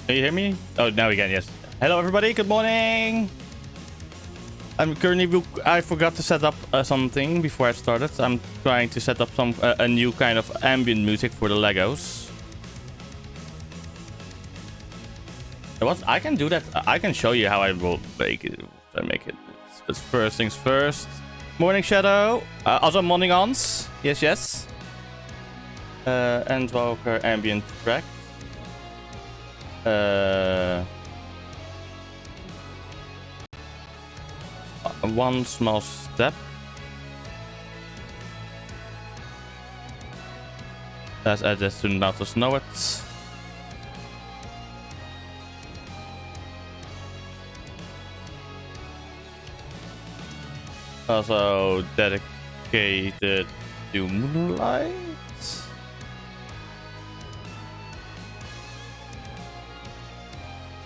Can you hear me? Oh, now we can, yes. Hello, everybody. Good morning. I'm currently... I forgot to set up something before I started. I'm trying to set up a new kind of ambient music for the Legos. What? I can do that. I can show you how I will make it. But first things first. Morning, Shadow. Also, morning ons. Yes, yes. Endwalker ambient track. One small step. Let's add this to now to know it. Also dedicated to Moonlight.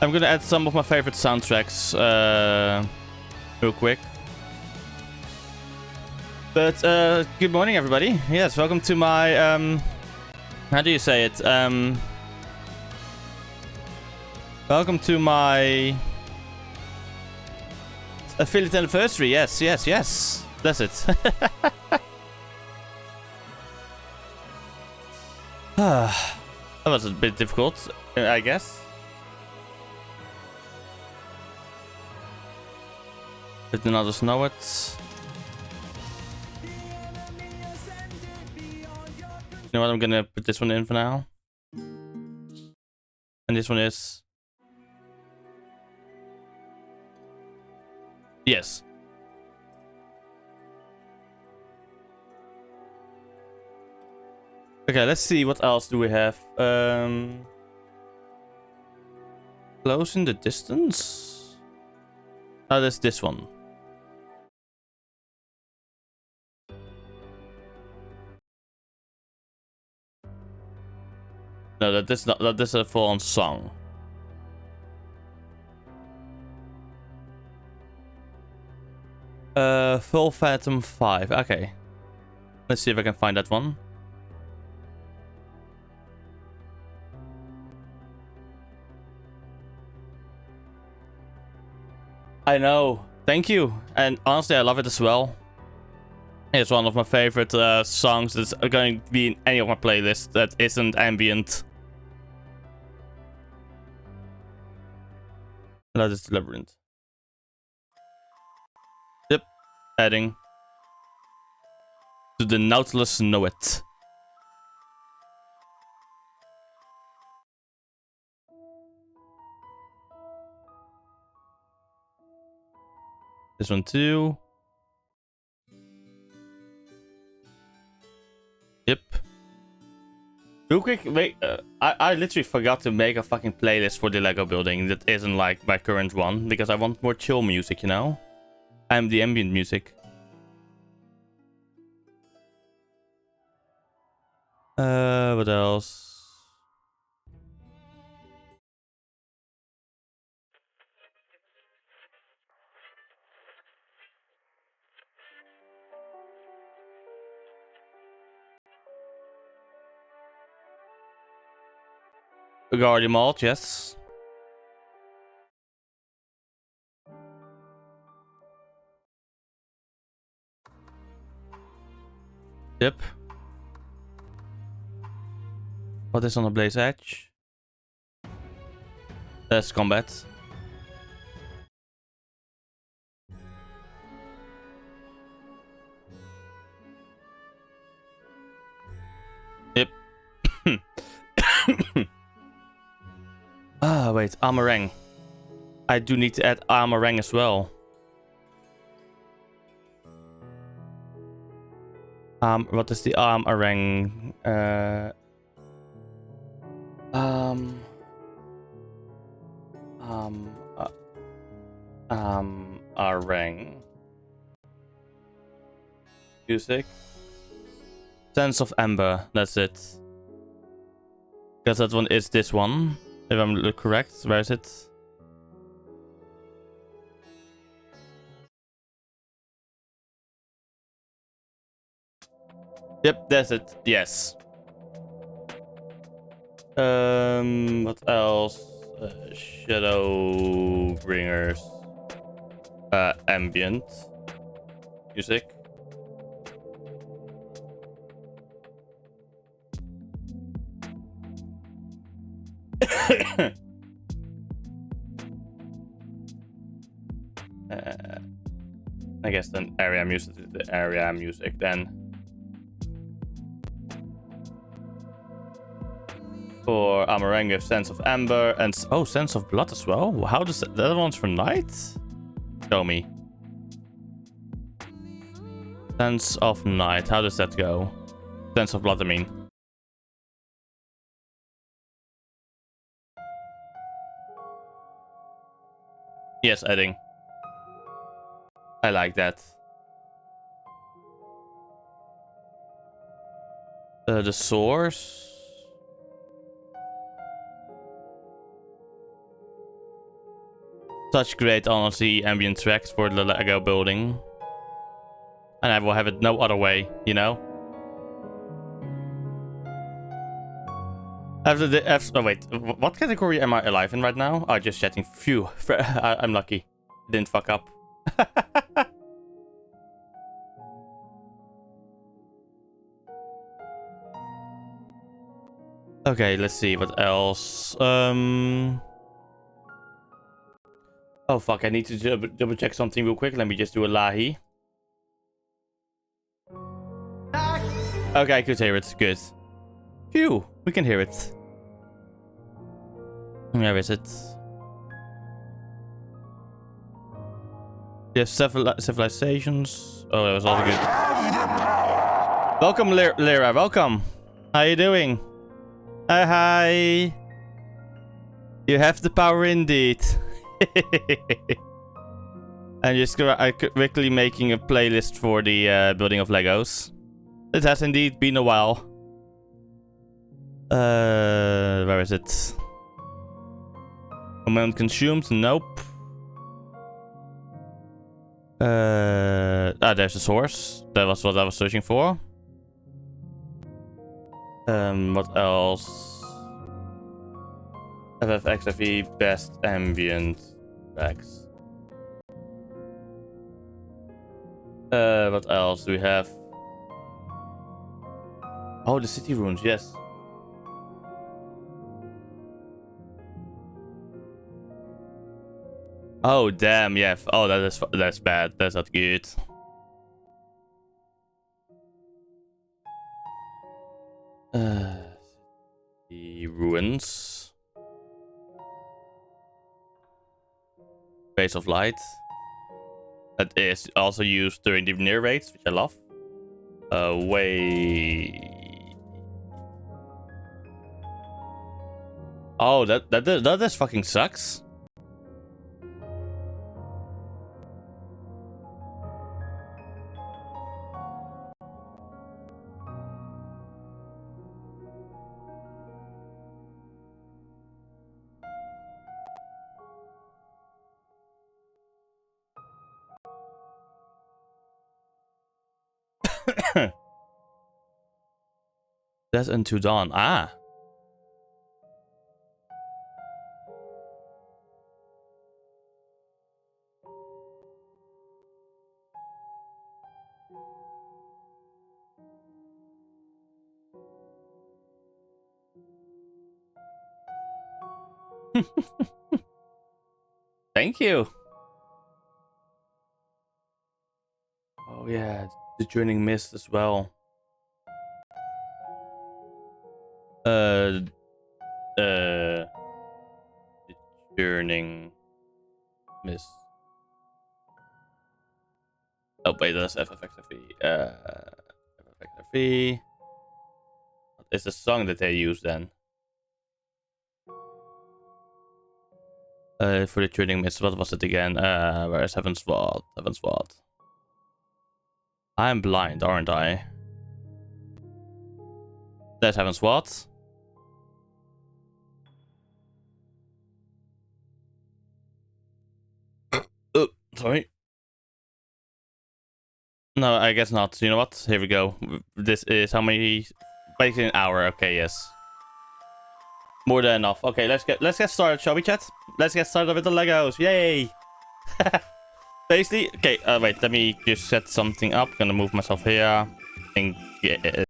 I'm gonna add some of my favorite soundtracks real quick. But good morning, everybody. Yes, welcome to my how do you say it? Welcome to my affiliate anniversary. Yes, yes, yes. That's it. That was a bit difficult, I guess. But then I'll just know it. You know what? I'm gonna put this one in for now. And this one is... Yes. Okay, let's see. What else do we have? Close in the distance? Oh, there's this one. No, that's not. That is a full-on song. Full Phantom 5. Okay. Let's see if I can find that one. I know. Thank you. And honestly, I love it as well. It's one of my favorite songs that's going to be in any of my playlists that isn't ambient. That is the Labyrinth. Yep. Adding to the Nautilus Know It. This one too. Yep. Real quick, wait. I literally forgot to make a fucking playlist for the Lego building that isn't like my current one because I want more chill music, you know? I'm the ambient music. What else? Guardian Malt, yes. Yep. What is on the Blaze Edge? That's combat. Yep. Ah, wait, Armorang. I do need to add Armorang as well. What is the Armorang? Armorang. Music. Sense of Ember, that's it. Because that one is this one, if I'm correct. Where is it? Yep, that's it. Yes. What else? Shadowbringers ambient music. I guess then area music is the area music then. For Amarang, we have Sense of Amber and oh, Sense of Blood as well. How does that one's for night? Show me. Sense of Night. How does that go? Sense of Blood, I mean. Yes, adding. I like that. The source. Such great, honestly, ambient tracks for the Lego building. And I will have it no other way, you know? After the oh wait, what category am I alive in right now? Oh, just chatting. Phew, I'm lucky. Didn't fuck up. Okay, let's see what else. Oh fuck, I need to double check something real quick. Let me just do a lahi. Okay, I could hear it. Good. Phew, we can hear it. Where is it? Yes, civilizations. Oh, that was also good. Welcome, Lyra. Welcome. How you doing? Hi. You have the power indeed. I'm just quickly making a playlist for the building of Legos. It has indeed been a while. Where is it? Amount consumed? Nope. There's the source. That was what I was searching for. What else? FFXIV best ambient tracks. What else do we have? Oh, the city ruins, yes. Oh damn, yeah. Oh, that's bad. That's not good. The ruins. Base of light. That is also used during the near raids, which I love. Wait. Oh, that fucking sucks. That's Unto Dawn. Ah. Thank you. Oh yeah, the Journeying Mist as well. The Journeying Mist. Oh wait, that's FFXIV. FFXIV. It's the song that they use then. For the Journeying Mist, what was it again? Where is Heaven's Vault? Heaven's Vault. I'm blind, aren't I? There's Heaven's Vault. Oh, sorry. No, I guess not. You know what? Here we go. This is how many? Basically an hour. Okay, yes. More than enough. Okay, let's get started, shall we, chat? Let's get started with the Legos. Yay! Basically, okay. Wait. Let me just set something up. Gonna move myself here. And get.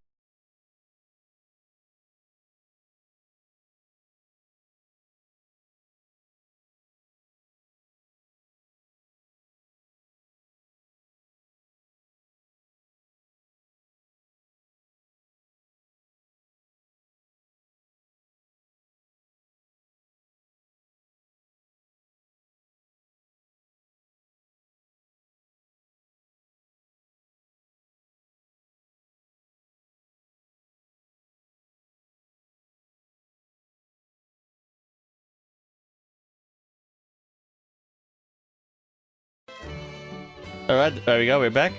All right. There we go. We're back.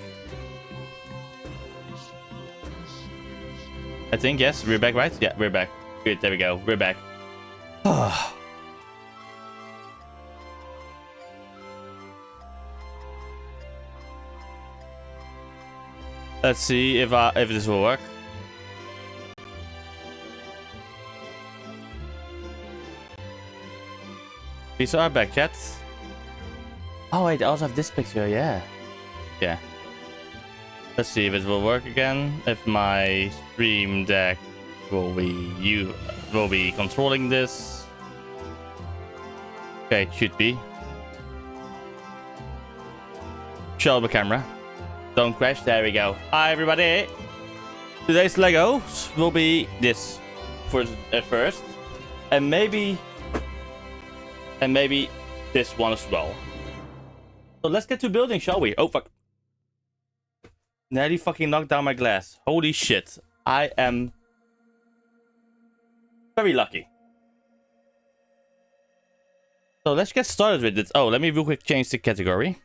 I think yes. We're back, right? Yeah, we're back. Good. There we go. We're back. Let's see if this will work. These are back, chat. Oh wait, I also have this picture. Yeah. Yeah. Let's see if it will work again. If my stream deck will be controlling this. Okay, it should be. Show the camera. Don't crash. There we go. Hi everybody. Today's Legos will be this at first, and maybe this one as well. So let's get to building, shall we? Oh fuck. Nearly fucking knocked down my glass. Holy shit. I am very lucky. So let's get started with it. Oh, let me real quick change the category.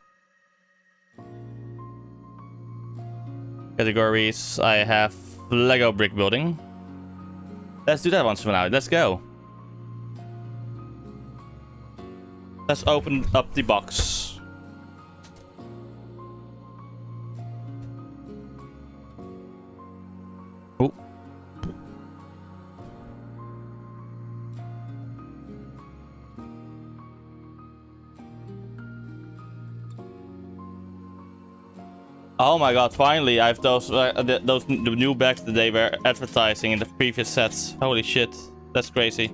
Categories. I have Lego brick building. Let's do that once for now. Let's go. Let's open up the box. Oh. Oh my god, finally I have those the new bags that they were advertising in the previous sets. Holy shit, that's crazy.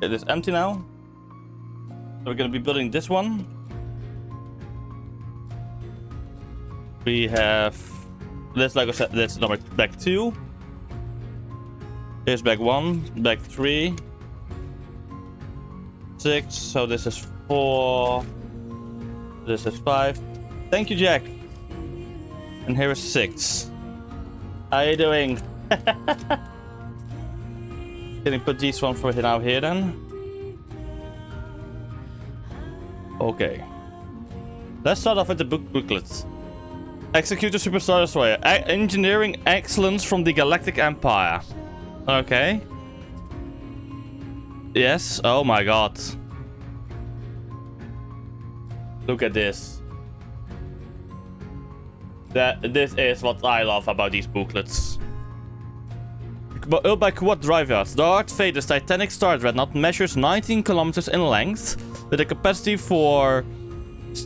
It is empty now. So we're gonna be building this one. We have this Lego set, that's number bag 2. Here's bag 1, bag 3. 6, so this is 4. This is 5. Thank you, Jack. And here is 6. How you doing? Can you put these one for now here then? Okay. Let's start off with the booklets. Executor Superstar Destroyer. Engineering excellence from the Galactic Empire. Okay. Yes. Oh my god. Look at this. This is what I love about these booklets. Built by Quad Drivers, Darth Vader's Titanic Star Dreadnought measures 19 kilometers in length with a capacity for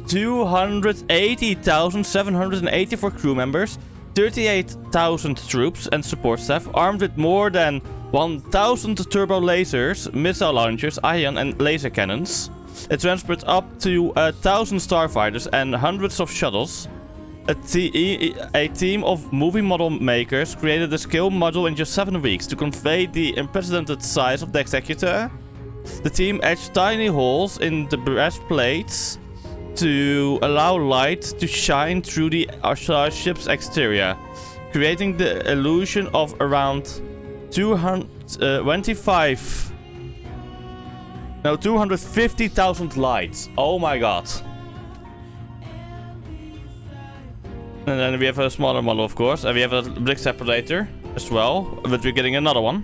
280,784 crew members, 38,000 troops and support staff, armed with more than 1,000 turbo lasers, missile launchers, ion and laser cannons. It transports up to 1,000 starfighters and hundreds of shuttles. A team of movie model makers created the scale model in just 7 weeks to convey the unprecedented size of the Executor. The team etched tiny holes in the breastplates to allow light to shine through the ship's exterior, creating the illusion of around 250,000 lights. Oh my god. And then we have a smaller model, of course, and we have a brick separator as well, but we're getting another one.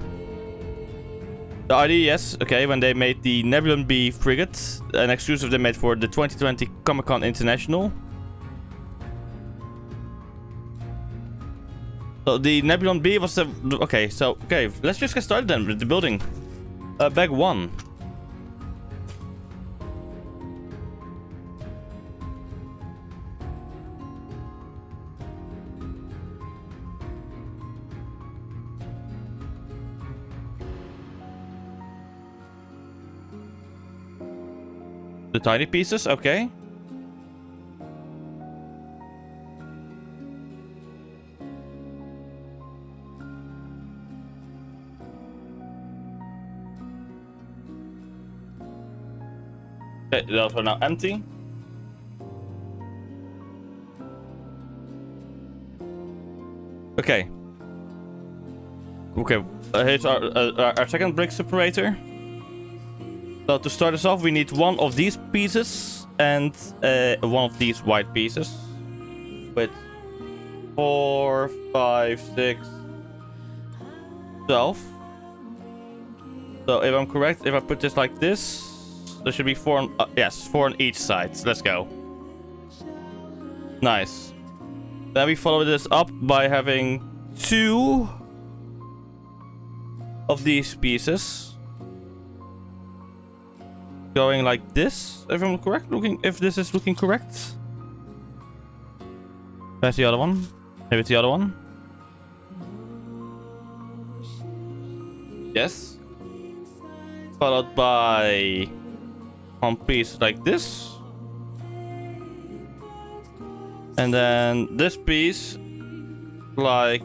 The idea, yes, okay, when they made the Nebulon B frigate, an exclusive they made for the 2020 Comic-Con International. So the Nebulon B was the... Okay, let's just get started then with the building. Bag 1. The tiny pieces, okay. Okay, those are now empty. Okay. Okay, here's our second brick separator. So to start us off, we need one of these pieces and one of these white pieces. With 4, 5, 6, 12. So if I'm correct, if I put this like this, there should be 4 on, yes, 4 on each side. So let's go. Nice. Then we follow this up by having 2 of these pieces. Going like this, if I'm correct, if this is looking correct. There's the other one. Maybe it's the other one. Yes. Followed by one piece like this. And then this piece like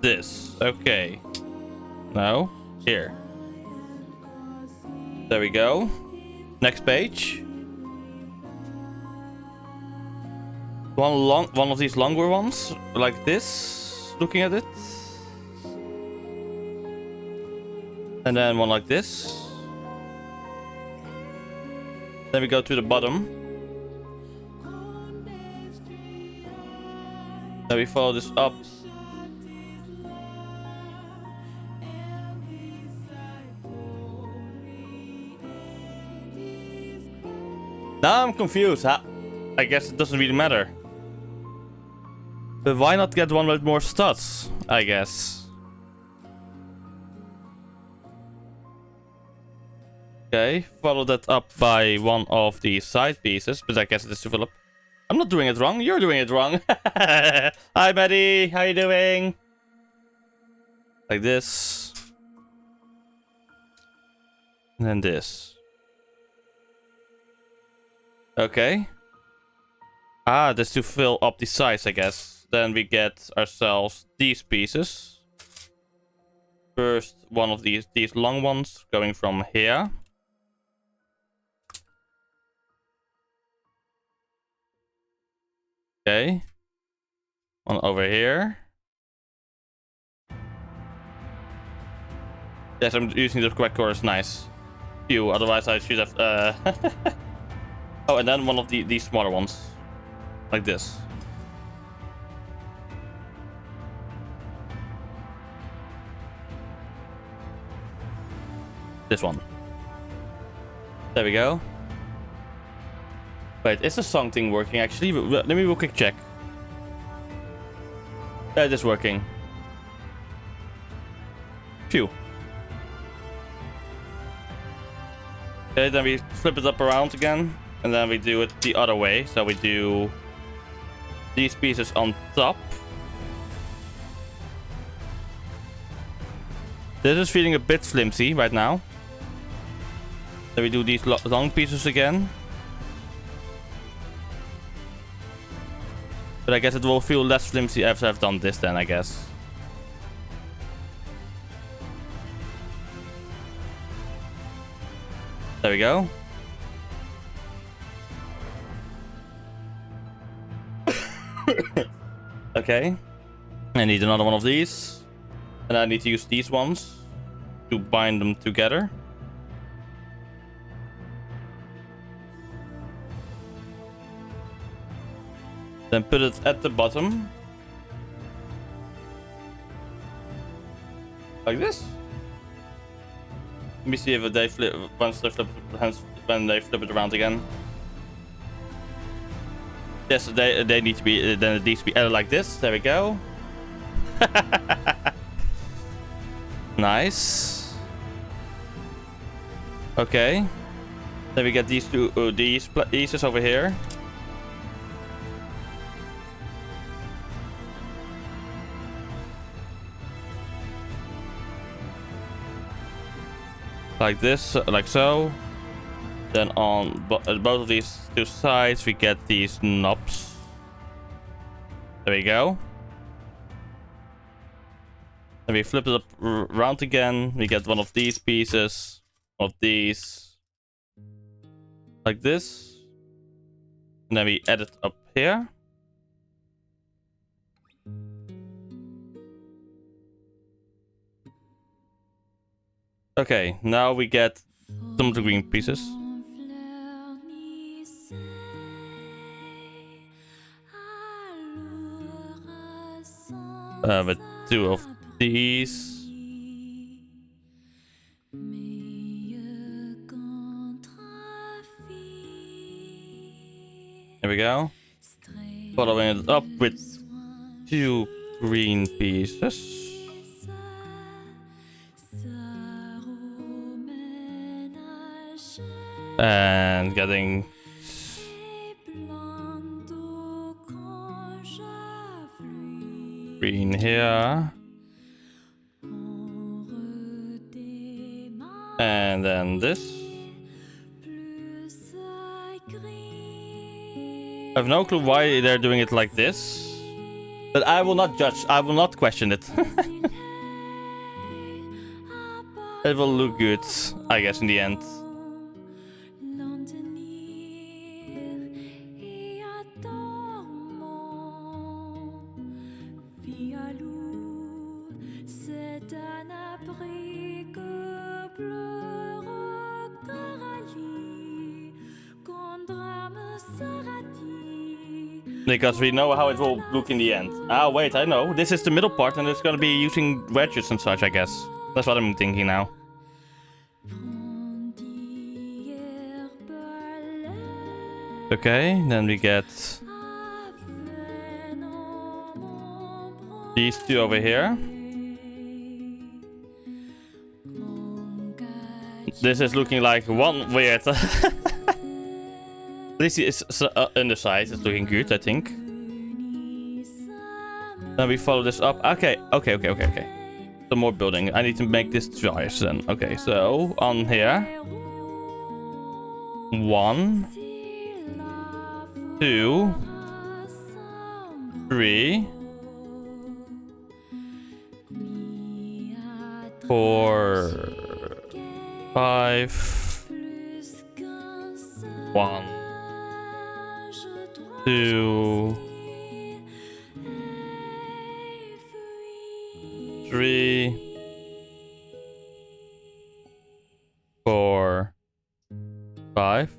this. Okay. No. Here. There we go. Next page. One of these longer ones, like this. Looking at it. And then one like this. Then we go to the bottom. Then we follow this up. Now I'm confused. I guess it doesn't really matter. But why not get one with more studs? I guess. Okay, follow that up by one of the side pieces, but I guess it is to fill up. I'm not doing it wrong. You're doing it wrong. Hi, Betty. How you doing? Like this. And then this. Okay. Ah, that's to fill up the sides, I guess. Then we get ourselves these pieces. First, one of these long ones going from here. Okay. One over here. Yes, I'm using the correct colors. Nice. Phew, otherwise I should have... Oh, and then one of these smaller ones. Like this. This one. There we go. Wait, is the song thing working actually? Let me do a quick check. Yeah, it is working. Phew. Okay, then we flip it up around again. And then we do it the other way. So we do these pieces on top. This is feeling a bit flimsy right now. Then we do these long pieces again. But I guess it will feel less flimsy after I've done this then, I guess. There we go. Okay. I need another one of these. And I need to use these ones to bind them together. Then put it at the bottom. Like this. Let me see if they flip when they flip it around again. Yes, they need to be then it needs to be added like this. There we go. Nice. Okay. Then we get these these pieces over here. Like this, like so. Then on both of these two sides, we get these knobs. There we go. And we flip it up around again. We get one of these pieces, of these, like this. And then we add it up here. Okay, now we get some of the green pieces. With two of these. There we go. Following it up with two green pieces. And getting green here. And then this. I have no clue why they're doing it like this. But I will not judge. I will not question it. It will look good, I guess, in the end. Because we know how it will look in the end. Ah, wait, I know. This is the middle part and it's gonna be using wedges and such, I guess. That's what I'm thinking now. Okay, then we get these two over here. This is looking like one weird. This is undersized. It's looking good, I think. Then we follow this up. Okay. Some more building. I need to make this twice then. Okay, so on here. 1, 2, 3, 4, 5, 1, 2, 3, 4, 5.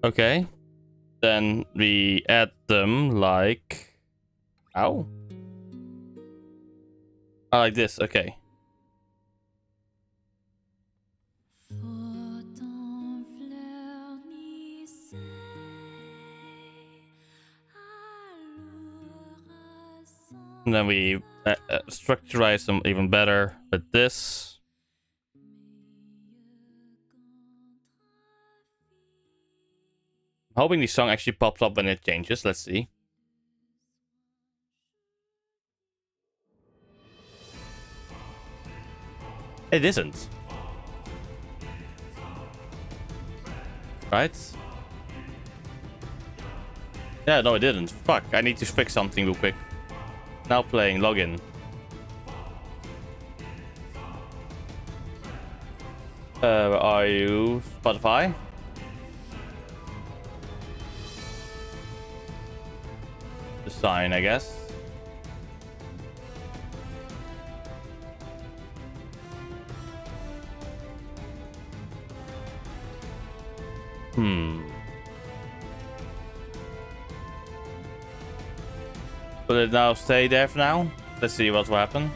Okay. Then we add them like... Ow. I like this, okay. And then we structurize them even better with this. I'm hoping the song actually pops up when it changes. Let's see. It isn't. Right? Yeah, no, it didn't. Fuck, I need to fix something real quick. Now playing, login. Where are you? Spotify? The sign, I guess. Will it now stay there for now? Let's see what will happen.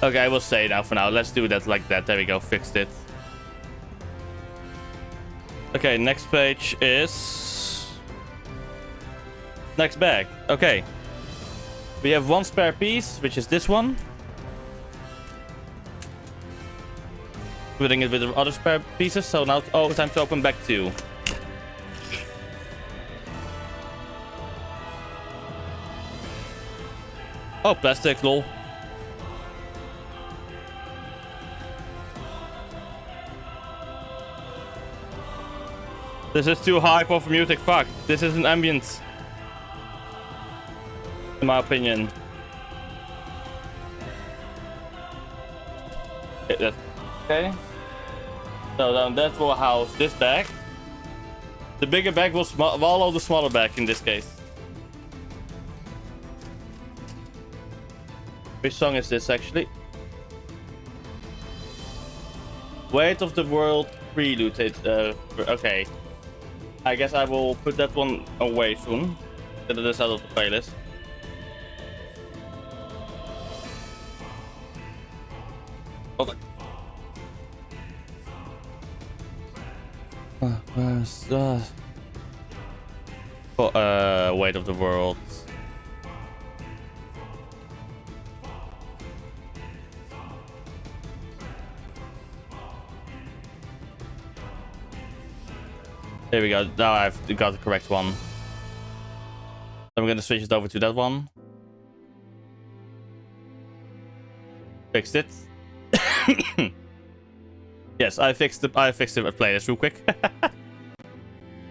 Okay, I will stay now for now. Let's do that like that. There we go. Fixed it. Okay, next page is... Next bag. Okay. We have one spare piece, which is this one. Putting it with the other spare pieces, so now time to open back 2. Oh, plastic, lol. This is too high for music, fuck. This is an ambient. In my opinion. Okay. So then that will house this bag. The bigger bag will swallow the smaller bag in this case. Which song is this actually? Weight of the World Prelude. Okay. I guess I will put that one away soon. Get this out of the playlist. Okay. Weight of the World. There we go. Now I've got the correct one. Then we're gonna switch it over to that one. Fixed it. Yes, I fixed the playlist real quick.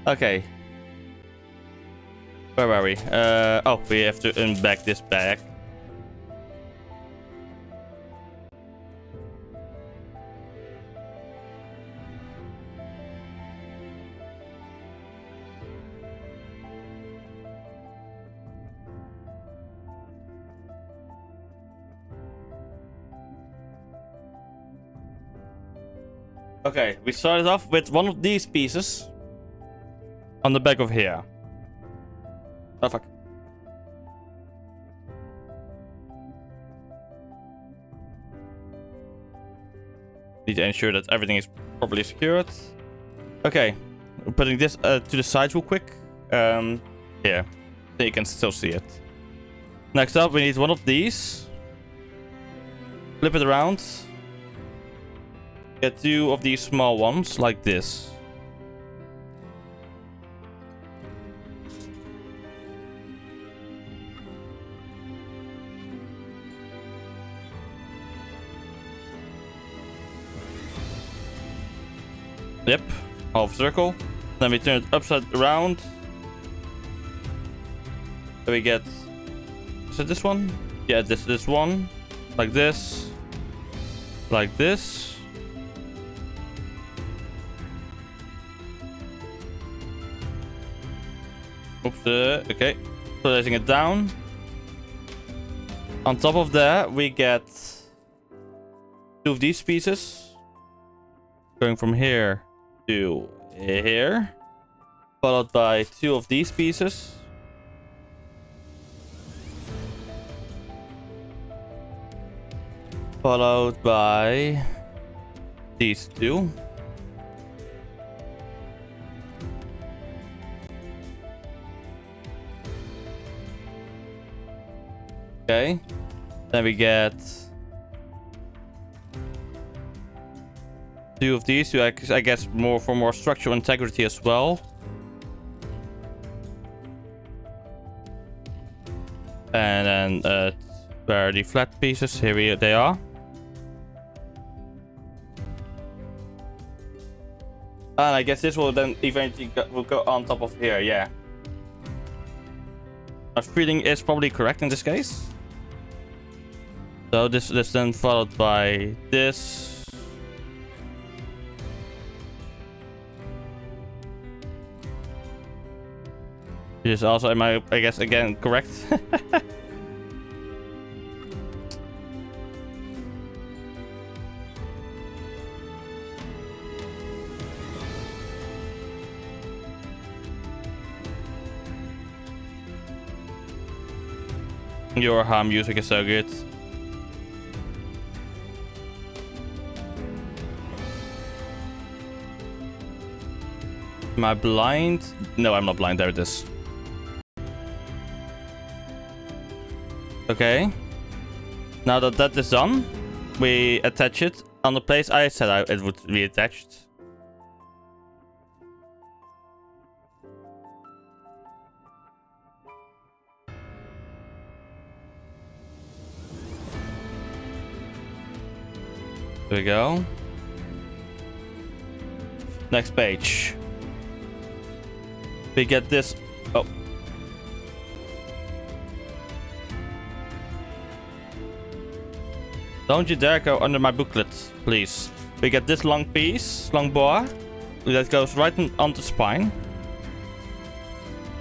Okay. Where are we? Oh, we have to unbag this bag. Okay, we started off with one of these pieces on the back of here. Oh fuck. Need to ensure that everything is properly secured. Okay, we're putting this to the side real quick. Here, so you can still see it. Next up, we need one of these. Flip it around. Get 2 of these small ones, like this. Yep, half circle. Then we turn it upside around. So we get... Is it this one? Yeah, this one. Like this. Like this. Oops, okay. Placing it down. On top of that, we get 2 of these pieces. Going from here to here. Followed by 2 of these pieces. Followed by these 2. Okay, then we get 2 of these, I guess for more structural integrity as well. And then where are the flat pieces? Here they are. And I guess this will then eventually go on top of here, yeah. My feeling is probably correct in this case. So this is then followed by this. Which is also, I guess, again, correct. Your ham music is so good. Am I blind? No, I'm not blind. There it is. Okay. Now that that is done, we attach it on the place I said it would be attached. There we go. Next page. We get this. Oh. Don't you dare go under my booklet, please. We get this long piece, long bar, that goes right on the spine.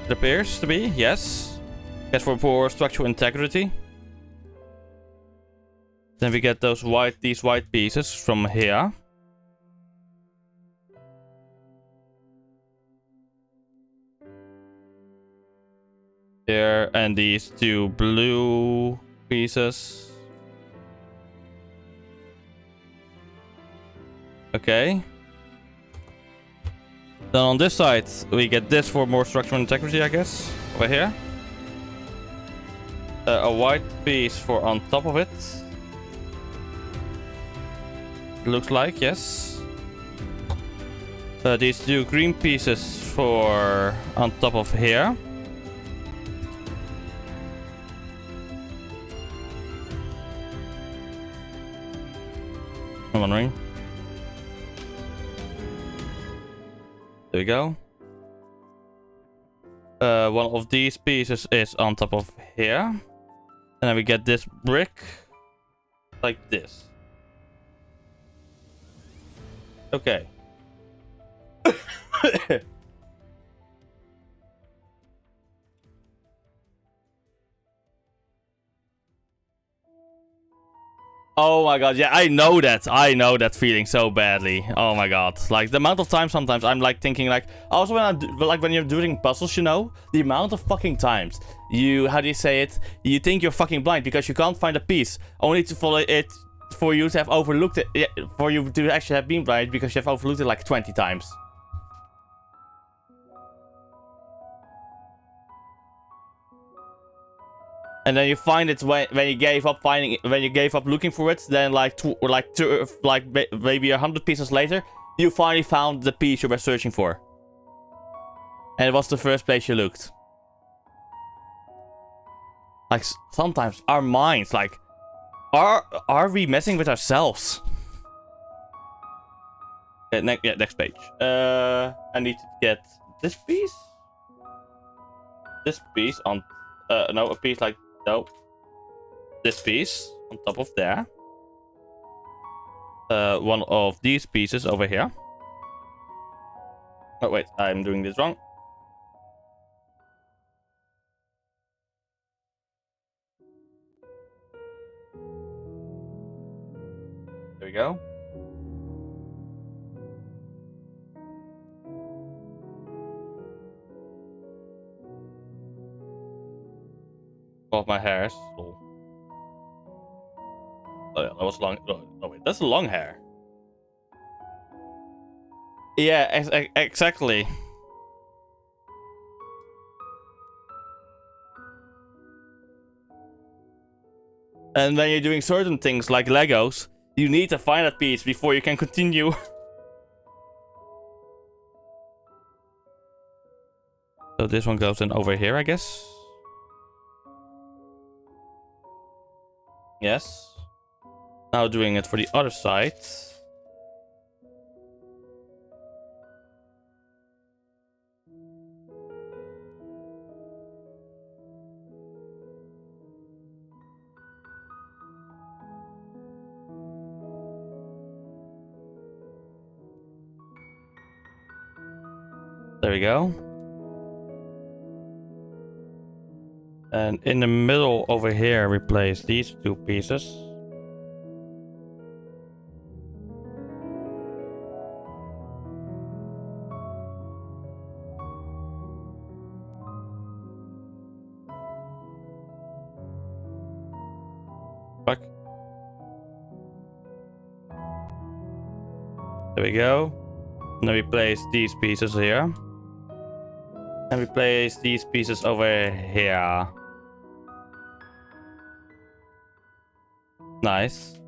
It appears to be, yes. Yes, for poor structural integrity. Then we get these white pieces from here. There, and these two blue pieces. Okay. Then on this side, we get this for more structural integrity, I guess. Over here. A white piece for on top of it. Looks like, yes. These two green pieces for on top of here. I'm wondering. There we go. One of these pieces is on top of here. And then we get this brick. Like this. Okay. Oh my god, yeah, I know that feeling so badly. Oh my god, like the amount of time sometimes I'm like thinking like, also when you're doing puzzles, you know, the amount of fucking times how do you say it? You think you're fucking blind because you can't find a piece, only to follow it for you to have overlooked it, yeah, for you to actually have been blind because you have overlooked it like 20 times. And then you find it when you gave up finding it, when you gave up looking for it. Then maybe 100 pieces later, you finally found the piece you were searching for, and it was the first place you looked. Like sometimes our minds, like, are we messing with ourselves? Next page. I need to get this piece. This piece on. No, a piece like. No. This piece on top of there. One of these pieces over here. Oh wait, I'm doing this wrong. There we go. Of my hairs. Oh yeah, that was long. Oh wait, that's a long hair. Yeah, exactly. And when you're doing certain things like Legos, you need to find that piece before you can continue. So this one goes in over here, I guess. Yes. Now doing it for the other side. There we go. And in the middle over here, replace these two pieces. Fuck. There we go. And then we place these pieces here. And we place these pieces over here. Nice.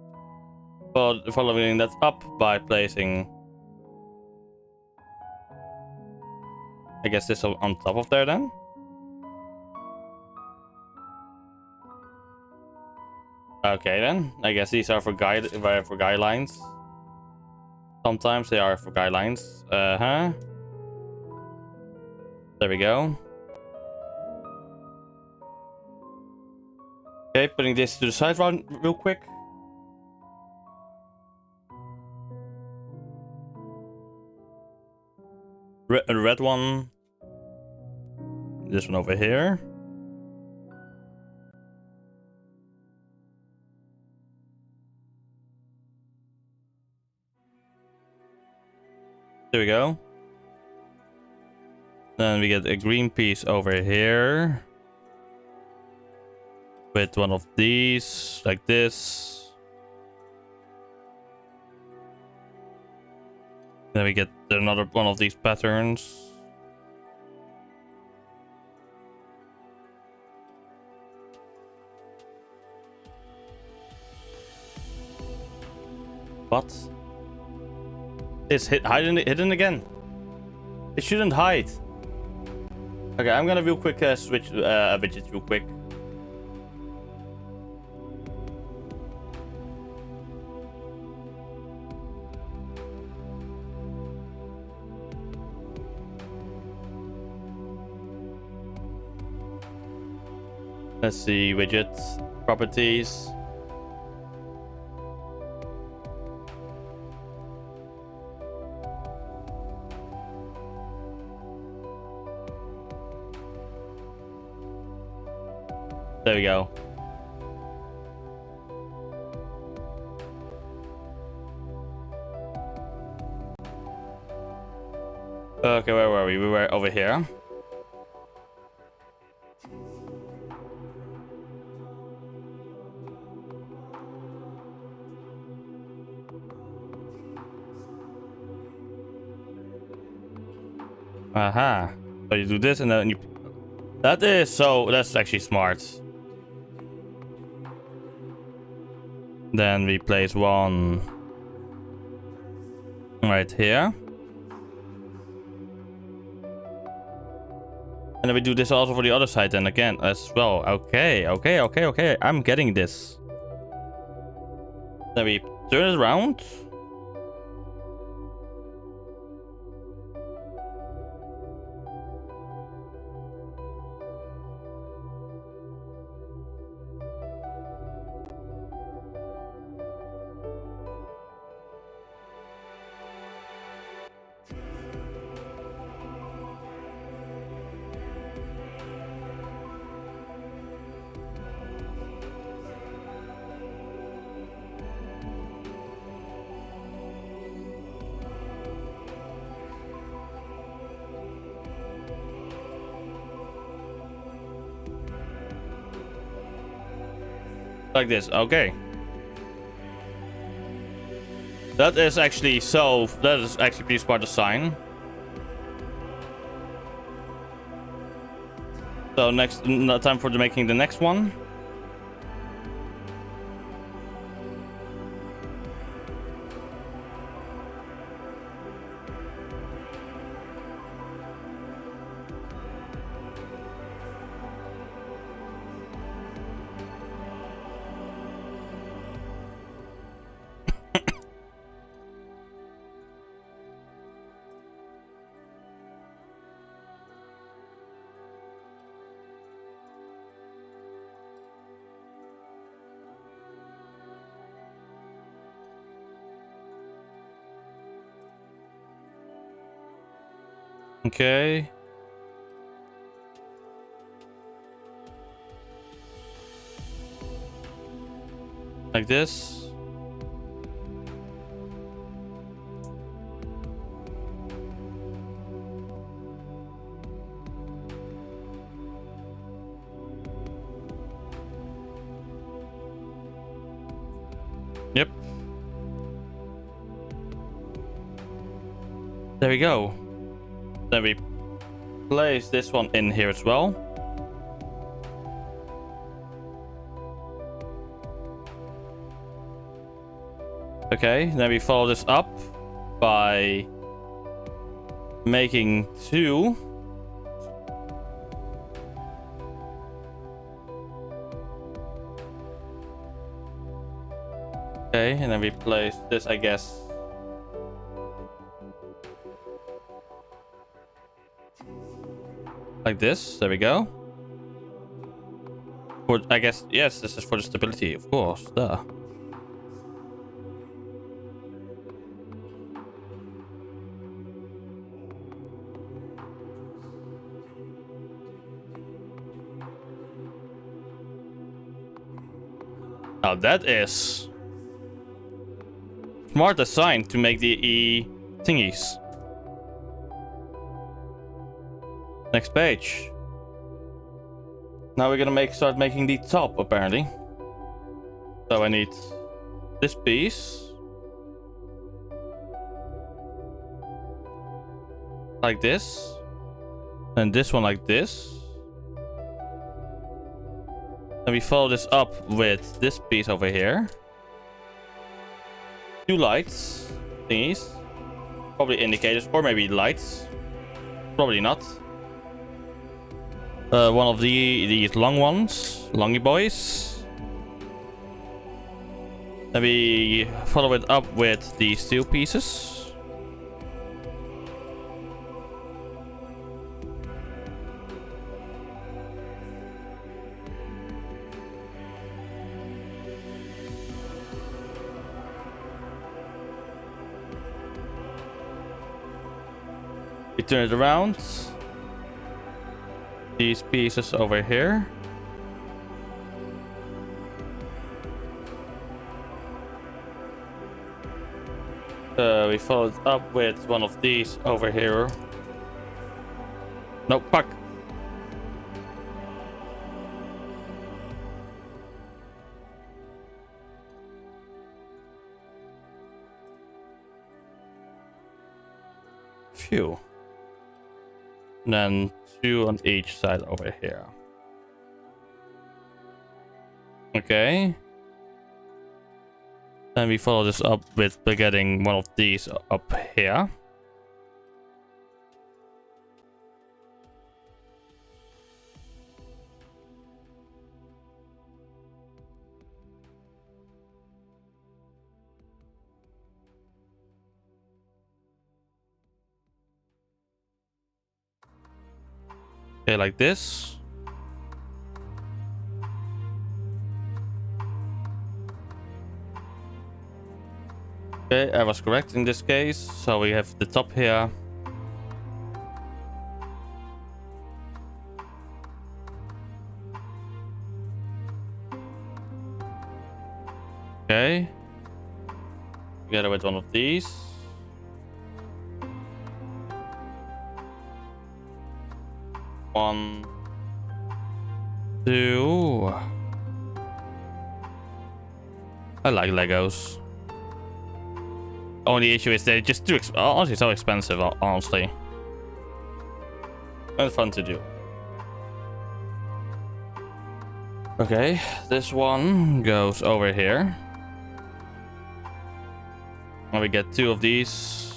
But following that up by placing, I guess, this on top of there then. Okay then. I guess these are for guidelines. Sometimes they are for guidelines. There we go. Okay, putting this to the side real quick. Red one. This one over here. There we go. Then we get a green piece over here. With one of these, like this. Then we get another one of these patterns. What? It's hidden again. It shouldn't hide. Okay, I'm gonna real quick switch widgets real quick. Let's see, widgets, properties. There we go. Okay, where were we? We were over here. Aha. So you do this and then you... That's actually smart. Then we place one right here. And then we do this also for the other side then again as well. Okay. I'm getting this. Then we turn it around. Like this, okay. That is actually pretty smart design. So next, time for making the next one. Okay. Like this. Yep. There we go. Then we place this one in here as well. Okay, then we follow this up by making 2. Okay, and then we place this, I guess. Like this. There we go. For, I guess, yes, this is for the stability, of course. Duh. Now that is smart design to make the E thingies. Next page. Now we're gonna start making the top, apparently. So I need this piece. Like this. And this one like this. And we follow this up with this piece over here. 2 lights thingies. Probably indicators or maybe lights. Probably not. One of these long ones. Longy boys. And we follow it up with these 2 pieces. We turn it around. These pieces over here. We follow it up with one of these over here. No, fuck. Phew. And then 2 on each side over here. Okay. Then we follow this up with getting one of these up here. Okay, like this. Okay, I was correct in this case. So we have the top here. Okay. Together with one of these. One, 2. I like Legos. Only issue is they're just too honestly so expensive, honestly. And fun to do. Okay, this one goes over here. And we get 2 of these.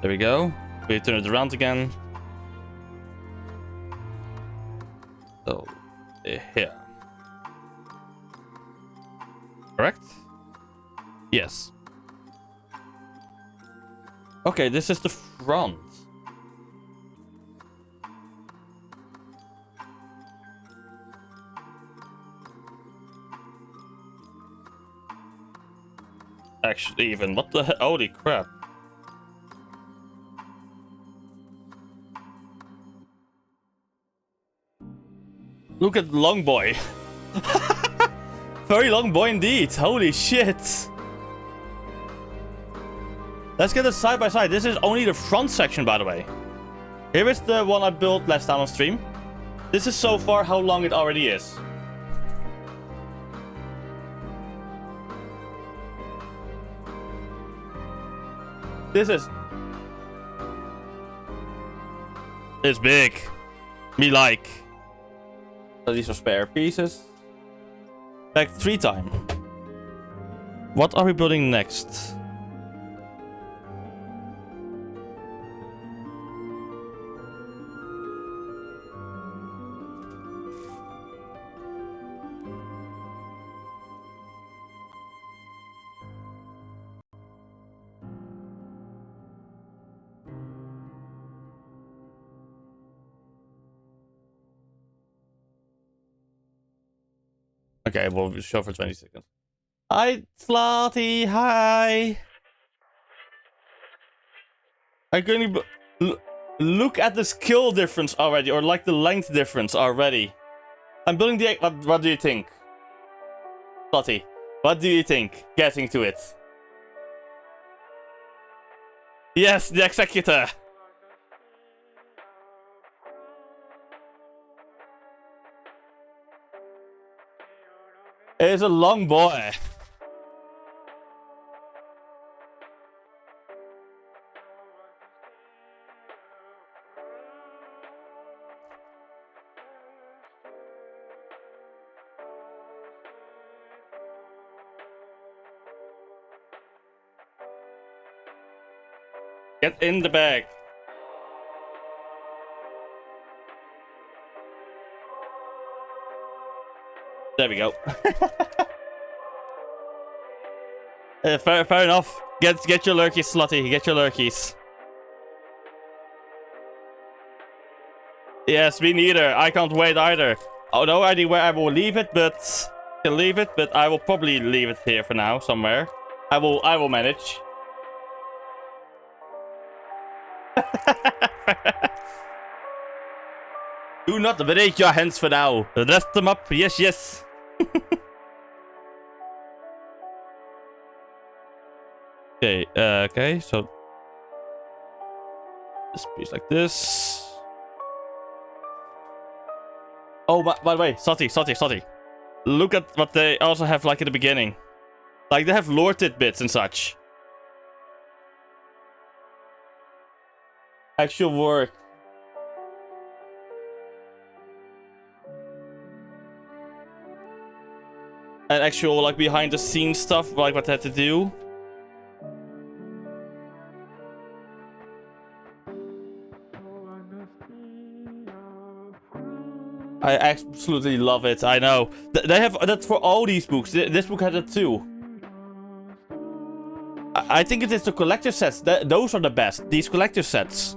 There we go. We turn it around again. So, here. Correct? Yes. Okay, this is the front. Actually, even what the hell? Holy crap. Look at long boy. Very long boy indeed. Holy shit. Let's get it side by side. This is only the front section, by the way. Here is the one I built last time on stream. This is so far how long it already is. This is... It's big. Me like. So these are spare pieces. Back 3 time. What are we building next? Okay, we'll show for 20 seconds. Hi, Slotty. Hi. I'm going to look at the skill difference already, or like the length difference already. I'm building the... What do you think? Slotty, what do you think? Getting to it. Yes, the executor. It is a long boy. Get in the bag. There we go. Fair enough. Get your lurkies, Slotty. Get your lurkies. Yes, me neither. I can't wait either. Oh, no idea where I will leave it, but I will probably leave it here for now, somewhere. I will manage. Do not break your hands for now. Rest them up. Yes, yes. Okay, okay, so this piece like this. Oh, by the way, Slotty. Look at what they also have like in the beginning. Like they have lore tidbits and such. Actual work. And actual like behind the scenes stuff, like what they had to do. I absolutely love it. I know. They have that for all these books. This book had it too. I think it is the collector sets. Those are the best. These collector sets.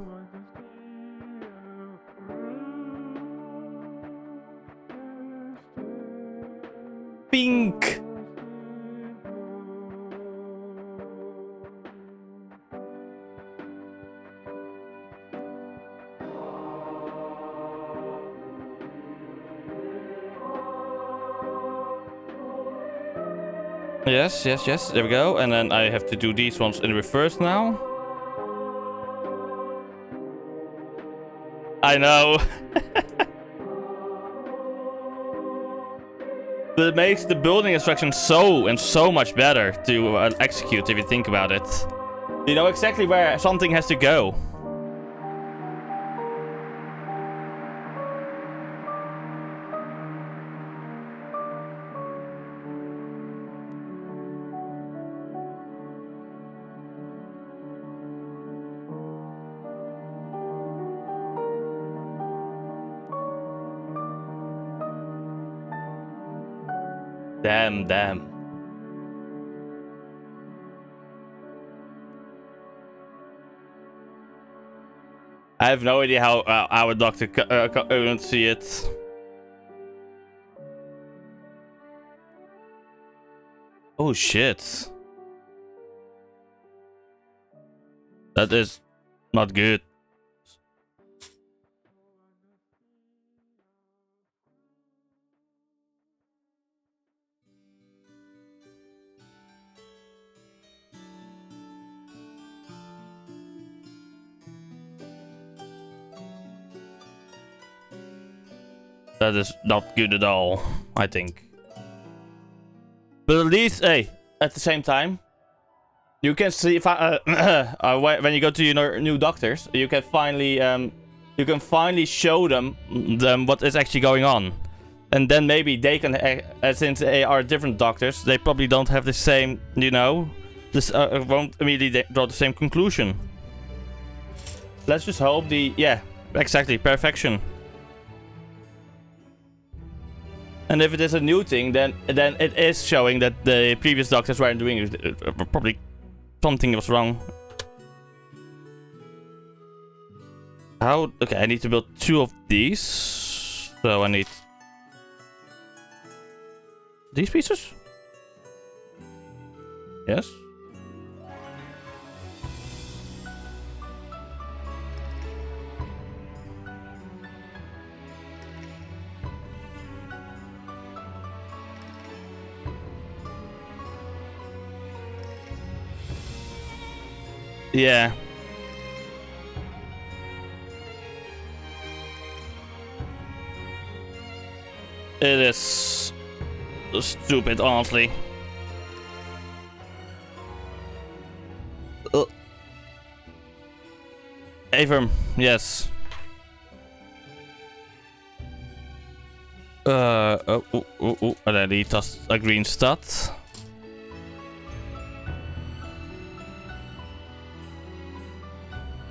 Pink. Yes. There we go. And then I have to do these ones in reverse now. I know. But it makes the building instructions so much better to execute if you think about it. You know exactly where something has to go. Damn. I have no idea how our doctor can't see it. Oh shit. That is not good. That is not good at all, I think. But at least, hey, at the same time, you can see if when you go to your new doctors, you can finally you can finally show them what is actually going on. And then maybe they can, since they are different doctors, they probably don't have the same, you know, this won't immediately draw the same conclusion. Let's just hope yeah, exactly, perfection. And if it is a new thing, then it is showing that the previous doctors weren't doing it. Probably something was wrong. How? Okay, I need to build 2 of these. So I need these pieces? Yes. Yeah. It is stupid, honestly. Avram, yes. And I need us a green stat.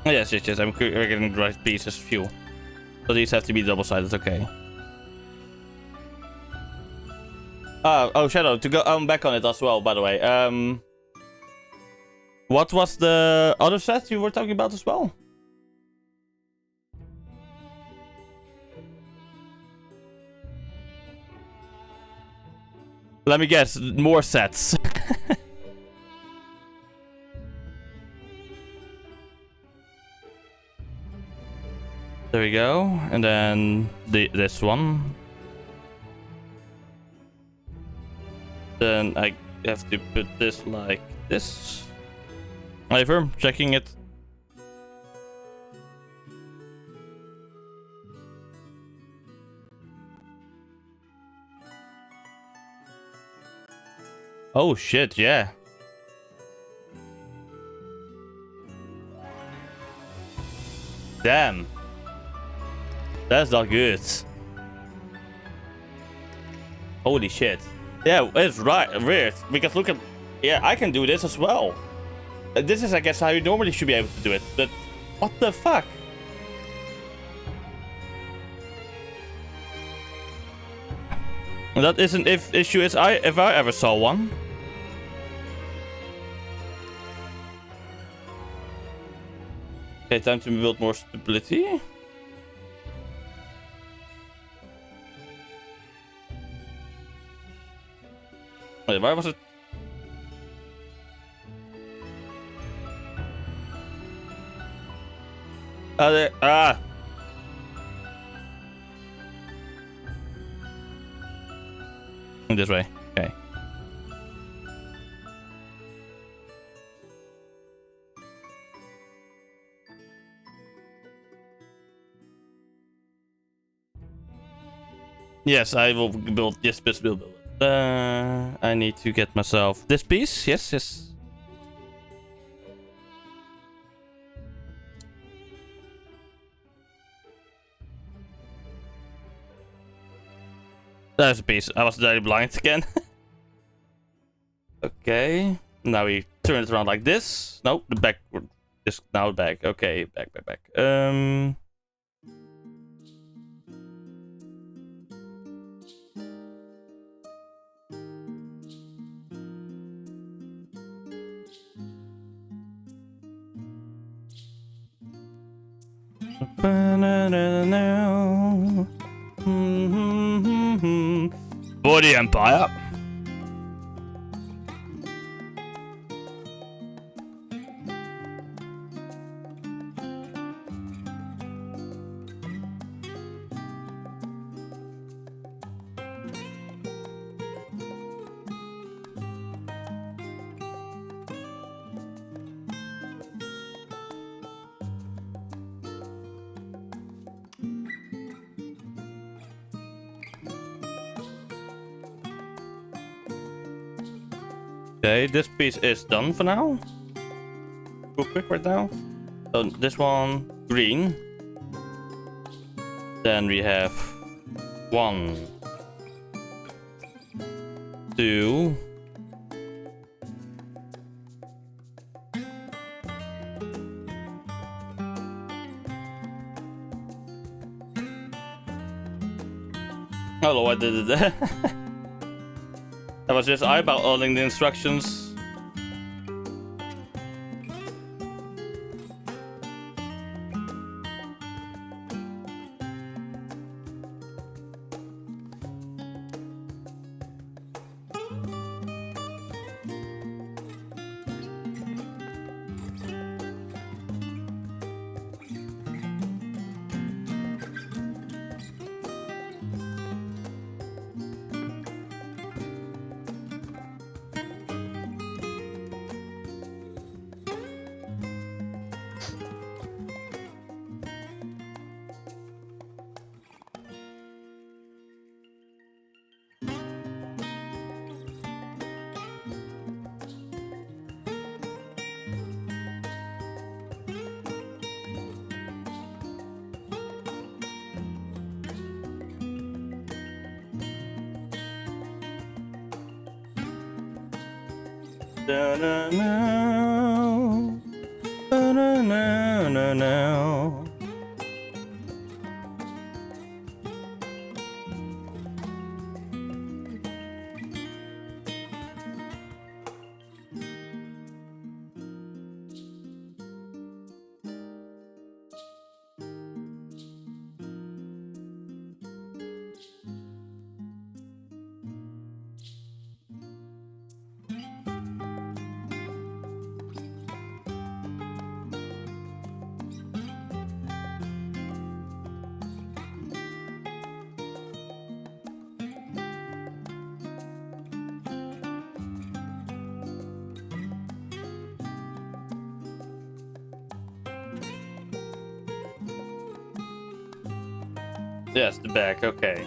Yes, I'm getting the right pieces, fuel. So these have to be double-sided, okay. Oh, Shadow, to go back on it as well, by the way. What was the other set you were talking about as well? Let me guess, more sets. There we go, and then this one. Then I have to put this like this. However, checking it. Oh shit, yeah. Damn. That's not good. Holy shit. Yeah, it's right, weird. Because look at... Yeah, I can do this as well. This is, I guess, how you normally should be able to do it. But what the fuck? That is an issue if I ever saw one. Okay, time to build more stability. Wait, why was it? This way. Okay. Yes, I will build. Yes, build. I need to get myself this piece. Yes. There's a piece. I was very blind again. Okay. Now we turn it around like this. No, the back. Just now back. Okay, back. For the Empire. Okay, this piece is done for now. Go quick right now. So this one, green. Then we have 1, 2. Hello, I did it. I was just eyeballing the instructions. No. Yes, the back, okay.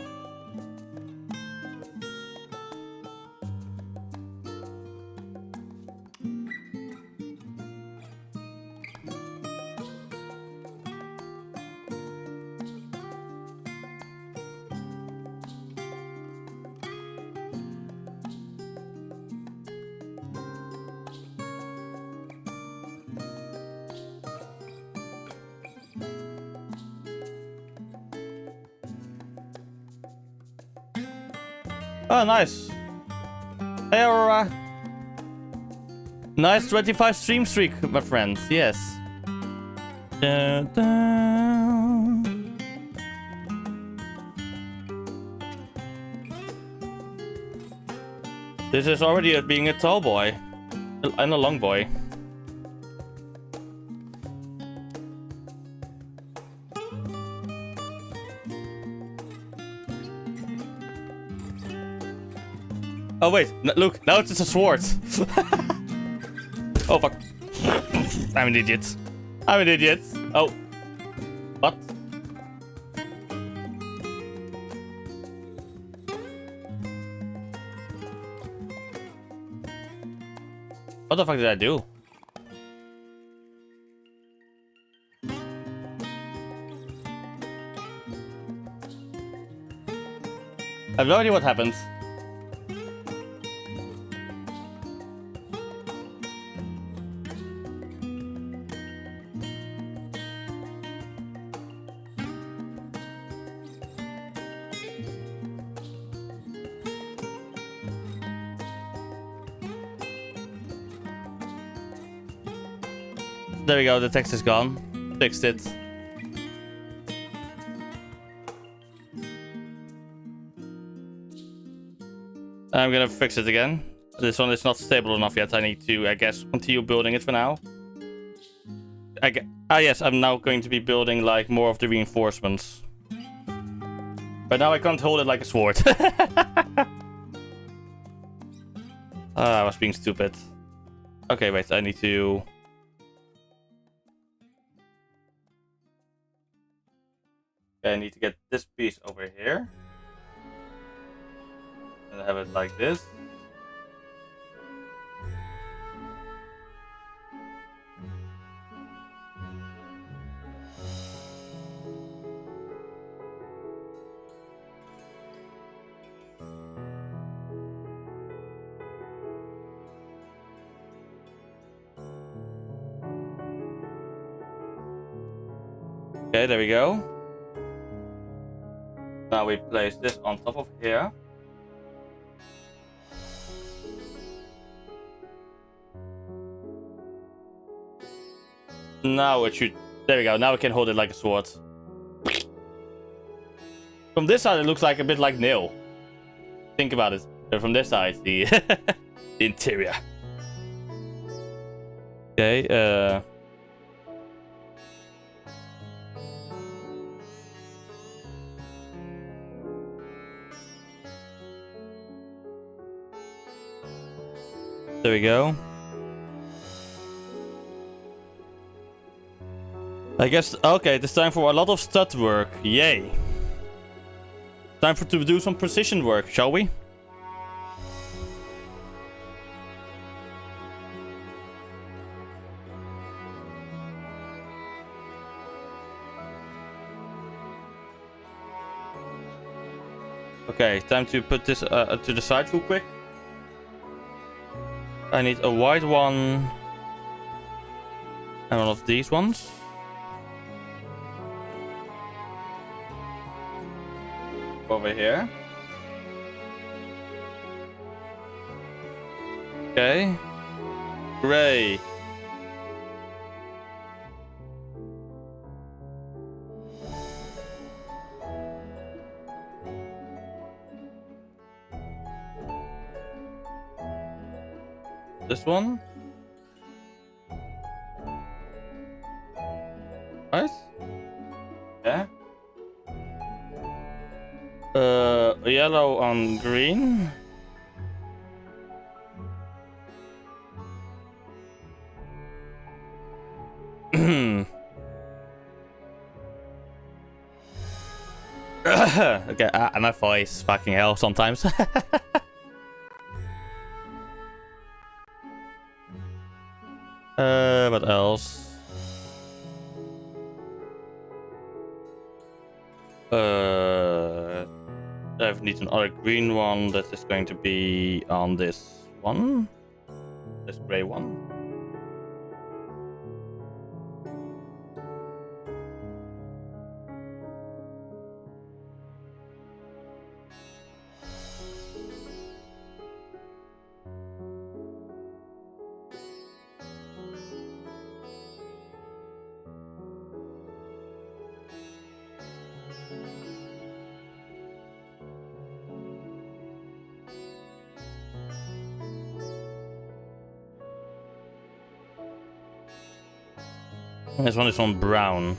Oh, nice. Hey, Aurora. Nice 25 stream streak, my friends. Yes. Dun, dun. This is already being a tall boy. And a long boy. Oh wait, look, now it's just a sword. Oh fuck. I'm an idiot. I'm an idiot. Oh. What? What the fuck did I do? I have no idea what happened. There we go, the text is gone. Fixed it. I'm gonna fix it again. This one is not stable enough yet. I need to, I guess, continue building it for now. Yes, I'm now going to be building like more of the reinforcements. But now I can't hold it like a sword. I was being stupid. Okay, wait, I need to... I need to get this piece over here. And have it like this. Okay, there we go. Now we place this on top of here. Now it should... There we go. Now we can hold it like a sword. From this side, it looks like a bit like nail. Think about it. From this side, the, the interior. Okay, there we go. I guess, okay, it's time for a lot of stud work. Yay. Time to do some precision work, shall we? Okay, time to put this to the side real quick. I need a white one and one of these ones. Over here. Okay. Gray. This one. Right? Yeah. Yellow on green. Okay, my voice, fucking hell, sometimes. What else? I need another green one that is going to be on this one. This gray one. This one is on brown.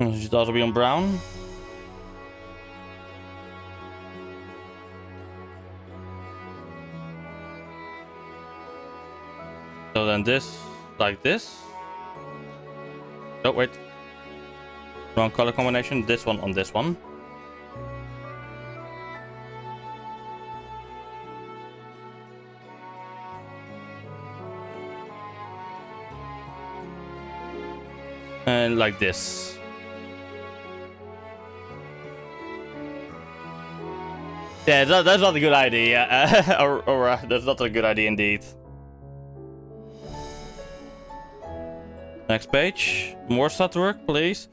It should also be on brown. So then this, like this. Oh, wait. Wrong color combination. This one on this one. And like this. Yeah, that's not a good idea. or that's not a good idea indeed. Next page. More stud work, please.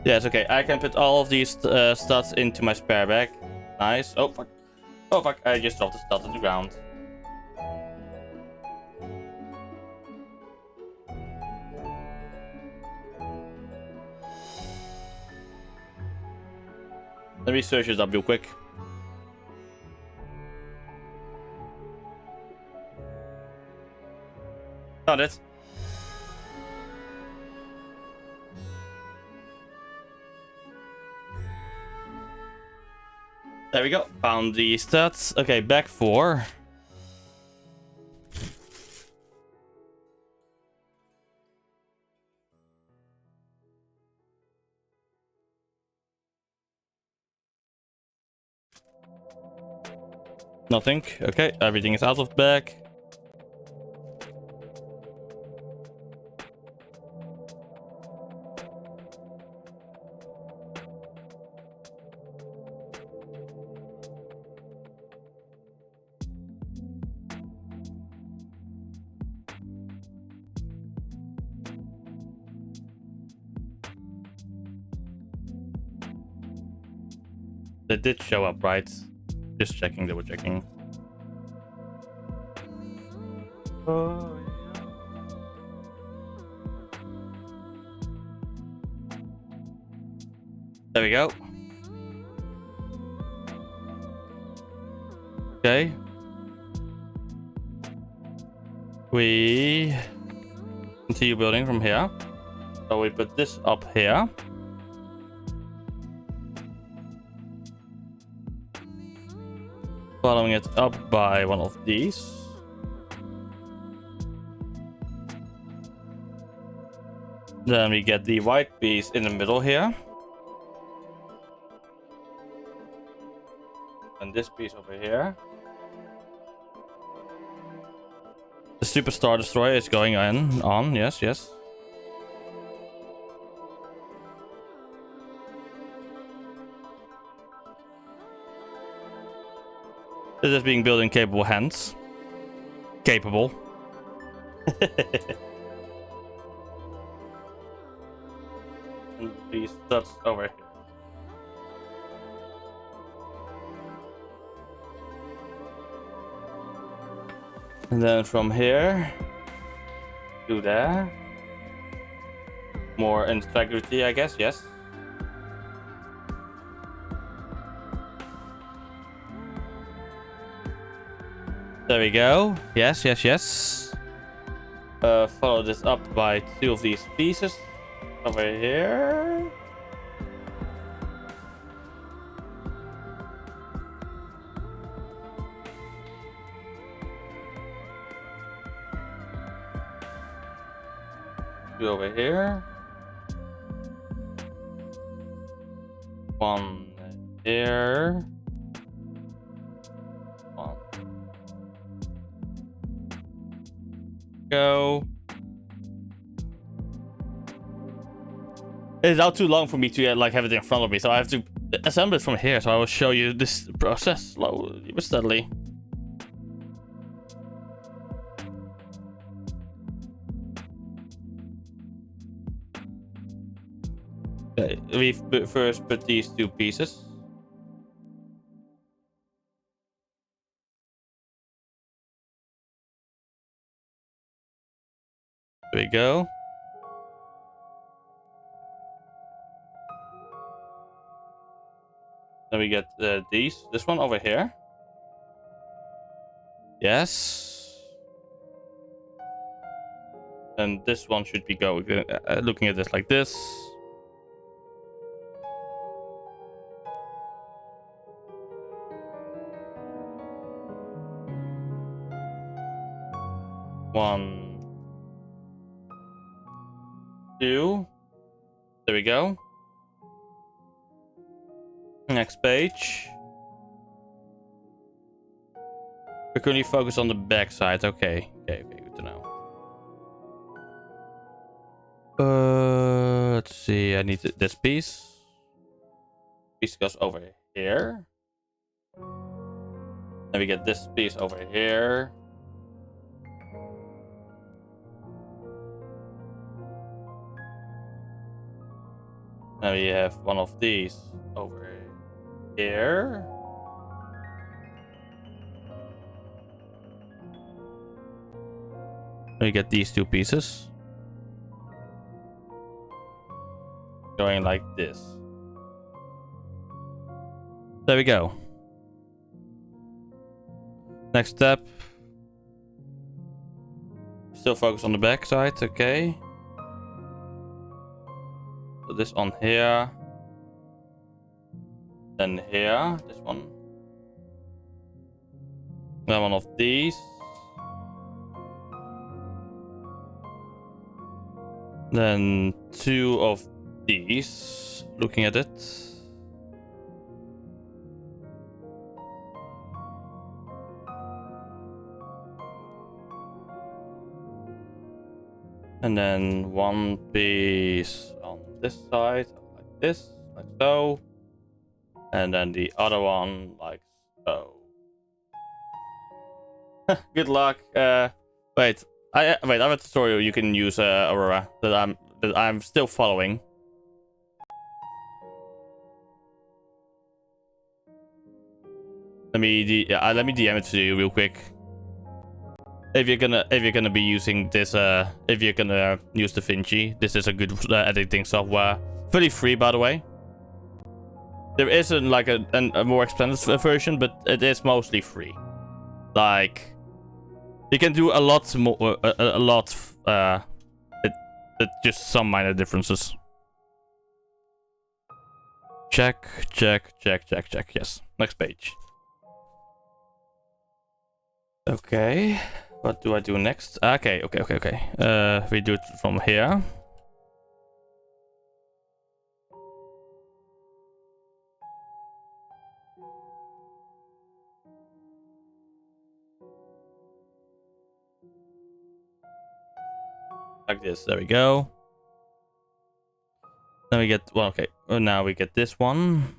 Yes, okay. I can put all of these studs into my spare bag. Nice. Oh, fuck. Oh, fuck. I just dropped the stud on the ground. Let me search this up real quick. Found it. There we go. Found the stats. Okay, back 4. Nothing. Okay, everything is out of bag. They did show up, right? Just checking, double checking. Oh, yeah. There we go. Okay. We continue building from here. So we put this up here. Following it up by one of these. Then we get the white piece in the middle here. And this piece over here. The Super Star Destroyer is going on. Yes, yes. This is being built in capable hands. Capable. And these studs over here. And then from here to there. More integrity, I guess, yes. There we go. Yes, yes, yes. Follow this up by two of these pieces over here. Two over here. One here. One. Go. It's out too long for me to like have it in front of me, so I have to assemble it from here. So I will show you this process slowly but steadily. Okay, we first put these two pieces. There we go. Then we get this one over here. Yes. And this one should be going, looking at this like this. One, two. There we go. Next page. We're currently focused on the back side. Okay, good to know. Let's see. I need this piece. Piece goes over here. Then we get this piece over here. Now we have one of these over here. We get these two pieces going like this. There we go. Next step. Still focus on the back side, okay. Put this on here. Then here, this one. Then one of these. Then two of these. Looking at it. And then one piece on this side, like this, like so. And then the other one, like so. Good luck. Wait, I have a tutorial you can use, Aurora, that I'm still following. Let me DM it to you real quick. If you're gonna be using this, if you're gonna use DaVinci, this is a good editing software. Fully free, by the way. There isn't like a more expensive version, but it is mostly free. Like, you can do a lot more, a lot. It just some minor differences. Check. Yes. Next page. Okay. What do I do next? Okay. We do it from here. Like this. There we go. Then we get, well, okay. Now we get this one.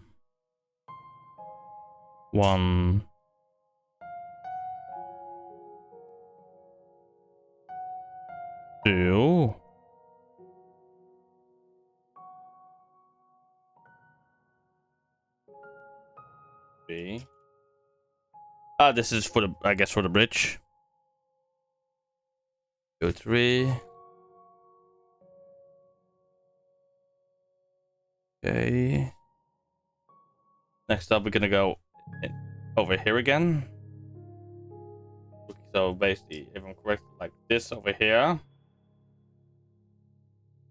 1, 2. 3. This is for the, I guess, for the bridge. 2, 3. Okay. Next up, we're gonna go over here again. So basically, if I'm correct, like this over here.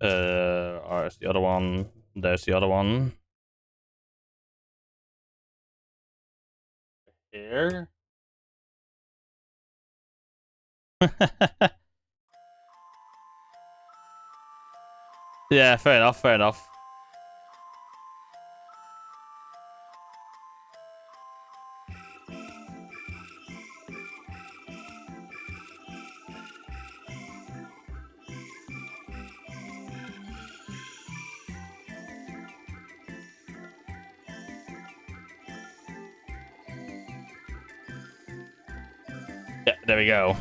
There's the other one. There's the other one. Here. Yeah, fair enough. Yeah, there we go.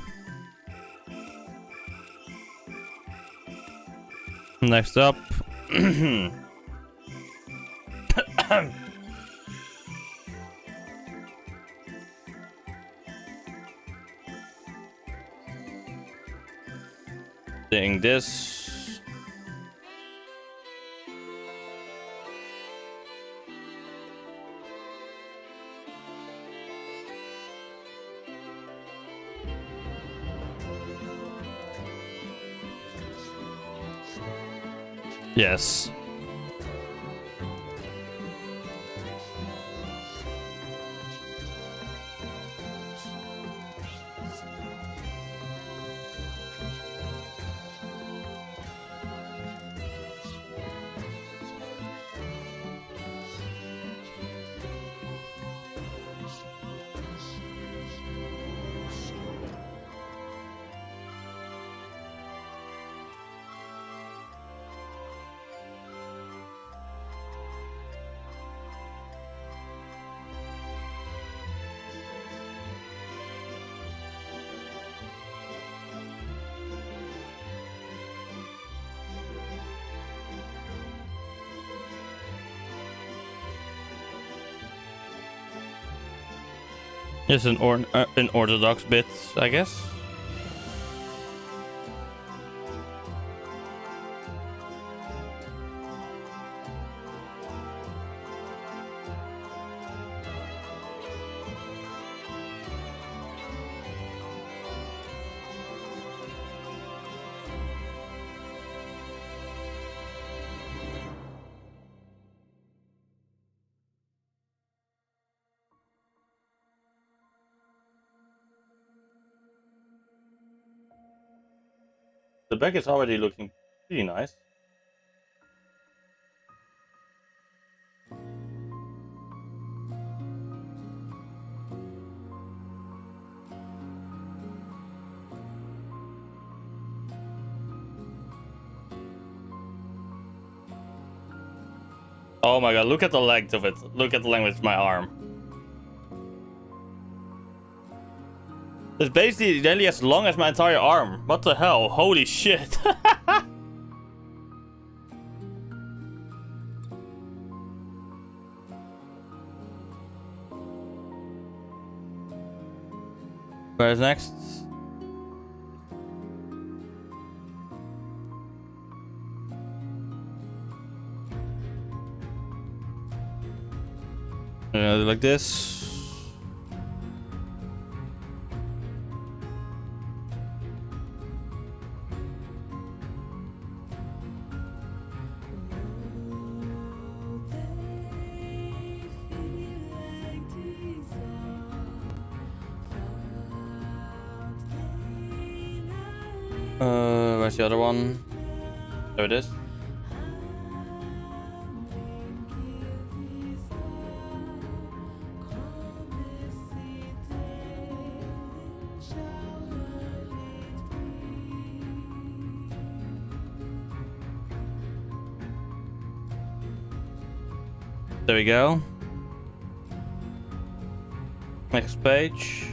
Next up. Doing this. Yes. It's an orthodox bit, I guess. The back is already looking pretty nice. Oh my god, look at the length of it. Look at the length of my arm. It's basically nearly as long as my entire arm. What the hell? Holy shit. Where's next? Like this. Where's the other one? There it is. There we go. Next page.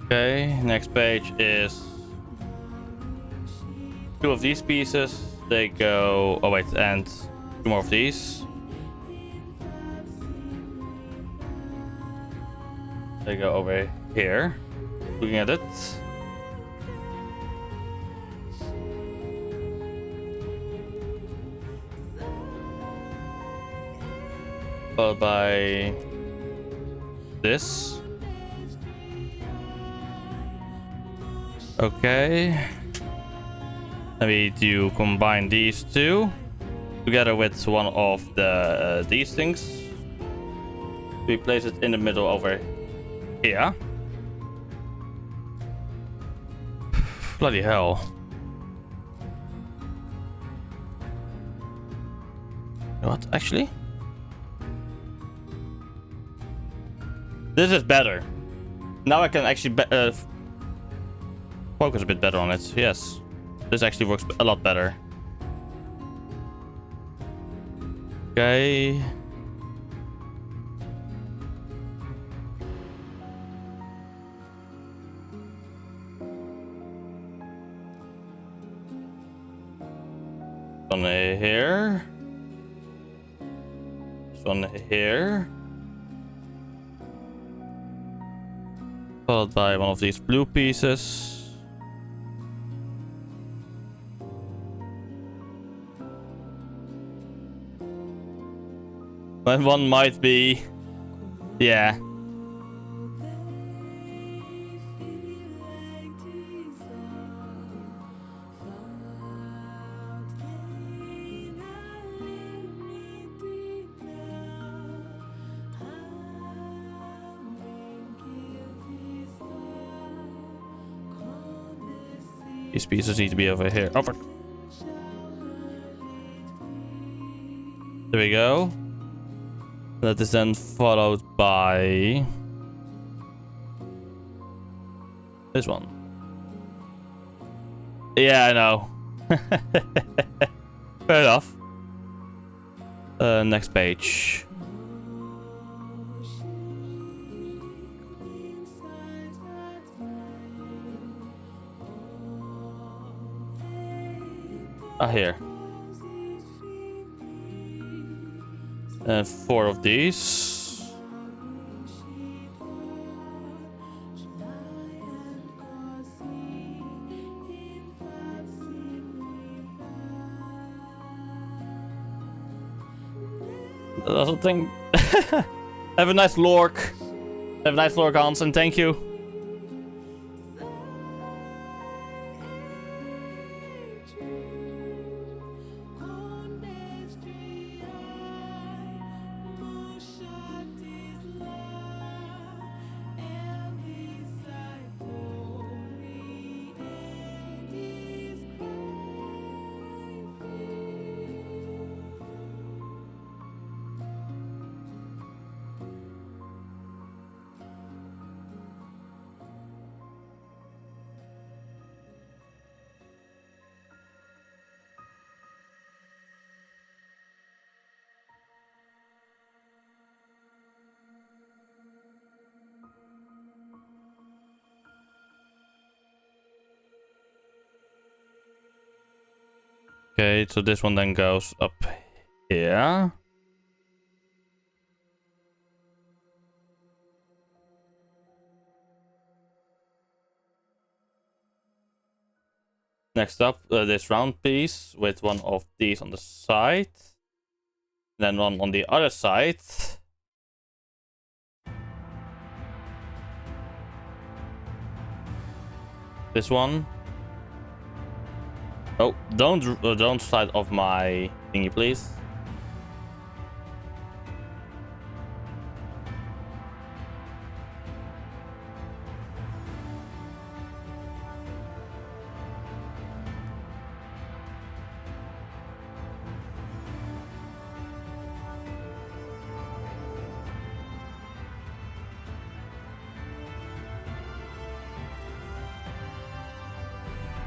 Okay, next page is 2 of these pieces. They go. Oh wait, and 2 more of these. They go over here. Looking at it. Followed by this. Okay. Then we do combine these two together with one of the these things. We place it in the middle over here. Bloody hell. What? Actually? This is better. Now I can actually focus a bit better on it. Yes. This actually works a lot better. Okay. One here. This one here. Followed by one of these blue pieces. And one might be... yeah. These pieces need to be over here. Over. There we go. That is then followed by this one. Yeah, I know. Fair enough. Next page. Ah, here. And 4 of these. That's a thing. Have a nice lork. Have a nice lork, Hans, and thank you. Okay, so this one then goes up here. Next up, this round piece with one of these on the side. Then one on the other side. This one. Oh, don't slide off my thingy, please.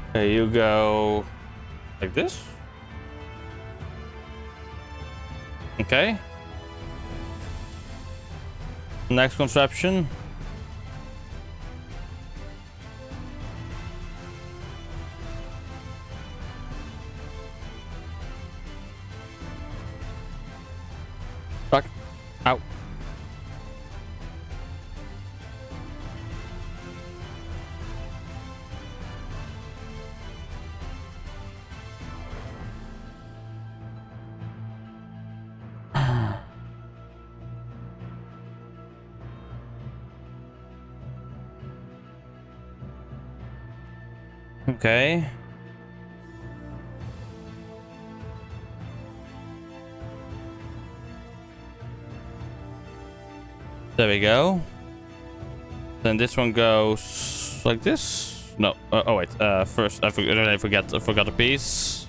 Okay, you go like this. Okay. Next contraption. Fuck. Ow. Okay. There we go. Then this one goes like this. No. Oh wait. First, I forgot a piece.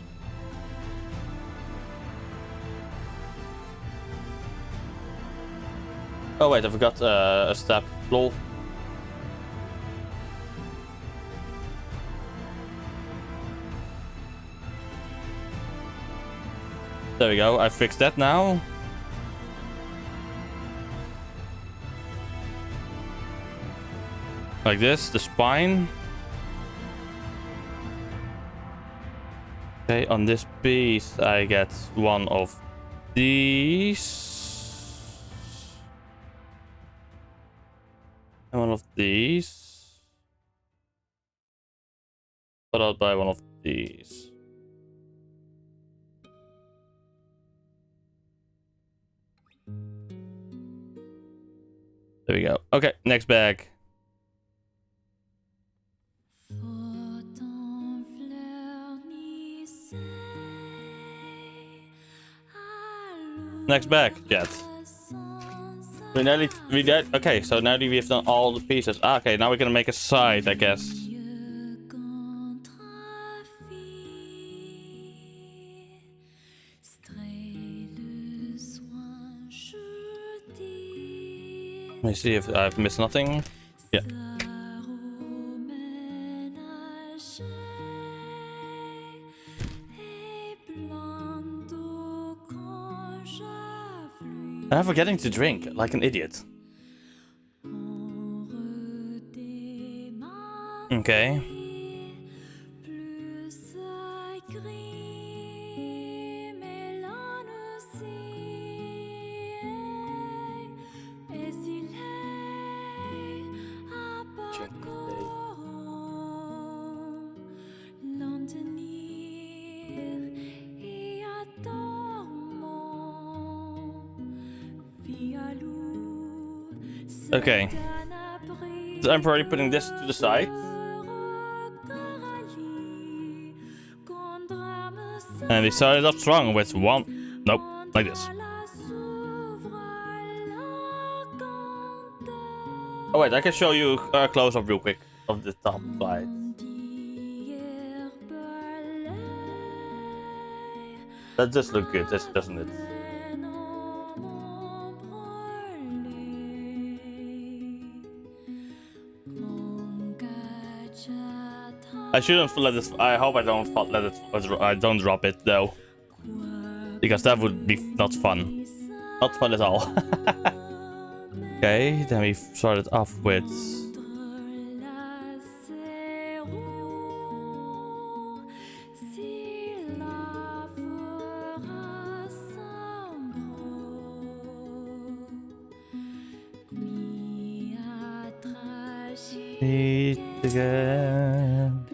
Oh wait, I forgot a step. Lol. There we go. I fixed that now. Like this, the spine. Okay, on this piece I get one of these. And one of these. Followed by one of these. There we go. Okay, next bag. Next bag, Jet. Okay, so now that we've done all the pieces. Ah, okay, now we're gonna make a side, I guess. Let me see if I've missed nothing. Yeah. I'm forgetting to drink like an idiot. Okay. Okay. So I'm probably putting this to the side. And we started up strong with one. Nope, like this. Oh wait, I can show you a close-up real quick of the top side. That does look good, doesn't it? I shouldn't let this. I hope I don't let it. I don't drop it though, because that would be not fun. Not fun at all. Okay, then we started off with. Meet again.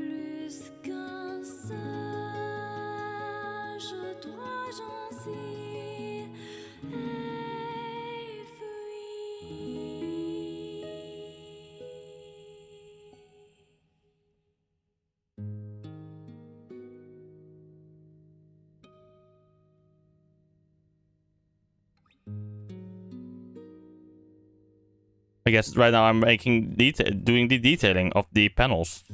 I guess right now I'm making doing the detailing of the panels.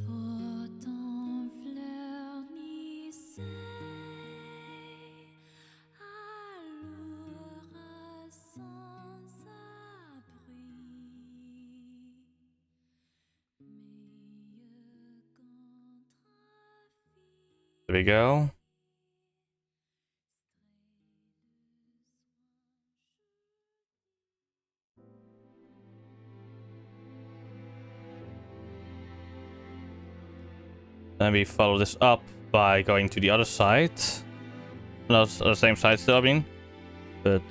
There we go. Then we follow this up by going to the other side. Not the same side still, I mean. But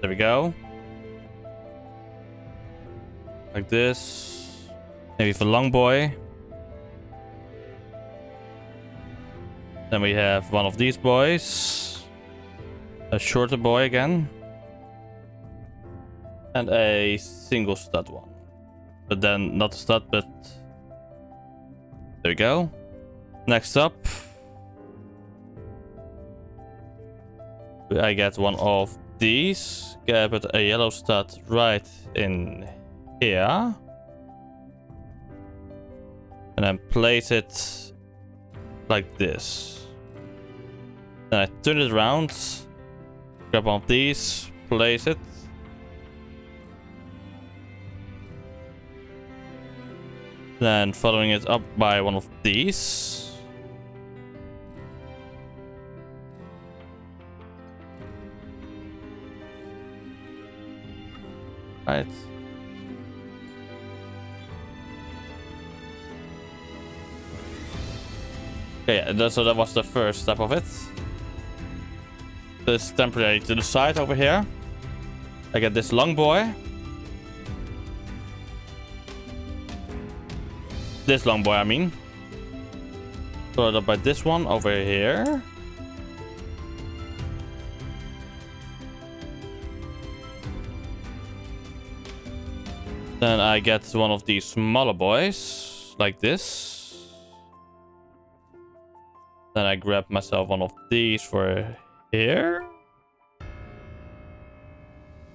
there we go. Like this. Maybe for long boy. Then we have one of these boys. A shorter boy again. And a single stud one. But then not a stud, but there we go. Next up, I get one of these. Put a yellow stud right in here. And then place it like this. Then I turn it around. Grab one of these. Place it. Then following it up by one of these. Right. Okay, yeah, so that was the first step of it. This temporary to the side over here. I get this long boy. This long boy, I mean. Followed up by this one over here. Then I get one of these smaller boys, like this. Then I grab myself one of these for here.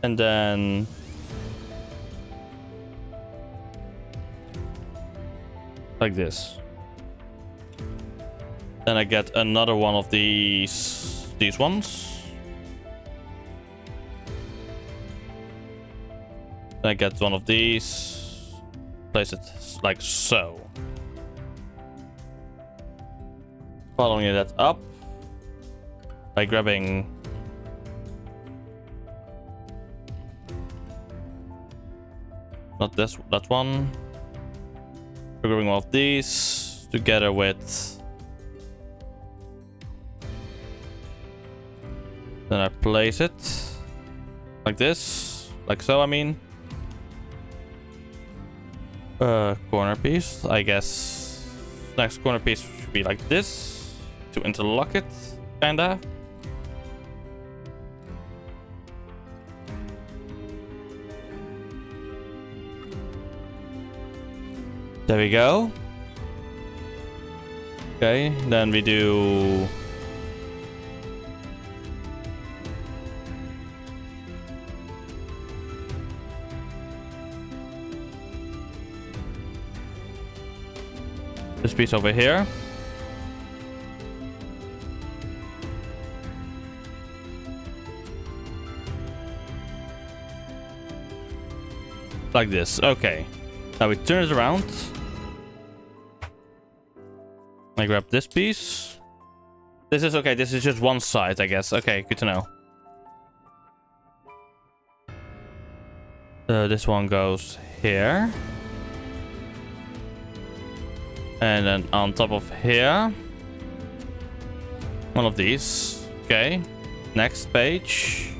And then like this. Then I get another one of these ones. Then I get one of these. Place it like so. Following that up by grabbing not this, that one. Grabbing one of these together with. Then I place it like this, like so, I mean. Corner piece, I guess. Next corner piece should be like this to interlock it, kinda. There we go. Okay, then we do this piece over here. Like this. Okay. Now we turn it around. I grab this piece. This is okay. This is just one side, I guess. Okay, good to know. This one goes here. And then on top of here, one of these. Okay. Next page.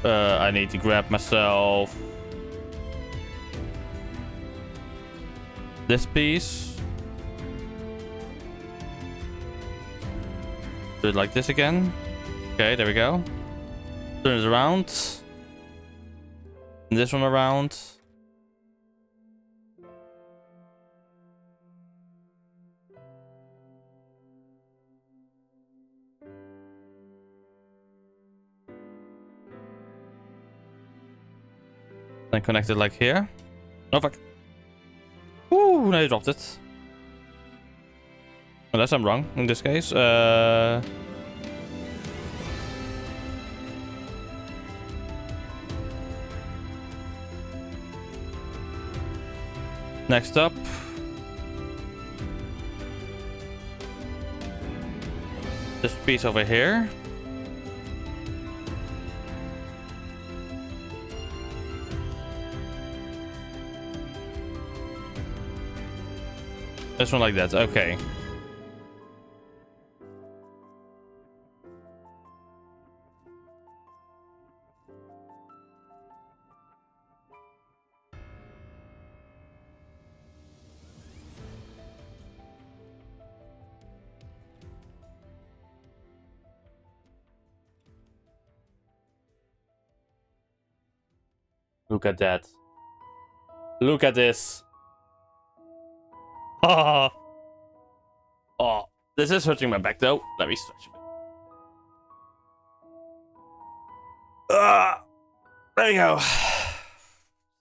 I need to grab myself this piece. Do it like this again. Okay, there we go. Turn it around. And this one around. Then connect it like here. Oh fuck. Ooh, now you dropped it. Unless I'm wrong in this case. Next up. This piece over here. This one like that, okay. Look at that. Look at this. Oh, this is hurting my back though. Let me stretch it. There you go.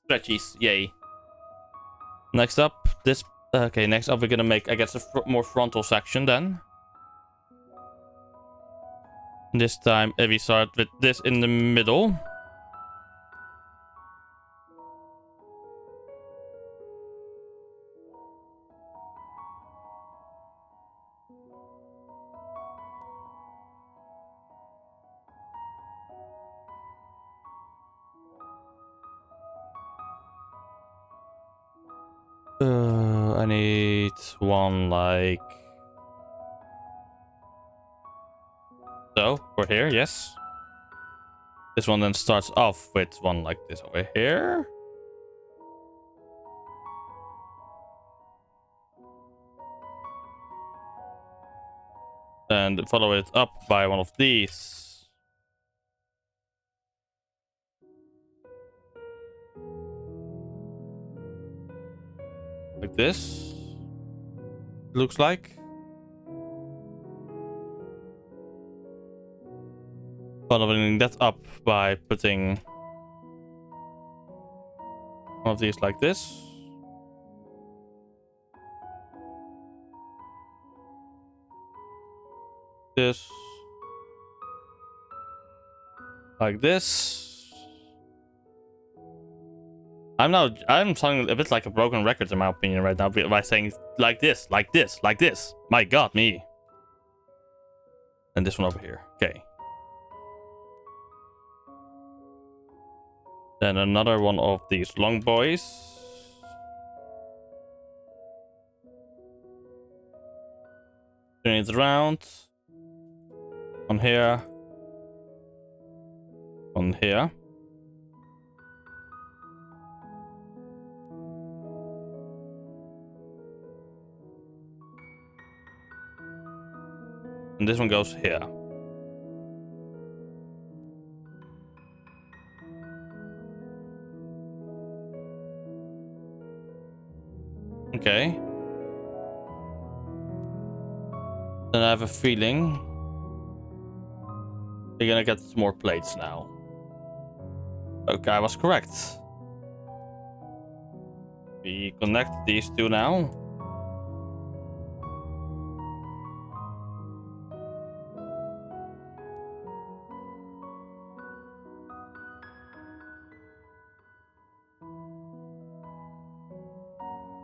Stretchies, yay. Next up, this. Okay, next up we're gonna make, I guess, a more frontal section then. This time we start with this in the middle. I need one like so for here, yes. This one then starts off with one like this over here. And follow it up by one of these. Like this. Looks like. Following that up by putting one of these like this. This. Like this. I'm sounding a bit like a broken record in my opinion right now by saying like this, like this, like this. My god, me. And this one over here. Okay. Then another one of these long boys. Turn it around. On here. On here. And this one goes here. Okay. Then I have a feeling you're gonna get more plates now. Okay, I was correct. We connect these two now.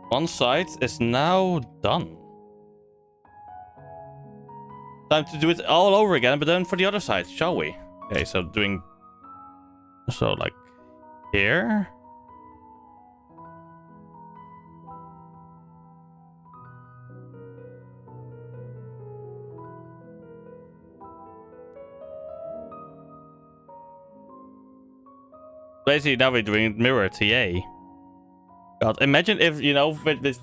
One side is now done. Time to do it all over again, but then for the other side, shall we? Okay, so doing... So, like, here? Basically, now we're doing mirror TA. God, imagine if, you know, with this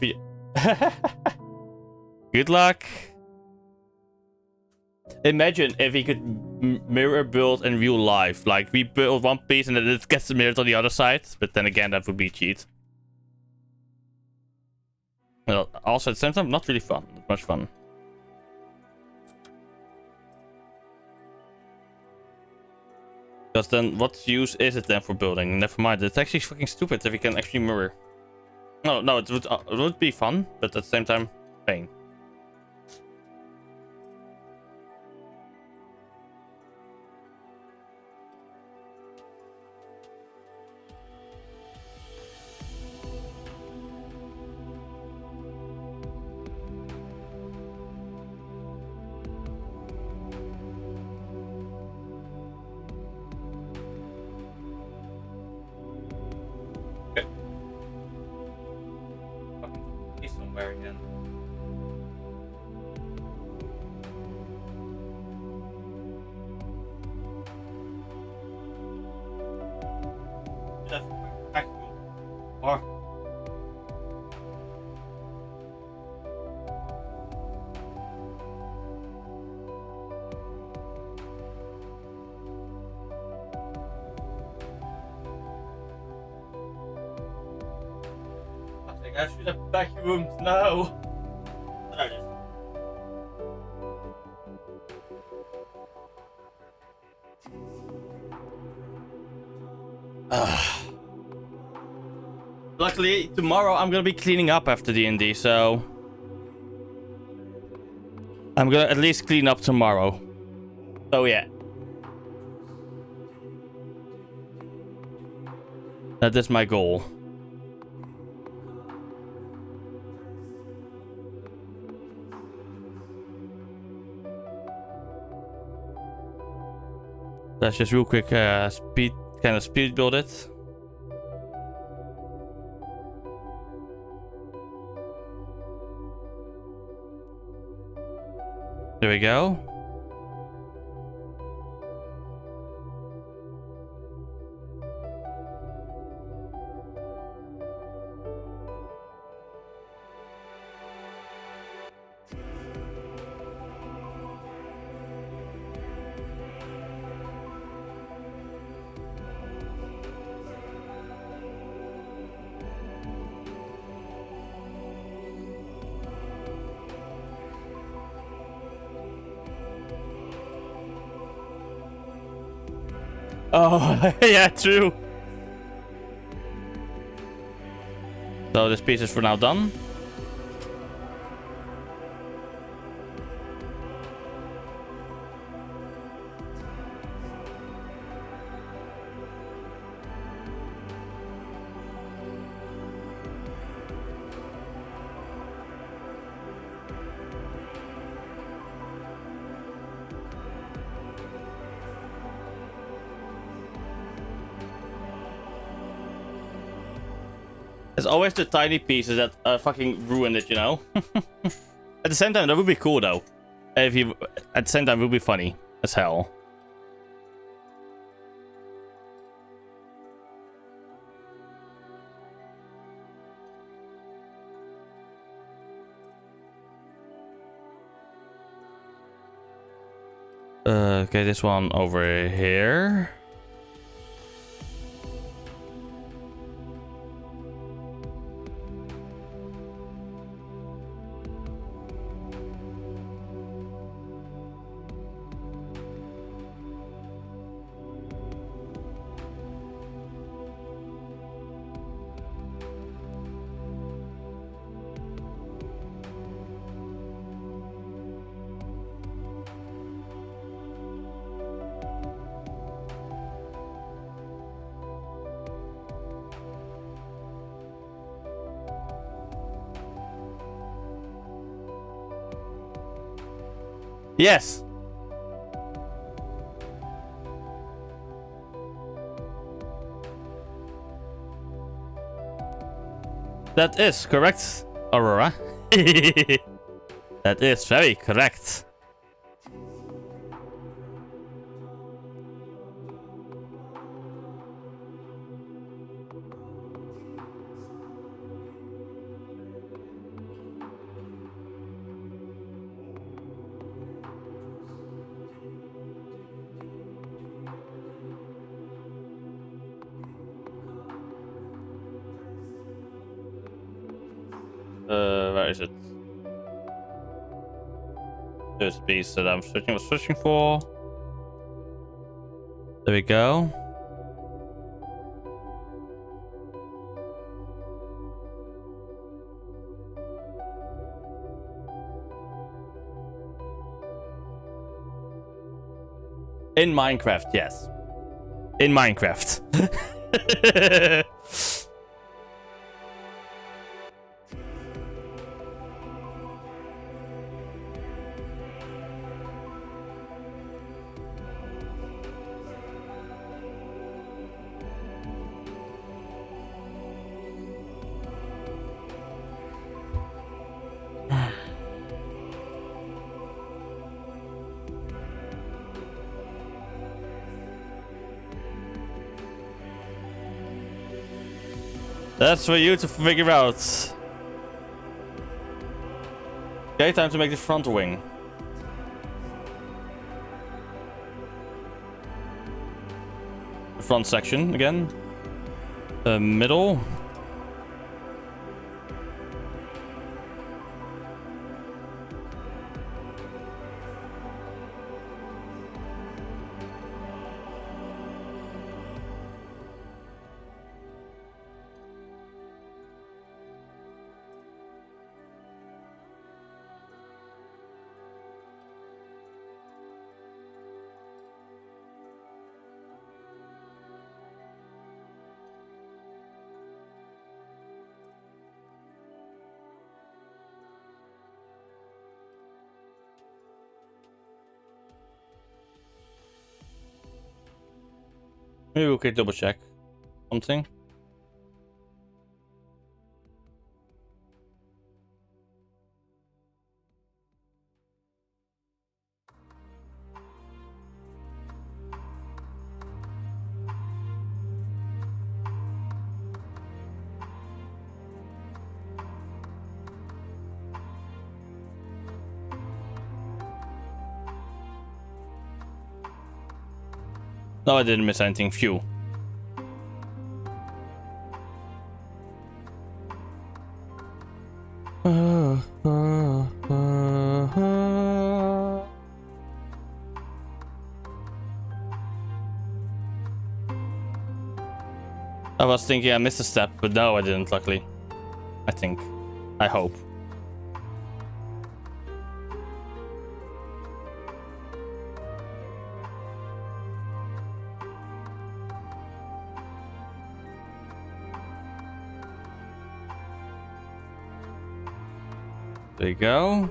Good luck. Imagine if he could mirror build in real life. Like, we build one piece and then it gets mirrored on the other side. But then again, that would be cheat. Well, also at the same time, not really fun. Not much fun. Because then, what use is it then for building? Never mind. It's actually fucking stupid if you can actually mirror. No, it would be fun, but at the same time, pain. Somewhere again. Or I should have vacuumed. No. Luckily, tomorrow I'm gonna be cleaning up after D&D, so I'm gonna at least clean up tomorrow. So yeah. That is my goal. Let's just real quick speed build it. There we go. Oh, yeah, true. So this piece is for now done. It's always the tiny pieces that fucking ruin it, you know? At the same time, that would be cool, though. If you... At the same time, it would be funny as hell. Okay, this one over here. Yes. That is correct, Aurora. That is very correct. There's the piece that I was searching for. There we go. In Minecraft, yes. In Minecraft. That's for you to figure out. Okay, time to make the front wing. The front section again. The middle. Maybe we could double check something. No, I didn't miss anything. Phew. I was thinking I missed a step, but no, I didn't, luckily. I think. I hope. There you go.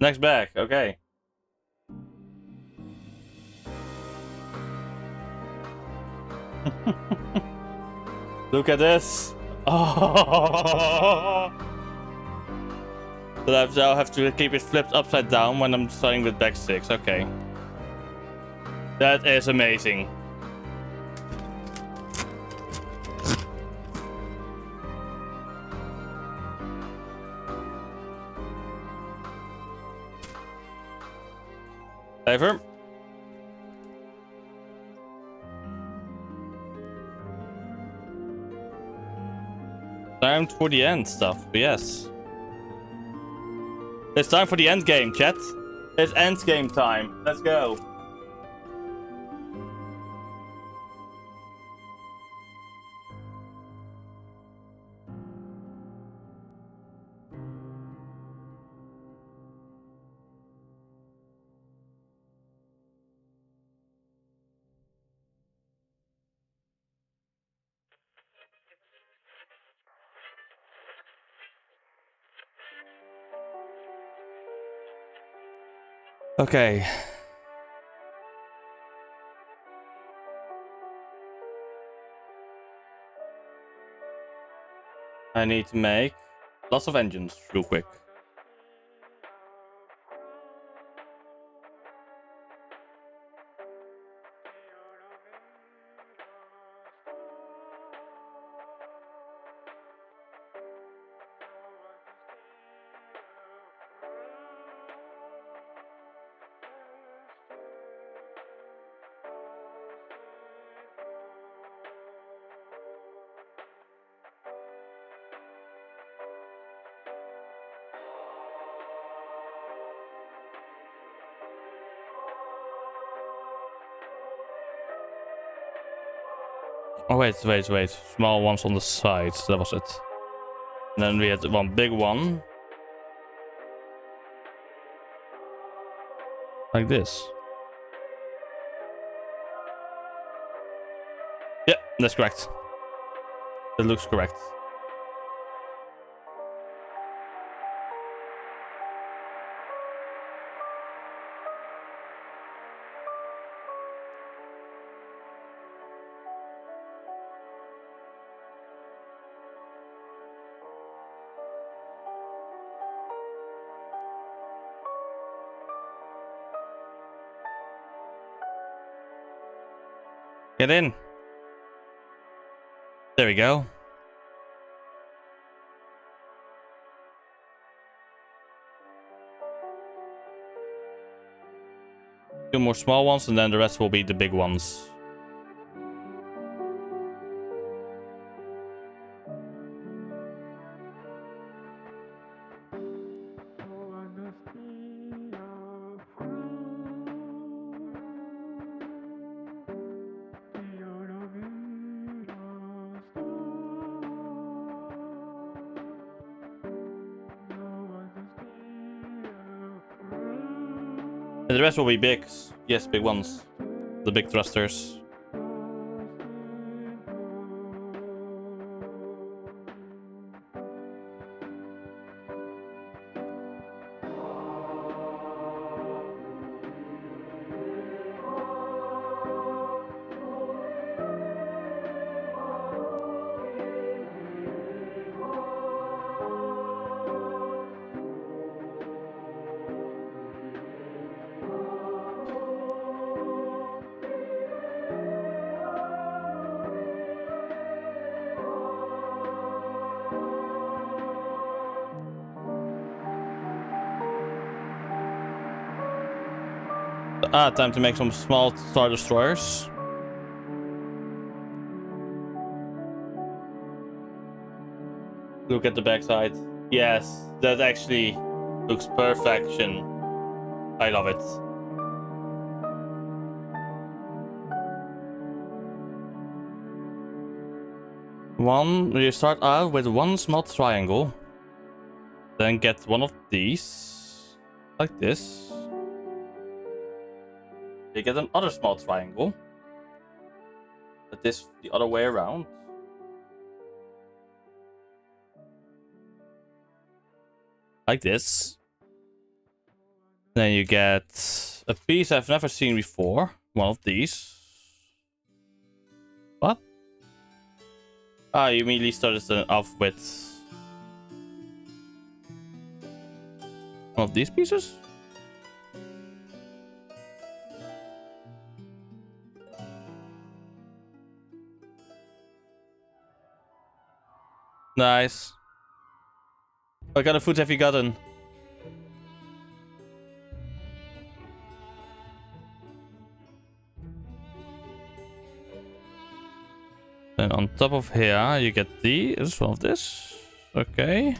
Next back, okay. Look at this. Oh. So I now have to keep it flipped upside down when I'm starting with back 6. Okay. That is amazing. Ever. Time for the end stuff, yes. It's time for the end game, chat. It's end game time. Let's go. Okay. I need to make lots of engines real quick. Oh, wait. Small ones on the sides. That was it. And then we had one big one. Like this. Yeah, that's correct. That looks correct. Get in. There we go. Two more small ones, and then the rest will be the big ones. And the rest will be big. Yes, big ones. The big thrusters. Time to make some small Star Destroyers. Look at the backside. Yes, that actually looks perfection. I love it. You start out with one small triangle. Then get one of these. Like this. You get another small triangle. But this the other way around. Like this. Then you get a piece I've never seen before. One of these. What? You immediately started off with one of these pieces? Nice. What kind of food have you gotten? Then on top of here, you get these, one of this. Okay.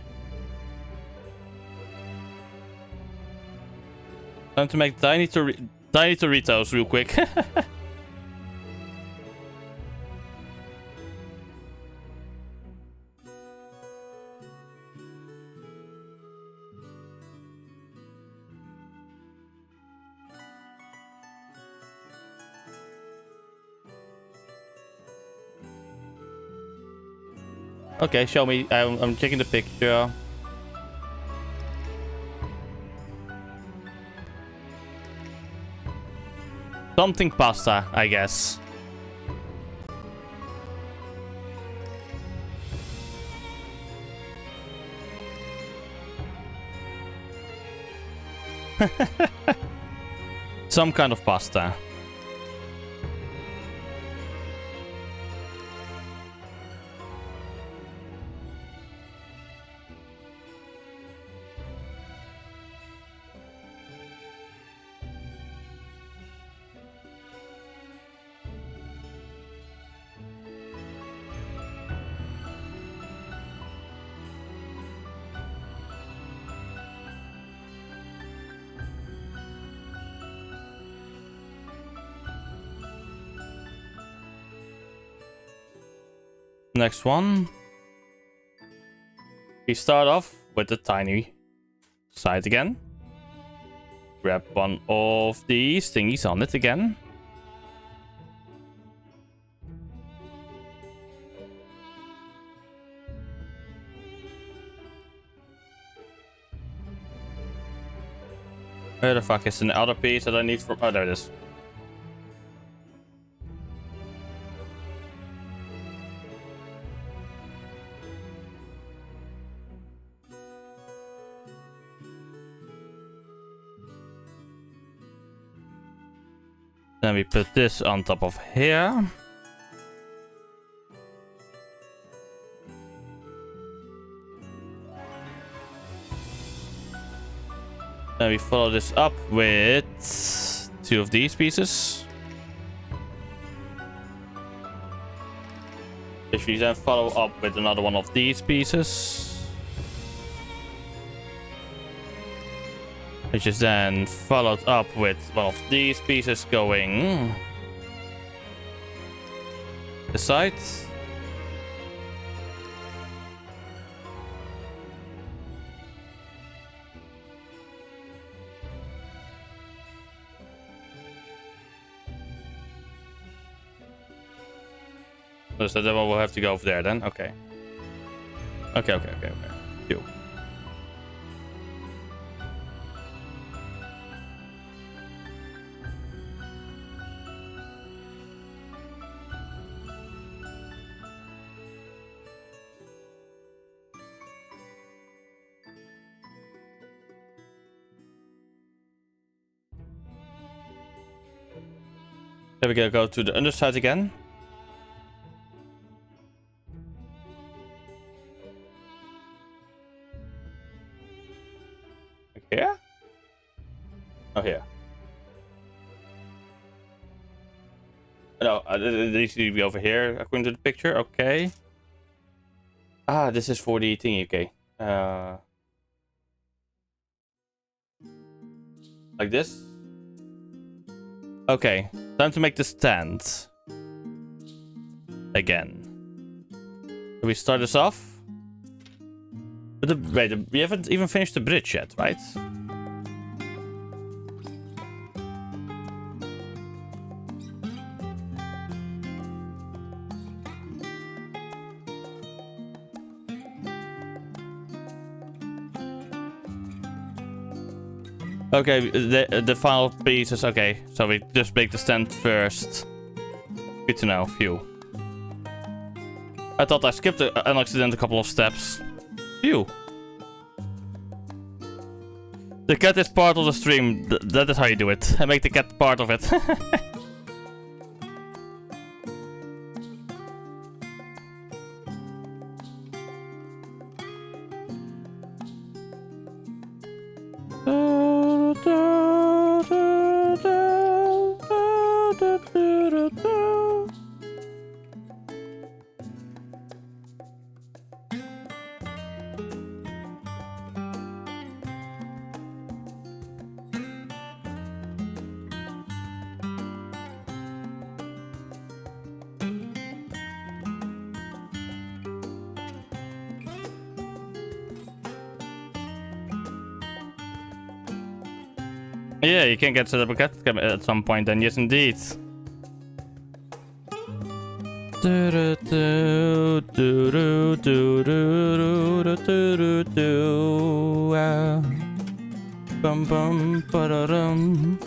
Time to make tiny Doritos real quick. Okay, show me. I'm checking the picture. Something pasta, I guess. Some kind of pasta. Next one. We start off with the tiny side again. Grab one of these thingies on it again. Where the fuck is the other piece that I need from... Oh, there it is. Then we put this on top of here. Then we follow this up with 2 of these pieces. Which we then follow up with another one of these pieces. Which is then followed up with one of these pieces going this side. So that one will have to go over there then? Okay. Okay. Cool. Then we're gonna go to the underside again. Here? Oh, here. No, it needs to be over here, according to the picture. Okay. Ah, this is for the thingy. Okay. Like this? Okay. Time to make the stand. Again. Can we start this off? But wait, we haven't even finished the bridge yet, right? Okay, the final piece is okay. So we just make the stand first. Good to know. Phew. I thought I skipped an accident a couple of steps. Phew. The cat is part of the stream. That is how you do it. I make the cat part of it. Yeah, you can get to the cat at some point then, yes indeed. Bum bum ba-da-dum.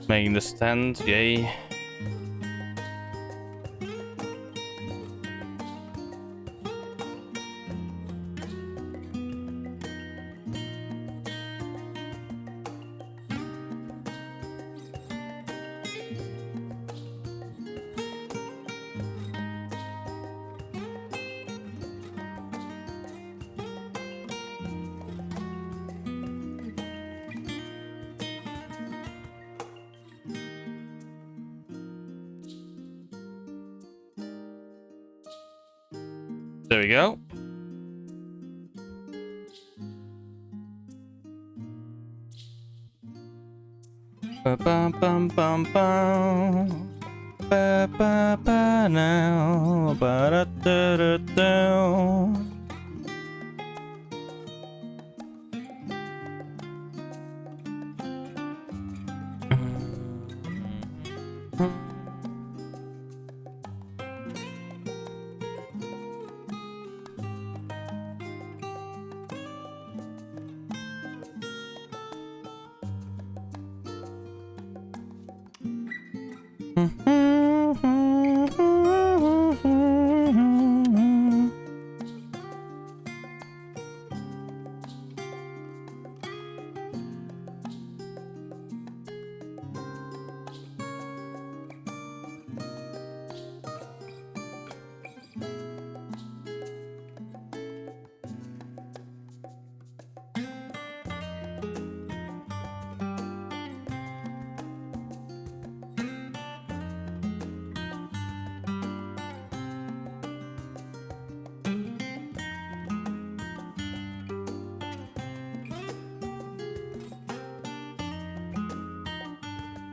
Making the stand, yay. There we go. Ba bum bum bum bum. Ba ba ba now. Ba da da da da.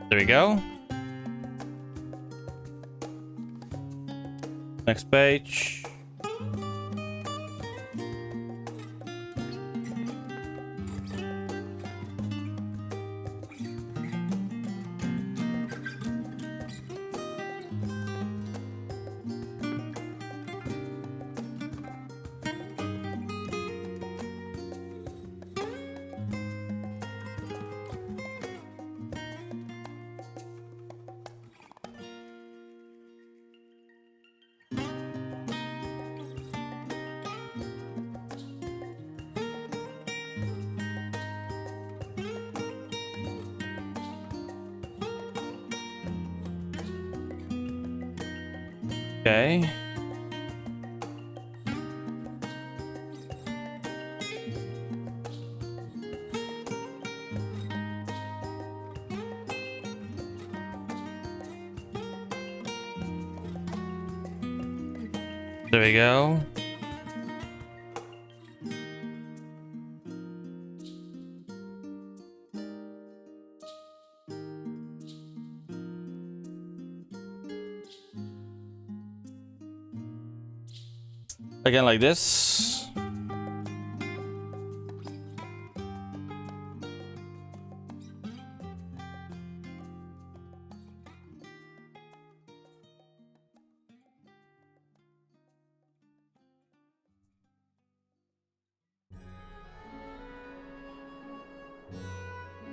There we go. Next page. Okay. There we go. Again, like this.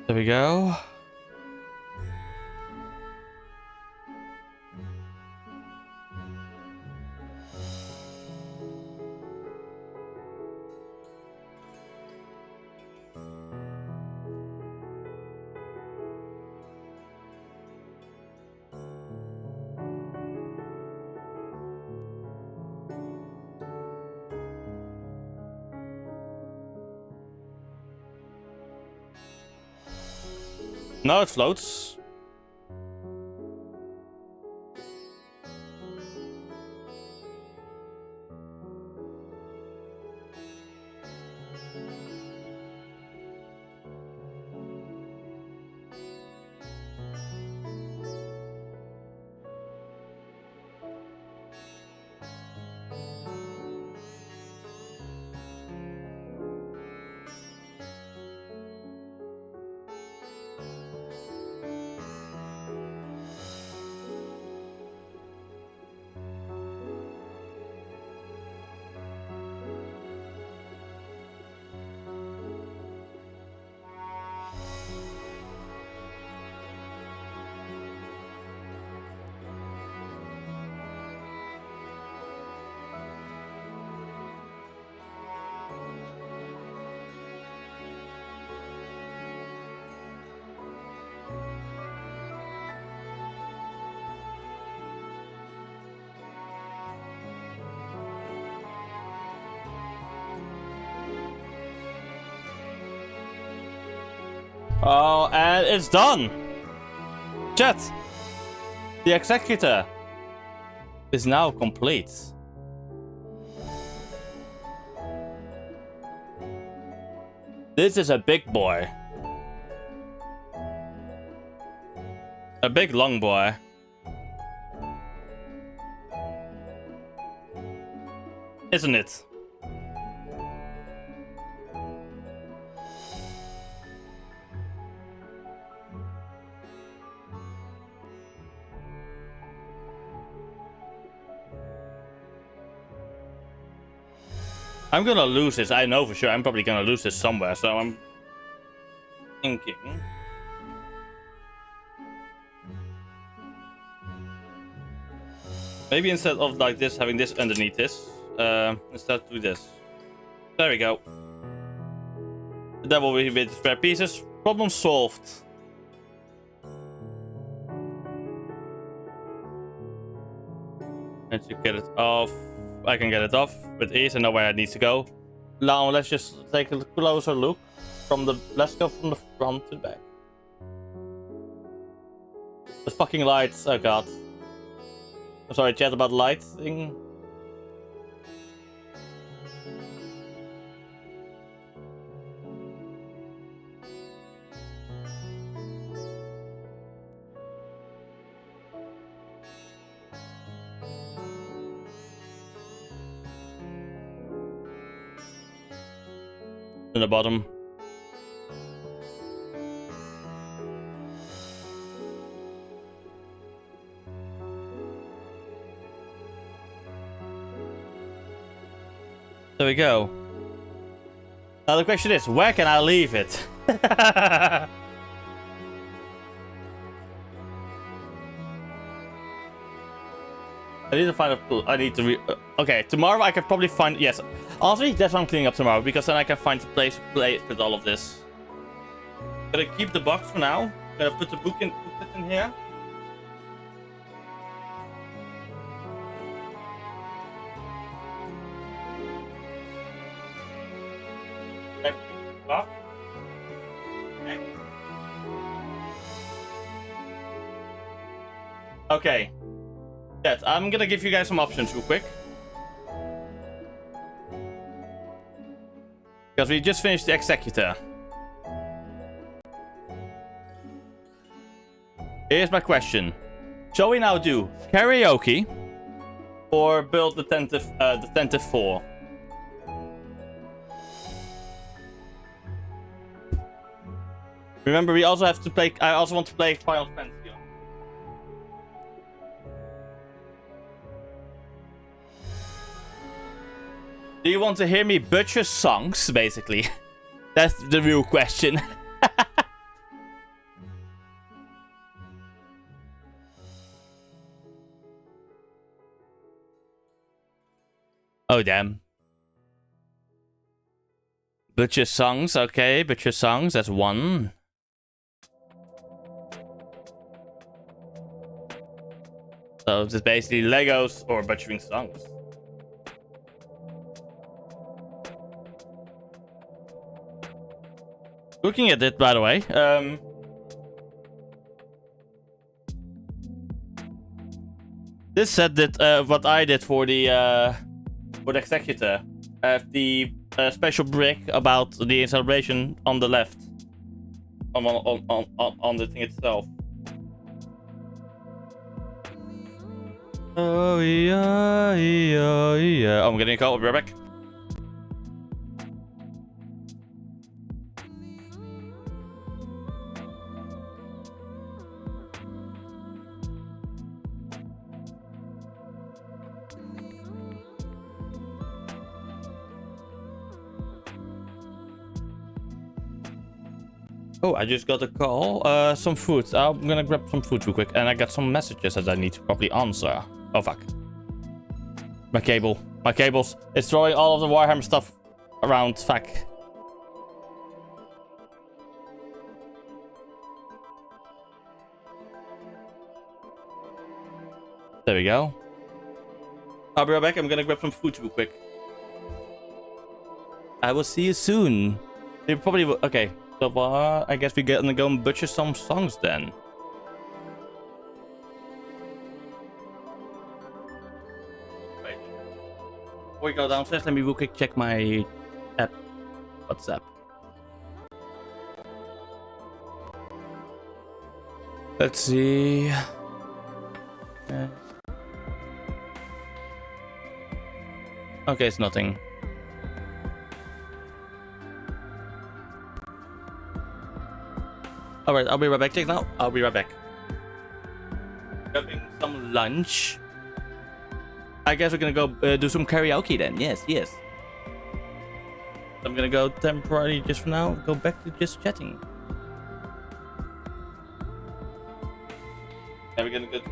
There we go. Now it floats. Oh, and it's done. Chat. The executor is now complete. This is a big boy. A big long boy. Isn't it? I'm gonna lose this, I know for sure. I'm probably gonna lose this somewhere, so I'm thinking. Maybe instead of like this, having this underneath this, instead do this. There we go. That will be with spare pieces. Problem solved. And to get it off. I can get it off with ease. I know where it needs to go. Now let's just take a closer look from the. Let's go from the front to the back. The fucking lights. Oh god. I'm sorry, chat about lighting. In the bottom. There we go. Now the question is, where can I leave it? I need to find a. I need to. Okay, tomorrow I can probably find. Yes, honestly, that's what I'm cleaning up tomorrow because then I can find a place to play with all of this. Gonna keep the box for now. Gonna put the book in here. Okay. Yes, I'm gonna give you guys some options real quick. Because we just finished the executor. Here's my question. Shall we now do karaoke or build the tentative 4? Remember, we also have to play. I also want to play Final Fantasy. Do you want to hear me butcher songs, basically? That's the real question. Oh, damn. Butcher songs, okay. Butcher songs, that's one. So it's basically Legos or butchering songs. Looking at it, by the way, this said that what I did for the executor, the special brick about the celebration on the left, on the thing itself. Oh yeah, yeah, yeah. Oh, I'm getting a call. I'll be right back. Oh, I just got a call. Some food. I'm gonna grab some food real quick. And I got some messages that I need to probably answer. Oh, fuck. My cable. My cables. It's throwing all of the Warhammer stuff around. Fuck. There we go. I'll be right back. I'm gonna grab some food real quick. I will see you soon. You probably will. Okay. So far, I guess we're gonna go and butcher some songs then. Wait. Before we go downstairs, let me real quick check my app. WhatsApp. Let's see. Okay, it's nothing. Alright, I'll be right back. Check now. I'll be right back. Grabbing some lunch. I guess we're gonna go do some karaoke then. Yes, yes. I'm gonna go temporarily just for now. Go back to just chatting. And we're gonna go to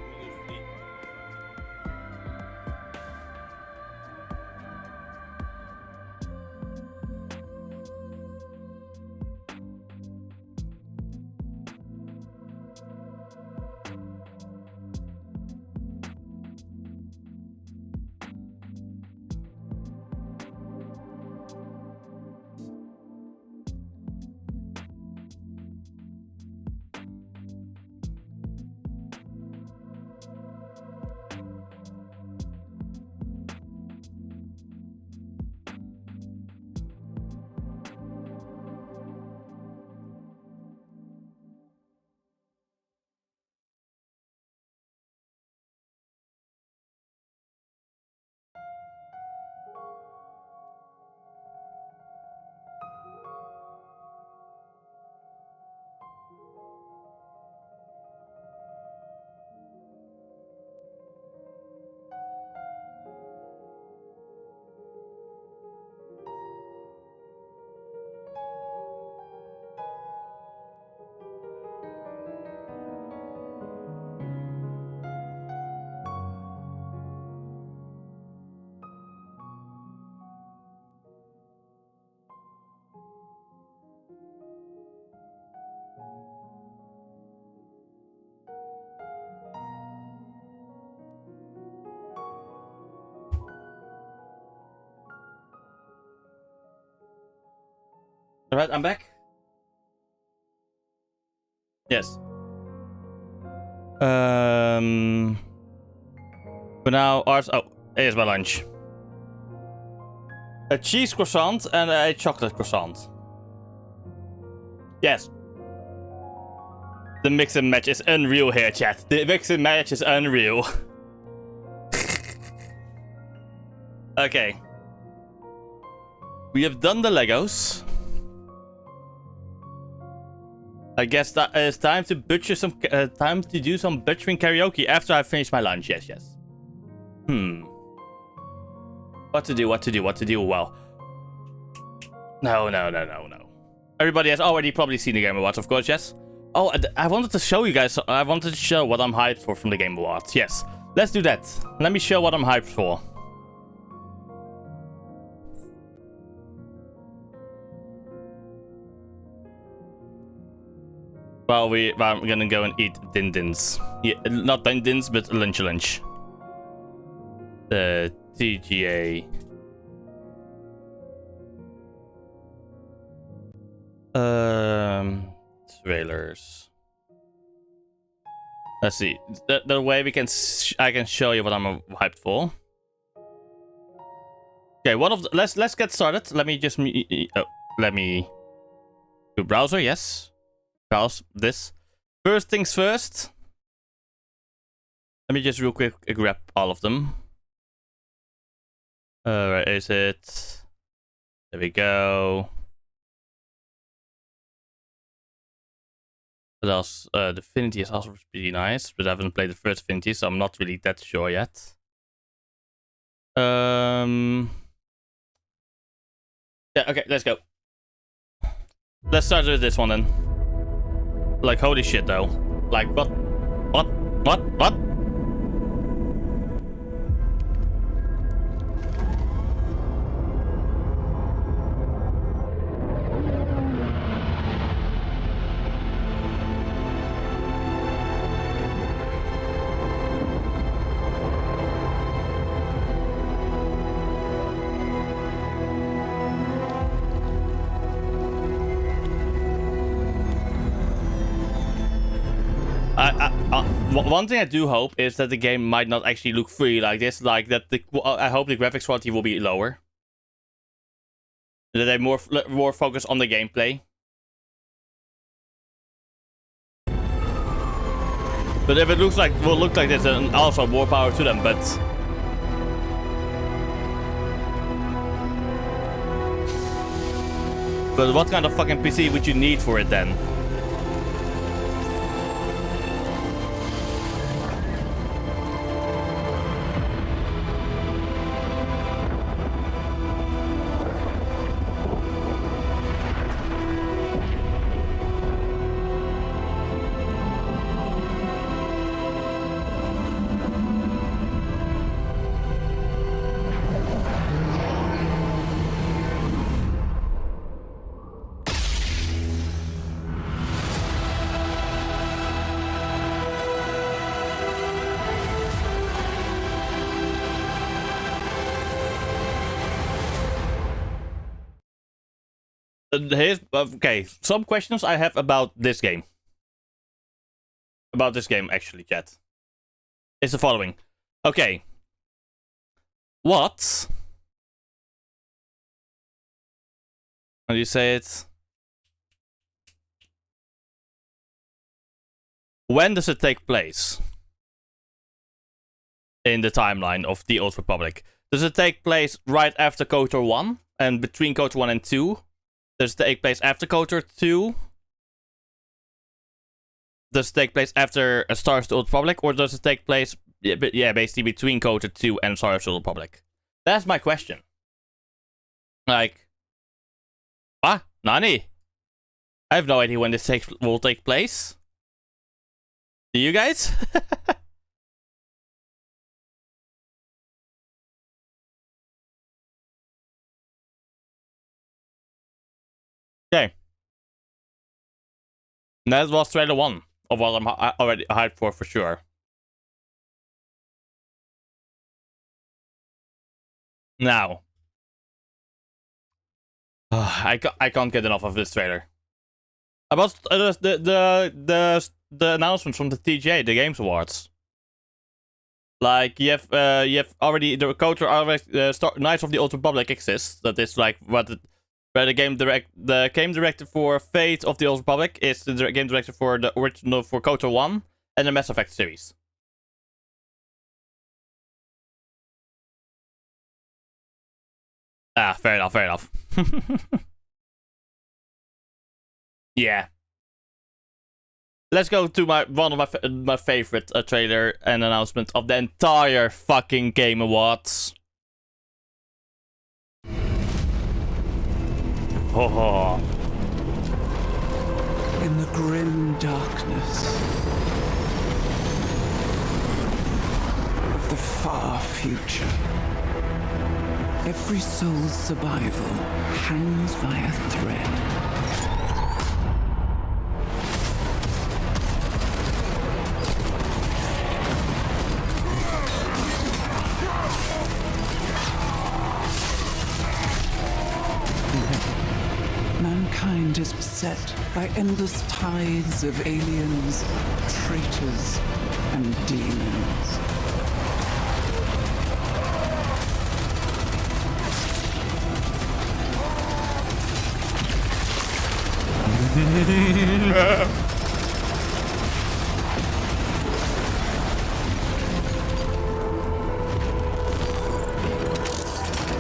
Alright, I'm back. Yes. For now, ours. Oh, here's my lunch. A cheese croissant and a chocolate croissant. Yes. The mix and match is unreal here, chat. The mix and match is unreal. Okay. We have done the Legos. I guess that it's time to butcher some. Time to do some butchering karaoke after I finish my lunch. Yes, yes. What to do? What to do? What to do? Well. No. Everybody has already probably seen the Game Awards, of course. Yes. Oh, I wanted to show you guys. I wanted to show what I'm hyped for from the Game Awards. Yes. Let's do that. Let me show what I'm hyped for. Well, we're gonna go and eat din-dins. Yeah, not din-dins, but lunch. The TGA. Trailers. Let's see. The way we can I can show you what I'm hyped for. Okay, let's get started. Let me just let me do browser. Yes. Browse this. First things first. Let me just real quick grab all of them. Where is it? There we go. What else? Divinity is also pretty nice, but I haven't played the first Divinity, so I'm not really that sure yet. Yeah, okay, let's go. Let's start with this one then. Like, holy shit, though. Like, what? One thing I do hope is that the game might not actually look free like this. Like that, I hope the graphics quality will be lower. That they more focus on the gameplay. But if it will look like this, then also more power to them. But what kind of fucking PC would you need for it then? Okay, some questions I have about this game. About this game, actually, chat. Is the following. Okay. What? How do you say it? When does it take place? In the timeline of the Old Republic. Does it take place right after KOTOR 1? And between KOTOR 1 and 2? Does it take place after KOTOR 2? Does it take place after Star of the Old Republic? Or does it take place, yeah, basically between KOTOR 2 and Star of the Old Republic? That's my question. Like, Nani? I have no idea when this will take place. Do you guys? Okay. That was trailer 1 of what I'm already hyped for sure. Now. I can't get enough of this trailer. About the announcement from the TGA, the Games Awards. Like you have already the KOTOR already Knights of the Old Republic exists. That is like where the game director for Fate of the Old Republic is the game director for the original for KOTOR 1 and the Mass Effect series. Fair enough. Yeah. Let's go to one of my favorite trailer and announcement of the entire fucking Game Awards. Oh. In the grim darkness of the far future, every soul's survival hangs by a thread. Mankind is beset by endless tides of aliens, traitors, and demons.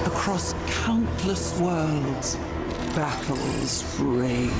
Across countless worlds, battles rage.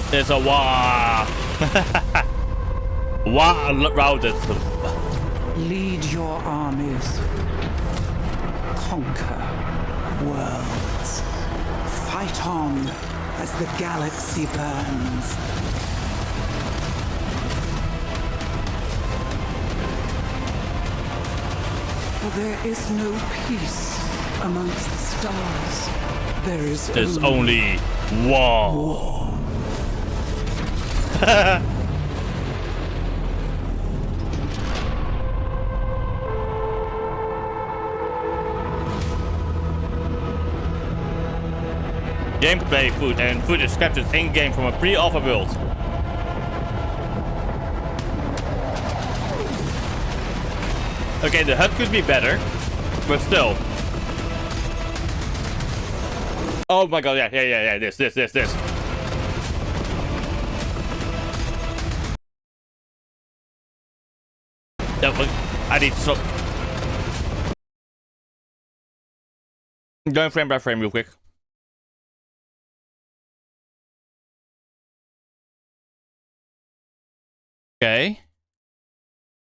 There's a wah. Wah routed. Lead your armies. Conquer worlds. Fight on as the galaxy burns. For there is no peace amongst the stars. There's only war. Gameplay footage captured in-game from a pre-alpha build. Okay, the HUD could be better, but still. Oh my god, yeah, this. I need to... Going frame by frame real quick. Okay.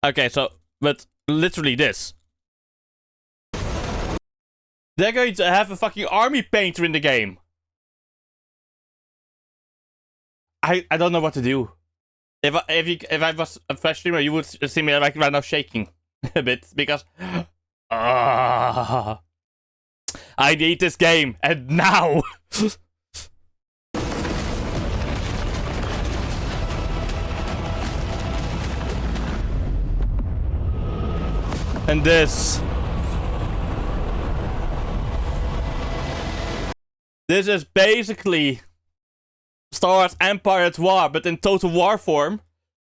Okay, so, but literally this. They're going to have a fucking army painter in the game. I don't know what to do. If I was a fresh streamer, you would see me like right now shaking a bit because I need this game and now. And this. This is basically Star Wars Empire at War, but in Total War form,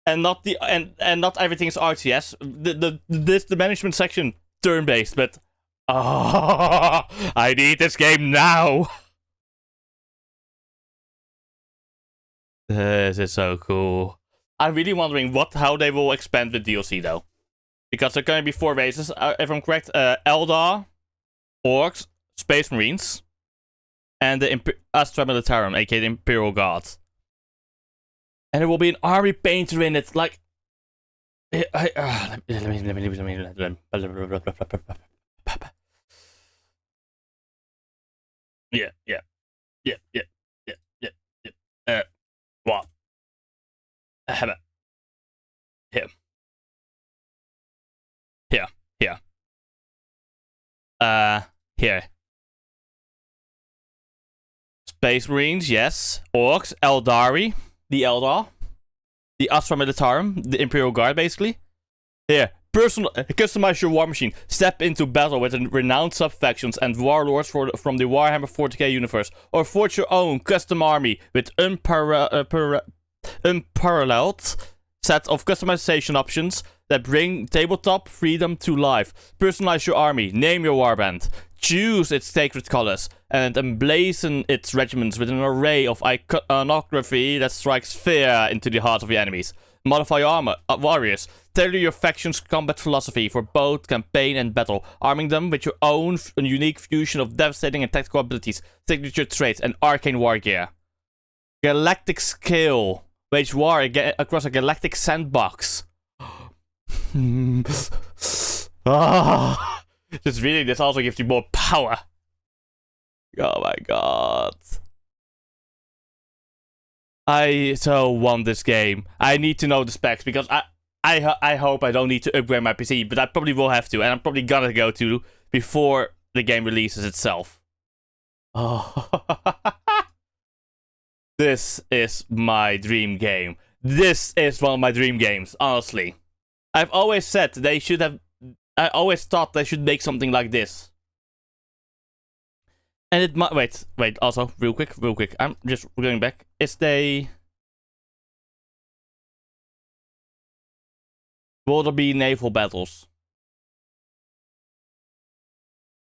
and not the and not everything is RTS. The management section turn-based, but I need this game now. This is so cool. I'm really wondering how they will expand the DLC though, because there are going to be 4 races, if I'm correct. Eldar, Orcs, Space Marines, and the Astra Militarum, aka the Imperial Guard. And there will be an army painter in it, like... Let me... Yeah. What? Here. Here. Space Marines, yes. Orcs, Eldari, the Eldar, the Astra Militarum, the Imperial Guard, basically. Here, customize your war machine. Step into battle with renowned sub-factions and warlords from the Warhammer 40k universe, or forge your own custom army with unparalleled set of customization options that bring tabletop freedom to life. Personalize your army, name your warband, choose its sacred colors, and emblazon its regiments with an array of iconography that strikes fear into the hearts of your enemies. Modify your armor, warriors. Tailor your faction's combat philosophy for both campaign and battle, arming them with your own unique fusion of devastating and tactical abilities, signature traits, and arcane war gear. Galactic scale. Wage war across a galactic sandbox. Just reading this also gives you more power. Oh my god. I so want this game. I need to know the specs because I hope I don't need to upgrade my PC, but I probably will have to, and I'm probably gonna go to before the game releases itself. Oh. This is my dream game. This is one of my dream games, honestly. I've always said they should have... I always thought they should make something like this. And it might... Wait, also, real quick. I'm just going back. Is they... Will there be naval battles?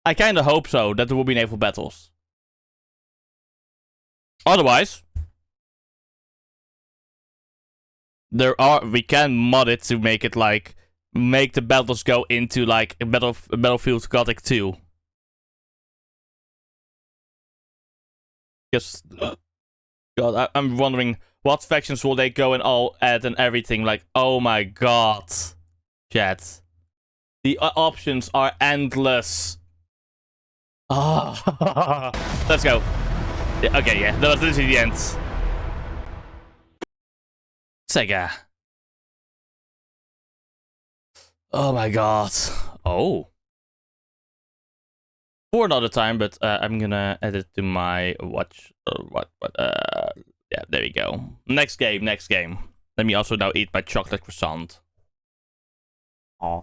I kinda hope so, that there will be naval battles. Otherwise... we can mod it to make it like... Make the battles go into like Battlefield Gothic 2. Because... God, I'm wondering what factions will they go and all add and everything. Like, oh my god. Chat. The options are endless. Ah. Let's go. Yeah, okay, yeah, that was literally the end. Sega. Oh my god. Oh. for another time, but I'm gonna add it to my watch. Yeah, there we go. Next game, next game. Let me also now eat my chocolate croissant. Aw.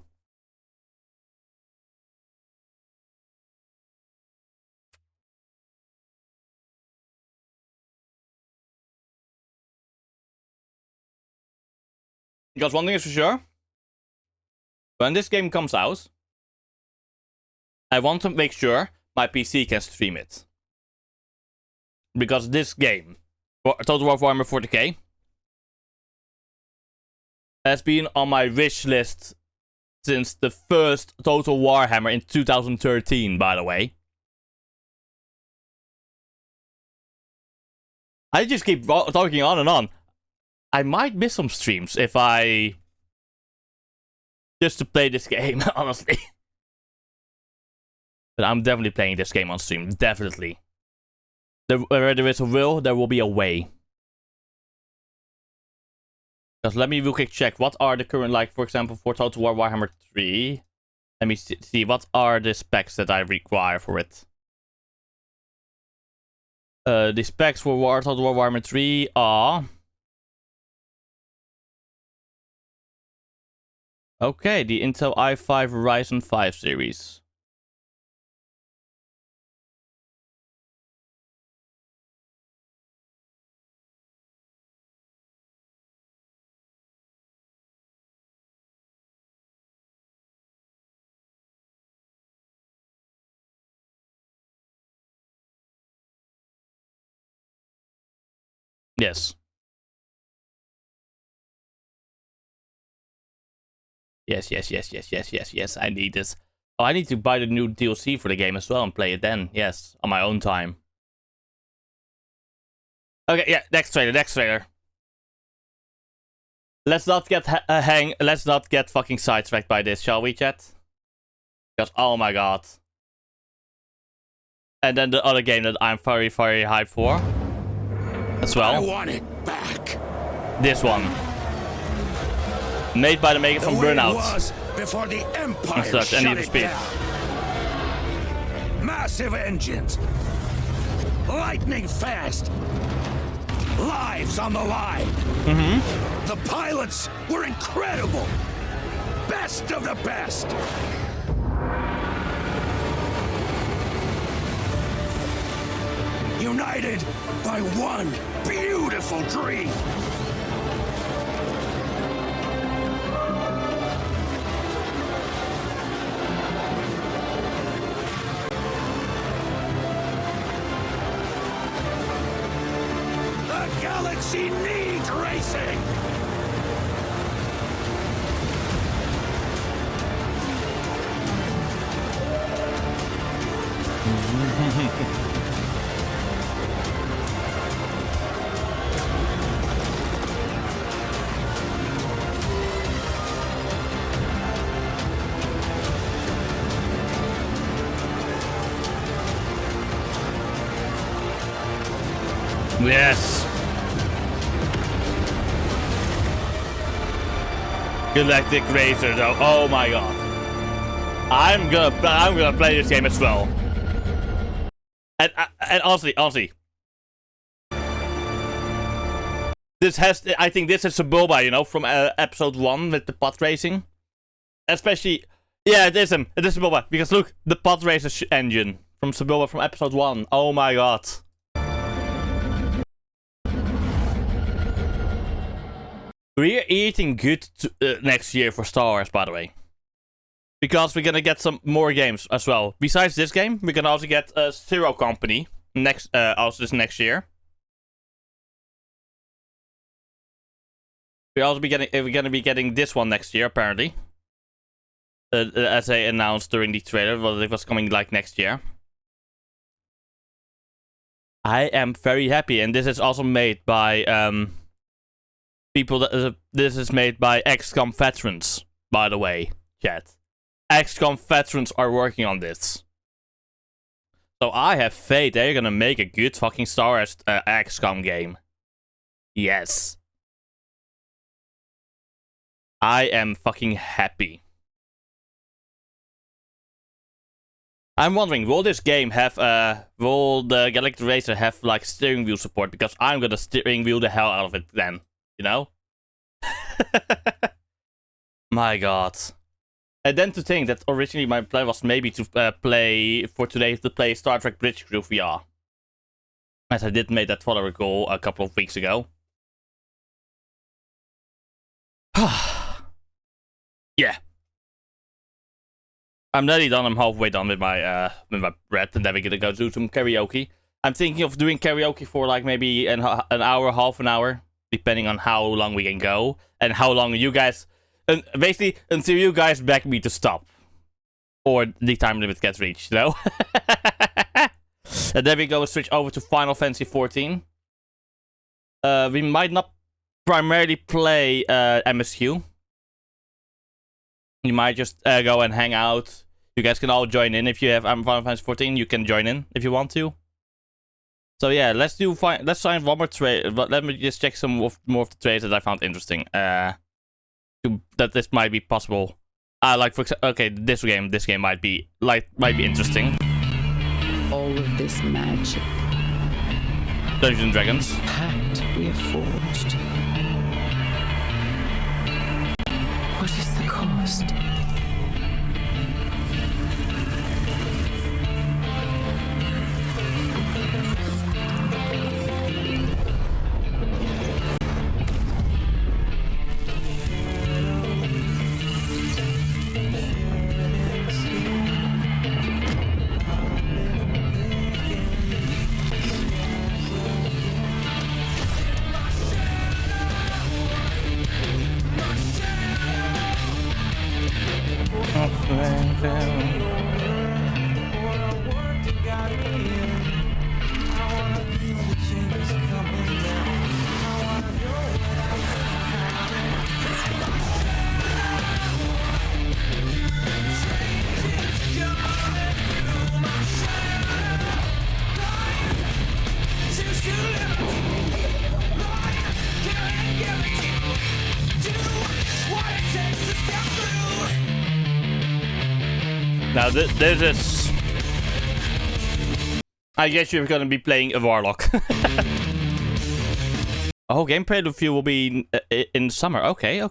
Because one thing is for sure, when this game comes out, I want to make sure my PC can stream it. Because this game, Total War Warhammer 40k, has been on my wish list since the first Total Warhammer in 2013, by the way. I just keep talking on and on. I might miss some streams if I... just to play this game, honestly. But I'm definitely playing this game on stream, definitely. Where there is a will, there will be a way. Because let me real quick check. What are the current, like, for example, for Total War Warhammer 3? Let me see. What are the specs that I require for it? The specs for Total War Warhammer 3 are... okay, the Intel i5 Ryzen 5 series. Yes. Yes. I need this. Oh, I need to buy the new DLC for the game as well and play it then. Yes, on my own time. Okay, yeah, next trailer. Let's not get let's not get fucking sidetracked by this, shall we, chat? Because, oh my god. And then the other game that I'm very, very hyped for. As well. I want it back. This one. Made by the makers from Burnout. Was before the Empire and shut Need for it Speed. down. Massive engines. Lightning fast. Lives on the line. Mm-hmm. The pilots were incredible. Best of the best. United by one beautiful dream. The galaxy needs racing. Yes. Galactic Racer, though. Oh my god. I'm gonna play this game as well. And honestly, this has, I think this is Sebulba, you know, from episode 1 with the pod racing. Especially, yeah, it is him. It is Sebulba, because look, the pod racer engine from Sebulba from episode 1. Oh my god. We're eating good next year for Star Wars, by the way. Because we're gonna get some more games as well. Besides this game, we're gonna also get Zero Company also this next year. We're gonna be getting this one next year, apparently. As they announced during the trailer, well, it was coming like next year. I am very happy, and this is also made by people that this is made by XCOM veterans, by the way, chat. XCOM veterans are working on this. So I have faith they're gonna make a good fucking Star Wars XCOM game. Yes. I am fucking happy. I'm wondering, will this game have, will the Galactic Racer have, like, steering wheel support? Because I'm gonna steering wheel the hell out of it then, you know? My god. And then to think that originally my plan was maybe to play Star Trek Bridge Crew VR. As I did make that follower goal a couple of weeks ago. Yeah. I'm nearly done. I'm halfway done with my bread, and then we're gonna go do some karaoke. I'm thinking of doing karaoke for like maybe an hour, half an hour, depending on how long we can go and how long you guys, and basically until you guys beg me to stop, or the time limit gets reached, you know. And then we go switch over to Final Fantasy XIV. We might not primarily play MSQ. You might just go and hang out. You guys can all join in if you have Final Fantasy XIV. You can join in if you want to. So yeah, let's sign one more trade. But let me just check some more of the trades that I found interesting. That this might be possible. Like for example, okay, this game might be interesting. All of this magic. Dungeons and Dragons. Pact we have forged. What is the cost? Now this is... I guess you're gonna be playing a Warlock. Oh, gameplay review will be in summer. Okay.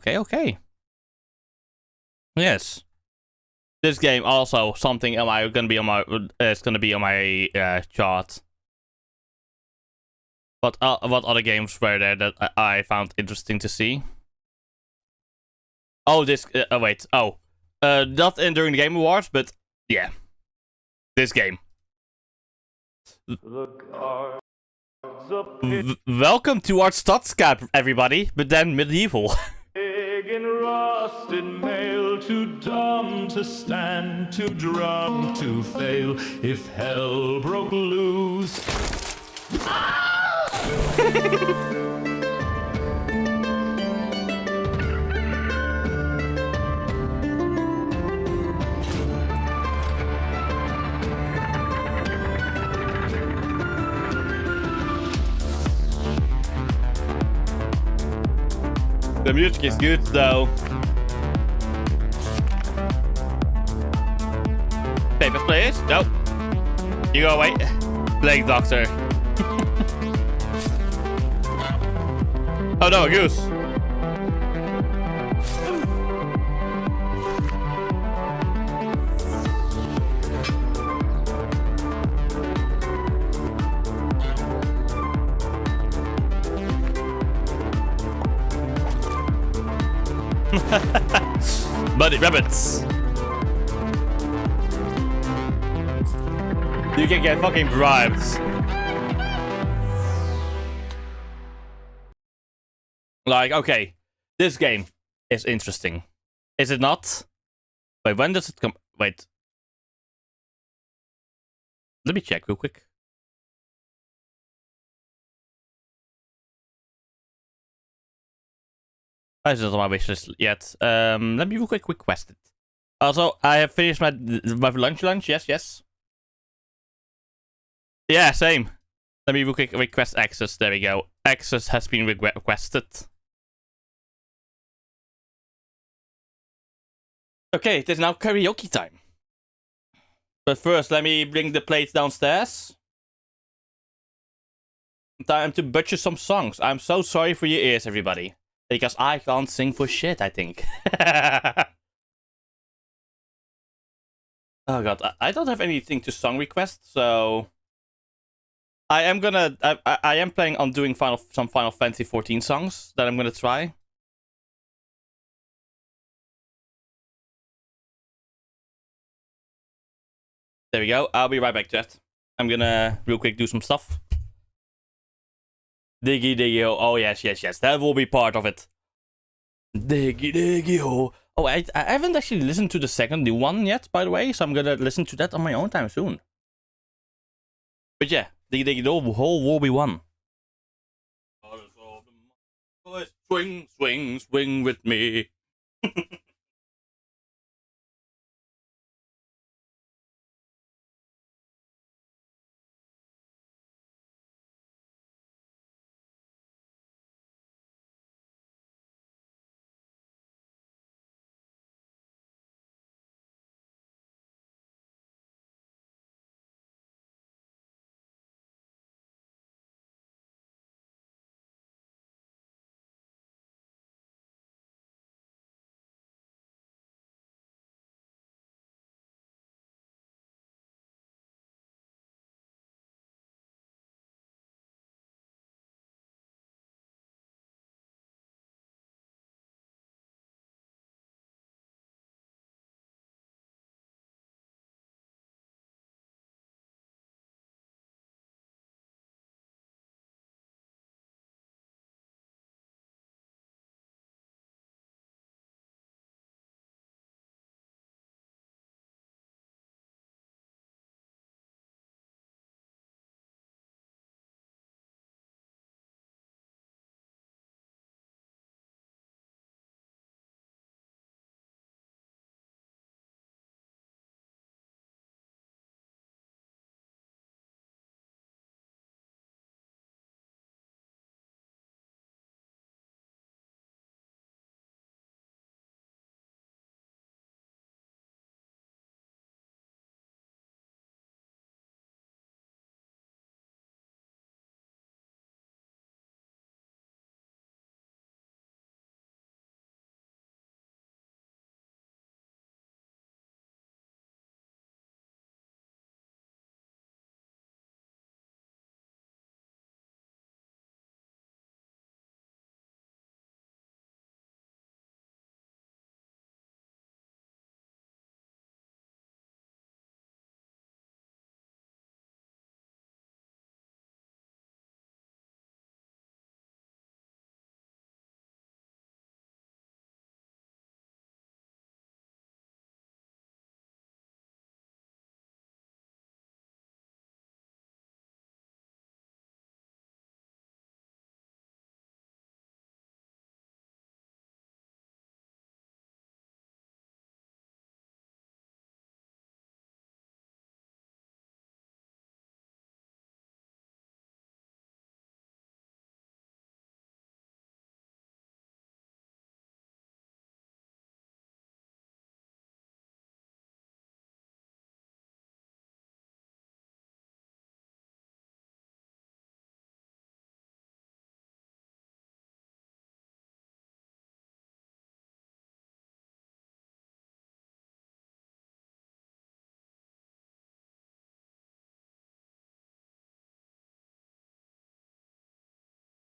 Yes. This game also something gonna be on my chart. What other games were there that I found interesting to see? Oh, this wait. Oh. Not during the Game Awards, but yeah. This game. Welcome to our Stadscap, everybody, but then medieval. In rusted mail, too dumb to stand, too drunk to fail. If hell broke loose. The music is good though. Papers, please? Nope. You go away. Plague Doctor. Oh no, a goose. Buddy rabbits. You can get fucking bribed. Like, okay, this game is interesting. Is it not? Wait, when does it come? Wait. Let me check real quick. It's not on my wishlist yet. Let me real quick request it. Also, I have finished my lunch. Yes. Yeah, same. Let me real quick request access. There we go. Access has been requested. Okay, it is now karaoke time. But first, let me bring the plates downstairs. Time to butcher some songs. I'm so sorry for your ears, everybody. Because I can't sing for shit, I think. Oh god, I don't have anything to song request, so... I am gonna... I am planning on doing some Final Fantasy 14 songs that I'm gonna try. There we go. I'll be right back, chat. I'm gonna real quick do some stuff. Diggy diggy ho. Oh yes, yes, yes. That will be part of it. Diggy diggy ho. Oh, I haven't actually listened to the second new one yet, by the way, so I'm gonna listen to that on my own time soon. But yeah, the whole will be one. Swing, swing, swing with me.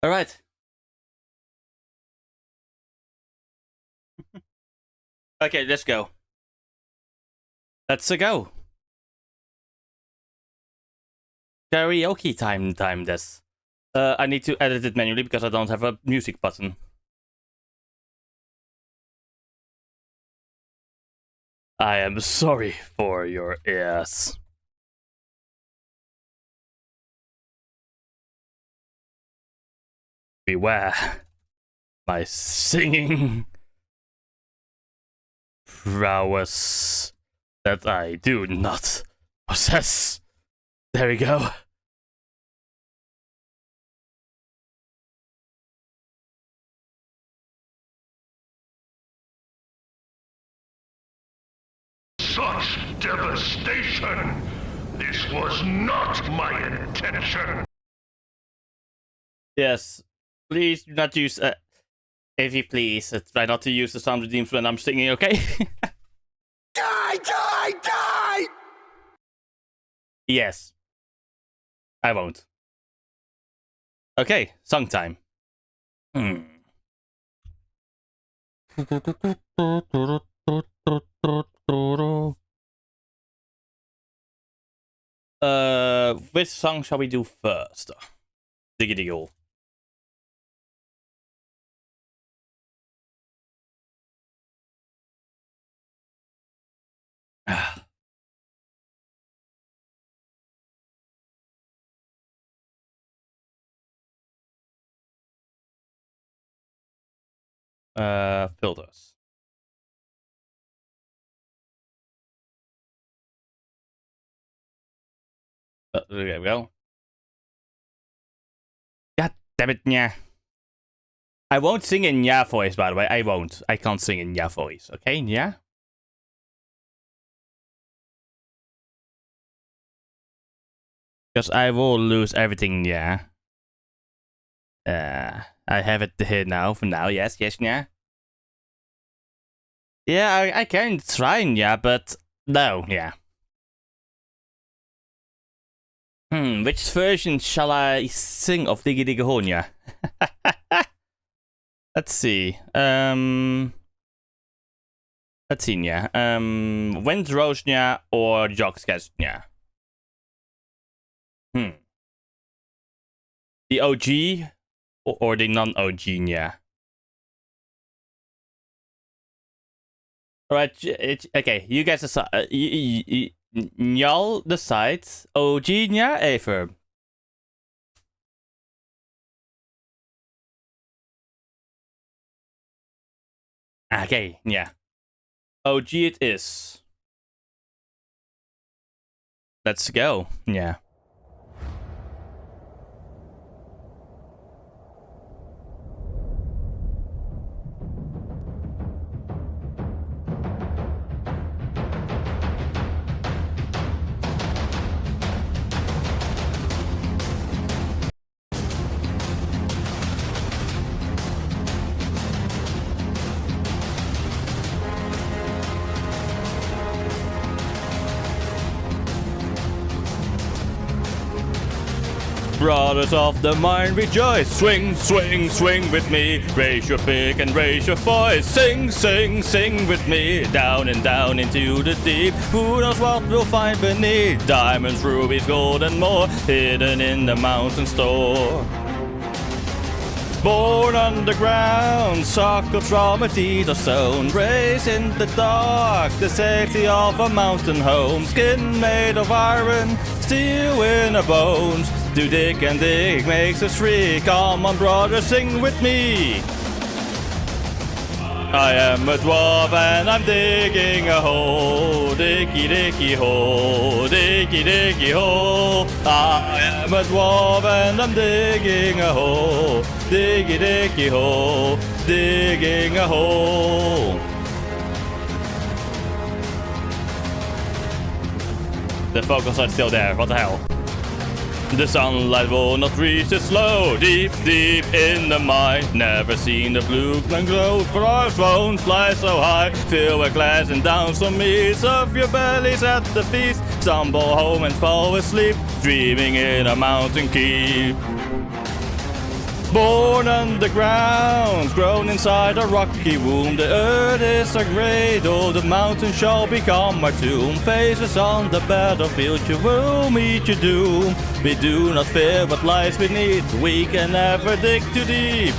All right. Okay, let's go. Let's go. Karaoke time this. I need to edit it manually because I don't have a music button. I am sorry for your ears. Beware my singing prowess that I do not possess. There we go. such devastation. This was not my intention. Yes. Please do not use... if you please, try not to use the sound redeems when I'm singing, okay? Die, die, die! Yes. I won't. Okay, song time. Which song shall we do first? Diggity all. Filters. There we go. God damn it, yeah. I won't sing in Nya voice, by the way. I won't. I can't sing in Nya voice. Okay, Nya? Because I will lose everything, yeah. I have it here now, for now. Yes, Nya. Yeah, I can try, yeah, but no, yeah. Which version shall I sing of Diggy Diggy Honya? Let's see. Let's see, yeah. Windrose, yeah, or Jocksketch, yeah. The OG or the non-OG, yeah. Alright, okay, you guys decide. Y'all decide. OG, yeah, Averb. Okay, yeah. OG it is. Let's go, yeah. Brothers of the mind, rejoice! Swing, swing, swing with me! Raise your pick and raise your voice! Sing, sing, sing with me! Down and down into the deep! Who knows what we'll find beneath? Diamonds, rubies, gold and more, hidden in the mountain store. Born underground, sockets from a deed of stone, raised in the dark, the safety of a mountain home. Skin made of iron, steel in our bones. To dig and dig makes us free. Come on, brother, sing with me. I am a dwarf and I'm digging a hole. Diggy, diggy hole, diggy, diggy hole. I am a dwarf and I'm digging a hole. Diggy, diggy hole, digging a hole. The vocals are still there, what the hell? The sunlight will not reach it slow. Deep, deep in the mine, never seen the blue and glow. Stars won't fly so high. Fill a glass and down some meat. Serve your bellies at the feast. Stumble home and fall asleep, dreaming in a mountain keep. Born underground, grown inside a rocky womb. The earth is a cradle, the mountain shall become our tomb. Faces on the battlefield, you will meet your doom. We do not fear what lies beneath, we can never dig too deep.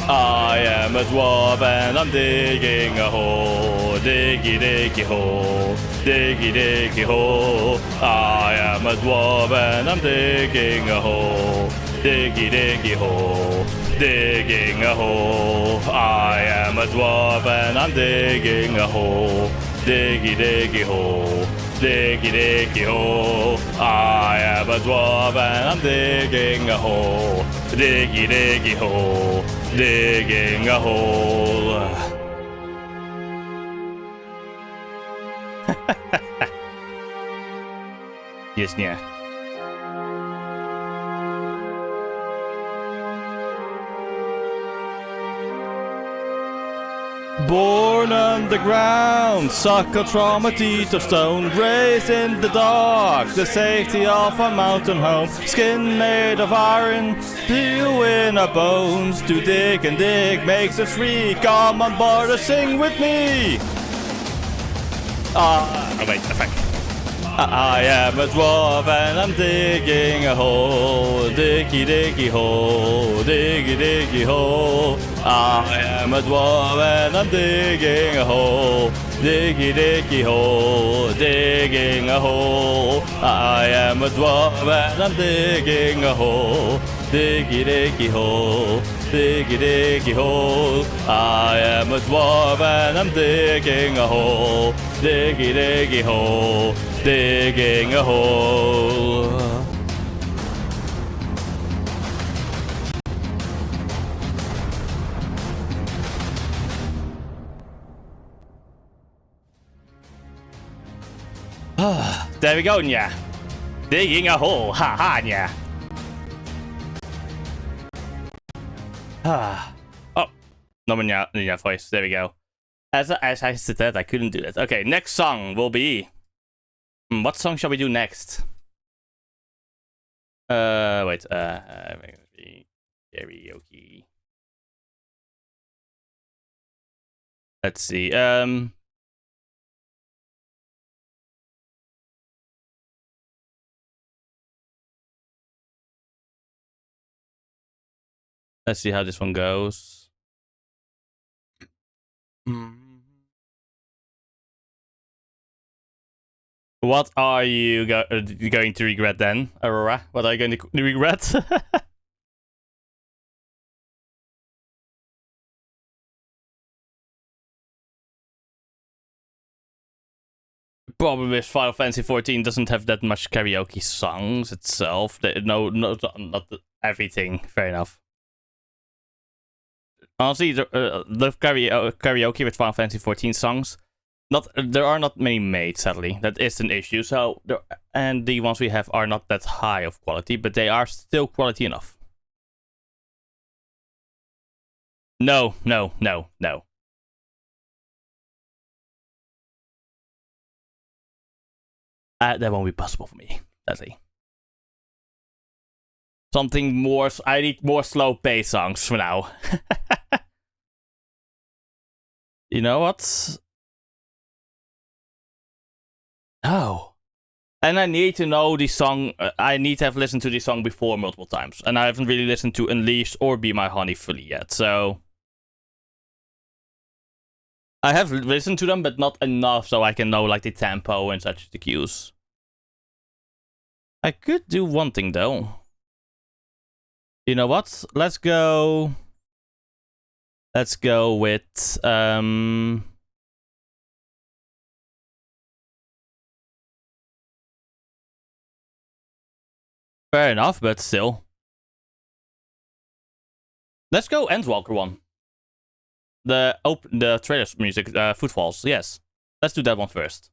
I am a dwarf and I'm digging a hole. Diggy, diggy hole, diggy, diggy hole. I am a dwarf and I'm digging a hole. Diggy, diggy hole, digging a hole. I am a dwarf and I'm digging a hole. Diggy, diggy hole, diggy, diggy hole. I am a dwarf and I'm digging a hole. Diggy, diggy hole, digging a hole. Yes, yeah. Born underground, suckled from a teeth of stone, raised in the dark, the safety of a mountain home, skin made of iron, steel in our bones, to dig and dig makes us free, come on board and sing with me! Oh wait, effect. I am a dwarf and I'm digging a hole, diggy diggy hole, diggy diggy hole. I am a dwarf and I'm digging a hole, diggy diggy hole, digging a hole. I am a dwarf and I'm digging a hole, diggy diggy hole, diggy diggy hole. I am a dwarf and I'm digging a hole, diggy diggy hole, digging a hole. There we go, yeah. Digging a hole, haha, yeah. Oh, no Ninja voice. There we go. As I said, I couldn't do that. Okay, next song will be. What song shall we do next? Wait. Karaoke. Let's see. Let's see how this one goes. What are you going to regret then, Aurora? What are you going to regret? Problem with Final Fantasy XIV doesn't have that much karaoke songs itself. No, not everything. Fair enough. Honestly, the karaoke with Final Fantasy XIV songs, there are not many made, sadly. That is an issue. So, and the ones we have are not that high of quality, but they are still quality enough. No. That won't be possible for me, sadly. Something more. I need more slow pace songs for now. You know what? Oh. And I need to know the song. I need to have listened to the song before multiple times. And I haven't really listened to Unleashed or Be My Honey fully yet, so. I have listened to them, but not enough so I can know like the tempo and such, the cues. I could do one thing though. You know what? Let's go with fair enough, but still. Let's go Endwalker one. The trailer's music, Footfalls, yes. Let's do that one first.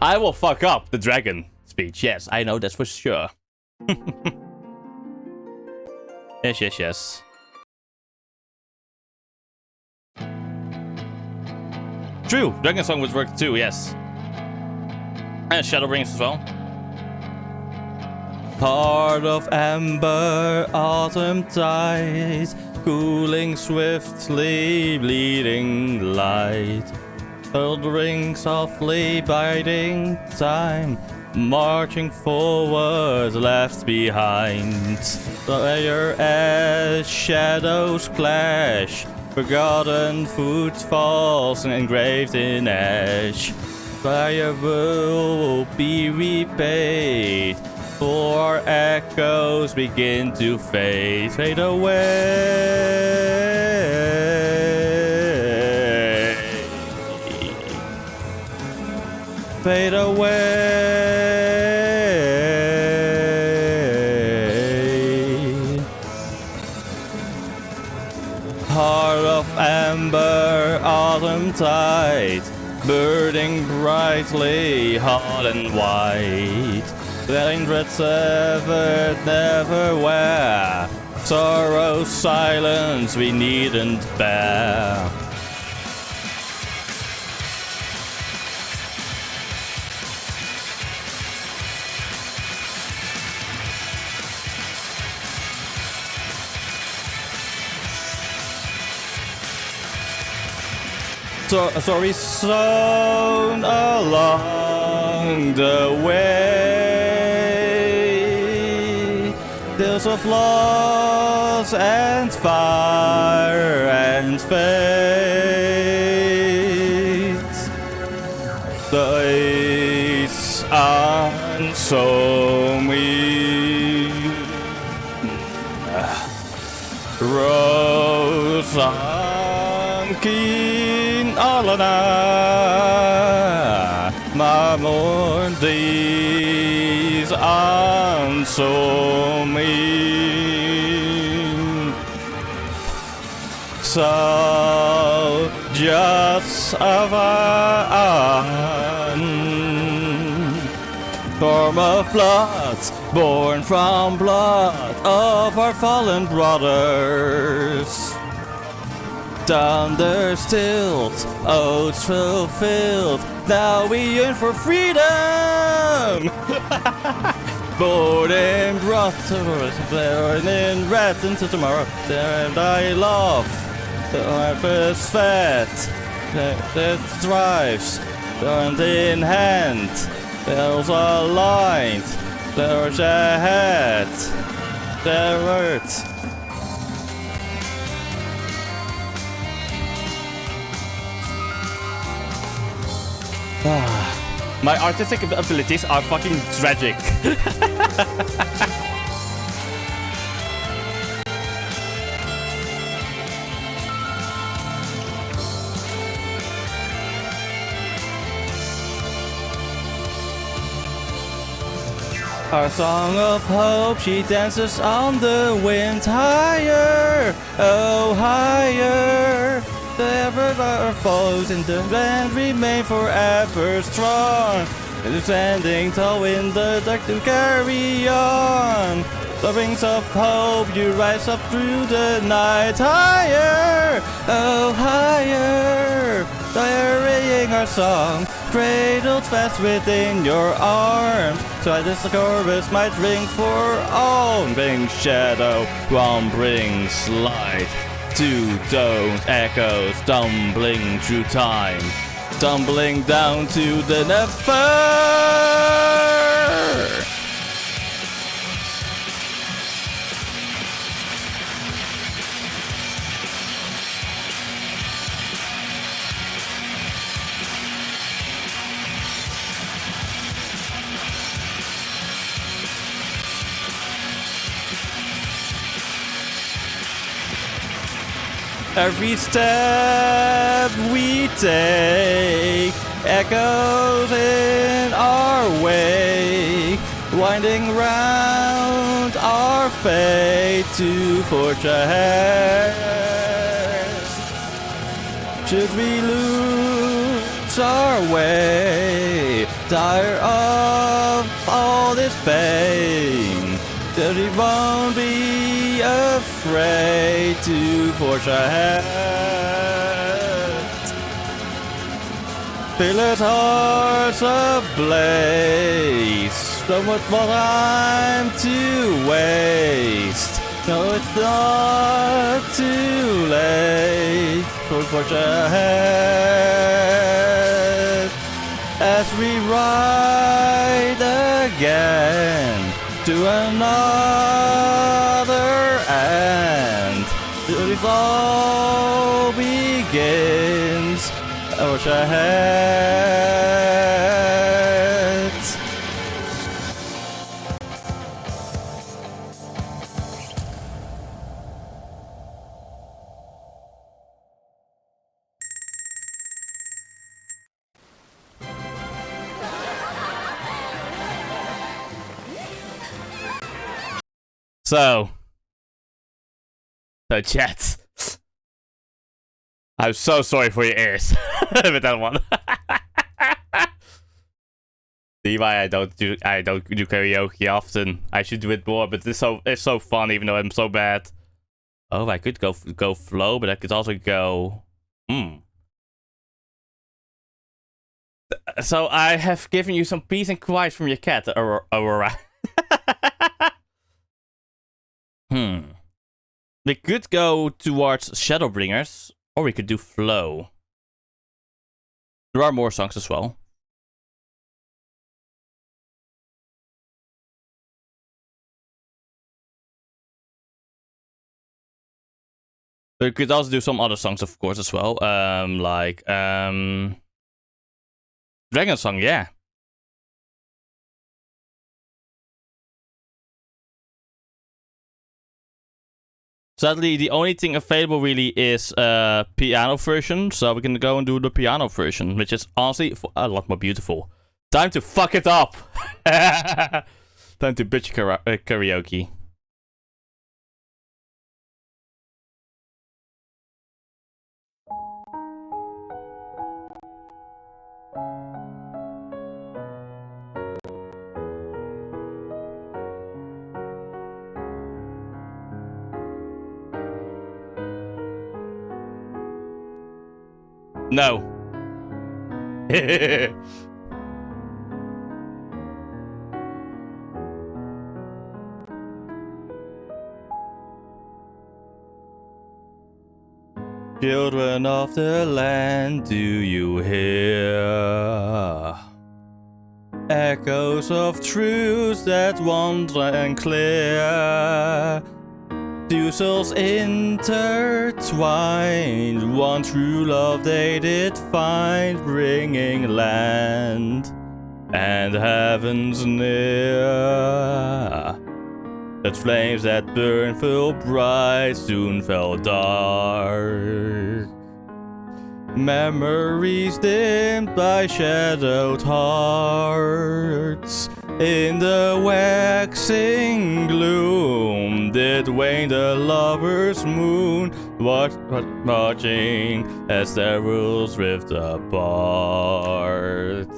I will fuck up the dragon speech, yes, I know that's for sure. Yes. True, Dragon Song was worked too, yes. And Shadowbringers as well. Part of amber autumn tides, cooling swiftly, bleeding light, shuddering softly, biding time, marching forward, left behind. Fire as shadows clash, forgotten footfalls engraved in ash. Fire will be repaid, for echoes begin to fade away. Fade away. Heart of amber, our autumn tide, burning brightly, hot and white. Raindrops severed, never wear. Sorrow's silence we needn't bear. Sorry sown along the way, tales of loss and fire and fate. Days unsown we rose keen alana mamon these unsown me. So just of form of blood, born from blood of our fallen brothers. Thunder stilled, oaths fulfilled, now we yearn for freedom! Born in broth, born in wrath into tomorrow, and I love the harvest fed, that thrives, hand in hand, bells aligned, there's ahead, there words. My artistic abilities are fucking tragic. Our song of hope, she dances on the wind higher, oh higher. Ever our foes in the land remain forever strong, standing tall in the dark to carry on. The wings of hope, you rise up through the night higher, oh higher. Carrying our song, cradled fast within your arms. So this chorus might ring for all. Bring shadow, one brings light. Two tones, echoes, tumbling through time, tumbling down to the never. Every step we take echoes in our wake, winding round our fate to forge ahead. Should we lose our way, tired of all this pain, that we won't be afraid to forge ahead. Fearless hearts ablaze, don't want more time to waste. No, it's not too late to forge ahead. As we ride again to another end, it all begins. Forge ahead. So chat. I'm so sorry for your ears with that one. See why I don't do karaoke often. I should do it more, but it's so fun even though I'm so bad. Oh, I could go flow, but I could also go. So I have given you some peace and quiet from your cat, Aurora. We could go towards Shadowbringers, or we could do flow. There are more songs as well. But we could also do some other songs, of course, as well. Like Dragon Song, yeah. Sadly, the only thing available really is piano version, so we can go and do the piano version, which is honestly a lot more beautiful. Time to fuck it up! Time to bitch karaoke. No. Children of the land, do you hear? Echoes of truths that wander and clear. Two souls intertwined, one true love they did find, bringing land and heavens near. That flames that burn full bright soon fell dark. Memories dimmed by shadowed hearts. In the waxing gloom did wane the lovers' moon, watching as their worlds rift apart.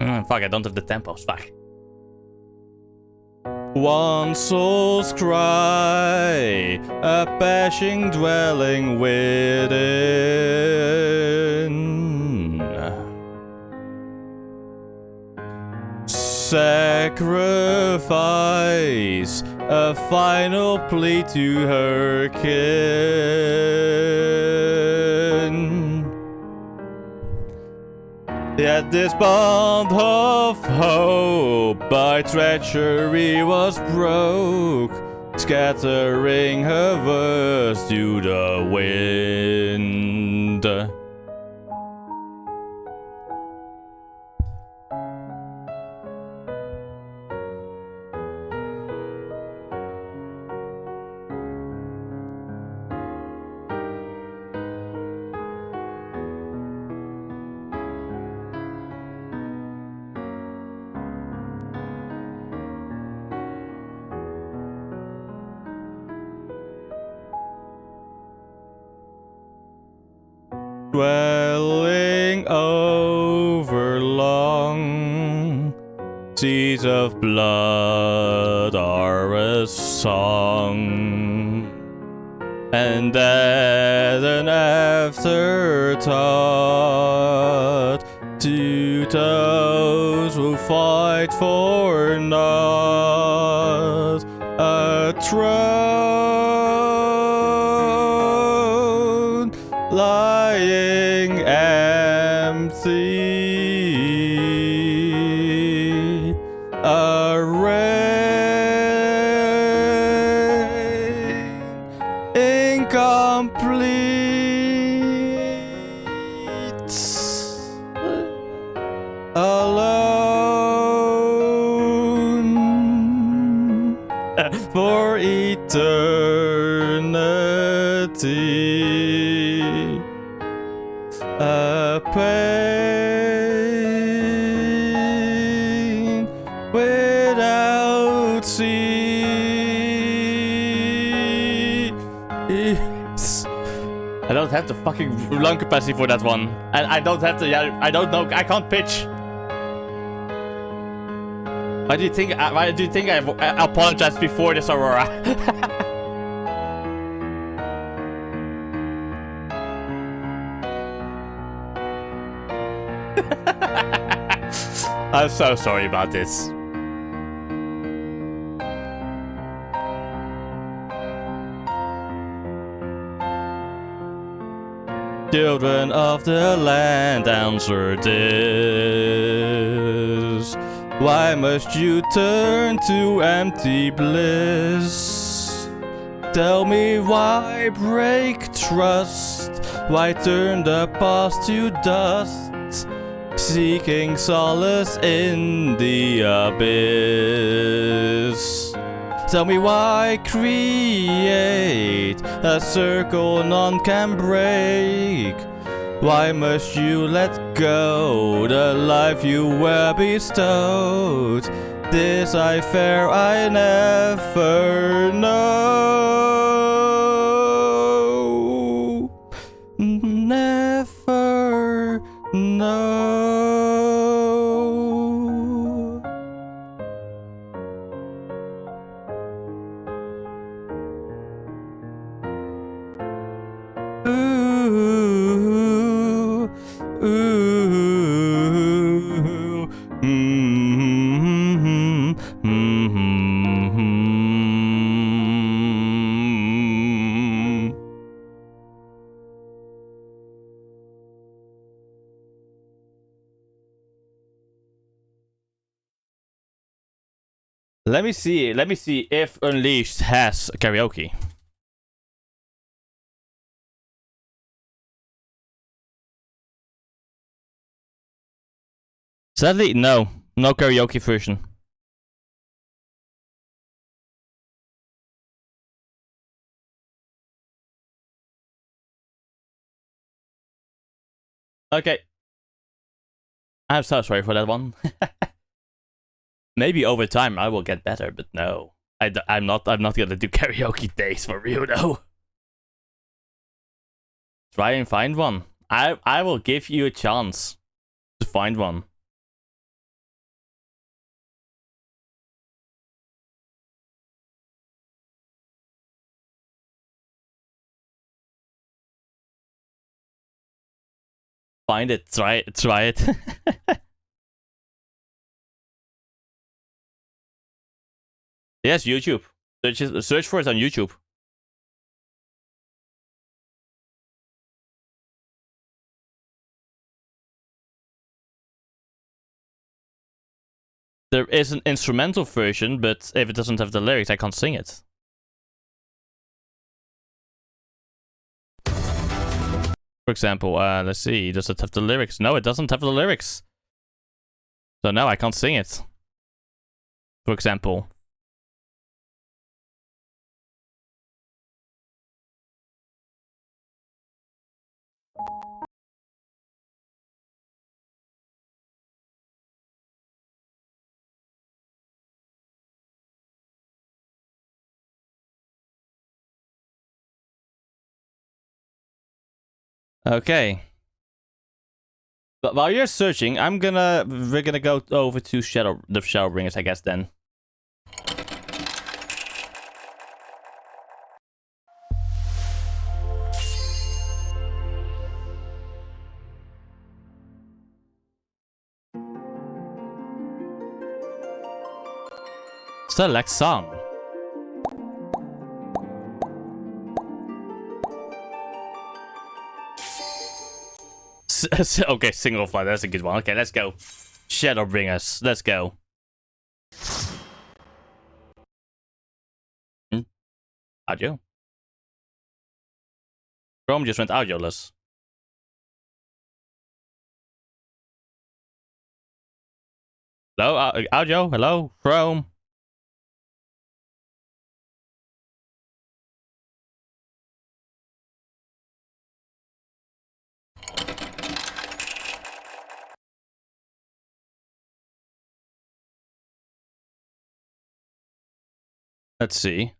Fuck, I don't have the tempos, fuck. One soul's cry, a passion dwelling within. Sacrifice, a final plea to her kin. Yet this bond of hope by treachery was broke, scattering her words to the wind. Dwelling over long seas of blood are a song, and as an afterthought to those who fight for naught, a throne lying empty, a reign incomplete, alone for eternity. A pain without cease. I don't don't have the fucking lung capacity for that one. And I don't have the... Yeah, I don't know. I can't pitch. Why do you think I apologized before this, Aurora? I'm so sorry about this. Children of the land, answer this. Why must you turn to empty bliss? Tell me why break trust? Why turn the past to dust? Seeking solace in the abyss. Tell me why create a circle none can break? Why must you let go the life you were bestowed? This I fear I never know. Never know. Ooh, ooh, mm-hmm, mm-hmm. Let me see if Unleashed has karaoke. Sadly, no. No karaoke version. Okay. I'm so sorry for that one. Maybe over time I will get better, but no. I'm not gonna do karaoke days for real though. Try and find one. I will give you a chance to find one. Find it. Try it. Yes, YouTube. Search for it on YouTube. There is an instrumental version, but if it doesn't have the lyrics, I can't sing it. For example, let's see, does it have the lyrics? No, it doesn't have the lyrics. So no, I can't sing it. For example. Okay. But while you're searching, we're gonna go over to the Shadowbringers, I guess then. Select song. Okay, single flight, that's a good one. Okay, let's go. Shadowbringers, let's go. Audio. Chrome just went audioless. Hello, audio, hello, Chrome. Let's see.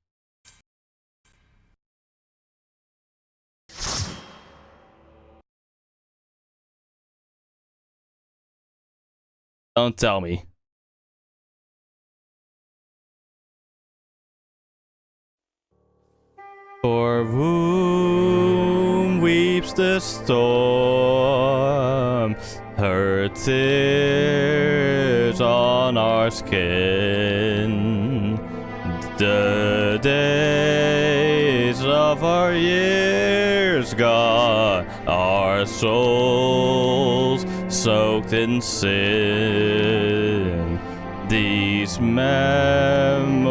Don't tell me. For whom weeps the storm, her tears on our skin. The days of our years gone, our souls soaked in sin. These memories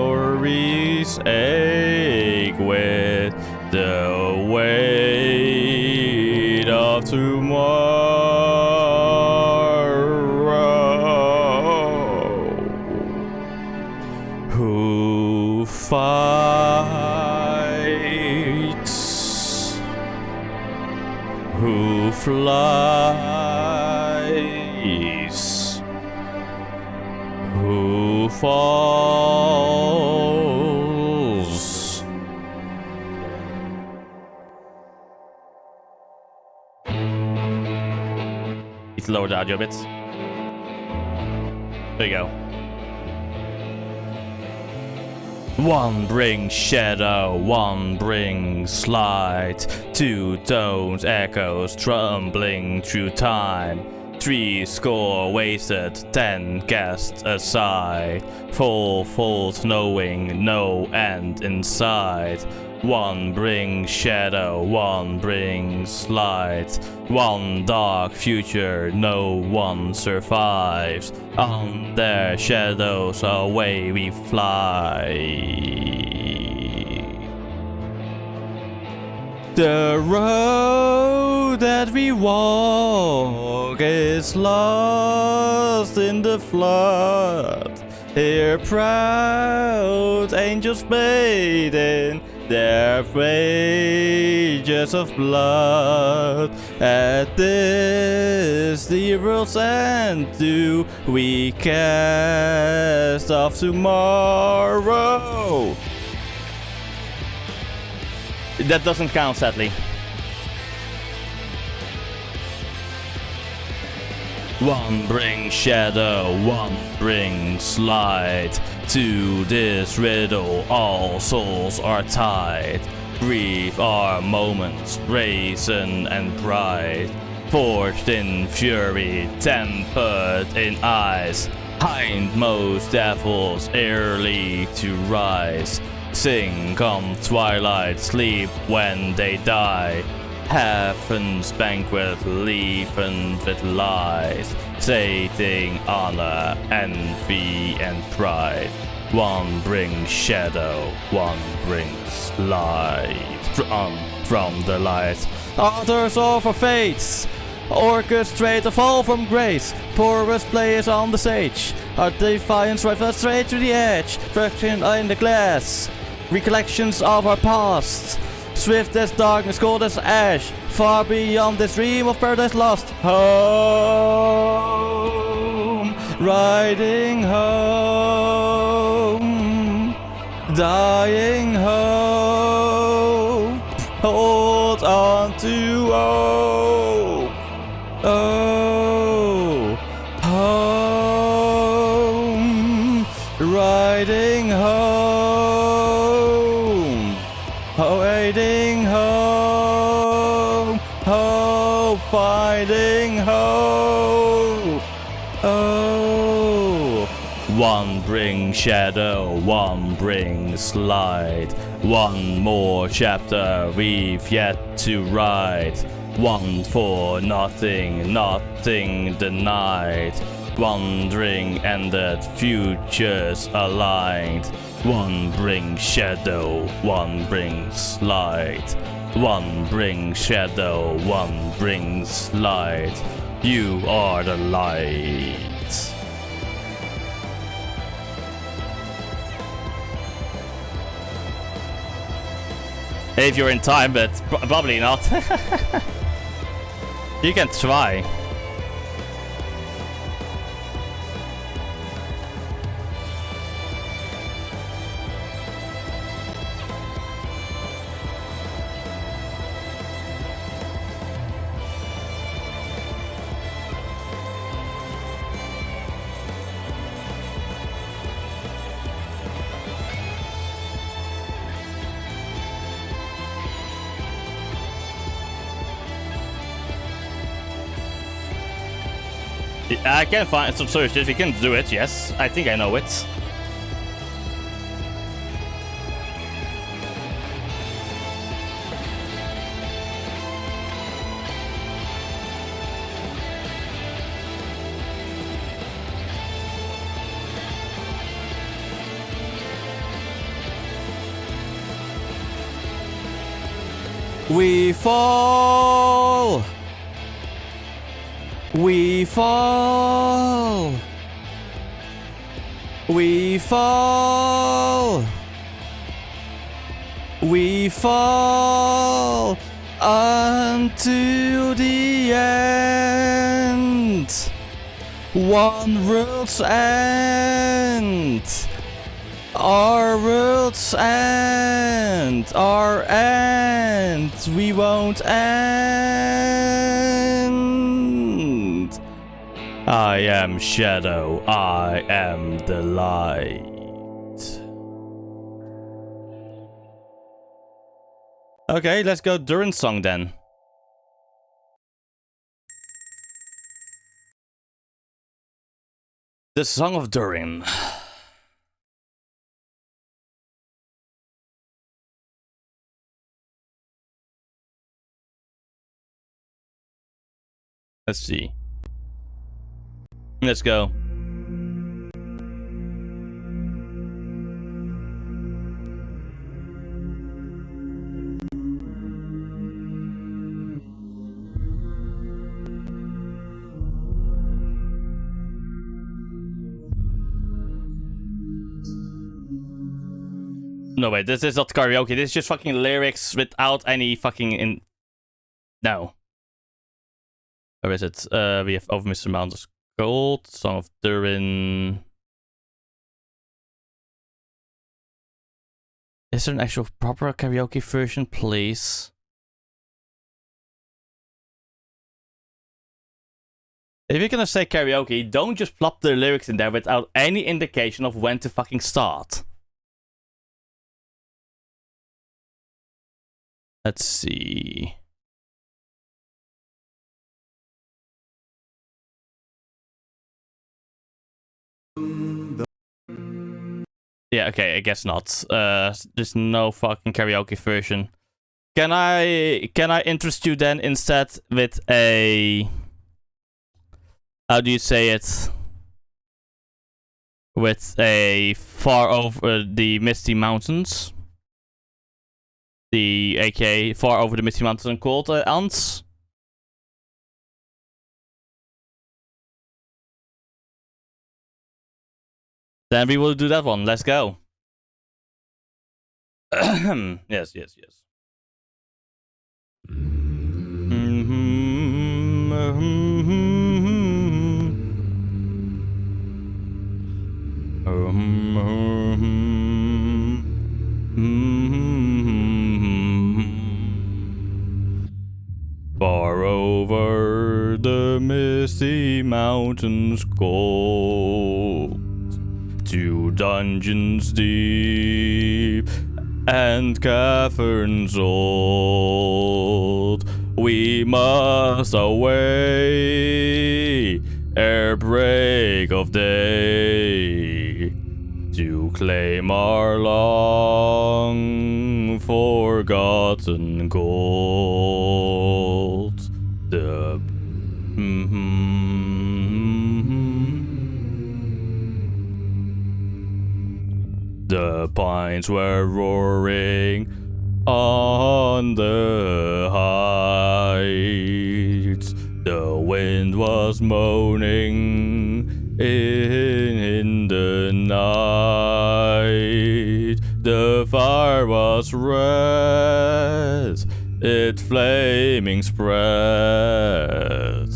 ache with the weight of tomorrow. Who fights? Who flies? Who falls? Need to lower the audio a bit. There you go. One brings shadow, one brings light. Two tones echoes trembling through time. 3 score wasted, 10 cast aside. Fourfold knowing, no end inside. One brings shadow, one brings light. One dark future, no one survives. On their shadows away we fly. The road that we walk is lost in the flood. Here proud angels bathe in their wages of blood. At this the world's end do we cast off tomorrow. That doesn't count, sadly. One brings shadow, one brings light. To this riddle all souls are tied. Brief are moments, brazen and bright. Forged in fury, tempered in eyes. Hindmost devils early to rise. Sing come twilight, sleep when they die. Heaven's banquet leavened with lies, sating honor, envy and pride. One brings shadow, one brings light. From the light, others offer fates. Orchestrate a fall from grace. Poorest players on the stage. Our defiance drive us straight to the edge. Friction in the glass. Recollections of our past. Swift as darkness, cold as ash. Far beyond this dream of paradise lost. Home, riding home, dying hope. Hold on to hope. Oh, home, riding home, waiting home, hope, finding hope. Oh, one brings shadow, one brings light. One more chapter we've yet to write. One for nothing, nothing denied. Wandering ended, futures aligned. One brings shadow, one brings light. One brings shadow, one brings light. You are the light. If you're in time, but probably not. You can try. I can find some searches. We can do it. Yes, I think I know it. We fall. We fall. We fall. We fall unto the end. One world's end. Our world's end. Our end. We won't end. I am shadow. I am the light. Okay, let's go Durin's song then. The Song of Durin. Let's see. Let's go. No, wait, this is not karaoke. This is just fucking lyrics without any fucking No. Where is it? We have Over Mr. Mountain's Gold, Song of Durin. Is there an actual proper karaoke version, please? If you're gonna say karaoke, don't just plop the lyrics in there without any indication of when to fucking start. Let's see. Yeah, okay, I guess not. There's no fucking karaoke version. Can I interest you then instead with a, how do you say it? With a Far Over the Misty Mountains. The aka Far Over the Misty Mountains and Cold Ants. Then we will do that one. Let's go. Yes, yes, yes. Far over the misty mountains cold, to dungeons deep and caverns old, we must away ere break of day, to claim our long forgotten gold. The pines were roaring on the heights. The wind was moaning in the night. The fire was red, it flaming spread.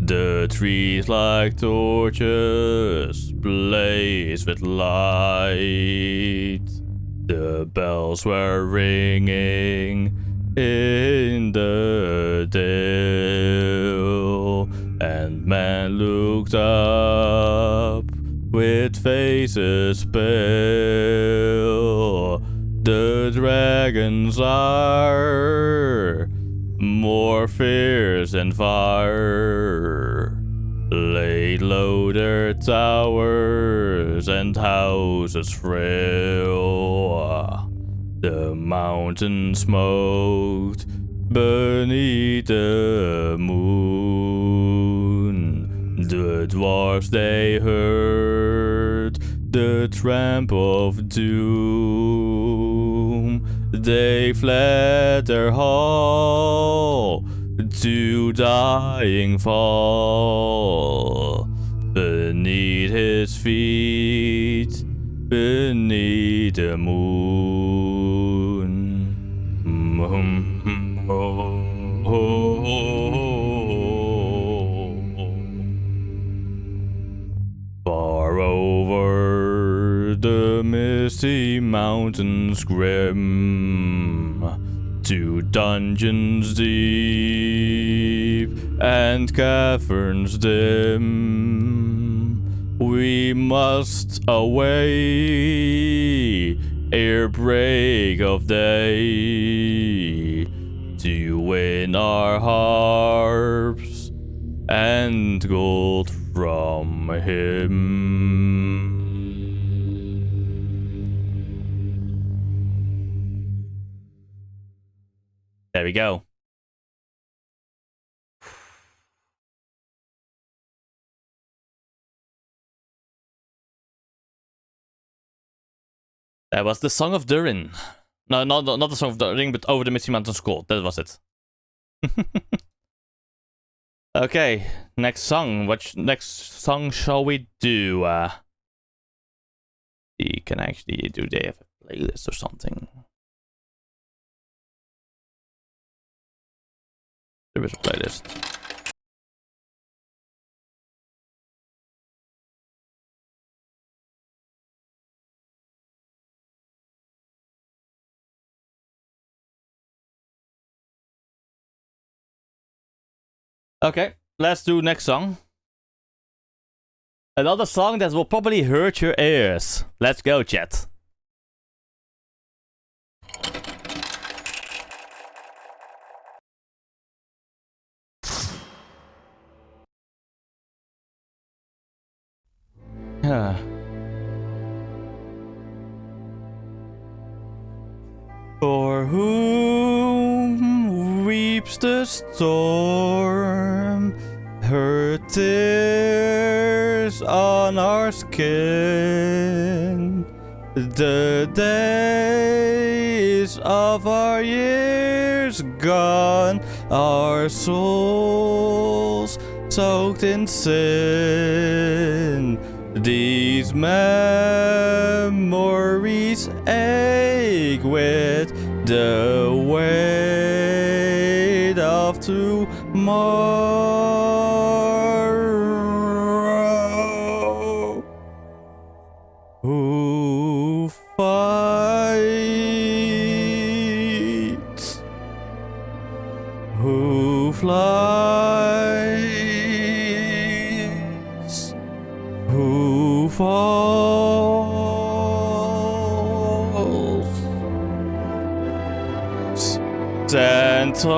The trees like torches blaze with light. The bells were ringing in the dale, and men looked up with faces pale. The dragons are more fierce than fire. laid low their towers and houses frail. The mountain smoked beneath the moon. The dwarfs, they heard the tramp of doom. They fled their hall to dying fall. Beneath his feet, beneath the moon. Far over the misty mountains grim, to dungeons deep and caverns dim, we must away ere break of day, to win our harps and gold from him. There we go. That was the Song of Durin. No, not the Song of Durin, but Over the Misty Mountains Cold. That was it. Okay, next song. What next song shall we do? You can actually do. They have a playlist or something? There is a playlist. Okay, let's do next song. Another song that will probably hurt your ears. Let's go, chat. Yeah. For whom weeps the storm, her tears on our skin. The days of our years gone, our souls soaked in sin. These memories ache with the weight of tomorrow. Who fights? Who flies? Who falls? Stand tall,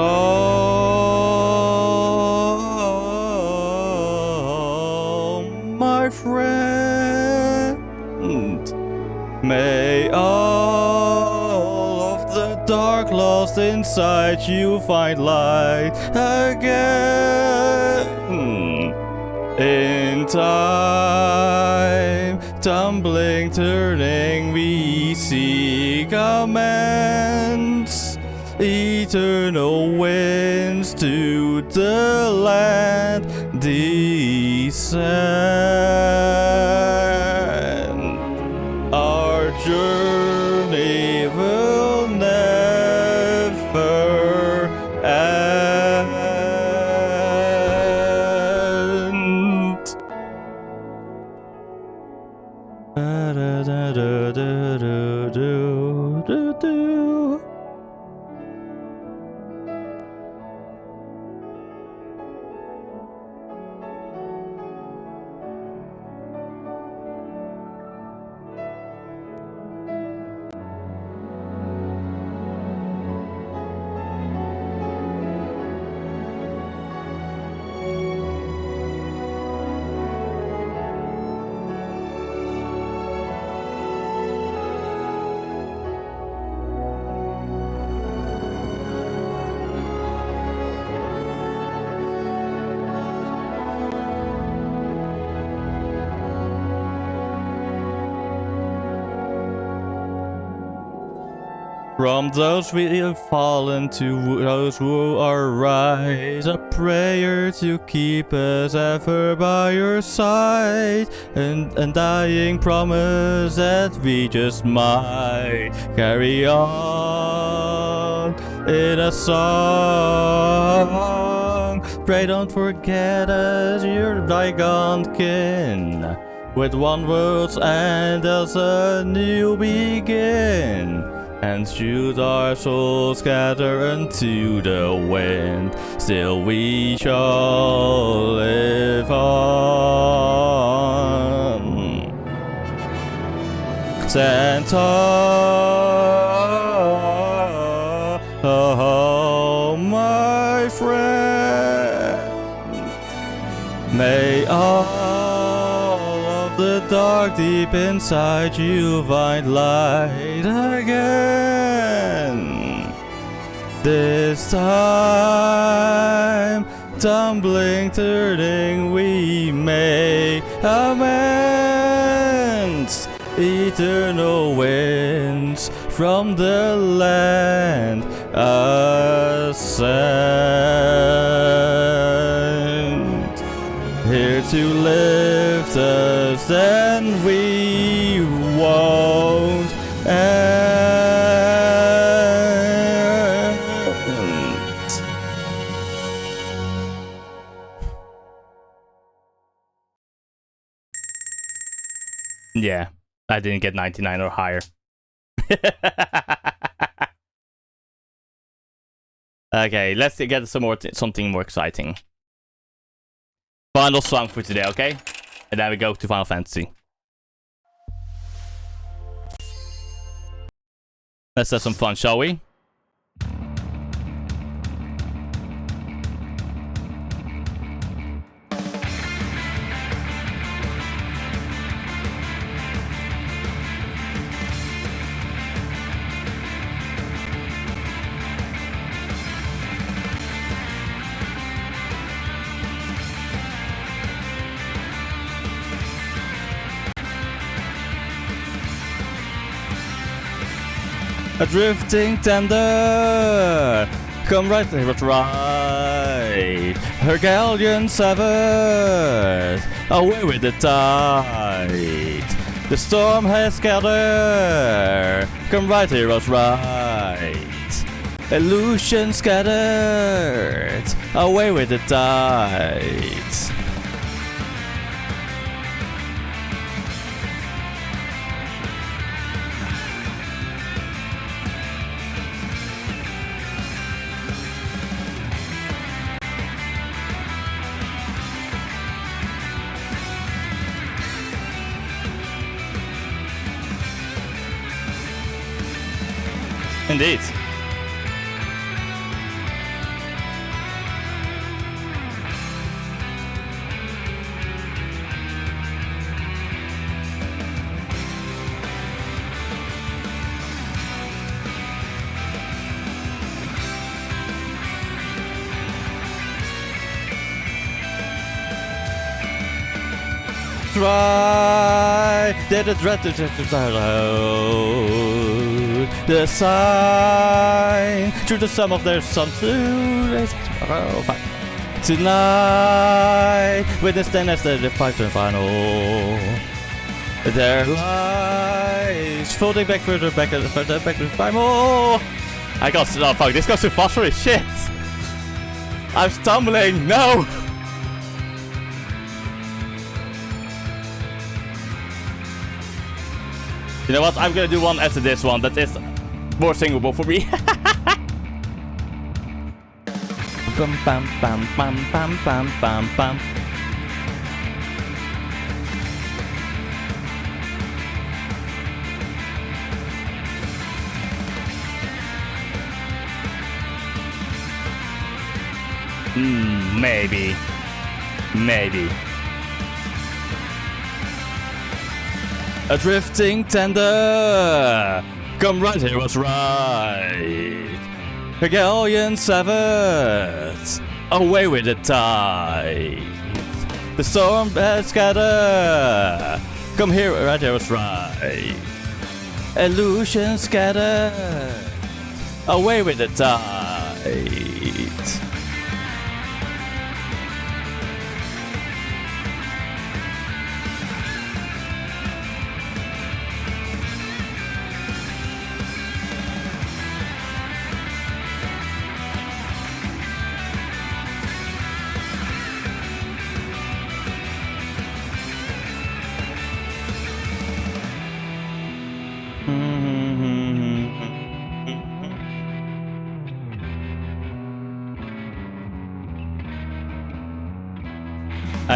my friend. May all of the dark lost inside you find light again. In time, tumbling, turning, we seek amends. Eternal winds to the land descend. Our journey will never end. Da-da-da-da-da-da-da-da-da. From those we have fallen to those who are rise, a prayer to keep us ever by your side, and undying promise that we just might carry on in a song. Pray don't forget us, your bygone kin. With one world's end as a new begin. And should our souls scatter into the wind, still we shall live on. Santa, oh my friend, may all of the dark deep inside you find light again. This time, tumbling, turning, we make amends. Eternal winds from the land ascend, here to lift us, then we won't end. Yeah, I didn't get 99 or higher. Okay, let's get something more exciting. Final song for today, okay? And then we go to Final Fantasy. Let's have some fun, shall we? A drifting tender, come right, but right. Her galleon severed, away with the tide. The storm has scattered, come right, heroes right. Illusion scattered, away with the tide. Indeed. Try, did it dread to the sign through the sum of their sons. Tonight, witness then as the fight and final. Their lives folding back further back to the primal. I got oh fuck, this goes too fast for me. Shit! I'm stumbling. No. You know what? I'm gonna do one after this one that is more singable for me. Bam bam bam bam bam bam bam bam. Maybe. A drifting tender, come right here was right. A galleon severed, away with the tide. The storm has scattered, come here right here was right. Illusion scattered, Away with the tide.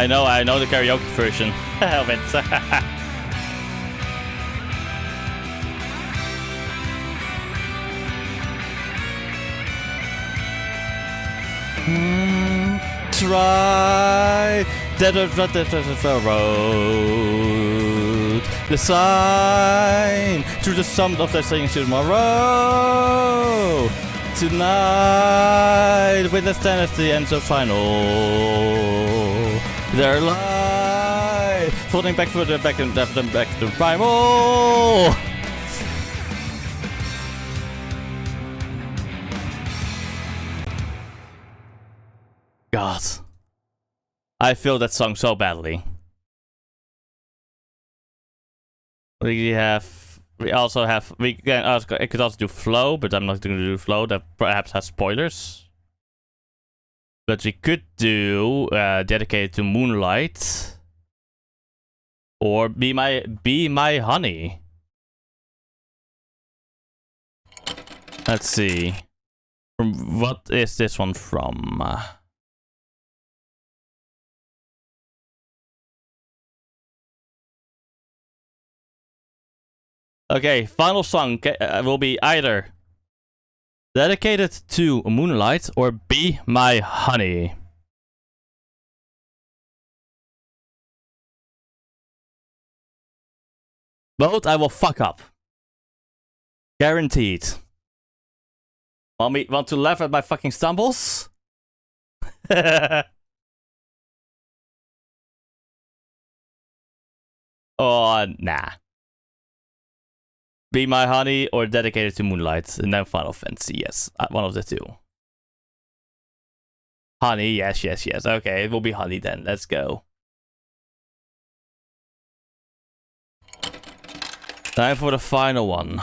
I know the karaoke version of it. Try the road, the sign through the summit of the things tomorrow. Tonight, with the stand at the end of final. Their light, floating back further back and back to primal. God, I feel that song so badly. We could also do flow, but I'm not going to do flow. That perhaps has spoilers. But we could do dedicated to Moonlight, or be my honey. Let's see. From what is this one from? Okay, final song will be either dedicated to Moonlight or Be My Honey. Both I will fuck up. Guaranteed. Want to laugh at my fucking stumbles? Oh, nah. Be My Honey or dedicated to Moonlight, and then Final Fantasy, yes. One of the two. Honey, yes. Okay, it will be Honey then. Let's go. Time for the final one.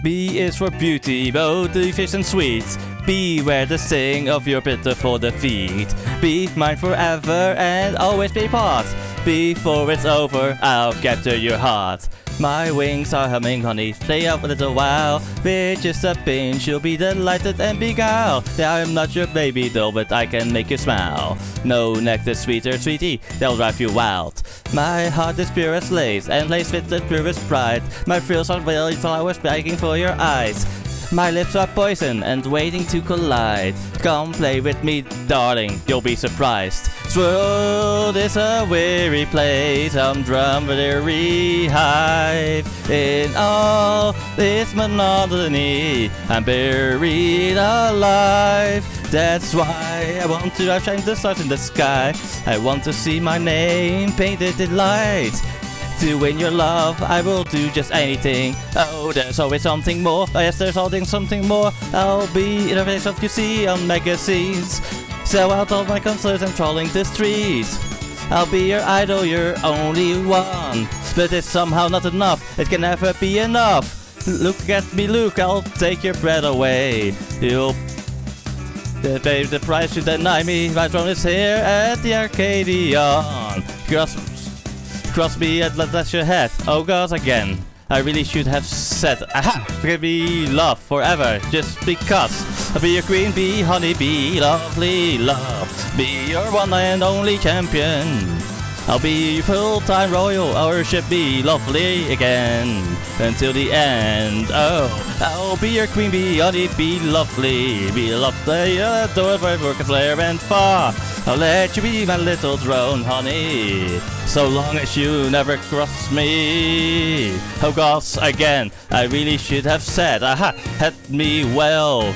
B is for beauty, both delicious and sweet. Beware the sting of your pitiful defeat. Be mine forever and always be part. Before it's over, I'll capture your heart. My wings are humming, honey, stay up a little while. With just a pinch, you'll be delighted and beguiled. I'm not your baby doll, but I can make you smile. No nectar sweeter, sweetie, they'll drive you wild. My heart is pure as lace, and lace with the purest pride. My frills are really flowers begging for your eyes. My lips are poison and waiting to collide. Come play with me, darling, you'll be surprised. This world is a weary place, some drumbery hive. In all this monotony, I'm buried alive. That's why I want to outshine the stars in the sky. I want to see my name painted in light. To win your love, I will do just anything. Oh, there's always something more. Oh, yes, there's always something more. I'll be in a place of you see on magazines. Sell out all my concerts and trolling the streets. I'll be your idol, your only one. But it's somehow not enough. It can never be enough. Look at me, Luke, I'll take your breath away. You'll pay the price to deny me. My throne is here at the Arcadion. Cross me and that's your head. Oh God, again. I really should have said, aha! Give me love forever, just because. I'll be your queen, be honey, be lovely love. Be your one and only champion. I'll be your full-time royal, or should be lovely again until the end. Oh, I'll be your queen bee, honey, be lovely, adored by work flare and far. I'll let you be my little drone, honey, so long as you never cross me. Oh gosh, again, I really should have said, aha, had me well,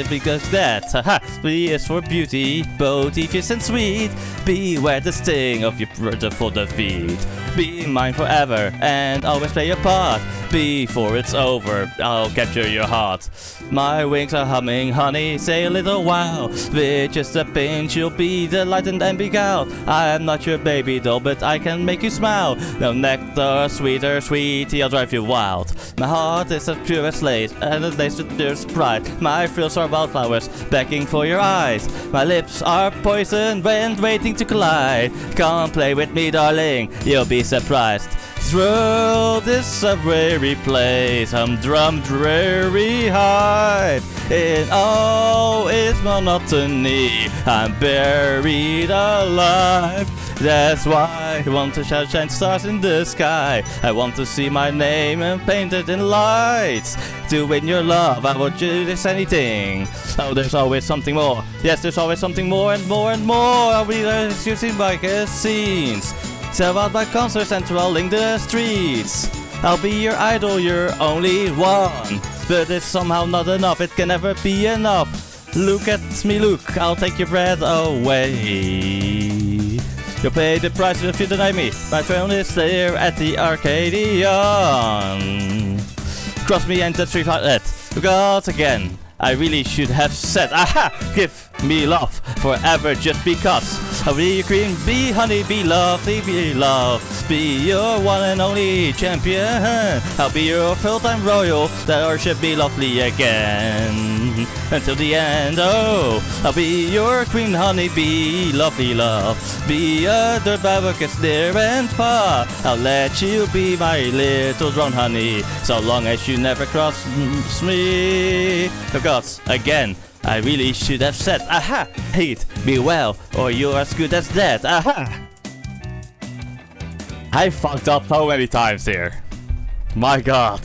because that, aha, B is for beauty, both devious and sweet. Beware the sting of your for defeat. Be mine forever and always play your part. Before it's over, I'll capture your heart. My wings are humming, honey, say a little wow. With just a pinch, you'll be delighted and beguiled. I am not your baby doll, but I can make you smile. No nectar, sweeter, sweetie, I'll drive you wild. My heart is as pure as slate, and it lays with fierce pride. My frills are wildflowers, begging for your eyes. My lips are poison when waiting to collide. Come play with me, darling, you'll be surprised. Through this weary place, humdrum, dreary hide. In all its monotony, I'm buried alive. That's why I want to shine stars in the sky. I want to see my name painted in lights. To win your love, I would do this anything. Oh, there's always something more. Yes, there's always something more and more and more. I'll be there using magazines. Sell out my concerts and trolling the streets. I'll be your idol, your only one. But it's somehow not enough, it can never be enough. Look at me, look, I'll take your breath away. You'll pay the price if you deny me. My throne is there at the Arcadian. Cross me and the street outlet. Because again, I really should have said, aha, give me love forever just because. I'll be your queen, be honey, be lovely, be loved. Be your one and only champion. I'll be your full-time royal, that should be lovely again. Until the end, oh, I'll be your queen, honey, be lovely, love. Be adored by workers near and far. I'll let you be my little drone, honey, so long as you never cross me. Of course, again, I really should have said, aha, hate me well, or you're as good as dead, aha. I fucked up so many times here. My god.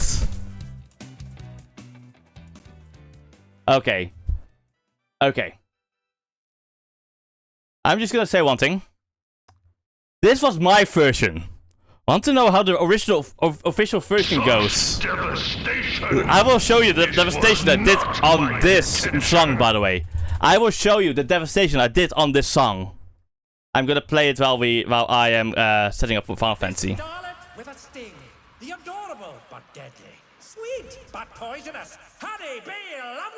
Okay. Okay. I'm just gonna say one thing. This was my version. Want to know how the original official version goes? I will show you the devastation I did on this song, by the way. I will show you the devastation I did on this song. I'm gonna play it while I am setting up for Final Fantasy. Scarlet with a sting, the adorable but deadly, sweet but poisonous, honey bee lovely.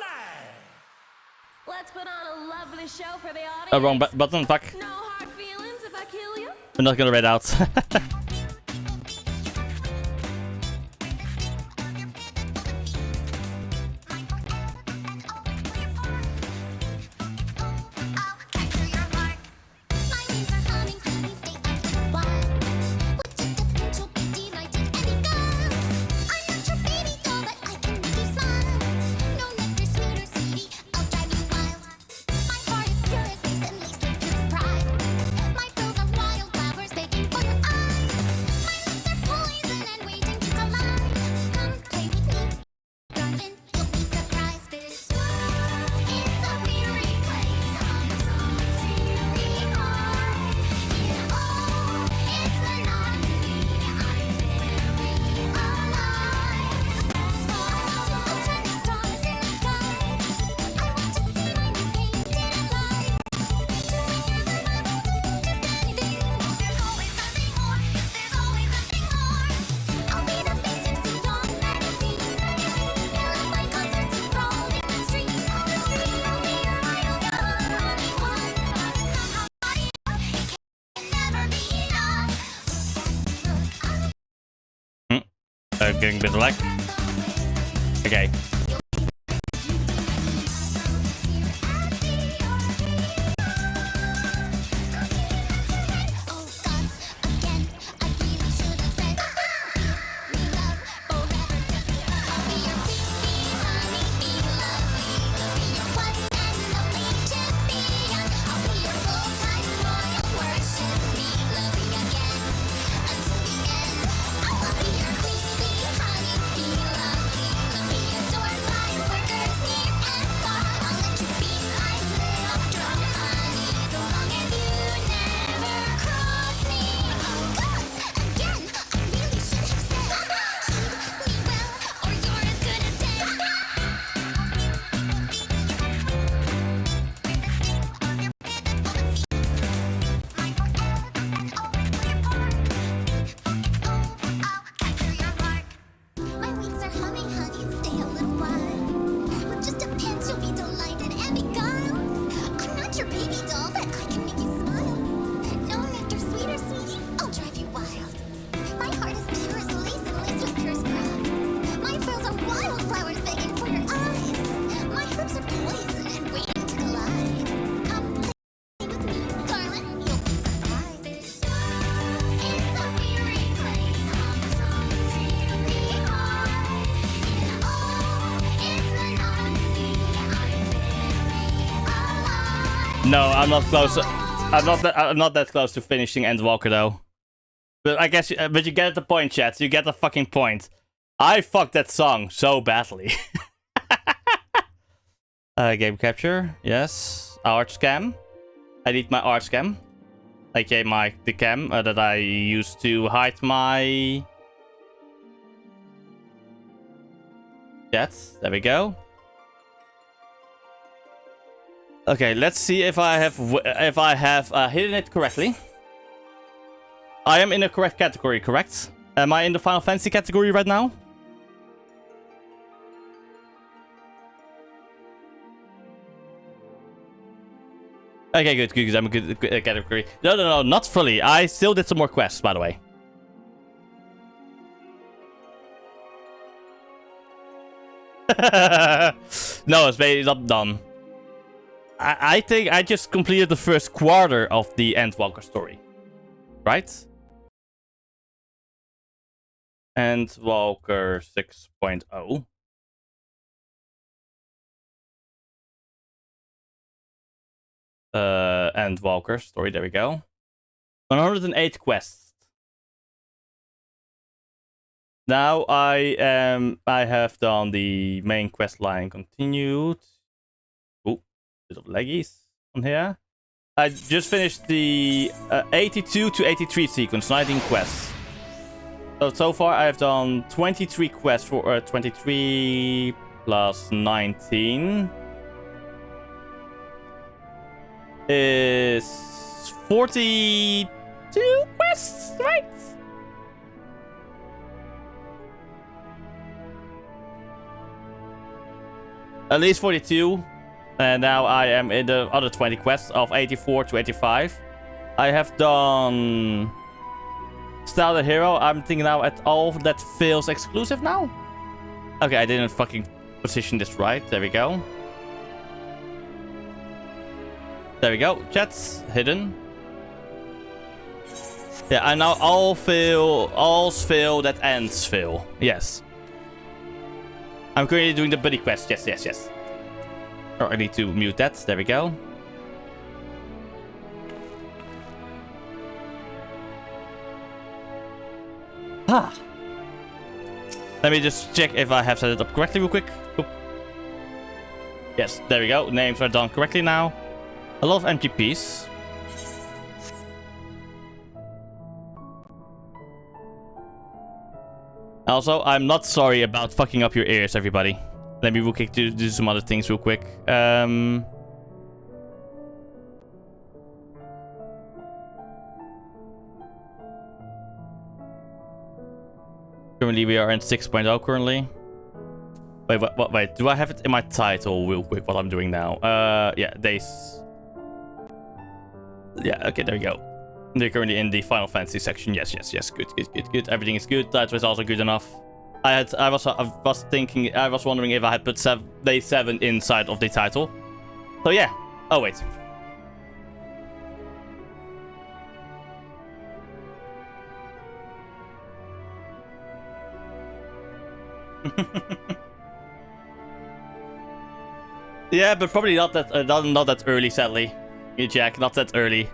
Let's put on a lovely show for the audience. Oh, wrong button, fuck. No hard feelings if I kill you. I'm not gonna read out. Getting a bit of lag. Okay. No, I'm not close. I'm not that close to finishing Endwalker though. But I guess, but you get the point, chat. You get the fucking point. I fucked that song so badly. Game capture, yes. Art scam. I need my art scam. Okay, the cam that I used to hide my chat. There we go. Okay, let's see if I have hidden it correctly. I am in the correct category, correct? Am I in the Final Fantasy category right now? Okay, good, because I'm a good category. No, not fully. I still did some more quests, by the way. No, it's maybe not done. I think I just completed the first quarter of the Endwalker story. Right? Endwalker 6.0. Endwalker story, there we go. 108 quests. Now I have done the main quest line continued. Oh, bit of laggies on here. I just finished the 82 to 83 sequence, 19 quests. So far I have done 23 quests for 23 plus 19 is 42 quests, right? At least 42. And now I am in the other 20 quests of 84 to 85. I have done Style the Hero. I'm thinking now at all that fails exclusive now. Okay, I didn't fucking position this right. There we go. There we go. Chat's hidden. Yeah, I now all's fail that ends fail. Yes. I'm currently doing the buddy quest. Yes. Oh, I need to mute that. There we go. Ah. Let me just check if I have set it up correctly real quick. Oop. Yes, there we go. Names are done correctly now. A lot of MTPs. Also, I'm not sorry about fucking up your ears, everybody. Let me real quick do some other things real quick. Currently we are in 6.0 currently. Wait, do I have it in my title real quick what I'm doing now? Yeah, days. Yeah, okay, there we go. They're currently in the Final Fantasy section. Yes. Good. Everything is good. Title is also good enough. I was wondering if I had put day 7 inside of the title. So yeah. Oh wait. Yeah, but probably not that early, sadly. Jack, not that early.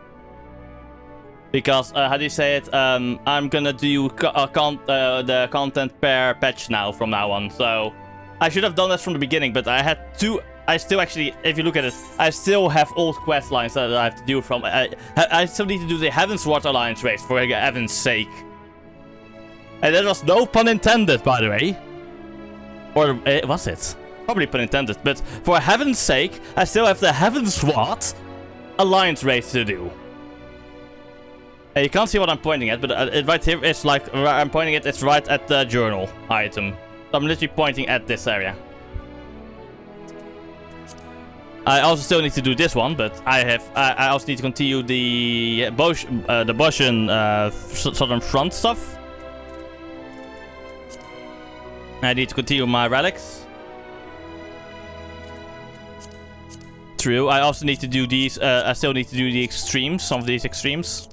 Because, how do you say it? I'm gonna do the content per patch now, from now on. So, I should have done that from the beginning, but I had to... I still actually, if you look at it, I still have old quest lines that I have to do from... I still need to do the Heavensward Alliance race, for heaven's sake. And that was no pun intended, by the way. Or was it? Probably pun intended, but for heaven's sake, I still have the Heavensward Alliance race to do. And you can't see what I'm pointing at, but right here it's like I'm pointing it. It's right at the journal item. So I'm literally pointing at this area. I also still need to do this one, but I also need to continue the Boshan Southern Front stuff. I need to continue my relics. True. I also need to do these. I still need to do the extremes. Some of these extremes.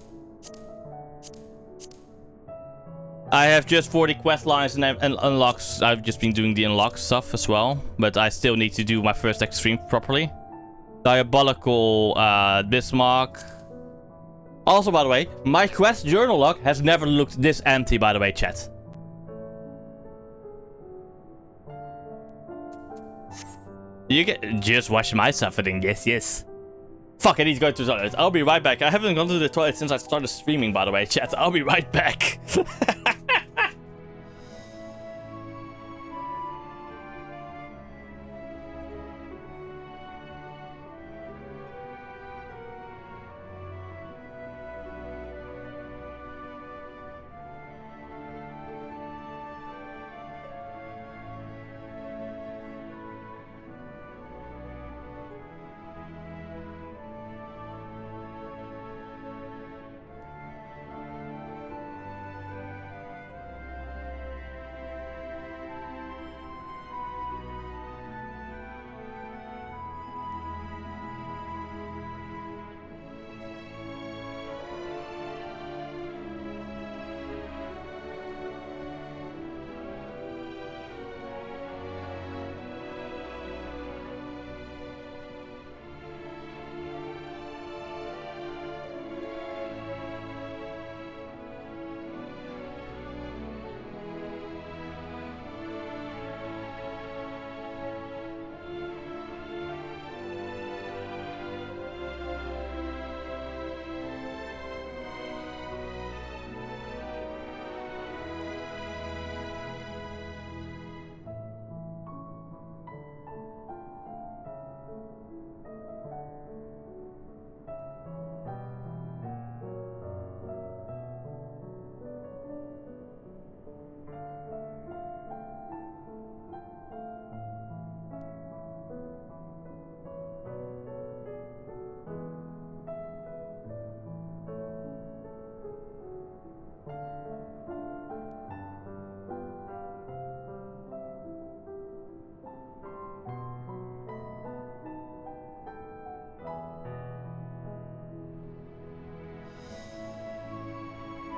I have just 40 quest lines and unlocks. I've just been doing the unlock stuff as well, but I still need to do my first extreme properly. Diabolical Bismarck. Also, by the way, my quest journal log has never looked this empty, by the way, chat. You get just watch my suffering, yes. Fuck, I need to go to the toilet. I'll be right back. I haven't gone to the toilet since I started streaming, by the way, chat. I'll be right back.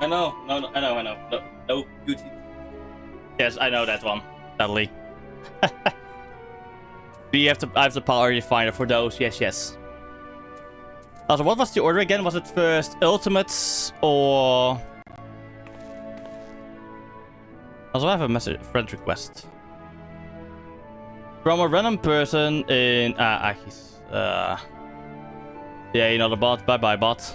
I know. No beauty. Yes, I know that one. Sadly. I have the power finder for those. Yes. Also, what was the order again? Was it first ultimates or? Also, I have a message, friend request from a random person in. Yeah, you know the bot. Bye, bot.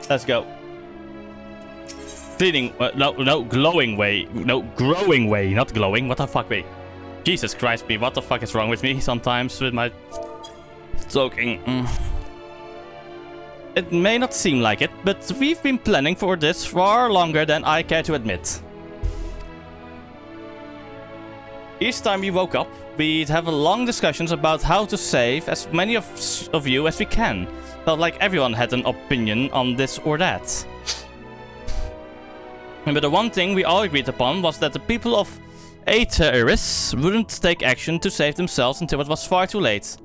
Let's go. Cleaning. No, glowing way. No, growing way, not glowing. What the fuck, way? Jesus Christ, me. What the fuck is wrong with me sometimes with my talking? It may not seem like it, but we've been planning for this far longer than I care to admit. Each time we woke up, we'd have long discussions about how to save as many of you as we can. Felt like everyone had an opinion on this or that. But the one thing we all agreed upon was that the people of Aetheris wouldn't take action to save themselves until it was far too late.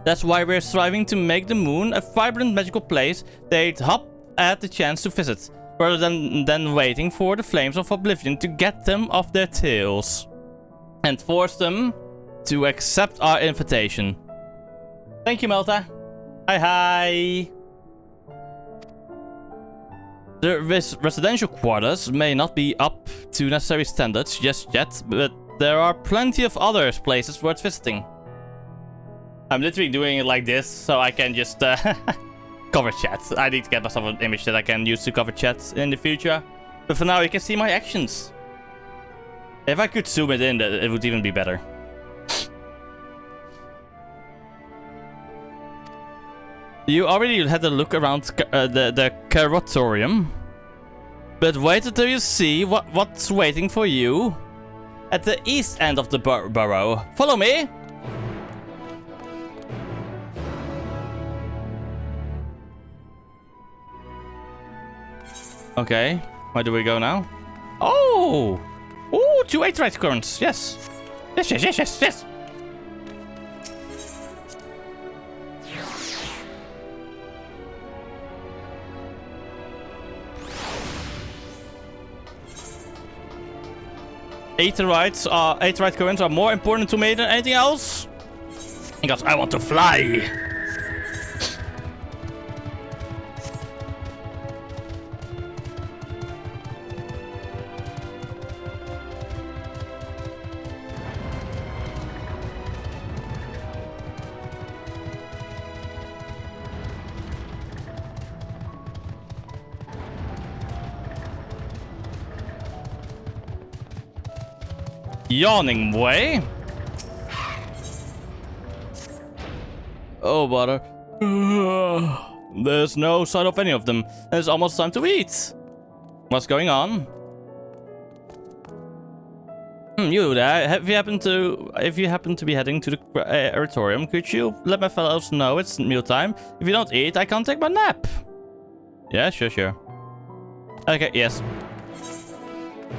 That's why we're striving to make the moon a vibrant magical place they'd hop at the chance to visit, rather than waiting for the flames of oblivion to get them off their tails and force them to accept our invitation. Thank you, Melta. Hi. The residential quarters may not be up to necessary standards just yet, but there are plenty of other places worth visiting. I'm literally doing it like this so I can just cover chat. I need to get myself an image that I can use to cover chat in the future. But for now, you can see my actions. If I could zoom it in, it would even be better. You already had a look around the Karatorium. But wait until you see what's waiting for you at the east end of the burrow. Follow me! Okay, where do we go now? Oh! Ooh, 2 8-right currents, yes! Yes! Aetheryte currents are more important to me than anything else. Because I want to fly. Yawning way. Oh, butter. There's no sign of any of them. It's almost time to eat. What's going on? You there? If you happen to be heading to the auditorium, could you let my fellows know it's mealtime? If you don't eat, I can't take my nap. Yeah, sure. Okay, yes.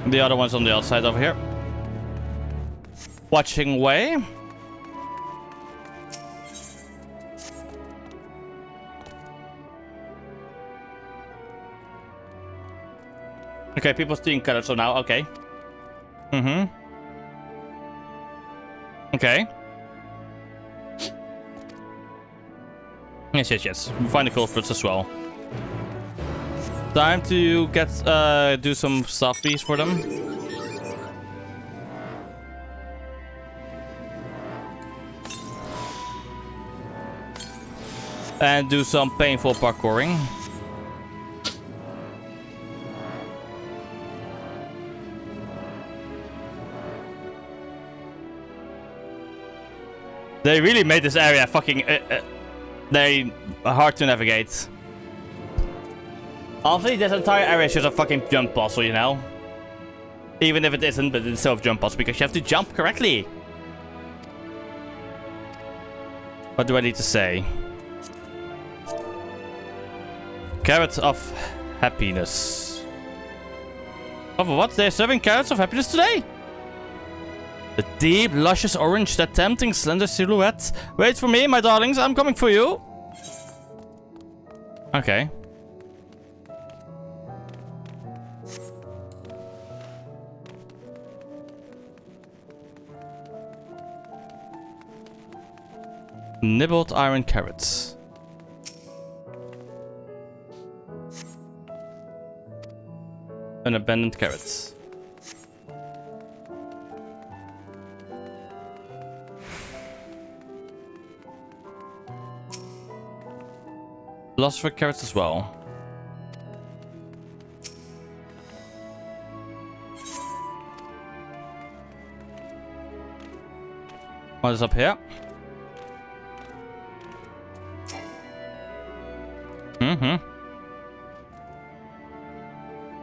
The other one's on the outside over here. Watching way. Okay, people stealing carrots now. Okay. Okay. Yes. We find the culprits as well. Time to get do some softies for them. And do some painful parkouring. They really made this area fucking very hard to navigate. Honestly, this entire area is just a fucking jump puzzle, you know? Even if it isn't, but it's still a jump puzzle because you have to jump correctly. What do I need to say? Carrots of happiness. Of what? They're serving carrots of happiness today? The deep, luscious orange, that tempting, slender silhouette. Wait for me, my darlings. I'm coming for you. Okay. Nibbled iron carrots. And abandoned carrots. Lost for carrots as well. What is up here?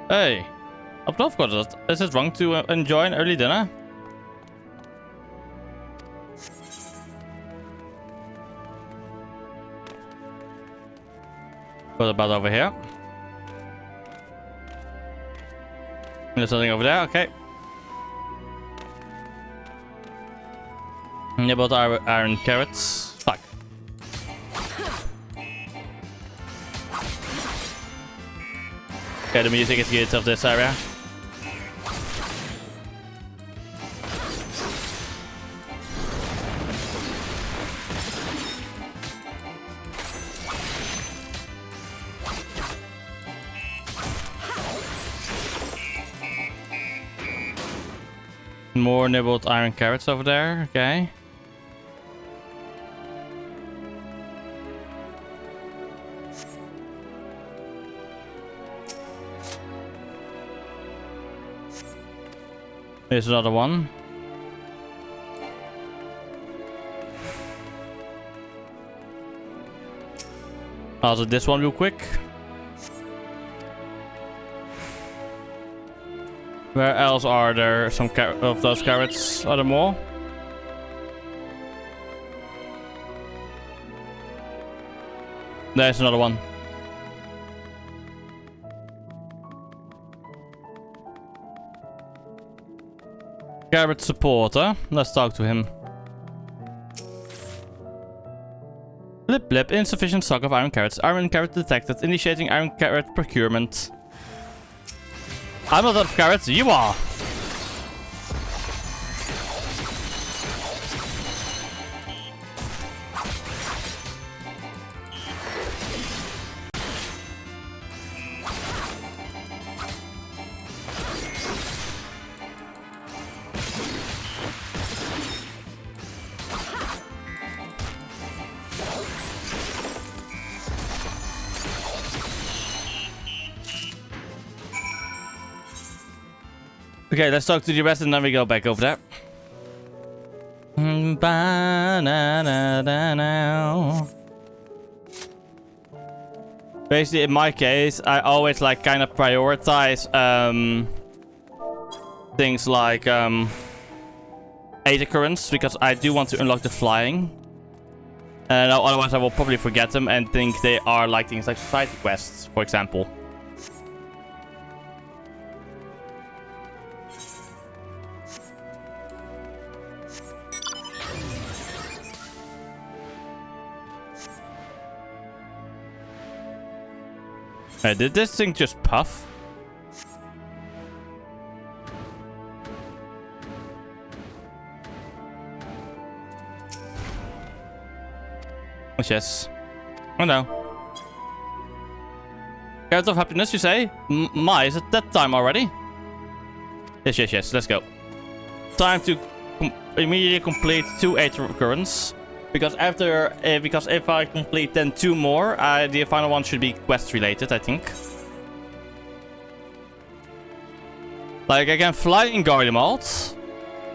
Hey, up north quarters. Is it wrong to enjoy an early dinner? What about over here? There's something over there, okay. Nibbled iron carrots. Fuck. Okay, the music is good of this area. More nibbled iron carrots over there, okay. Here's another one. I'll do this one real quick. Where else are there some of those carrots? Are there more? There's another one. Carrot supporter. Let's talk to him. Blip blip. Insufficient stock of iron carrots. Iron carrot detected. Initiating iron carrot procurement. I'm not out of carrots. You are. Okay, let's talk to the rest and then we go back over there. Basically, in my case, I always like kind of prioritize things like 8 occurrence because I do want to unlock the flying. And otherwise I will probably forget them and think they are like things like society quests, for example. Did this thing just puff? Yes. Oh no. Carrot of happiness, you say? My, is it that time already? Yes, yes, yes. Let's go. Time to immediately complete 2 8 occurrence. Because after, because if I complete then 2 more, the final one should be quest related, I think. Like I can fly in Garlemald.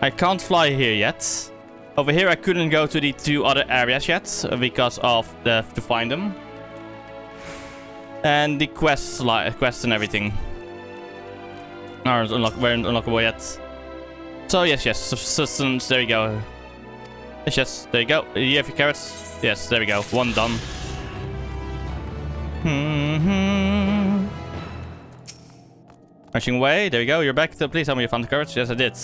I can't fly here yet. Over here I couldn't go to the 2 other areas yet because of to find them. And the quests and everything aren't unlockable yet. So yes, yes, subsistence, there you go. Yes, yes, there you go. You have your carrots? Yes, there we go. 1 done. Rushing away, there you go. You're back. Please tell me you found the carrots. Yes, I did.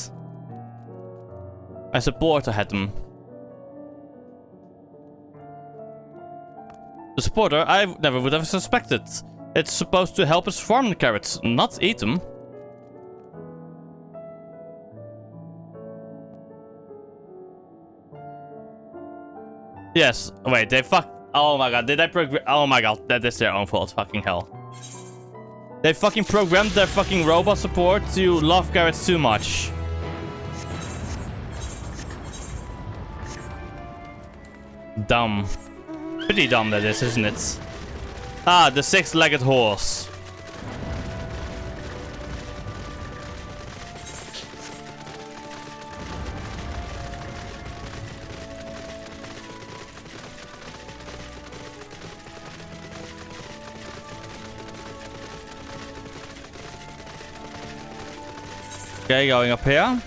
I support had them. The supporter I never would have suspected. It's supposed to help us farm the carrots, not eat them. Yes. Wait, they oh my god, did I oh my god, that is their own fault. Fucking hell. They fucking programmed their fucking robot support to love carrots too much. Dumb. Pretty dumb that is, isn't it? Ah, the 6-legged horse. Okay, going up here.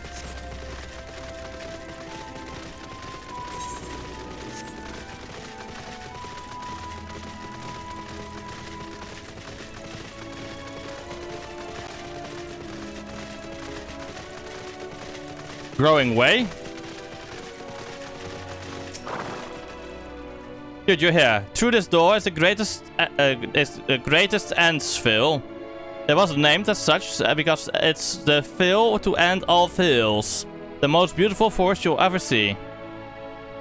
Growing way. Dude, you're here. Through this door is the greatest Antsville. It was named as such because it's the fill to end all fills. The most beautiful forest you'll ever see.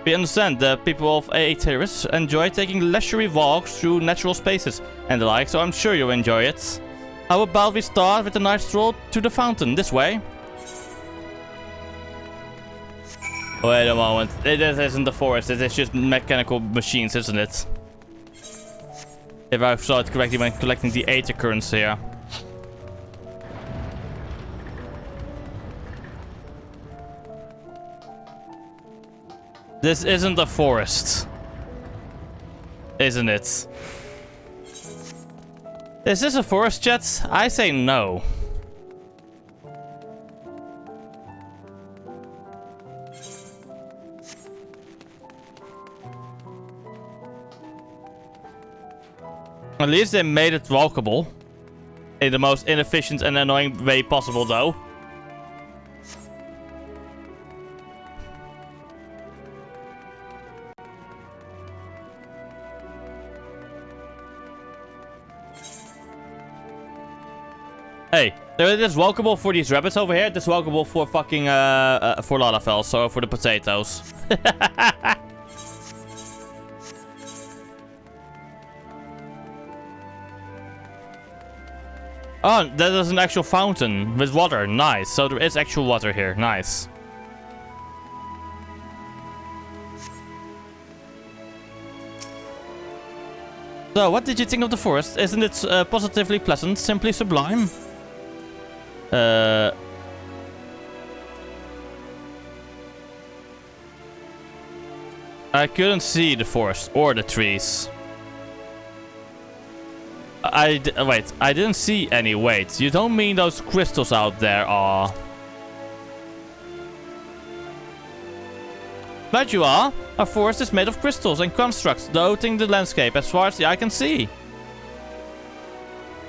We understand the people of Aetheris enjoy taking leisurely walks through natural spaces and the like, so I'm sure you'll enjoy it. How about we start with a nice stroll to the fountain, this way? Wait a moment, this isn't the forest, it is just mechanical machines, isn't it? If I saw it correctly when collecting the 8 occurrence here. This isn't a forest. Isn't it? Is this a forest, chat? I say no. At least they made it walkable. In the most inefficient and annoying way possible, though. Hey, it is walkable for these rabbits over here. It is walkable for fucking, for Lalafell, so for the potatoes. Oh, that is an actual fountain with water. Nice. So there is actual water here. Nice. So, what did you think of the forest? Isn't it positively pleasant? Simply sublime? I couldn't see the forest or the trees. Wait, I didn't see any. Wait, you don't mean those crystals out there are... But you are. Our forest is made of crystals and constructs, dotting the landscape as far as the eye can see.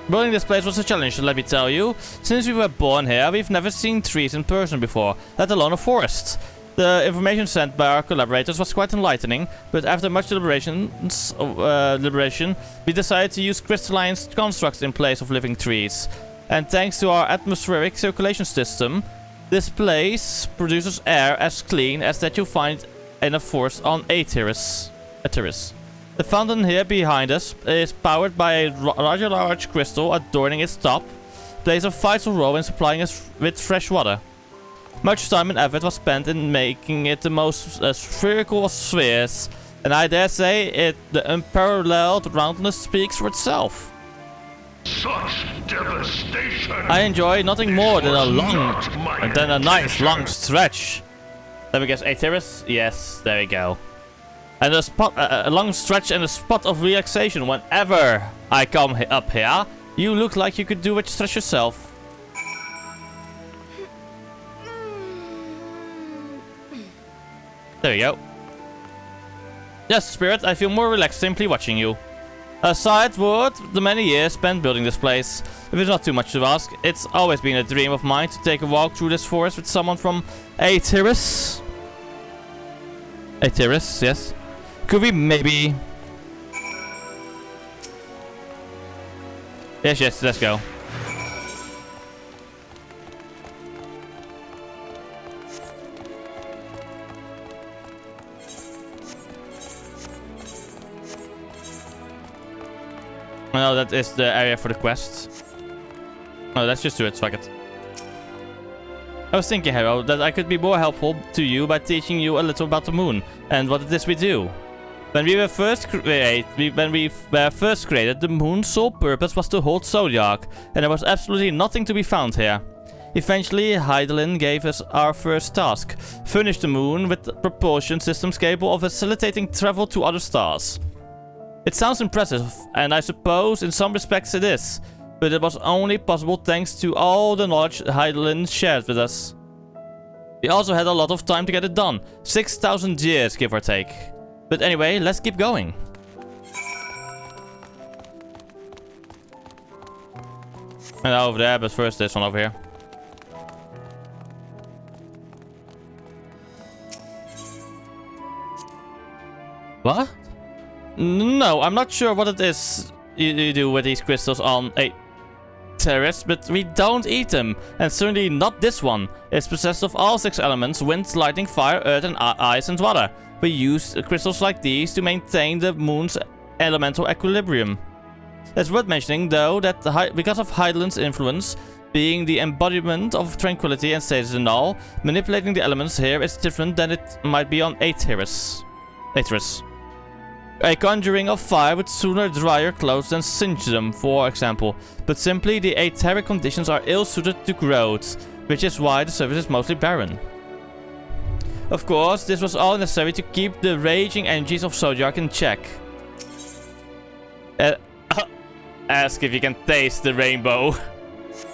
Building this place was a challenge, let me tell you. Since we were born here, we've never seen trees in person before, let alone a forest. The information sent by our collaborators was quite enlightening, but after much deliberation, we decided to use crystalline constructs in place of living trees. And thanks to our atmospheric circulation system, this place produces air as clean as that you find in a forest on a terrace. The fountain here behind us is powered by a rather large crystal adorning its top, plays a vital role in supplying us with fresh water. Much time and effort was spent in making it the most spherical of spheres, and I dare say the unparalleled roundness speaks for itself. Such devastation! I enjoy nothing more than a nice long stretch. Let me guess, a terrace? Yes, there we go. And a long stretch and a spot of relaxation whenever I come up here. You look like you could do it stretch yourself. There we go. Yes, Spirit, I feel more relaxed simply watching you. Aside for the many years spent building this place, if it's not too much to ask, it's always been a dream of mine to take a walk through this forest with someone from a terrace. A terrace, yes. Could we maybe... Yes, let's go. No, that is the area for the quest. No, let's just do it, fuck it. I was thinking, Hero, that I could be more helpful to you by teaching you a little about the moon and what it is we do. When we were first created, the moon's sole purpose was to hold Zodiac, and there was absolutely nothing to be found here. Eventually, Heidelin gave us our first task: furnish the moon with propulsion systems capable of facilitating travel to other stars. It sounds impressive, and I suppose in some respects it is, but it was only possible thanks to all the knowledge Heidelin shared with us. We also had a lot of time to get it done, 6,000 years give or take. But anyway, let's keep going. And over there, but first this one over here. What? No, I'm not sure what it is you do with these crystals on a terrace, but we don't eat them. And certainly not this one. It's possessed of all 6 elements: wind, lightning, fire, earth, and ice and water. We use crystals like these to maintain the moon's elemental equilibrium. It's worth mentioning, though, that because of Heidelin's influence, being the embodiment of tranquility and stasis and all, manipulating the elements here is different than it might be on Aetheris. A conjuring of fire would sooner dry your clothes than singe them, for example, but simply the aetheric conditions are ill-suited to growth, which is why the surface is mostly barren. Of course, this was all necessary to keep the raging energies of Zodiac in check. Ask if you can taste the rainbow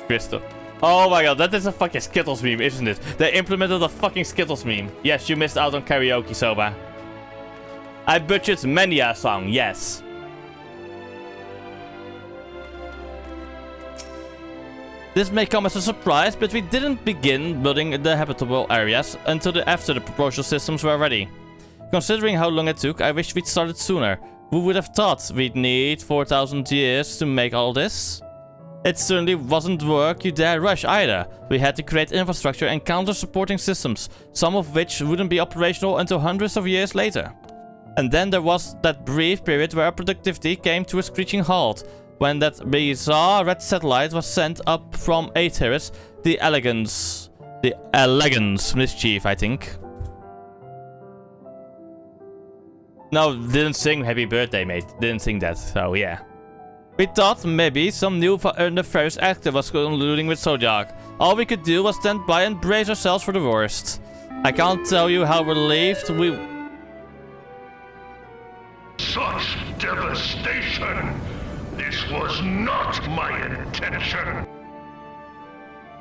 crystal. Oh my god, that is a fucking Skittles meme, isn't it? They implemented a fucking Skittles meme. Yes, you missed out on Karaoke, Soba. I butchered many a song, yes. This may come as a surprise, but we didn't begin building the habitable areas until after the propulsion systems were ready. Considering how long it took, I wish we'd started sooner. Who would have thought we'd need 4,000 years to make all this? It certainly wasn't work you dare rush either. We had to create infrastructure and counter-supporting systems, some of which wouldn't be operational until hundreds of years later. And then there was that brief period where productivity came to a screeching halt, when that bizarre red satellite was sent up from Aetheris, the Elegance Mischief, I think. No, didn't sing Happy Birthday, mate. Didn't sing that, so yeah. We thought maybe some new nefarious actor was colluding with Zodiac. All we could do was stand by and brace ourselves for the worst. I can't tell you how relieved we... devastation! This was not my intention!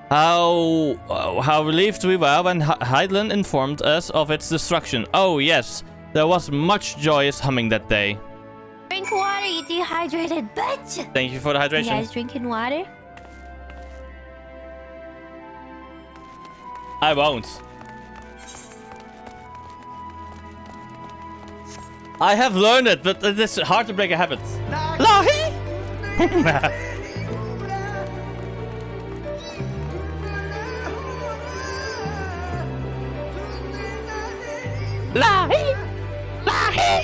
How relieved we were when Heidelin informed us of its destruction. Oh yes, there was much joyous humming that day. Drink water, you dehydrated bitch! Thank you for the hydration. You guys drinking water? I won't. I have learned it, but it is hard to break a habit. Lahi! Lahi! Lahi!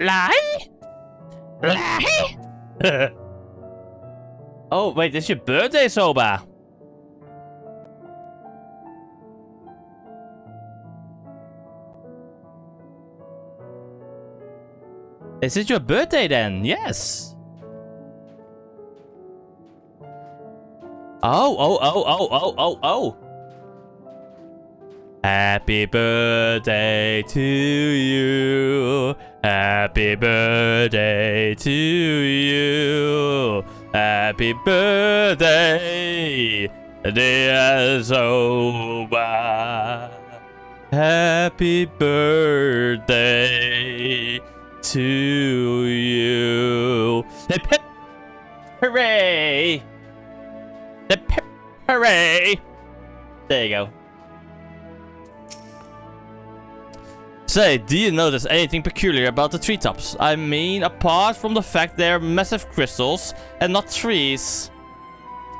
Lahi? Lahi? Oh, wait, it's your birthday, Soba. Is it your birthday then? Yes. Oh. Happy birthday to you. Happy birthday to you. Happy birthday, dear Soba. Happy birthday to you. Hip hip hooray! Hip hip hooray! There you go. Say, do you notice anything peculiar about the treetops? I mean, apart from the fact they're massive crystals and not trees.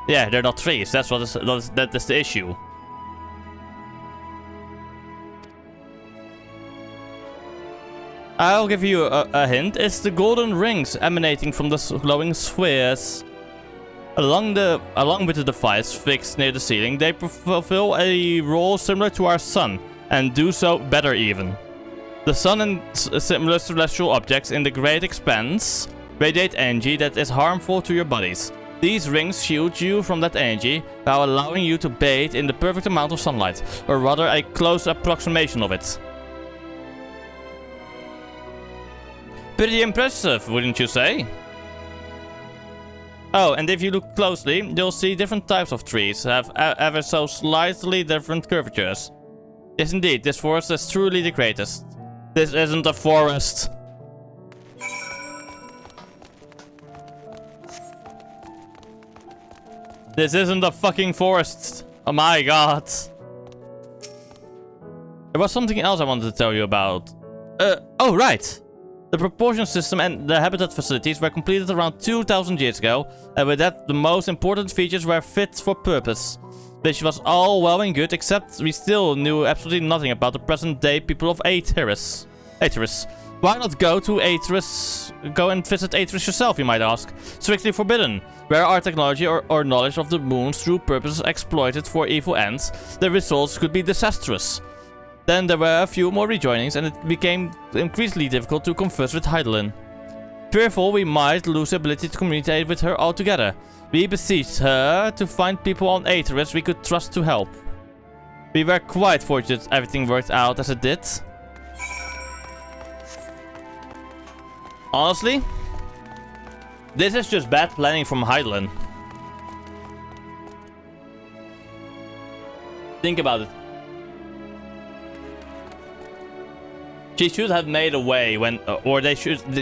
Yeah, they're not trees. That's the issue. I'll give you a hint. It's the golden rings emanating from the glowing spheres. Along with the device fixed near the ceiling, they fulfill a role similar to our sun, and do so better even. The sun and similar celestial objects in the great expanse radiate energy that is harmful to your bodies. These rings shield you from that energy while allowing you to bathe in the perfect amount of sunlight, or rather a close approximation of it. Pretty impressive, wouldn't you say? Oh, and if you look closely, you'll see different types of trees have ever so slightly different curvatures. Yes indeed, this forest is truly the greatest. This isn't a forest. This isn't a fucking forest. Oh my god. There was something else I wanted to tell you about. Oh right. The propulsion system and the habitat facilities were completed around 2000 years ago, and with that the most important features were fit for purpose. Which was all well and good, except we still knew absolutely nothing about the present day people of Aetheris. Why not go and visit Aetheris yourself, you might ask? Strictly forbidden. Where our technology or knowledge of the moon's true purposes exploited for evil ends, the results could be disastrous. Then there were a few more rejoinings, and it became increasingly difficult to converse with Heidelin. Fearful we might lose the ability to communicate with her altogether, we beseeched her to find people on Aetheris we could trust to help. We were quite fortunate everything worked out as it did. Honestly, this is just bad planning from Heidelin. Think about it. She should have made a way when,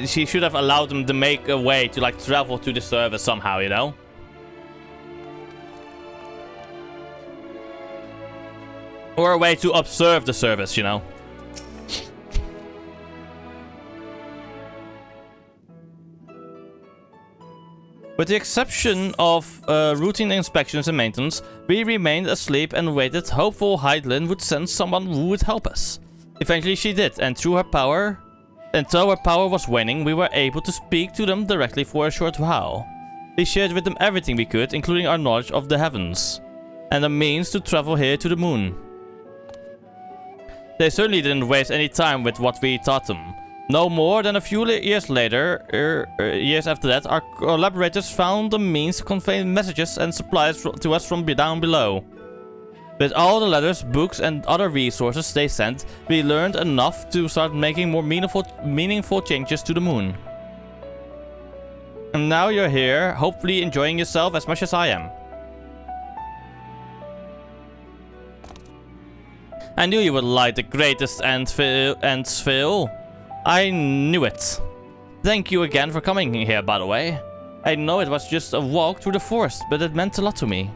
she should have allowed them to make a way to like travel to the service somehow, you know? Or a way to observe the service, you know? With the exception of routine inspections and maintenance, we remained asleep and waited, hopeful Heidelin would send someone who would help us. Eventually she did, and through her power, And so our power was waning, we were able to speak to them directly for a short while. We shared with them everything we could, including our knowledge of the heavens, and the means to travel here to the moon. They certainly didn't waste any time with what we taught them. No more than a few years later, years after that, our collaborators found the means to convey messages and supplies to us from down below. With all the letters, books, and other resources they sent, we learned enough to start making more meaningful changes to the moon. And now you're here, hopefully enjoying yourself as much as I am. I knew you would like the greatest Endvale. I knew it. Thank you again for coming here, by the way. I know it was just a walk through the forest, but it meant a lot to me.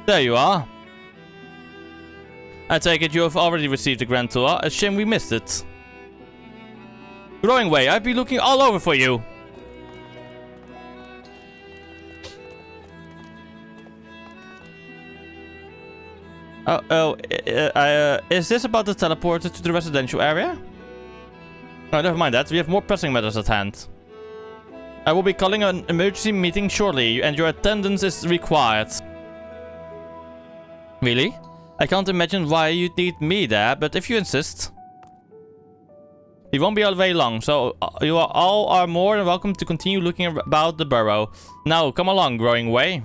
There you are. I take it you have already received the Grand Tour. A shame we missed it. Growing way, I've been looking all over for you. Is this about the teleporter to the residential area? No, never mind that. We have more pressing matters at hand. I will be calling an emergency meeting shortly, and your attendance is required. Really? I can't imagine why you'd need me there, but if you insist. We won't be out very long, so you all are more than welcome to continue looking about the burrow. Now, come along, Growing Way.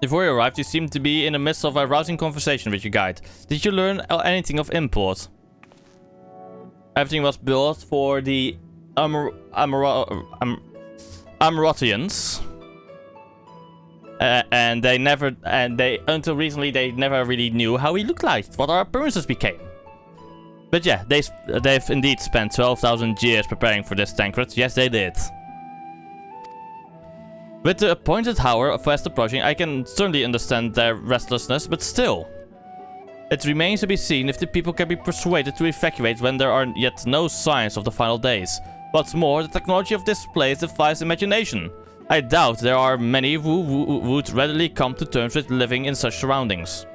Before you arrived, you seemed to be in the midst of a rousing conversation with your guide. Did you learn anything of import? Everything was built for the Amrotians. Until recently, they never really knew how he looked like, what our appearances became. But yeah, they've indeed spent 12,000 years preparing for this Tancred. Yes, they did. With the appointed hour fast approaching, I can certainly understand their restlessness, but still. It remains to be seen if the people can be persuaded to evacuate when there are yet no signs of the final days. What's more, the technology of this place defies imagination. I doubt there are many who would readily come to terms with living in such surroundings.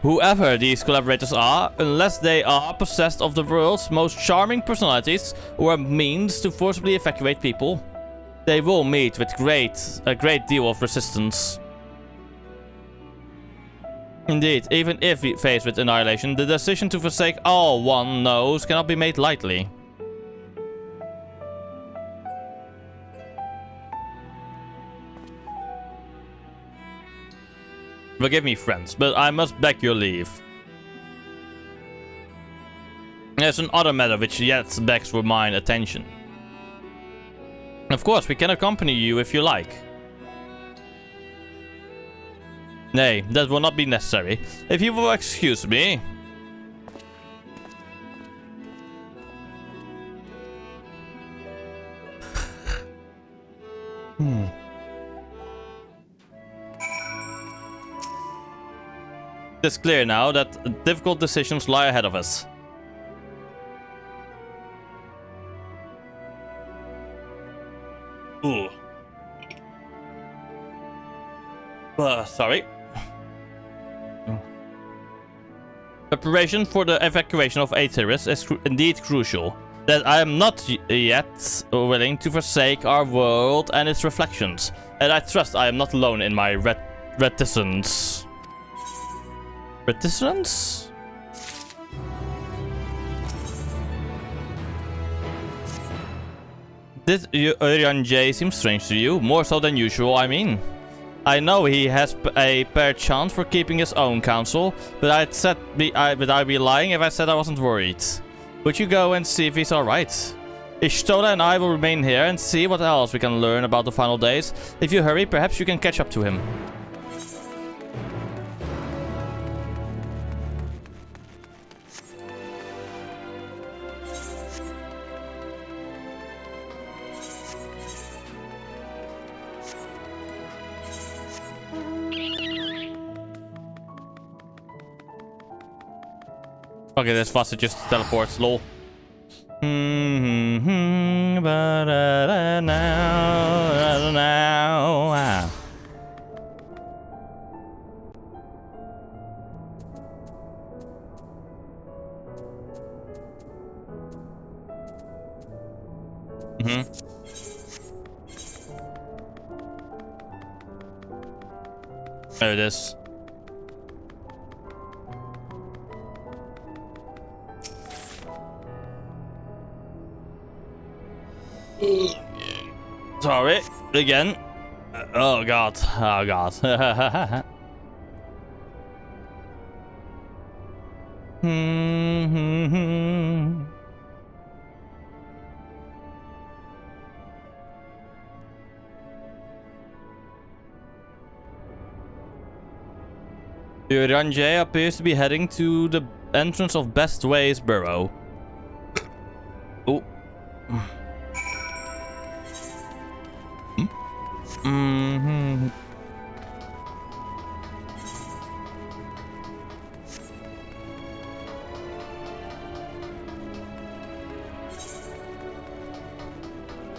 Whoever these collaborators are, unless they are possessed of the world's most charming personalities or a means to forcibly evacuate people, they will meet with a great deal of resistance. Indeed, even if faced with annihilation, the decision to forsake all one knows cannot be made lightly. Forgive me, friends, but I must beg your leave. There's another matter which yet begs for mine attention. Of course, we can accompany you if you like. Nay, that will not be necessary. If you will excuse me. It's clear now that difficult decisions lie ahead of us. Ooh. Sorry. Preparation for the evacuation of Aetiris is indeed crucial. That I am not yet willing to forsake our world and its reflections. And I trust I am not alone in my reticence. Reticence? Did Urian J seem strange to you? More so than usual, I mean. I know he has a fair chance for keeping his own counsel, but I'd be lying if I said I wasn't worried. Would you go and see if he's alright? Ishtola and I will remain here and see what else we can learn about the final days. If you hurry, perhaps you can catch up to him. Okay, this faster just teleports, lol. Now Mm-hmm. There it is. Sorry, again. Oh god, oh god. Ranjay appears to be heading to the entrance of Best Ways Burrow. Oh. Mm-hmm.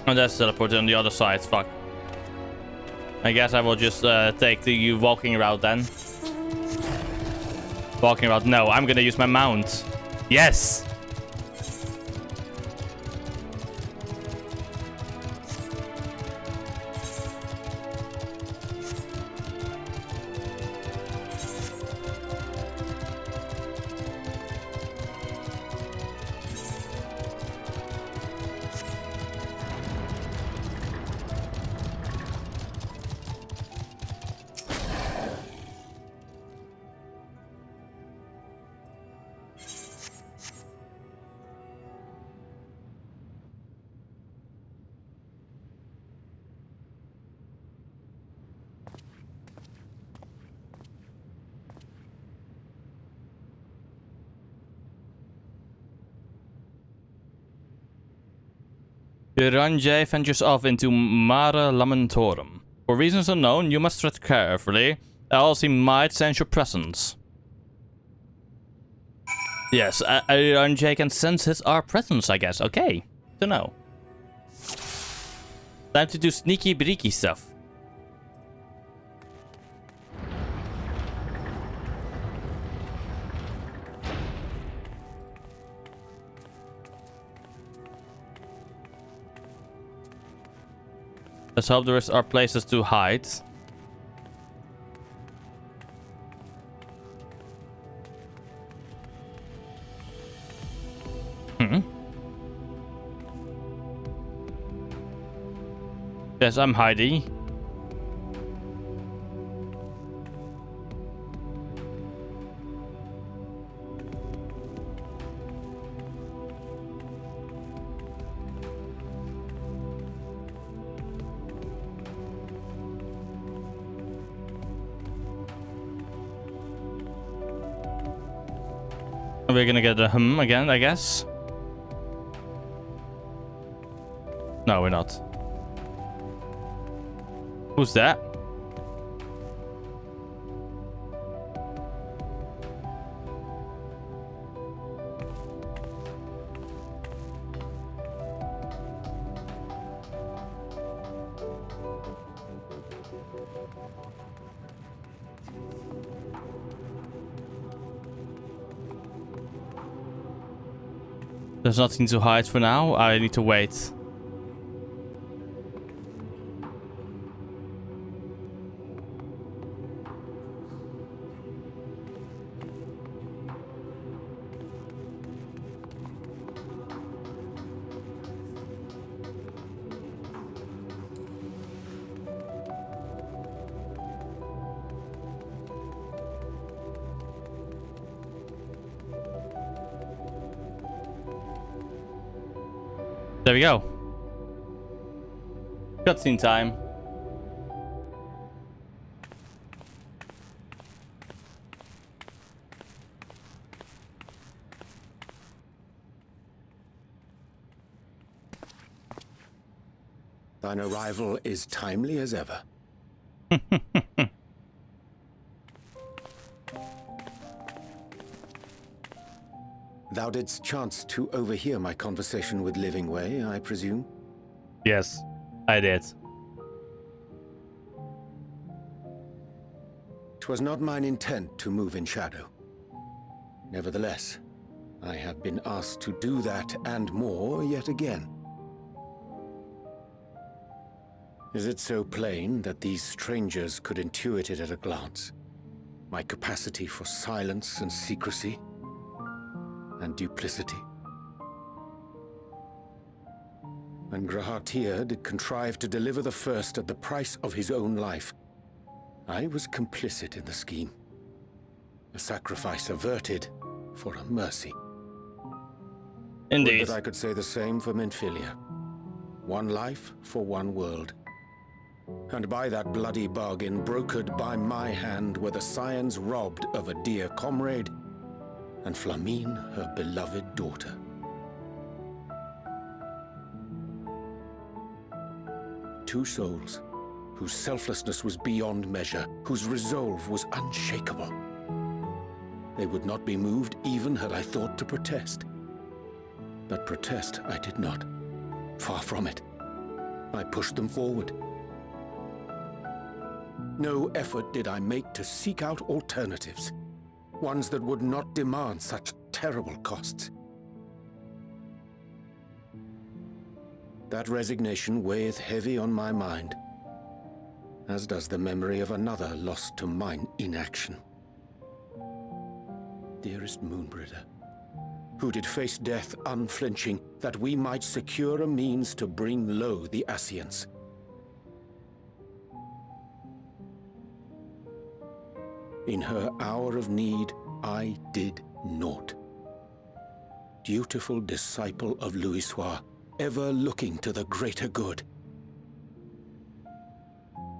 Oh, that's teleported on the other side. Fuck. I guess I will just take the walking route then. Walking route. No, I'm gonna use my mount. Yes! Ranjay ventures off into Mare Lamentorum. For reasons unknown, you must tread carefully, else he might sense your presence. Yes, Ranjay can sense our presence, I guess. Okay, to know. Time to do sneaky breaky stuff. Let's hope there are places to hide. Yes, I'm hiding. We're gonna get a again, I guess. No, we're not. Who's that? There's nothing to hide for now. I need to wait. There we go. Cutscene time. Thine arrival is timely as ever. Thou didst chance to overhear my conversation with Living Way, I presume? Yes, I did. 'Twas not mine intent to move in shadow. Nevertheless, I have been asked to do that and more yet again. Is it so plain that these strangers could intuit it at a glance? My capacity for silence and secrecy and duplicity? And Grahatir did contrive to deliver the first at the price of his own life. I was complicit in the scheme. A sacrifice averted for a mercy. Indeed. Would that I could say the same for Menphilia. One life for one world. And by that bloody bargain, brokered by my hand, were the scions robbed of a dear comrade, and Flamine her beloved daughter. Two souls, whose selflessness was beyond measure, whose resolve was unshakable. They would not be moved even had I thought to protest. But protest I did not. Far from it. I pushed them forward. No effort did I make to seek out alternatives, ones that would not demand such terrible costs. That resignation weigheth heavy on my mind, as does the memory of another lost to mine inaction. Dearest Moonbringer, who did face death unflinching, that we might secure a means to bring low the Ascians. In her hour of need, I did naught. Dutiful disciple of Louisoix, ever looking to the greater good.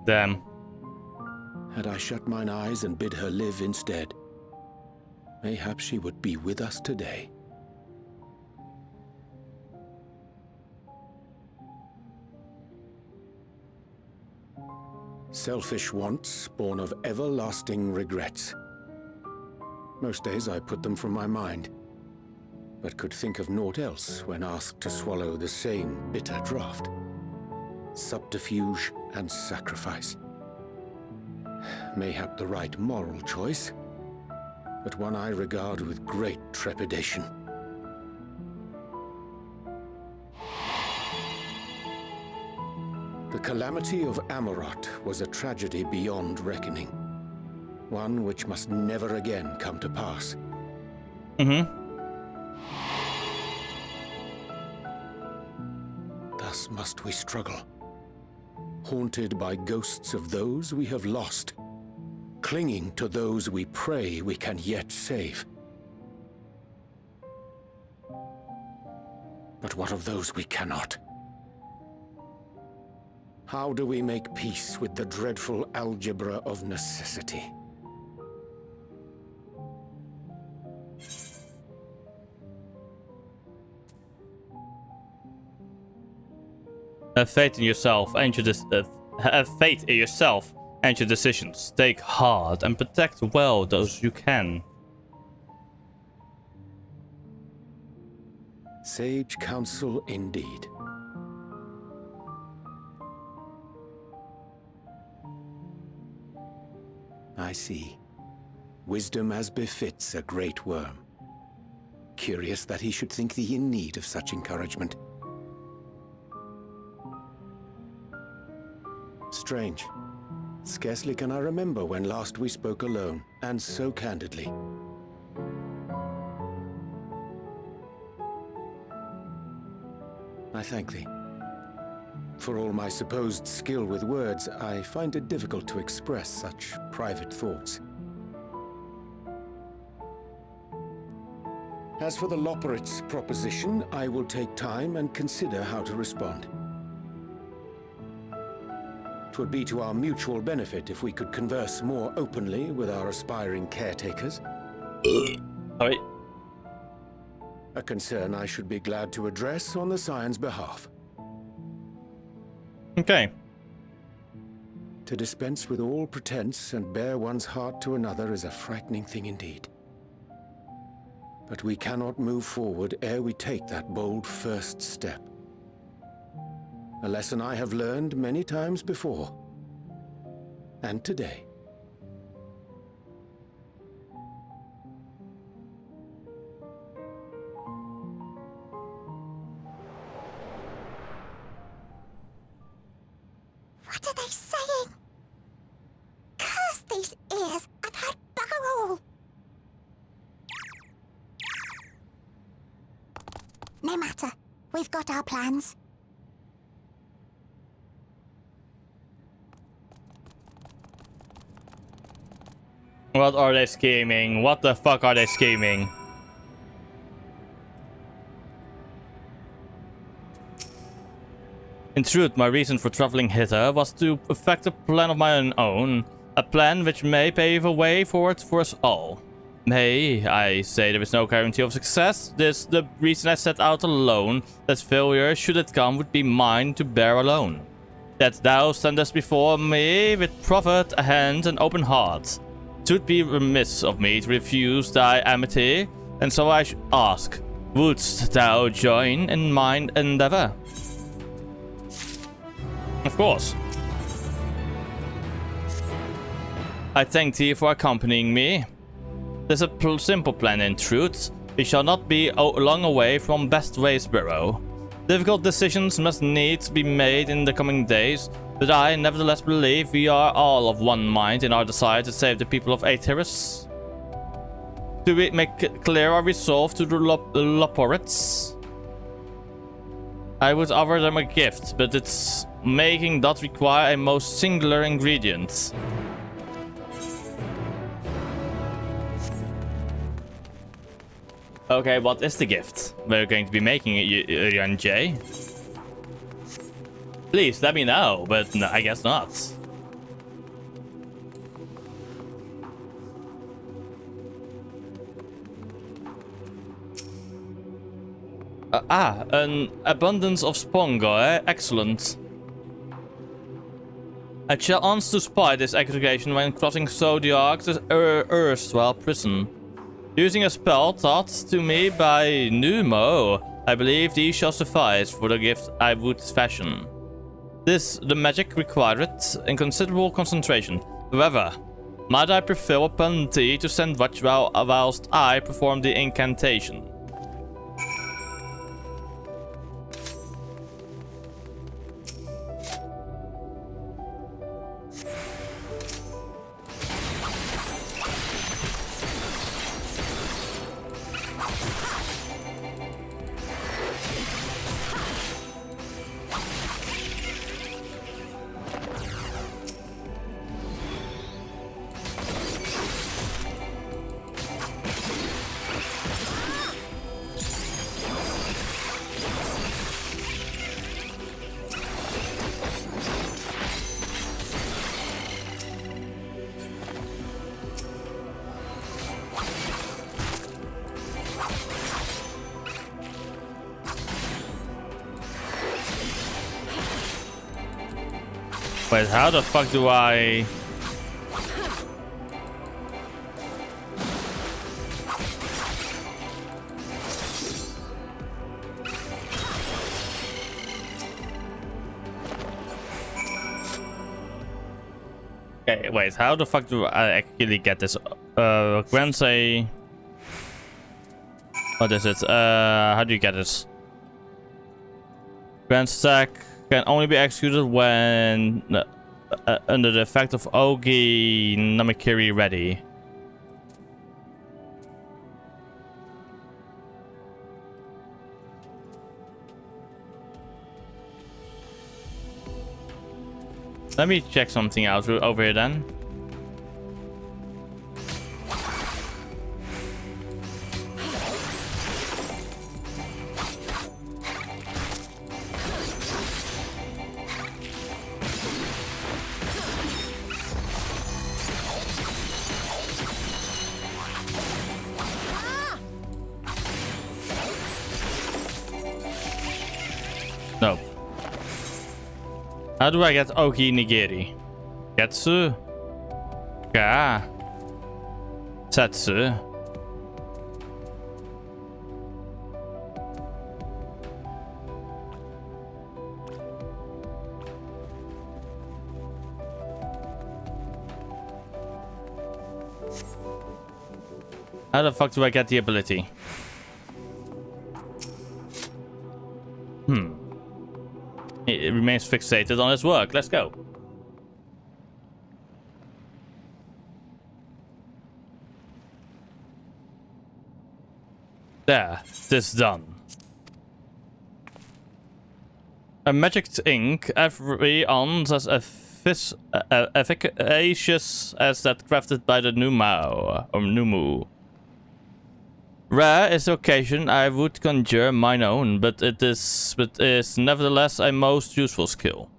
Damn. Had I shut mine eyes and bid her live instead, mayhap she would be with us today. Selfish wants, born of everlasting regrets. Most days I put them from my mind, but could think of naught else when asked to swallow the same bitter draught. Subterfuge and sacrifice. Mayhap the right moral choice, but one I regard with great trepidation. The calamity of Amarot was a tragedy beyond reckoning. One which must never again come to pass. Thus must we struggle, haunted by ghosts of those we have lost, clinging to those we pray we can yet save. But what of those we cannot? How do we make peace with the dreadful algebra of necessity? Have faith in yourself and have faith in yourself and your decisions. Take heart and protect well those you can. Sage counsel indeed. I see. Wisdom as befits a great worm. Curious that he should think thee in need of such encouragement. Strange. Scarcely can I remember when last we spoke alone, and so candidly. I thank thee. For all my supposed skill with words, I find it difficult to express such private thoughts. As for the Loporrit's proposition, I will take time and consider how to respond. It would be to our mutual benefit if we could converse more openly with our aspiring caretakers. Alright. A concern I should be glad to address on the Scion's behalf. Okay. To dispense with all pretense and bare one's heart to another is a frightening thing indeed. But we cannot move forward ere we take that bold first step. A lesson I have learned many times before. And today. ears I've had bugger all. No matter. We've got our plans. What are they scheming? What the fuck are they scheming? In truth, my reason for traveling hither was to effect a plan of my own. A plan which may pave the way forward for us all. May I say there is no guarantee of success? This the reason I set out alone. That failure, should it come, would be mine to bear alone. That thou standest before me with proffered hand and open heart. It would be remiss of me to refuse thy amity, and so I ask, wouldst thou join in mine endeavor? Of course. I thank thee for accompanying me. There's a simple plan in truth. We shall not be long away from Best Waysborough. Difficult decisions must needs be made in the coming days, but I nevertheless believe we are all of one mind in our desire to save the people of Aetheris. Do we make clear our resolve to the Laporites? I would offer them a gift, but its making doth require a most singular ingredient. Okay, what is the gift we're going to be making, Yan Jay? Please let me know, but no, I guess not. An abundance of spongo, eh? Excellent. I chanced to spy this aggregation when crossing Zodiac's erstwhile prison. Using a spell taught to me by Numo, I believe these shall suffice for the gift I would fashion. The magic required in considerable concentration. However, might I prevail upon thee to send watch whilst I perform the incantation? Wait, how the fuck do I... Okay, wait, how the fuck do I actually get this? Grants a... What is it? How do you get this? Grand stack can only be executed when under the effect of Ogi Namakiri ready. Let me check something out over here then. No. How do I get Oki Nigiri? Getsu? Ka? Setsu? How the fuck do I get the ability? It remains fixated on his work. Let's go. There, this done. A magic ink, every ounce as efficacious as that crafted by the Numao, or Numu. Rare is the occasion I would conjure mine own, but it is nevertheless a most useful skill.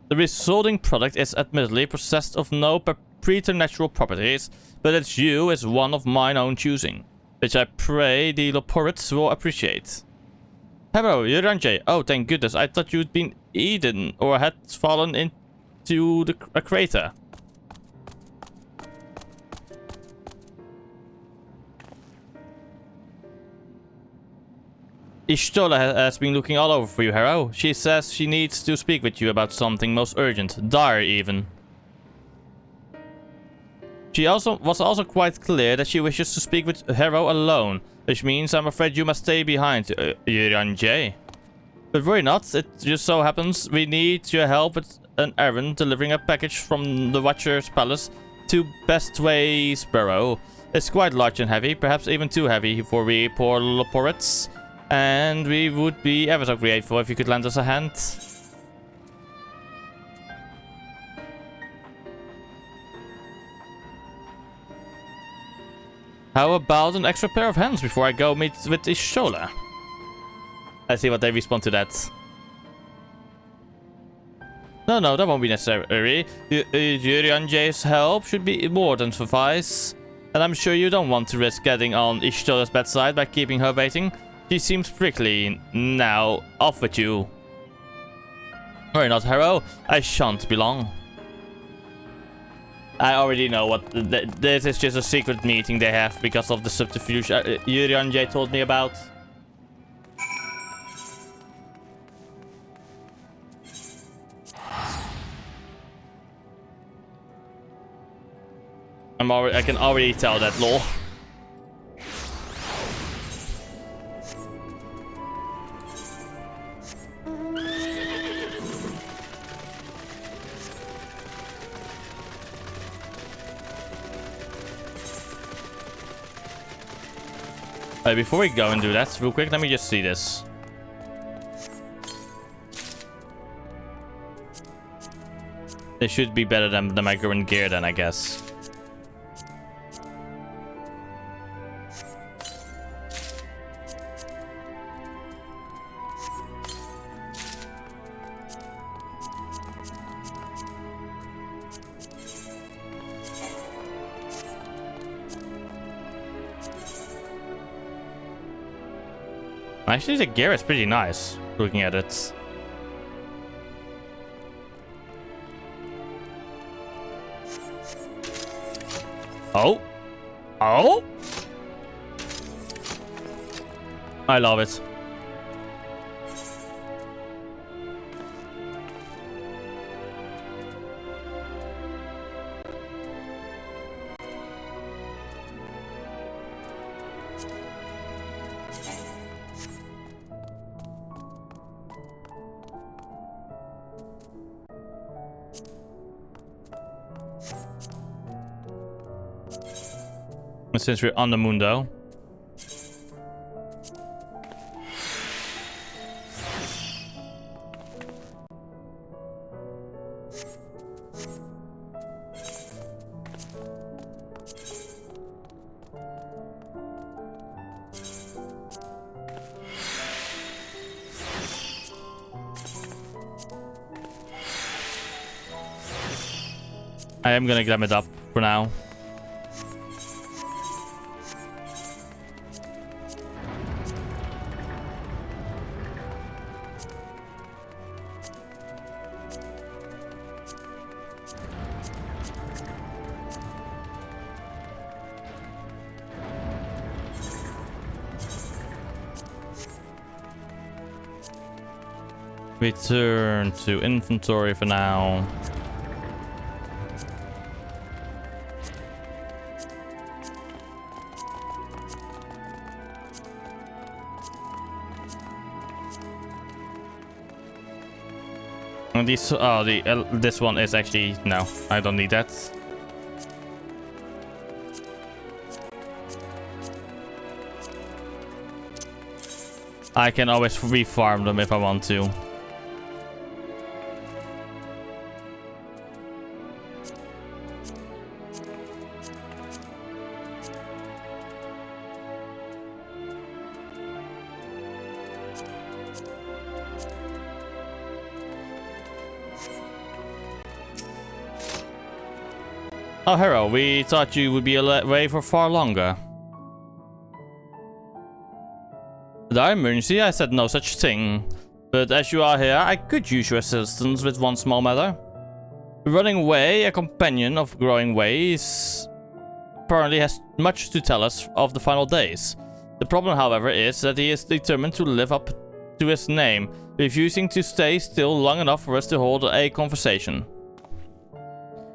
The resulting product is admittedly possessed of no preternatural properties, but its hue is one of mine own choosing, which I pray the Loporits will appreciate. Hello, Yuranjay. Oh, thank goodness. I thought you'd been eaten or had fallen into a crater. Ishtola has been looking all over for you, Hero. She says she needs to speak with you about something most urgent, dire even. She was also quite clear that she wishes to speak with Hero alone, which means I'm afraid you must stay behind, Yuranjay. But worry not, it just so happens we need your help with an errand delivering a package from the Watcher's Palace to Bestway's Burrow. It's quite large and heavy, perhaps even too heavy for we poor Loporits, and we would be ever so grateful if you could lend us a hand. How about an extra pair of hands before I go meet with Ishola? Let's see what they respond to that. No, that won't be necessary. Yuranjay's help should be more than suffice. And I'm sure you don't want to risk getting on Ishtola's bedside by keeping her waiting. She seems prickly now. Off with you. Worry not, Hero. I shan't be long. I already know what... This is just a secret meeting they have because of the subterfuge Yuranjay told me about. I can already tell that, lol. Before we go and do that, real quick, let me just see this. They should be better than my current gear then, I guess. Actually, the gear is pretty nice, looking at it. Oh! Oh! I love it. Since we're on the moon, though. I am gonna glam it up for now. Return to inventory for now. And this, this one is actually, no, I don't need that. I can always refarm them if I want to. Oh, Hero, we thought you would be away for far longer. The emergency, I said no such thing. But as you are here, I could use your assistance with one small matter. Running Away, a companion of Growing Ways, apparently has much to tell us of the final days. The problem, however, is that he is determined to live up to his name, refusing to stay still long enough for us to hold a conversation.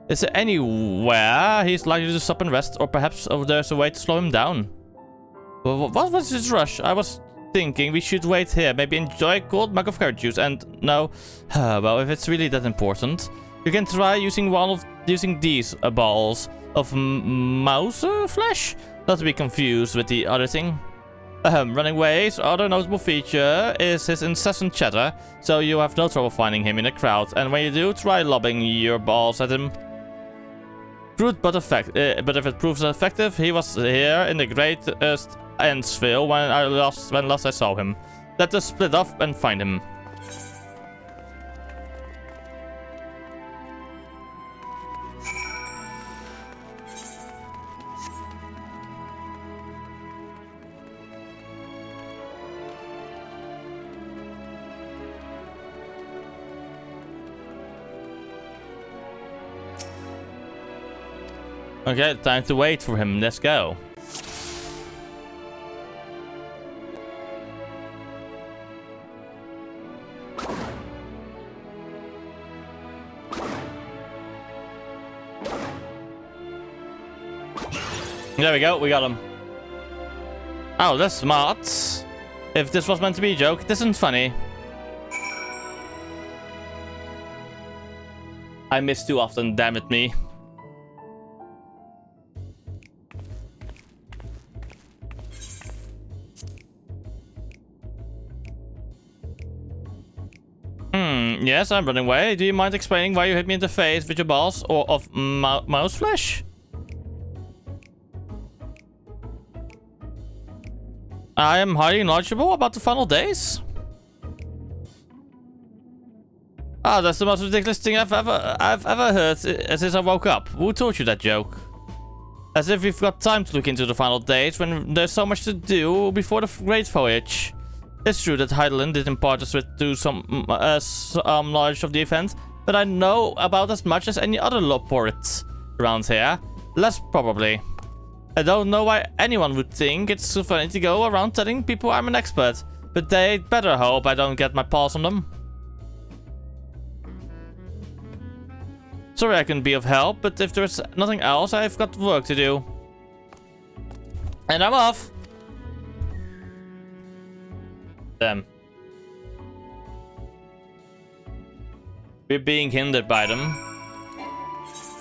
Is there anywhere he's likely to stop and rest, or perhaps there's a way to slow him down? What was this rush? I was thinking we should wait here, maybe enjoy a cold mug of carrot juice, and no. Well, if it's really that important, you can try using these balls of mouse flesh, not to be confused with the other thing. Running Away's other notable feature is his incessant chatter, so you have no trouble finding him in a crowd, and when you do, try lobbing your balls at him. Crude but if it proves effective, he was here in the greatest Endsville when last I saw him. Let us split off and find him. Okay, time to wait for him. Let's go. There we go, we got him. Oh, that's smart. If this was meant to be a joke, it isn't funny. I miss too often, damn it me. Yes, I'm running away. Do you mind explaining why you hit me in the face with your balls or of mouse flesh? I am highly knowledgeable about the final days. Ah, that's the most ridiculous thing I've ever heard since I woke up. Who taught you that joke? As if we've got time to look into the final days when there's so much to do before the great voyage. It's true that Heidelin did impart us with some knowledge of the event, but I know about as much as any other Loporrit around here. Less probably. I don't know why anyone would think it's so funny to go around telling people I'm an expert, but they'd better hope I don't get my paws on them. Sorry I couldn't be of help, but if there's nothing else, I've got work to do. And I'm off! Them. We're being hindered by them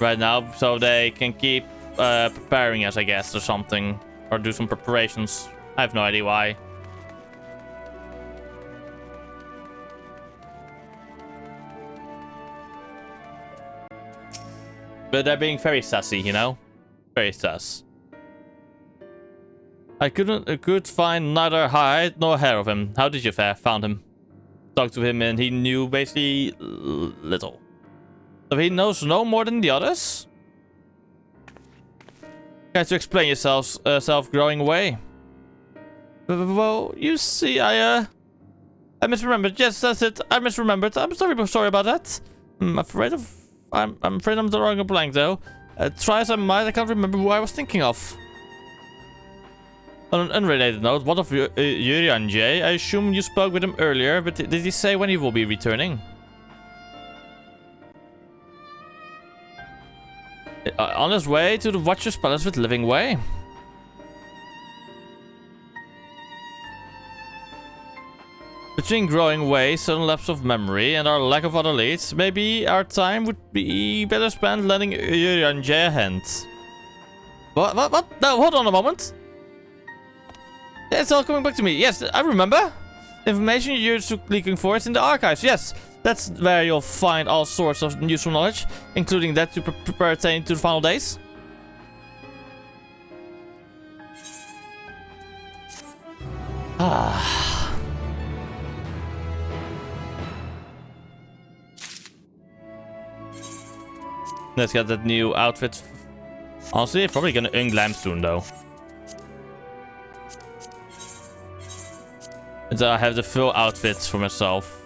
right now, so they can keep preparing us, I guess, or something, or do some preparations. I have no idea why. But they're being very sassy, you know? Very sus. I could find neither hide nor hair of him. How did you fare? Found him. Talked to him and he knew basically little. So he knows no more than the others? Try to explain yourself, Growing Away. Well, you see, I misremembered. Yes, that's it. I misremembered. I'm sorry about that. I'm afraid I'm drawing a blank though. Try as I might, I can't remember who I was thinking of. On an unrelated note, what of Yurian? I assume you spoke with him earlier, but did he say when he will be returning? On his way to the Watcher's Palace with Living Way. Between Growing Way, sudden lapse of memory, and our lack of other leads, maybe our time would be better spent lending Yurian a hand. What? No, hold on a moment. It's all coming back to me. Yes, I remember. Information you're looking for is in the archives. Yes, that's where you'll find all sorts of useful knowledge, including that to prepare to the final days. Ah. Let's get that new outfit. Honestly, probably gonna unglam soon though. And I have the full outfits for myself.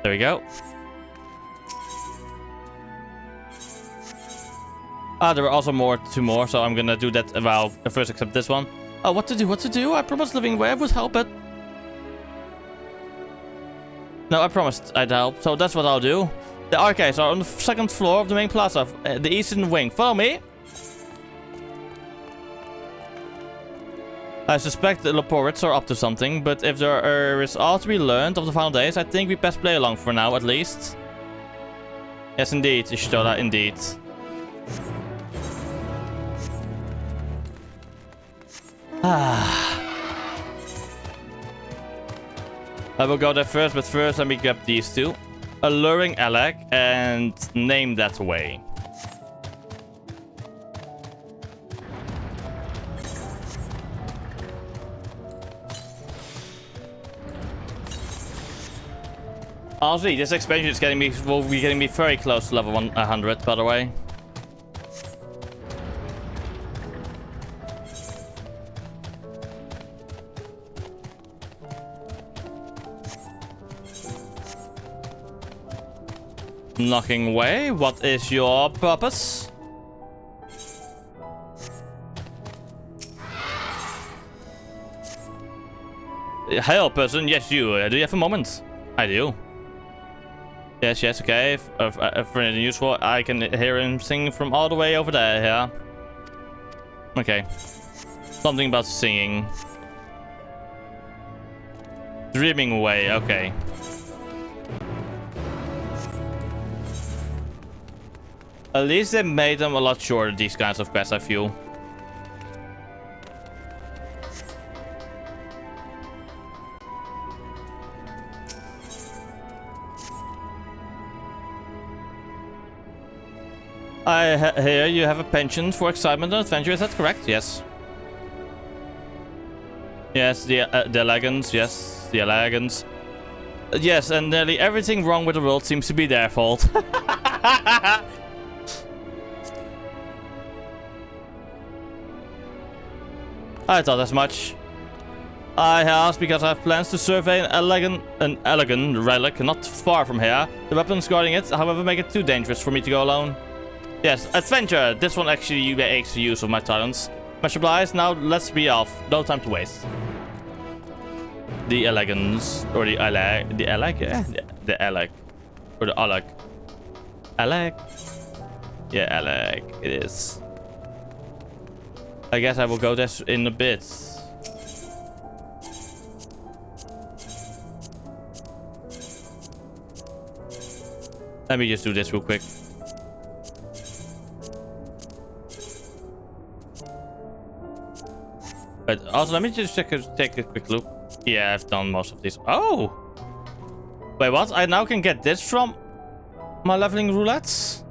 There we go. Ah, there were also two more, so I'm gonna do that while I first accept this one. Oh, what to do? I promised living where I would help it. No, I promised I'd help, so that's what I'll do. The archives are on the second floor of the main plaza, the eastern wing. Follow me. I suspect the Leporids are up to something, but if there is all to be learned of the final days, I think we best play along for now, at least. Yes, indeed, Ishtola, indeed. Ah. I will go there first, but first let me grab these two. Alluring Alec and name that way. Honestly, this expansion is will be getting me very close to level 100, by the way. Knocking away, what is your purpose? Hello, person. Yes, you. Do you have a moment? I do. Yes, okay. For anything useful, I can hear him sing from all the way over there, yeah? Okay. Something about singing. Dreaming away, okay. At least they made them a lot shorter, these kinds of quests, I feel. I hear you have a penchant for excitement and adventure, is that correct? Yes. Yes, the elegance, yes, the elegance. Yes, and nearly everything wrong with the world seems to be their fault. I thought as much. I asked because I have plans to survey an elegant relic not far from here. The weapons guarding it, however, make it too dangerous for me to go alone. Yes, adventure! This one actually makes use of my talents. Much obliged, now let's be off. No time to waste. The elegance, or the Alec, yeah? The Alec. Or the Alec. Alec? Yeah, Alec, it is. I guess I will go there in a bit. Let me just do this real quick. But also, let me just take a quick look. Yeah, I've done most of these. Oh! Wait, what? I now can get this from my leveling roulettes?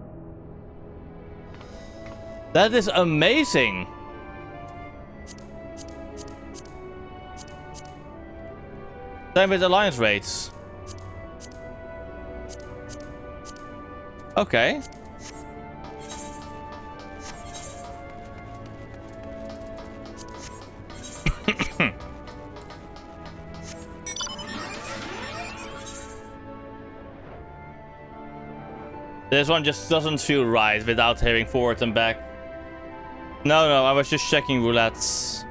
That is amazing! Same with alliance rates. Okay. This one just doesn't feel right without hearing forward and back. No, I was just checking roulettes.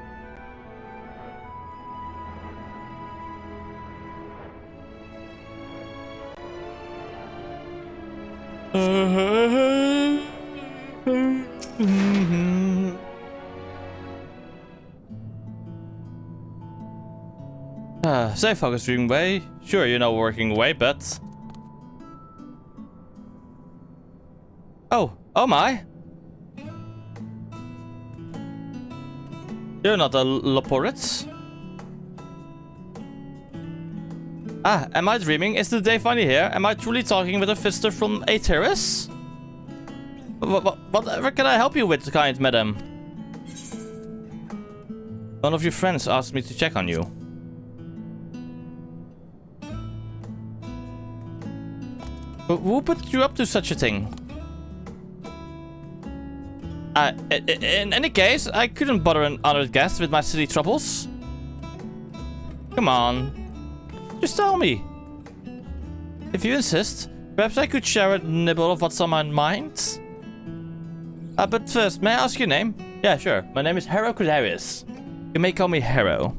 Stay focused, Dreamway. Sure, you know working away, but... Oh my. You're not a Loporit. Am I dreaming? Is the day finally here? Am I truly talking with a visitor from a terrace? Whatever can I help you with, kind madam? One of your friends asked me to check on you. Who put you up to such a thing? In any case, I couldn't bother an honored guest with my silly troubles. Come on. Just tell me. If you insist, perhaps I could share a nibble of what's on my mind? But first, may I ask your name? Yeah, sure. My name is Harrow Credarius. You may call me Harrow.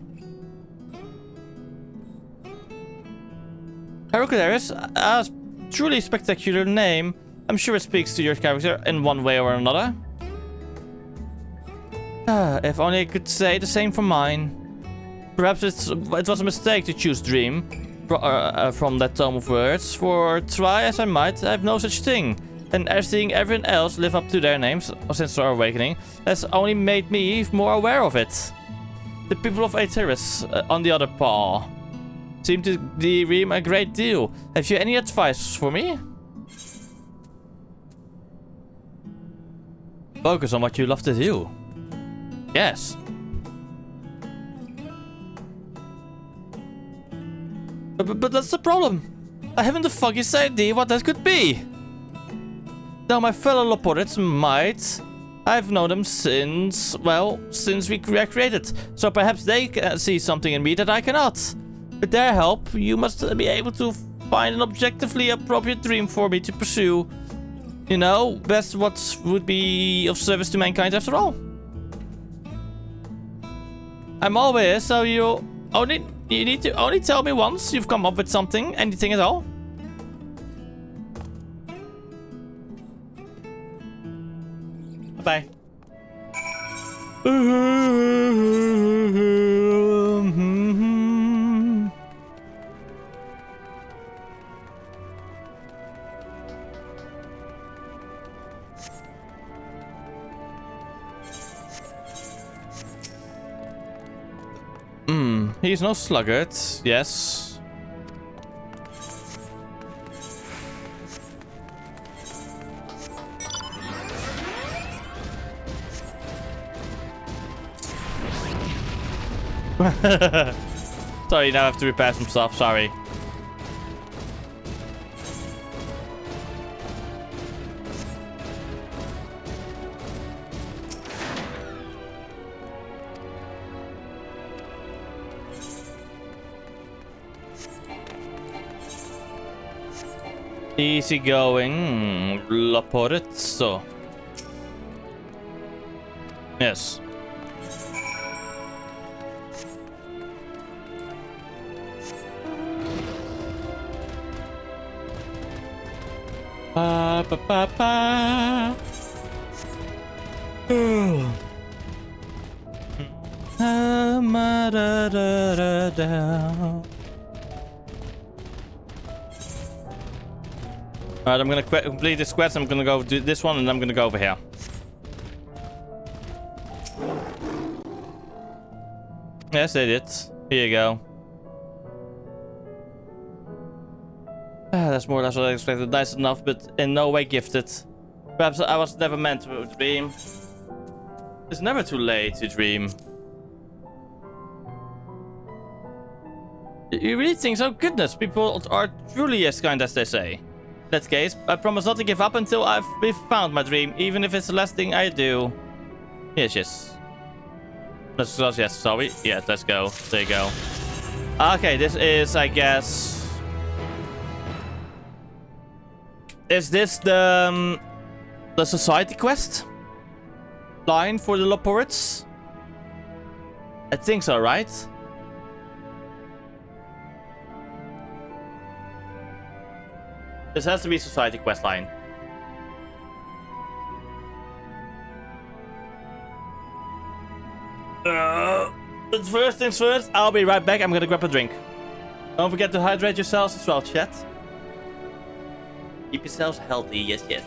Harrow Credarius, a truly spectacular name. I'm sure it speaks to your character in one way or another. If only I could say the same for mine. Perhaps it was a mistake to choose Dream from that tome of words, for try as I might, I have no such thing. And seeing everyone else live up to their names since our awakening has only made me more aware of it. The people of Aetheris, on the other paw, seem to dream a great deal. Have you any advice for me? Focus on what you love to do. Yes. But that's the problem. I haven't the foggiest idea what that could be. Now my fellow Loporits might. I've known them since, well, since we were created. So perhaps they can see something in me that I cannot. With their help, you must be able to find an objectively appropriate dream for me to pursue. You know, best what would be of service to mankind after all. I'm all ears, so you need to only tell me once you've come up with something, anything at all. Bye. He's no sluggard, yes. Sorry, now I have to repair some stuff, sorry. Easy going, Loporizzo. Yes. Pa pa pa pa. Alright, I'm gonna complete this quest. I'm gonna go do this one, and I'm gonna go over here. Yes, I did. Here you go. That's more or less what I expected. Nice enough, but in no way gifted. Perhaps I was never meant to dream. It's never too late to dream. You really think so? Goodness, people are truly as kind as they say. In that case, I promise not to give up until we've found my dream, even if it's the last thing I do. Yes, yes. Let's go, yes, sorry. Yeah, let's go. There you go. Okay, this is, I guess... Is this the society quest line for the Loporits? I think so, right? This has to be society quest line. But first things first, I'll be right back. I'm gonna grab a drink. Don't forget to hydrate yourselves as well, chat. Keep yourselves healthy, yes, yes.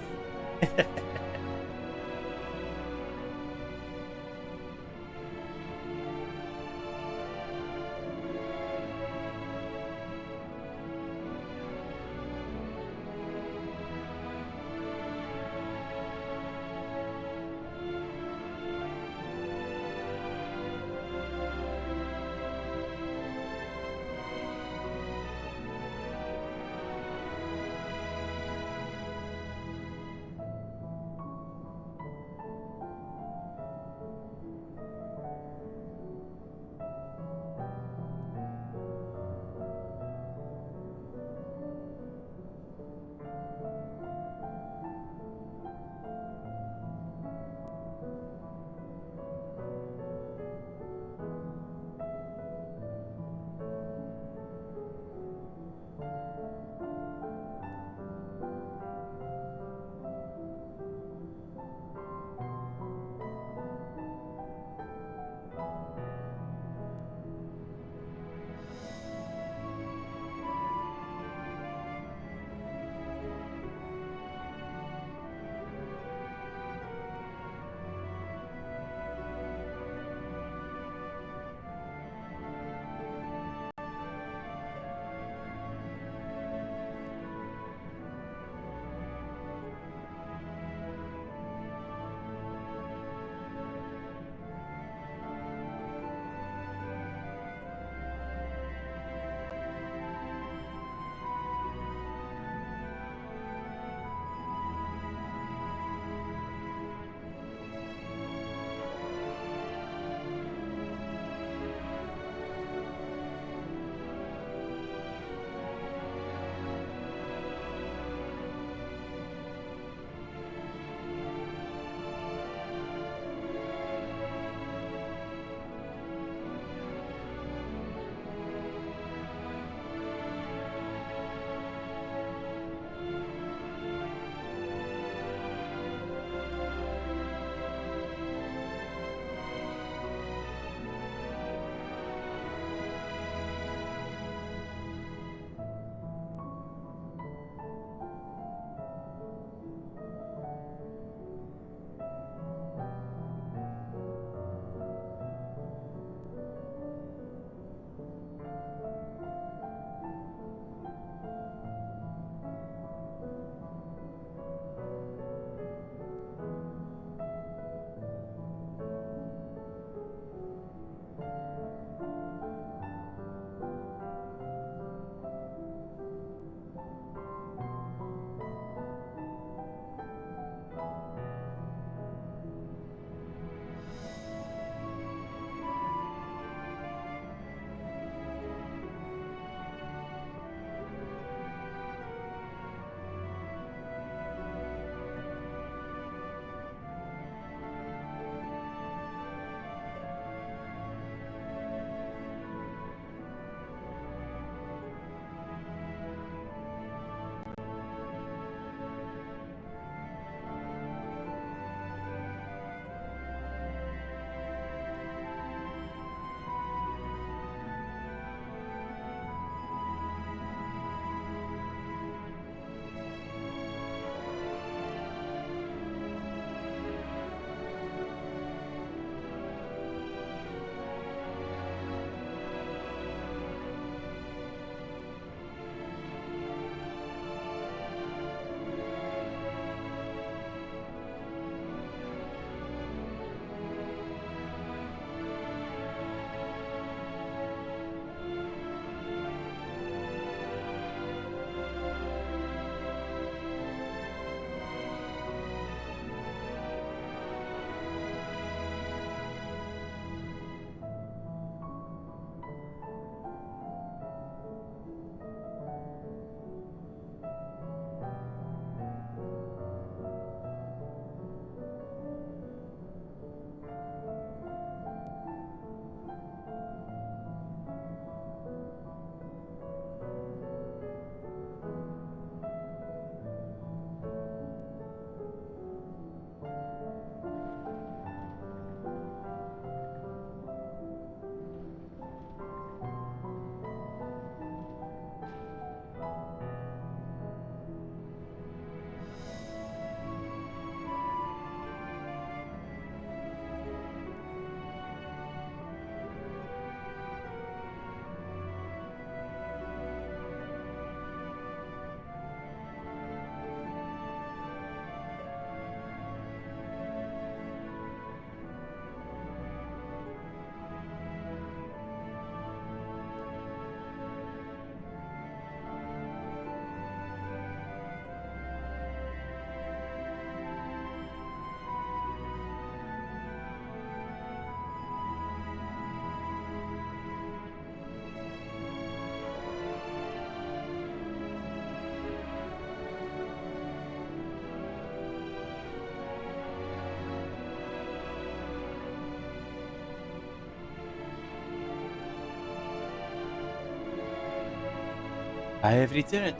I have returned.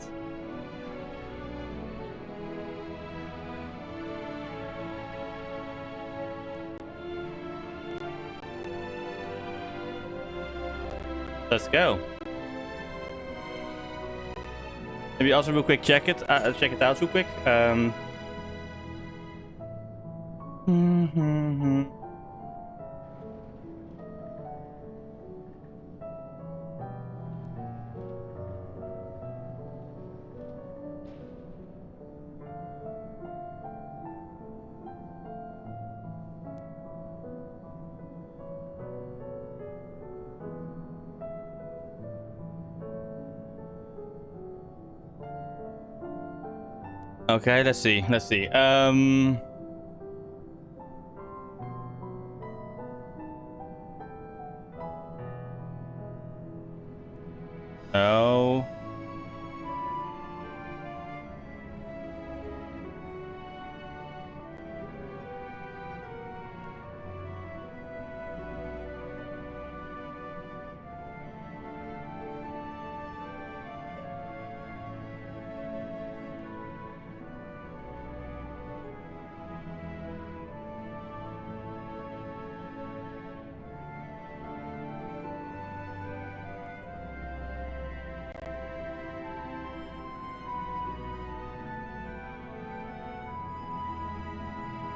Let's go. Maybe also real quick check it out real quick. Okay, let's see. Oh.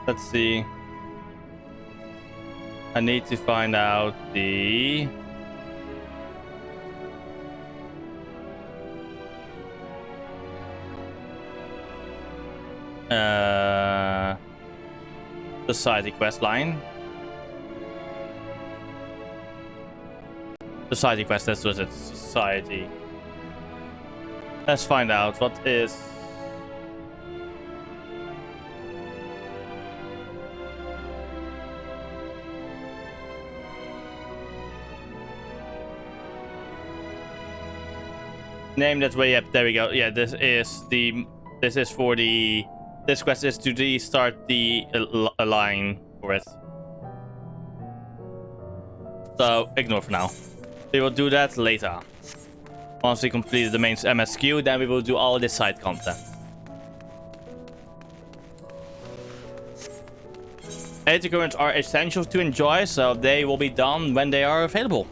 Let's see. I need to find out the society quest line. Society quest, that's what it's. Society. Let's find out what is. Name that way. Yep, there we go. Yeah, this is for the. This quest is to restart the line for it. So ignore for now. We will do that later. Once we complete the main MSQ, then we will do all this side content. 80 currents are essential to enjoy, so they will be done when they are available.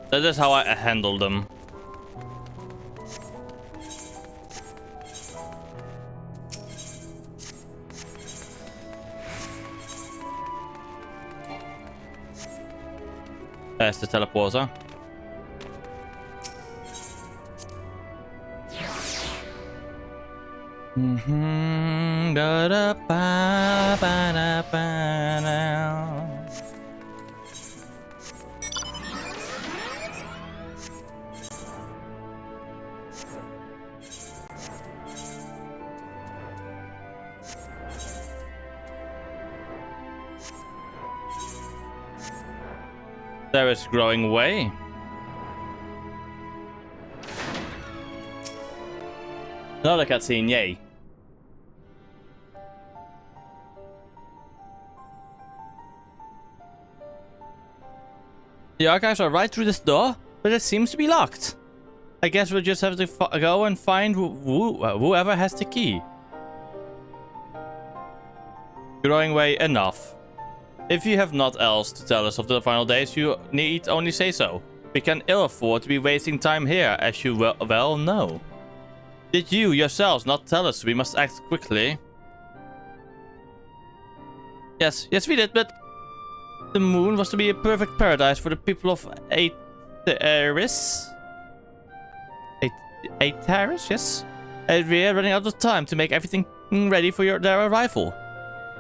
That is how I handle them. There's the teleporter. There is growing away. Another cutscene, yay. The archives are right through this door, but it seems to be locked. I guess we'll just have to go and find whoever has the key. Growing way enough. If you have naught else to tell us of the final days, you need only say so. We can ill afford to be wasting time here, as you well know. Did you yourselves not tell us we must act quickly? Yes, we did, but the moon was to be a perfect paradise for the people of Aetaris? Aetaris, yes? And we are running out of time to make everything ready for their arrival.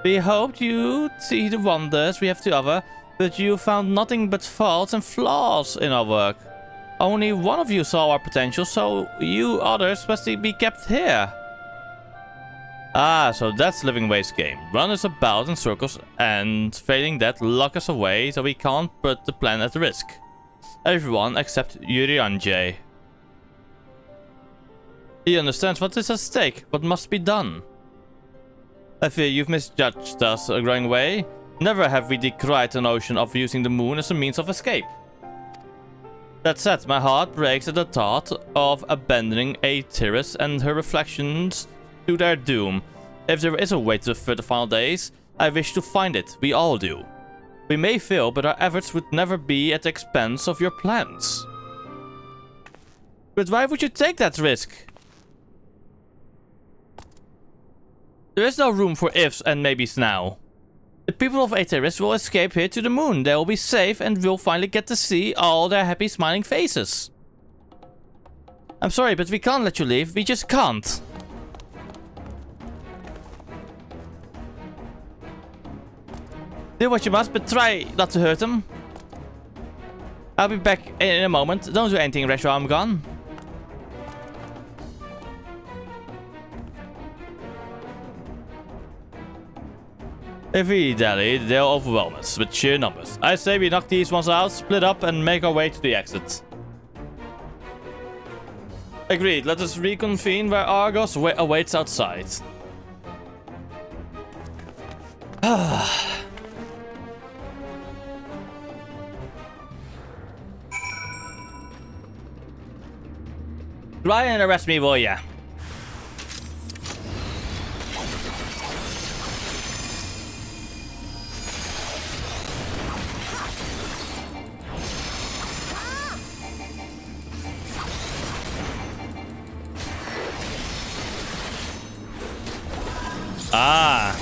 We hoped you'd see the wonders we have to offer, but you found nothing but faults and flaws in our work. Only one of you saw our potential, so you others must be kept here. Ah, so that's Living Waste's game. Run us about in circles, and failing that, lock us away so we can't put the plan at risk. Everyone except Urianjay. He understands what is at stake, what must be done. I fear you've misjudged us, growing way. Never have we decried the notion of using the moon as a means of escape. That said, my heart breaks at the thought of abandoning Aetiris and her reflections to their doom. If there is a way to avert the final days, I wish to find it. We all do. We may fail, but our efforts would never be at the expense of your plans. But why would you take that risk? There is no room for ifs and maybes now. The people of Aetiris will escape here to the moon. They will be safe and will finally get to see all their happy smiling faces. I'm sorry, but we can't let you leave. We just can't. Do what you must, but try not to hurt them. I'll be back in a moment. Don't do anything rash while I'm gone. If we dally, they'll overwhelm us with sheer numbers. I say we knock these ones out, split up, and make our way to the exit. Agreed. Let us reconvene where Argos awaits outside. Try and arrest me, will ya? Ah.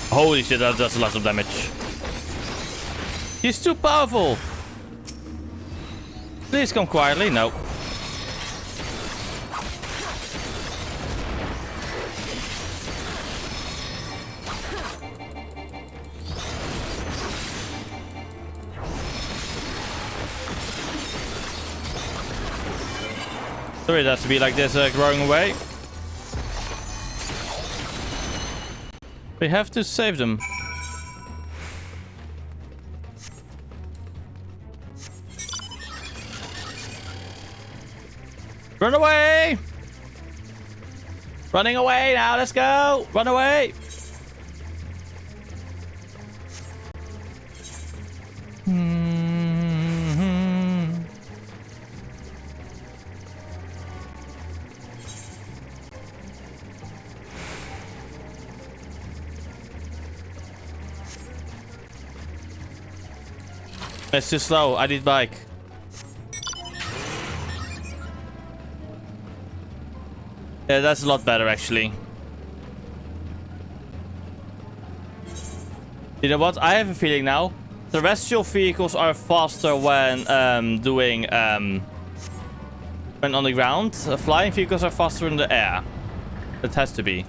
Holy shit, that does a lot of damage. He's too powerful. Please come quietly. No. Sorry, it has to be like this, growing away. We have to save them. Run away! Running away now, let's go! Run away! It's too slow. I need bike. Yeah, that's a lot better actually. You know what? I have a feeling now. Terrestrial vehicles are faster when when on the ground. Flying vehicles are faster in the air. It has to be.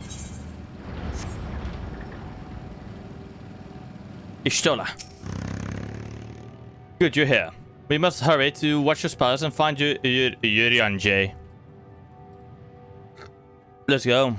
Ishtola. Good, you're here. We must hurry to Watcher's Palace and find Urianger. Let's go.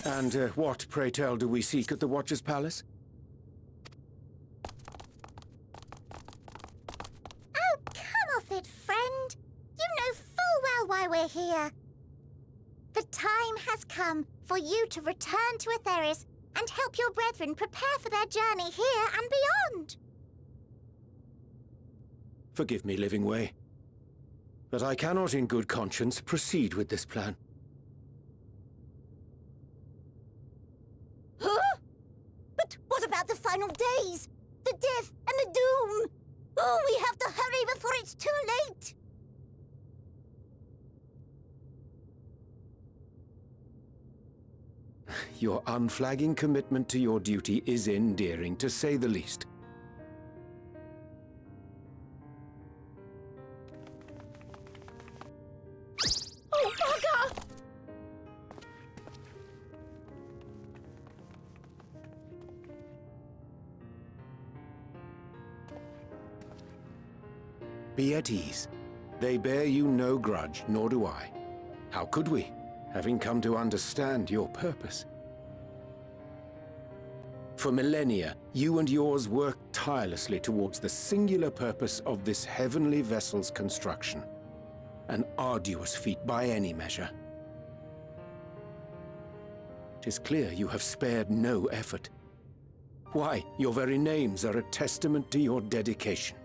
And what, pray tell, do we seek at the Watcher's Palace? Oh, come off it, friend. You know full well why we're here. The time has come for you to return to Aetheris and help your brethren prepare for their journey here and beyond. Forgive me, Living Way, but I cannot in good conscience proceed with this plan. Huh? But what about the final days? The death and the doom? Oh, we have to hurry before it's too late. Your unflagging commitment to your duty is endearing, to say the least. Oh, bugger! Be at ease. They bear you no grudge, nor do I. How could we, having come to understand your purpose? For millennia, You and yours work tirelessly towards the singular purpose of this heavenly vessel's construction. An arduous feat by any measure. 'Tis clear you have spared no effort. Why, your very names are a testament to your dedication.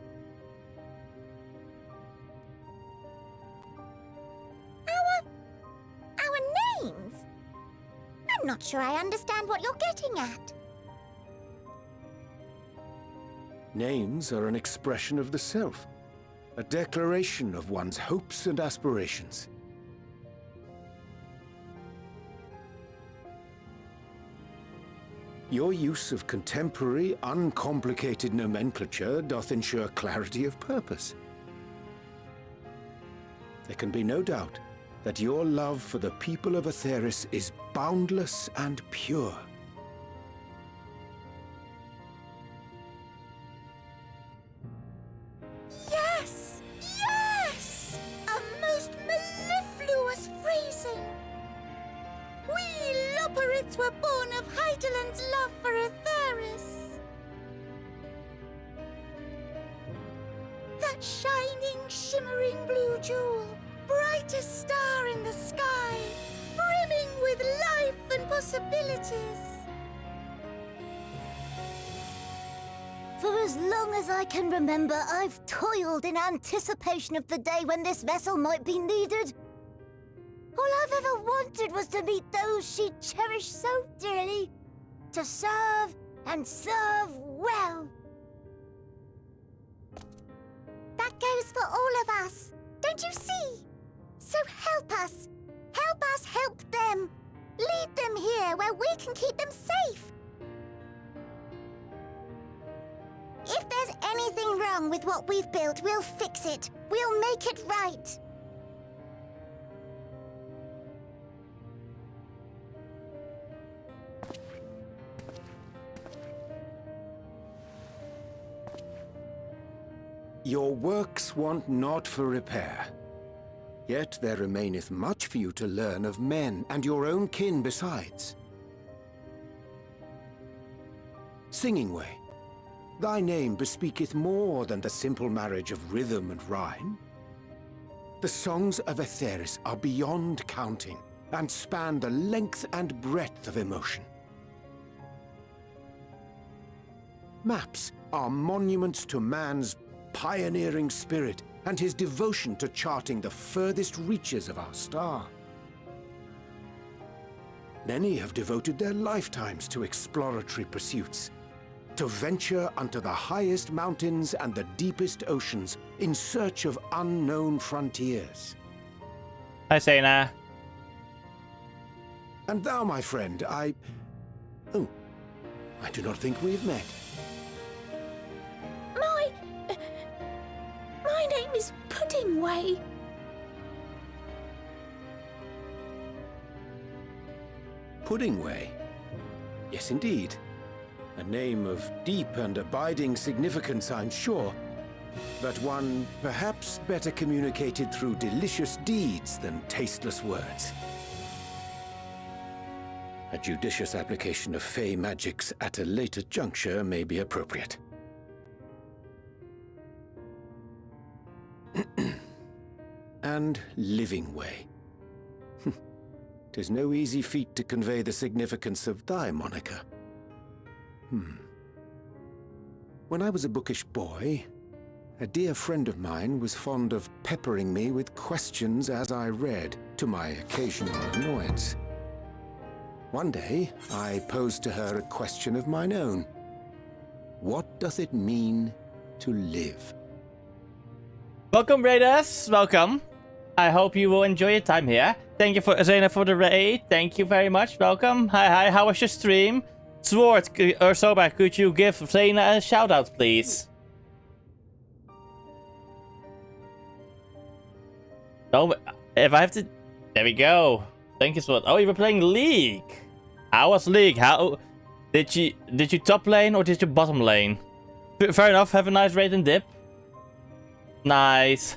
Our names? I'm not sure I understand what you're getting at. Names are an expression of the self, a declaration of one's hopes and aspirations. Your use of contemporary, uncomplicated nomenclature doth ensure clarity of purpose. There can be no doubt that your love for the people of Atheris is boundless and pure. Yes! Yes! A most mellifluous phrasing! We Loperids were born of Hydaelyn's love for Atheris. That shining, shimmering blue jewel, brightest star in the sky, brimming with life and possibilities. For as long as I can remember, I've toiled in anticipation of the day when this vessel might be needed. All I've ever wanted was to meet those she cherished so dearly, to serve and serve well. That goes for all of us, don't you see? So help us help them. Lead them here where we can keep them safe. If there's anything wrong with what we've built, we'll fix it. We'll make it right. Your works want not for repair. Yet there remaineth much for you to learn of men and your own kin besides. Singing Way, thy name bespeaketh more than the simple marriage of rhythm and rhyme. The songs of Atheris are beyond counting, and span the length and breadth of emotion. Maps are monuments to man's pioneering spirit and his devotion to charting the furthest reaches of our star. Many have devoted their lifetimes to exploratory pursuits, to venture unto the highest mountains and the deepest oceans in search of unknown frontiers. Hi, Sena. And thou, my friend, I do not think we have met. My name is Puddingway. Puddingway? Yes, indeed. A name of deep and abiding significance, I'm sure, but one perhaps better communicated through delicious deeds than tasteless words. A judicious application of fey magics at a later juncture may be appropriate. And Living Way. 'Tis no easy feat to convey the significance of thy moniker. When I was a bookish boy, a dear friend of mine was fond of peppering me with questions as I read, to my occasional annoyance. One day, I posed to her a question of mine own. What doth it mean to live? Welcome, Raiders. Welcome. I hope you will enjoy your time here. Thank you for Zena for the raid. Thank you very much. Welcome. Hi. How was your stream? Sword or Soba, could you give Zena a shout out, please? Oh, if I have to... There we go. Thank you, Sword. Oh, you were playing League. How was League? How... Did you top lane or did you bottom lane? Fair enough. Have a nice raid and dip. Nice.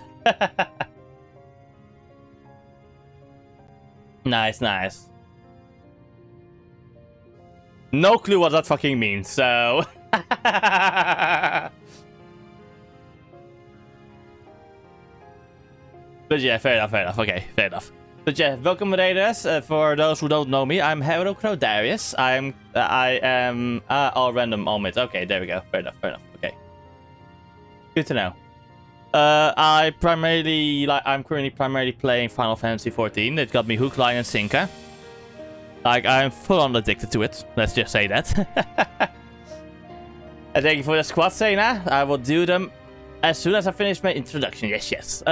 Nice. No clue what that fucking means, so... But yeah, fair enough. Okay, fair enough. But yeah, welcome raiders. For those who don't know me, I'm Hero Darius. I am all random all mids. Okay, there we go. Fair enough. Okay, good to know. I'm currently primarily playing Final Fantasy XIV. It got me hook, line, and sinker. Like, I'm full on addicted to it. Let's just say that. And thank you for the squad, Sena. I will do them as soon as I finish my introduction. Yes.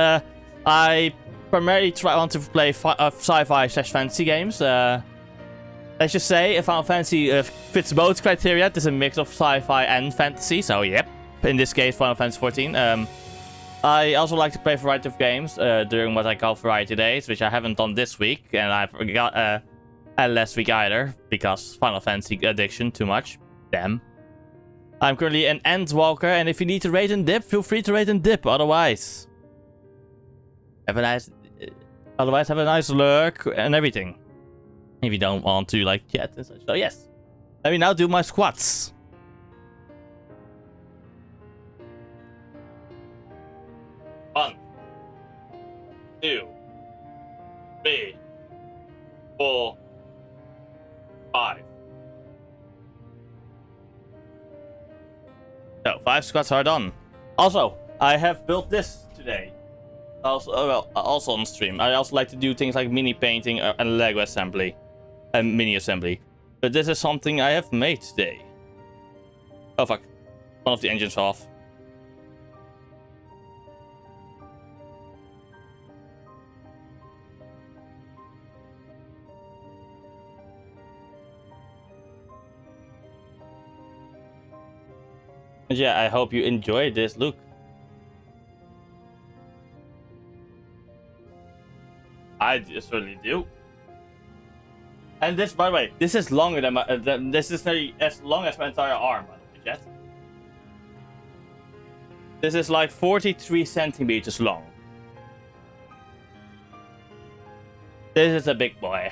I primarily want to play sci-fi/fantasy games. Let's just say Final Fantasy fits both criteria. There's a mix of sci-fi and fantasy. So, yep. In this case, Final Fantasy XIV. I also like to play a variety of games during what I call variety days, which I haven't done this week, and I forgot last week either, because Final Fantasy addiction too much. Damn. I'm currently an Endwalker, and if you need to raid and dip, feel free to raid and dip. Otherwise, have a nice lurk and everything. If you don't want to like chat and such. So yes, let me now do my squats. 1, 2, 3, 4, 5. So 5 squats are done. Also, I have built this today. Also on stream. I also like to do things like mini painting and Lego assembly and mini assembly. But this is something I have made today. Oh fuck! One of the engines off. And yeah, I hope you enjoy this look. I certainly do. And this, by the way, this is longer than my. This is as long as my entire arm, by the way, Jet. This is like 43 centimeters long. This is a big boy.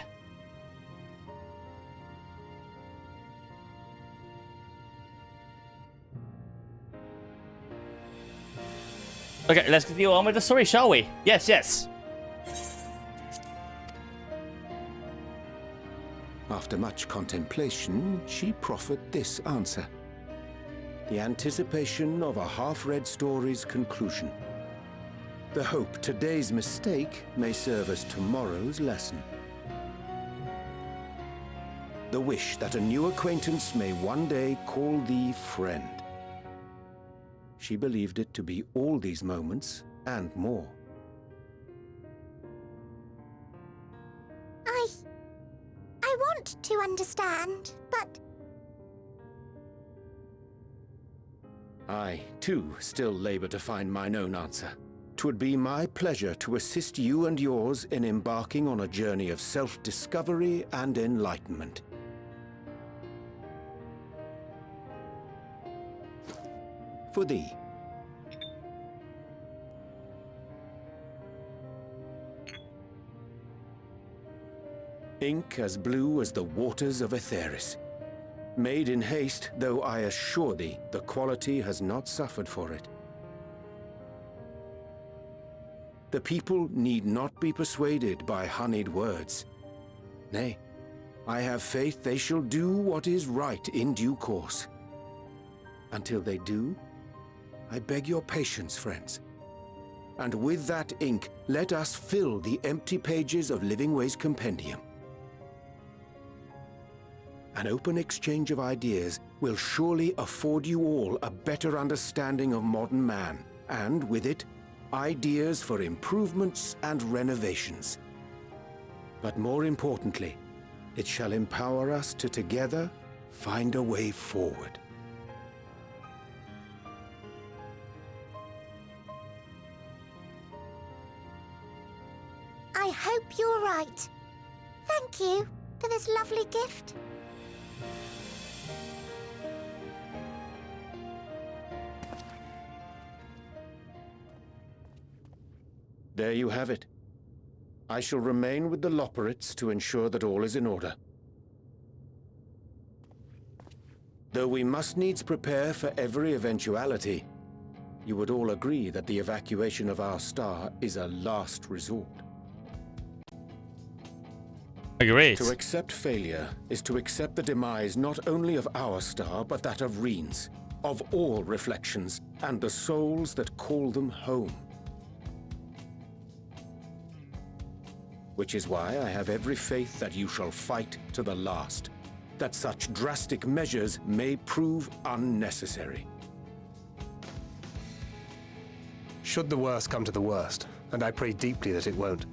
Okay, let's continue on with the story, shall we? Yes. After much contemplation, she proffered this answer. The anticipation of a half-read story's conclusion. The hope today's mistake may serve as tomorrow's lesson. The wish that a new acquaintance may one day call thee friend. She believed it to be all these moments and more. I want to understand, but... I, too, still labor to find mine own answer. 'Twould be my pleasure to assist you and yours in embarking on a journey of self-discovery and enlightenment. For thee. Ink as blue as the waters of Aetheris. Made in haste, though I assure thee, the quality has not suffered for it. The people need not be persuaded by honeyed words. Nay, I have faith they shall do what is right in due course. Until they do, I beg your patience, friends. And with that ink, let us fill the empty pages of Livingway's compendium. An open exchange of ideas will surely afford you all a better understanding of modern man, and with it, ideas for improvements and renovations. But more importantly, it shall empower us to together find a way forward. I hope you're right. Thank you for this lovely gift. There you have it. I shall remain with the Loporrits to ensure that all is in order. Though we must needs prepare for every eventuality, you would all agree that the evacuation of our star is a last resort. Agreed. To accept failure is to accept the demise not only of our star, but that of Reen's, of all reflections, and the souls that call them home. Which is why I have every faith that you shall fight to the last, that such drastic measures may prove unnecessary. Should the worst come to the worst, and I pray deeply that it won't,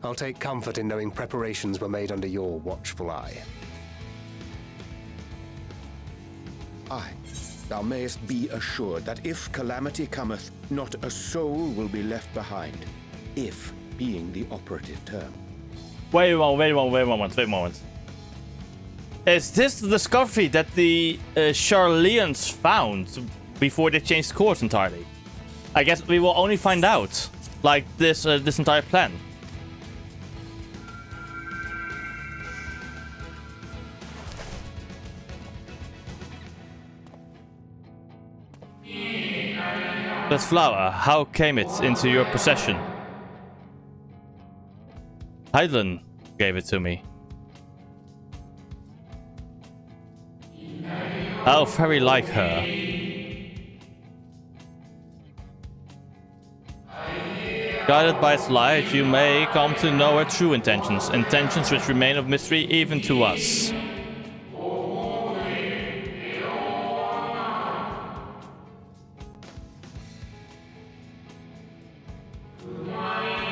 I'll take comfort in knowing preparations were made under your watchful eye. Aye, thou mayest be assured that if calamity cometh, not a soul will be left behind. If being the operative term. Wait a moment. Is this the discovery that the Charleans found before they changed course entirely? I guess we will only find out, like, this entire plan. That flower, how came it into your possession? Hydaelyn gave it to me. How very like her. Guided by its light, you may come to know her true intentions, intentions which remain of mystery even to us.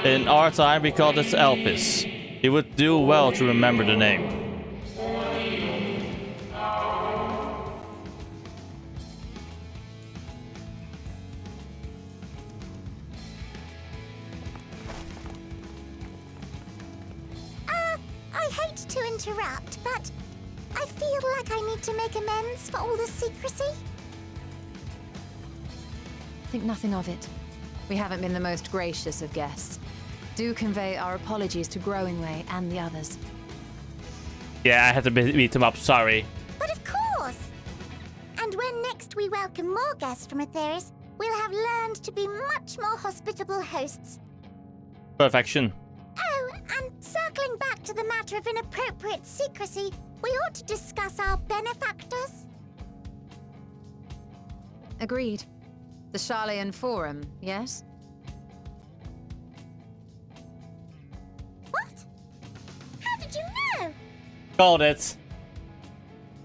In our time, we called it Elpis. You would do well to remember the name. I hate to interrupt, but I feel like I need to make amends for all the secrecy. Think nothing of it. We haven't been the most gracious of guests. Do convey our apologies to Growingway and the others. Yeah, I had to beat him up, sorry. But of course! And when next we welcome more guests from Aetheris, we'll have learned to be much more hospitable hosts. Perfection. Oh, and circling back to the matter of inappropriate secrecy, we ought to discuss our benefactors. Agreed. The Charlean Forum, yes? What? How did you know? Called it.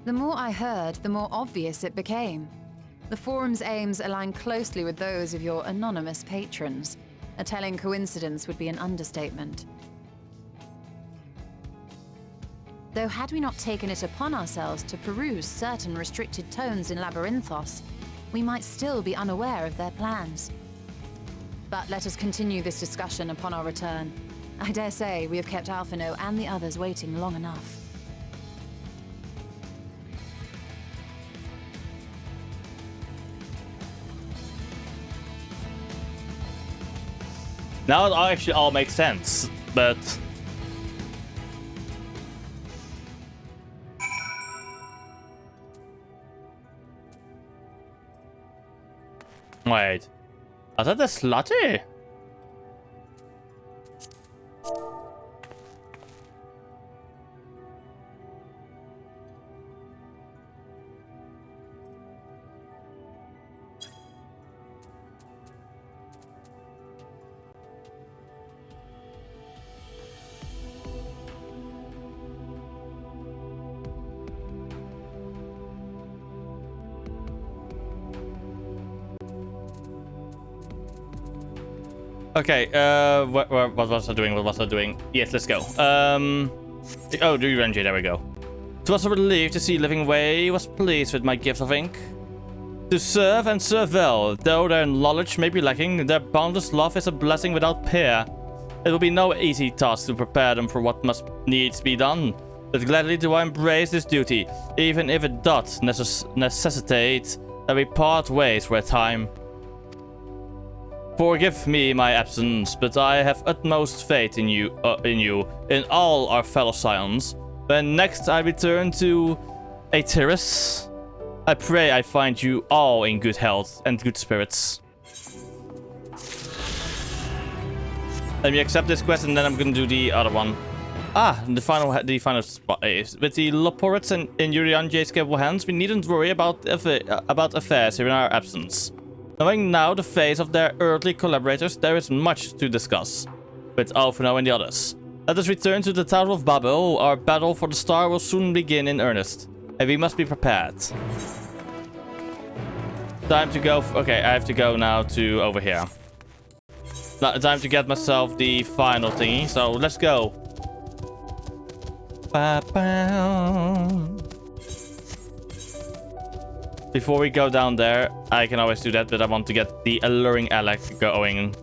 The more I heard, the more obvious it became. The Forum's aims align closely with those of your anonymous patrons. A telling coincidence would be an understatement. Though had we not taken it upon ourselves to peruse certain restricted tones in Labyrinthos, we might still be unaware of their plans. But let us continue this discussion upon our return. I dare say we have kept Alphino and the others waiting long enough. Now it actually all makes sense, but... Wait. Was that the Slutty? Okay, what was I doing? What was I doing? Yes, let's go. Oh, do Renji, there we go. It was a relief to see Living Way was pleased with my gift of ink. To serve and serve well, though their knowledge may be lacking, their boundless love is a blessing without peer. It will be no easy task to prepare them for what must needs be done, but gladly do I embrace this duty, even if it doth necessitate that we part ways for a time. Forgive me my absence, but I have utmost faith in you, in all our fellow scions. When next I return to Aetheris, I pray I find you all in good health and good spirits. Let me accept this quest and then I'm gonna do the other one. Ah, the final spot is with the Loporits and in Yurianje's capable hands, we needn't worry about affairs here in our absence. Knowing now the fate of their earthly collaborators, there is much to discuss with Alphino and the others. Let us return to the Tower of Babel. Our battle for the star will soon begin in earnest, and we must be prepared. Time to go. Okay, I have to go now to over here. Time to get myself the final thingy. So let's go. Before we go down there, I can always do that, but I want to get the alluring Alec going.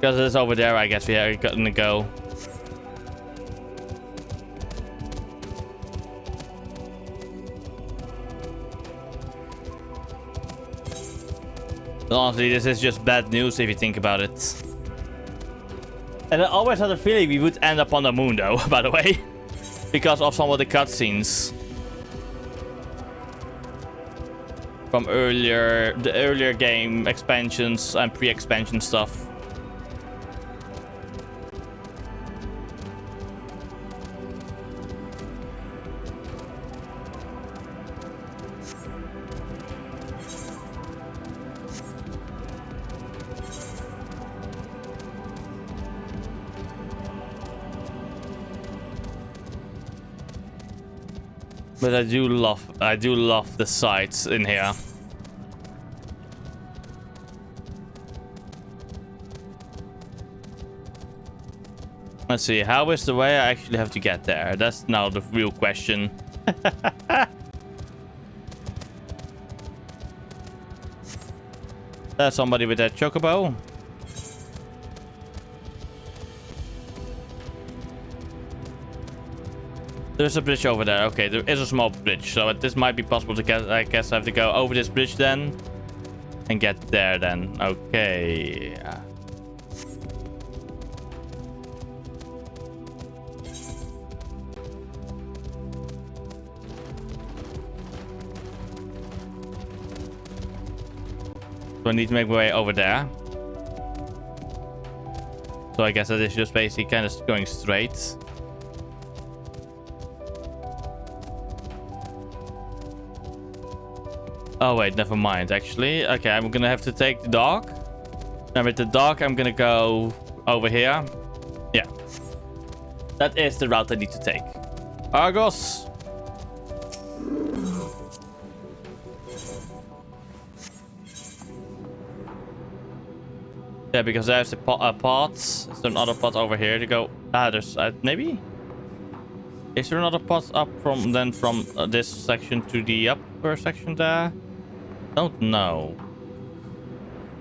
Because it's over there, I guess we are gonna go. Honestly, this is just bad news if you think about it. And I always had a feeling we would end up on the moon though, by the way. Because of some of the cutscenes. From the earlier game expansions and pre-expansion stuff. But I do love the sights in here. Let's see, how is the way I actually have to get there? That's now the real question. There's somebody with that chocobo. There's a bridge over there. Okay, there is a small bridge, so this might be possible to get. I guess I have to go over this bridge then and get there then. Okay. So I need to make my way over there. So I guess that is just basically kind of going straight. Oh wait, never mind actually. Okay, I'm gonna have to take the dog. And with the dog, I'm gonna go over here. Yeah. That is the route I need to take. Argos! Yeah, because there's a pot. There's another pot over here to go. Ah, there's maybe. Is there another pot up from this section to the upper section there? Don't know.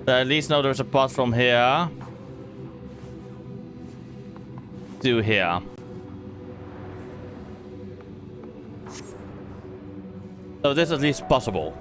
But at least know there's a pot from here to here. So this is at least possible.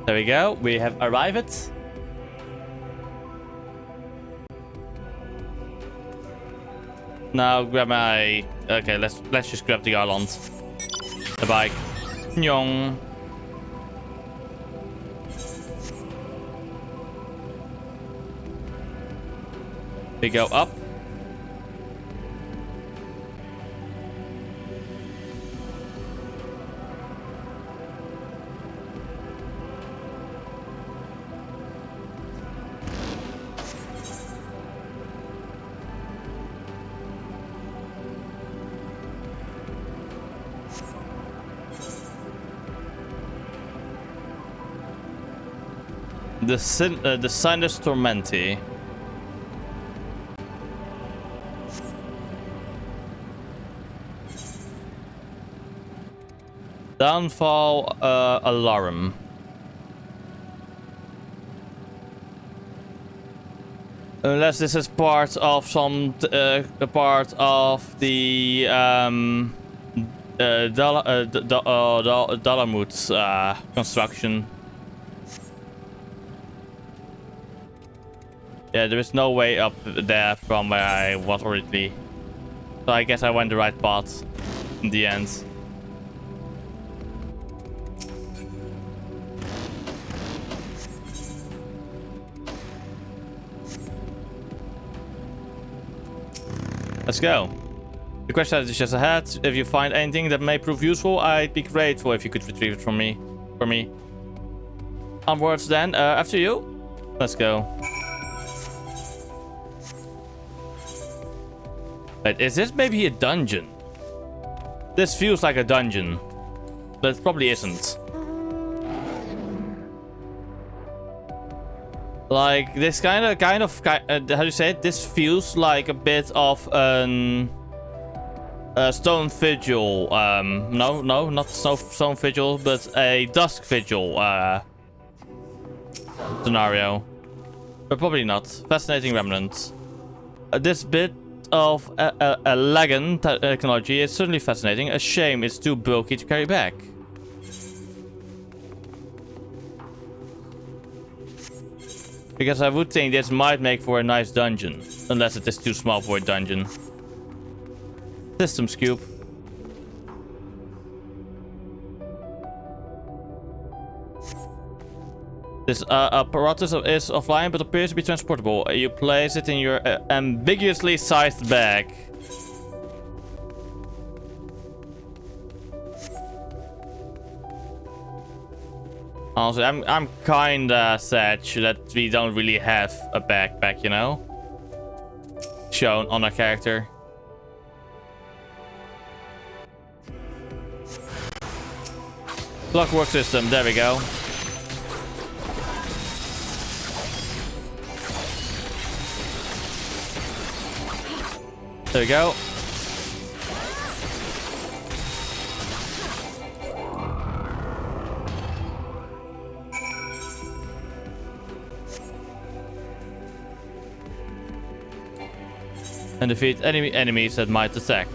There we go. We have arrived. Now grab my. Okay, let's just grab the island. The bike. Nyong. We go up. The Sinus Tormenti. Downfall alarm. Unless this is part of some part of the Dalamut's construction. Yeah, there is no way up there from where I was originally. So I guess I went the right path in the end. Let's go. The question is just ahead. If you find anything that may prove useful, I'd be grateful if you could retrieve it from me. For me. Onwards then. After you. Let's go. Wait, is this maybe a dungeon? This feels like a dungeon. But it probably isn't. Like, this kind of, how do you say it? This feels like a bit of a stone vigil. No, not stone vigil, but a dusk vigil scenario. But probably not. Fascinating remnant. This bit of a lagan technology is certainly fascinating. A shame it's too bulky to carry back. Because I would think this might make for a nice dungeon. Unless it is too small for a dungeon. Systems cube. This apparatus is offline but appears to be transportable. You place it in your ambiguously sized bag. Also, I'm kinda sad that we don't really have a backpack, you know? Shown on our character. Clockwork system, there we go. There we go. And defeat enemies that might attack.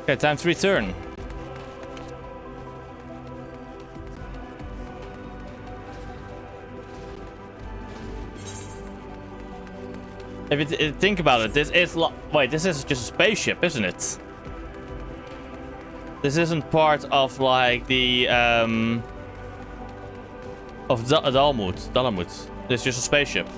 Okay, time to return. If you think about it, this is wait, this is just a spaceship, isn't it? This isn't part of like the of Dalamut. This is just a spaceship.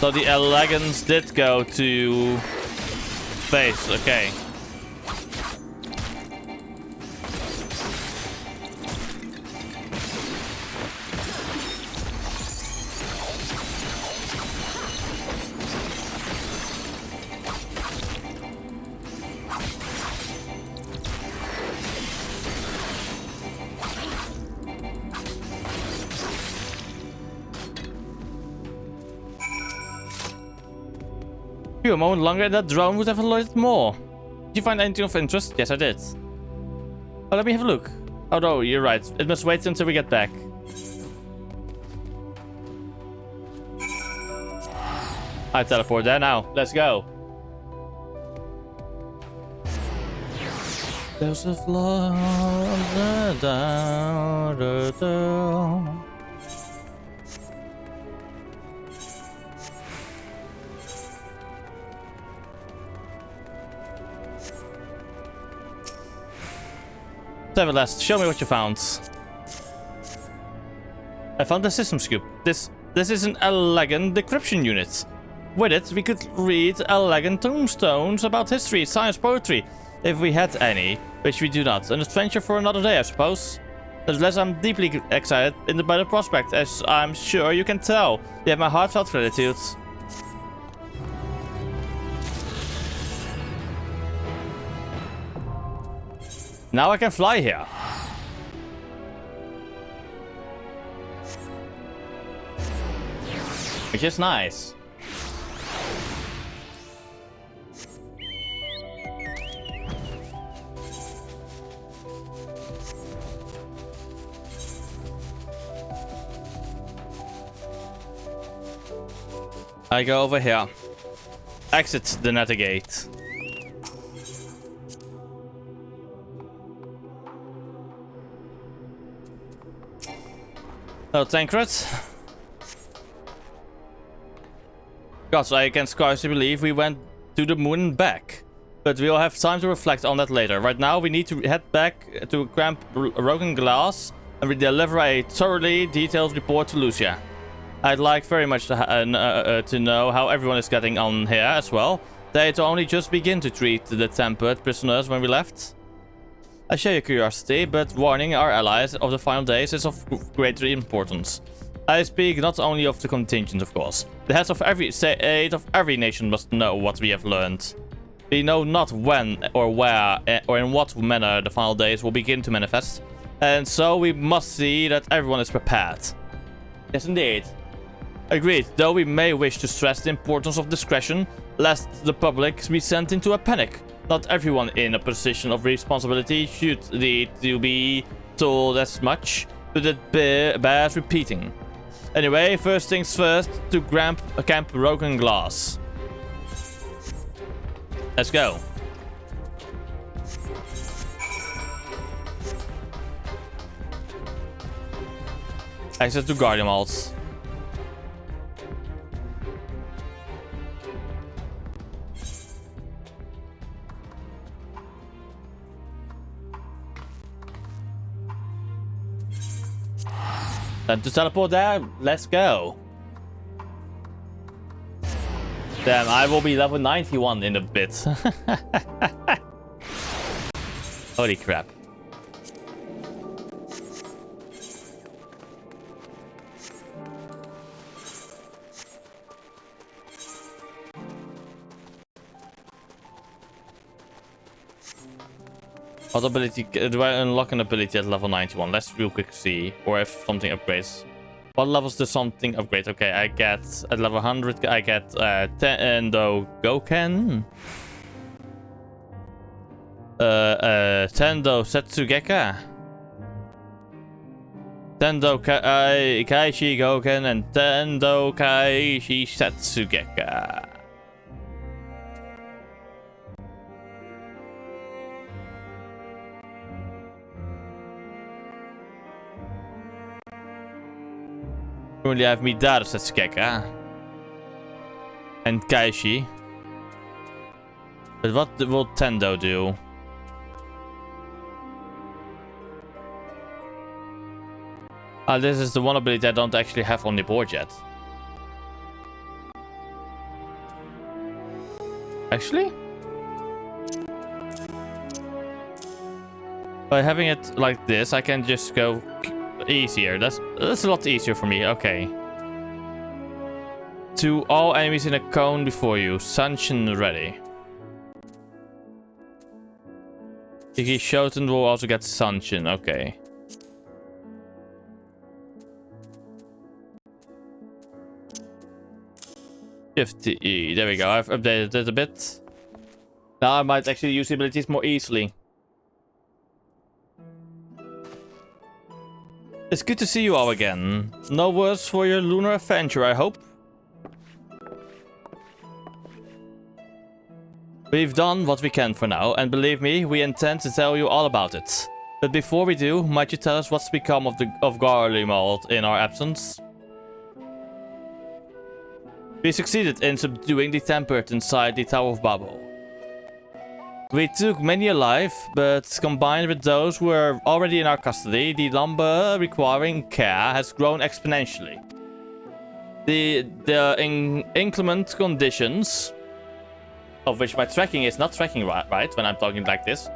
So the Elegans did go to space, okay. A moment longer, that drone would have alerted more. Did you find anything of interest? Yes, I did. Oh, let me have a look. Oh no, you're right. It must wait until we get back. I teleport there now. Let's go. There's a flaw down. Nevertheless, show me what you found. I found the systems cube. This is an elegant decryption unit. With it, we could read elegant tombstones about history, science, poetry, if we had any, which we do not. An adventure for another day, I suppose. Nevertheless, I'm deeply excited by the prospect, as I'm sure you can tell. You have my heartfelt gratitude. Now I can fly here. Which is nice. I go over here. Exit the nether gate. Hello, Tancred. Gods, I can scarcely believe we went to the moon and back. But we'll have time to reflect on that later. Right now, we need to head back to Camp Broken Glass and we deliver a thoroughly detailed report to Lucia. I'd like very much to know how everyone is getting on here as well. They'd only just begin to treat the tempered prisoners when we left. I share your curiosity, but warning our allies of the final days is of great importance. I speak not only of the contingent, of course. The heads of every state of every nation must know what we have learned. We know not when or where or in what manner the final days will begin to manifest, and so we must see that everyone is prepared. Yes, indeed. Agreed, though we may wish to stress the importance of discretion, lest the public be sent into a panic. Not everyone in a position of responsibility should need to be told as much, but it bears repeating. Anyway, first things first, to Camp Broken Glass. Let's go. Access to Guardian Malls. Time to teleport there. Let's go. Damn, I will be level 91 in a bit. Holy crap. What ability do I unlock an ability at level 91? Let's real quick see. Or if something upgrades. What levels does something upgrade? Okay, I get at level 100. I get Tendo Goken. Tendo Setsugeka. Tendo Kaishi Goken and Tendo Kaishi Setsugeka. Currently I have Midara Setsugeka and Kaishi. But what will Tendo do? This is the one ability I don't actually have on the board yet. Actually? By having it like this, I can just go easier. That's a lot easier for me. Okay. To all enemies in a cone before you. Sunshine ready. Iki Shoten will also get Sunshine. Okay. Shift E. There we go. I've updated it a bit. Now I might actually use the abilities more easily. It's good to see you all again. No words for your lunar adventure, I hope? We've done what we can for now, and believe me, we intend to tell you all about it. But before we do, might you tell us what's become of Garlemald in our absence? We succeeded in subduing the Tempered inside the Tower of Babel. We took many alive, but combined with those who were already in our custody, the number requiring care has grown exponentially. The inclement conditions, of which my tracking is not tracking right when I'm talking like this.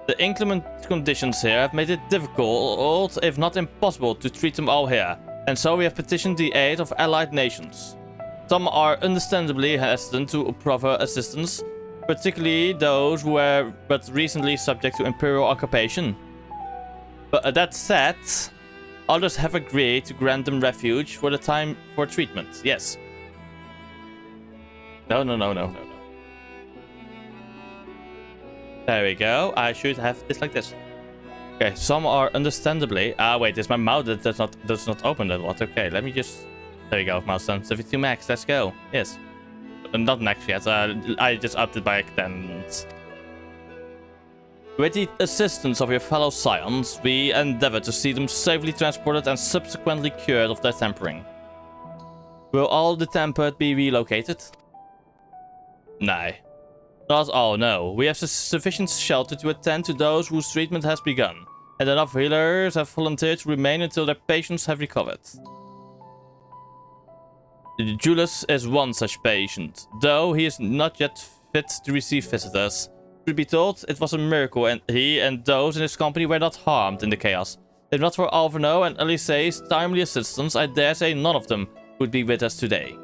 The inclement conditions here have made it difficult, if not impossible, to treat them all here. And so we have petitioned the aid of allied nations. Some are understandably hesitant to proffer assistance, particularly those who were but recently subject to Imperial occupation. But that said, others have agreed to grant them refuge for the time for treatment. Yes. No. There we go. I should have this like this. Okay, some are understandably... wait, it's my mouth that does not open that what? Okay, let me just... There you go, mouse sensitivity max. Let's go. Yes. Not max yet. I just upped it by accident. With the assistance of your fellow scions, we endeavor to see them safely transported and subsequently cured of their tampering. Will all the tempered be relocated? No. Not all, no. We have sufficient shelter to attend to those whose treatment has begun, and enough healers have volunteered to remain until their patients have recovered. Julius is one such patient, though he is not yet fit to receive visitors. Truth be told, it was a miracle and he and those in his company were not harmed in the chaos. If not for Alverno and Alice's timely assistance, I dare say none of them would be with us today.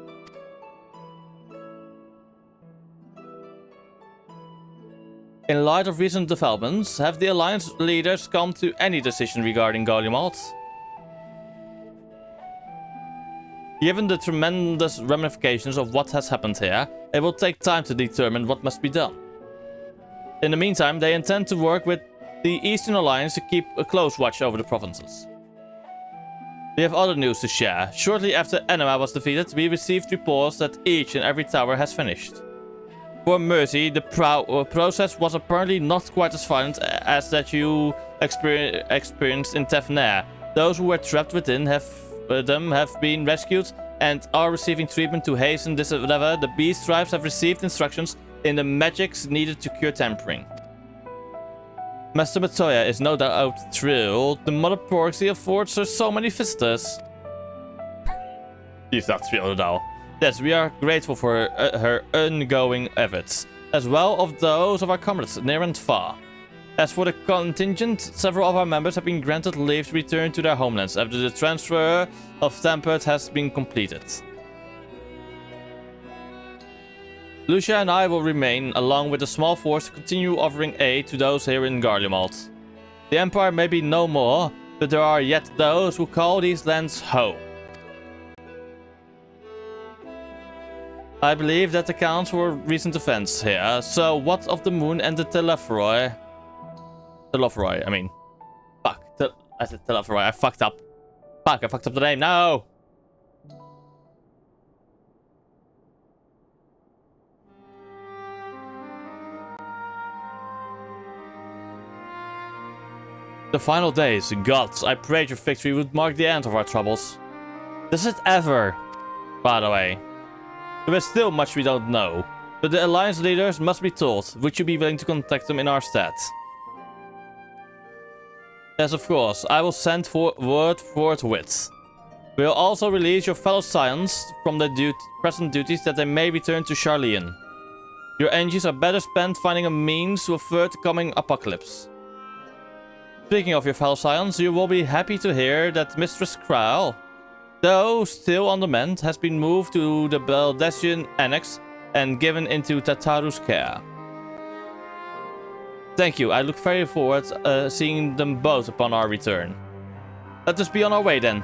In light of recent developments, have the Alliance leaders come to any decision regarding Garlemald? Given the tremendous ramifications of what has happened here, it will take time to determine what must be done. In the meantime, they intend to work with the Eastern Alliance to keep a close watch over the provinces. We have other news to share. Shortly after Enema was defeated, we received reports that each and every tower has finished. For Mercy, the process was apparently not quite as violent as that you experienced in Tefnair. Those who were trapped within have been rescued and are receiving treatment to hasten this endeavor. The beast tribes have received instructions in the magics needed to cure tampering. Master Matoya is no doubt thrilled. The Mother Proxy affords her so many visitors. She's not thrilled at all. Yes, we are grateful for her ongoing efforts, as well as those of our comrades near and far. As for the contingent, several of our members have been granted leave to return to their homelands after the transfer of Tempered has been completed. Lucia and I will remain, along with a small force, to continue offering aid to those here in Garlemald. The Empire may be no more, but there are yet those who call these lands home. I believe that accounts for recent events here, so what of the moon and the Telephroi? I mean. Fuck. I said Telephroi, I fucked up. Fuck, I fucked up the name, no! The final days, gods, I prayed your victory would mark the end of our troubles. Does it ever? By the way. There is still much we don't know, but the Alliance leaders must be told. Would you be willing to contact them in our stead? Yes, of course. I will send word forthwith. We'll also release your fellow scions from their present duties that they may return to Charleon. Your energies are better spent finding a means to avert the coming apocalypse. Speaking of your fellow scions, you will be happy to hear that Mistress Kral, though still on the mend, has been moved to the Baldessian Annex and given into Tataru's care. Thank you. I look very forward to seeing them both upon our return. Let us be on our way then.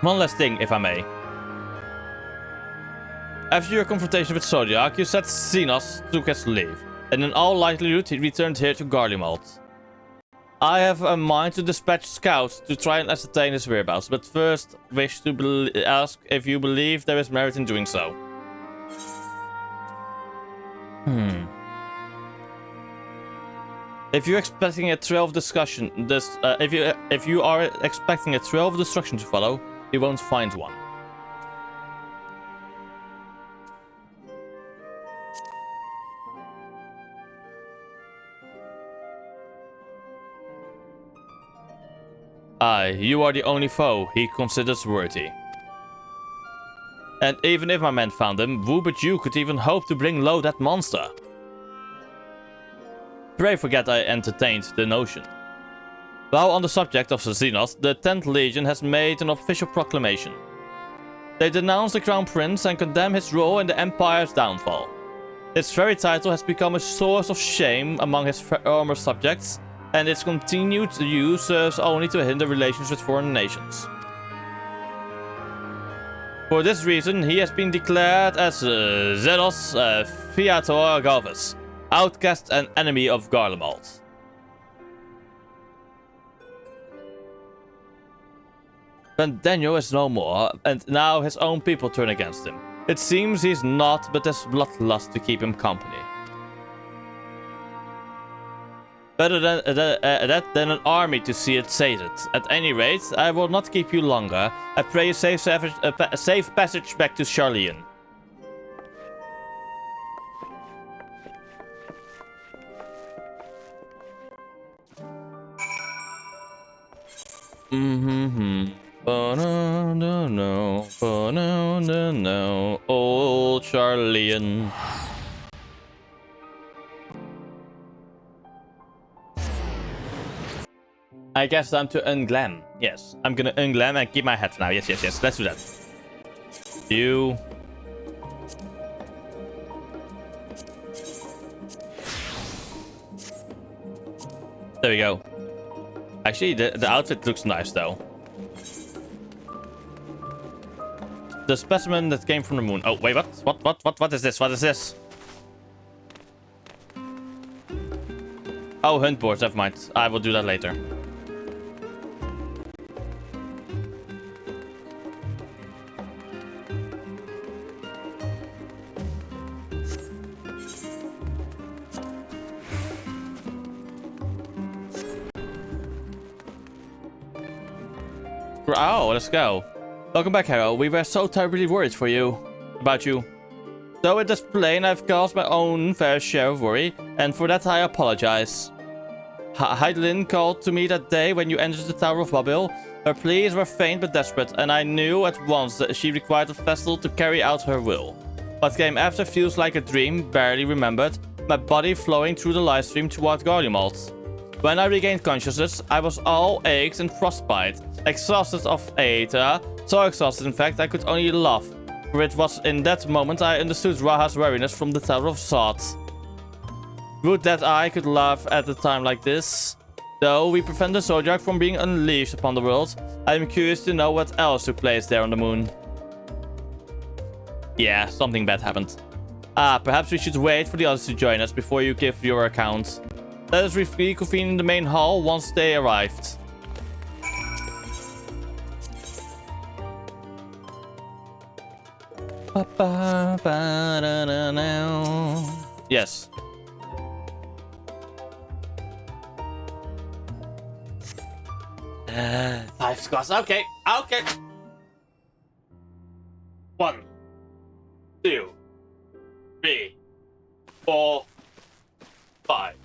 One last thing, if I may. After your confrontation with Zodiac, you said Xenos took his leave, and in all likelihood he returned here to Garlemald. I have a mind to dispatch scouts to try and ascertain his whereabouts, but first wish to ask if you believe there is merit in doing so. If you're expecting a trail of discussion, if you are expecting a trail of destruction to follow, you won't find one. Aye, you are the only foe he considers worthy. And even if my men found him, who but you could even hope to bring low that monster? Pray forget I entertained the notion. While on the subject of Xenos, the 10th Legion has made an official proclamation. They denounce the Crown Prince and condemn his role in the Empire's downfall. His very title has become a source of shame among his former subjects, and its continued use serves only to hinder relations with foreign nations. For this reason, he has been declared as Zelos Fiator Galvus, outcast and enemy of Garlemald. But Daniel is no more, and now his own people turn against him. It seems he's not, but there's bloodlust to keep him company. Better than that than an army to see it sated. At any rate, I will not keep you longer. I pray a safe passage back to Charlian. No, old Charlian. I guess time to unglam. Yes, I'm gonna unglam and keep my hat now. Yes. Let's do that. You. There we go. Actually, the outfit looks nice though. The specimen that came from the moon. Oh, wait, what is this? What is this? Oh, hunt boards, never mind. I will do that later. Oh, let's go. Welcome back, Harold. We were so terribly worried about you. Though it is plain I've caused my own fair share of worry, and for that I apologize. Heidelin called to me that day when you entered the Tower of Babil. Her pleas were faint but desperate, and I knew at once that she required a vessel to carry out her will. What came after feels like a dream, barely remembered, my body flowing through the live stream toward Garlemald. When I regained consciousness, I was all aches and frostbite, exhausted of Aether, so exhausted in fact I could only laugh, for it was in that moment I understood Raha's weariness from the Tower of Zod. Would that I could laugh at a time like this. Though we prevent the Zodiac from being unleashed upon the world, I am curious to know what else took place there on the moon. Yeah, something bad happened. Perhaps we should wait for the others to join us before you give your account. Let us reconvene in the main hall once they arrived. Yes. Five scores. Okay. 1, 2, 3, 4, 5.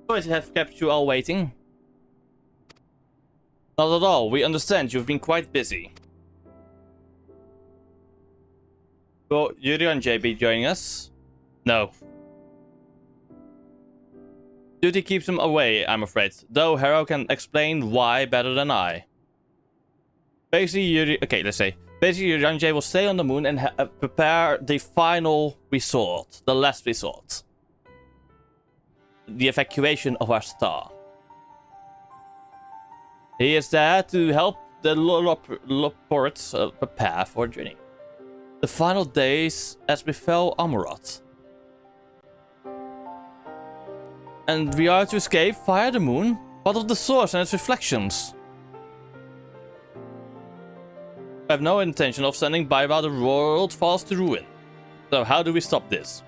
Sorry to have kept you all waiting. Not at all. We understand you've been quite busy. Will Yuri and JB joining us? No. Duty keeps him away, I'm afraid. Though Hero can explain why better than I. Basically, Yuri and Jay will stay on the moon and prepare the final resort. The last resort. The evacuation of our star. He is there to help the Loports prepare for a journey. The final days as befell Amurat. And we are to escape via the moon? What of the source and its reflections? I have no intention of standing by while the world falls to ruin. So how do we stop this?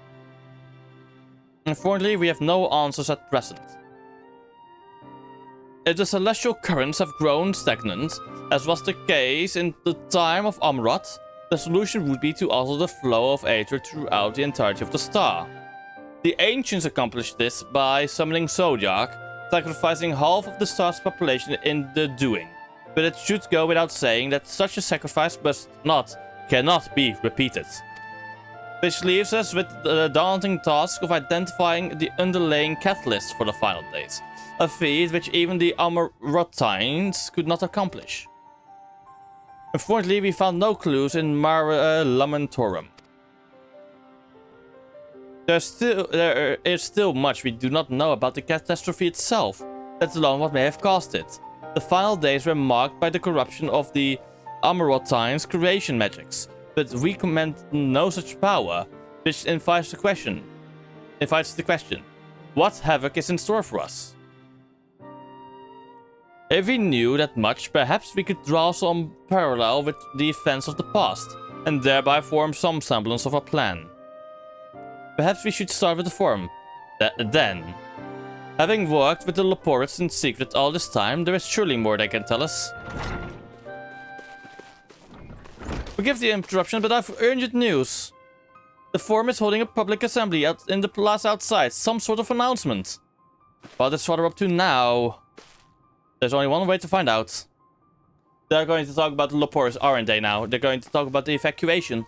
Unfortunately, we have no answers at present. If the celestial currents have grown stagnant, as was the case in the time of Amurat, the solution would be to alter the flow of Aether throughout the entirety of the star. The ancients accomplished this by summoning Zodiac, sacrificing half of the star's population in the doing. But it should go without saying that such a sacrifice cannot be repeated. Which leaves us with the daunting task of identifying the underlying catalyst for the final days. A feat which even the Amarotines could not accomplish. Unfortunately, we found no clues in Mare Lamentorum. There is still much we do not know about the catastrophe itself, let alone what may have caused it. The final days were marked by the corruption of the Amarotine's creation magics, but we command no such power, which invites the question, what havoc is in store for us? If we knew that much, perhaps we could draw some parallel with the events of the past, and thereby form some semblance of a plan. Perhaps we should start with the forum. Then. Having worked with the Leporids in secret all this time, there is surely more they can tell us. Forgive the interruption, but I've urgent news. The forum is holding a public assembly out in the plaza outside. Some sort of announcement. What is Father up to now? There's only one way to find out. They're going to talk about the Leporids, aren't they now? They're going to talk about the evacuation.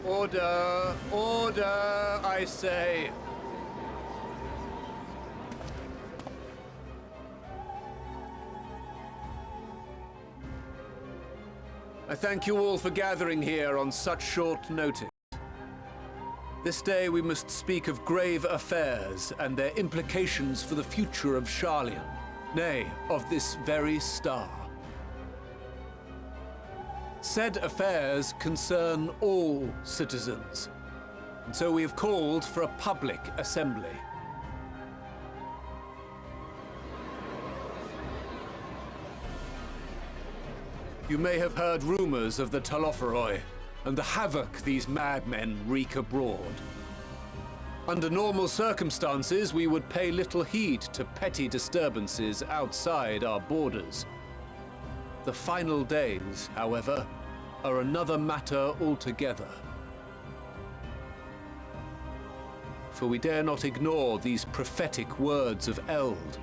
Order! Order, I say! I thank you all for gathering here on such short notice. This day we must speak of grave affairs and their implications for the future of Sharlayan, nay, of this very star. Said affairs concern all citizens, and so we have called for a public assembly. You may have heard rumors of the Talopheroi and the havoc these madmen wreak abroad. Under normal circumstances, we would pay little heed to petty disturbances outside our borders. The final days, however, are another matter altogether. For we dare not ignore these prophetic words of Eld.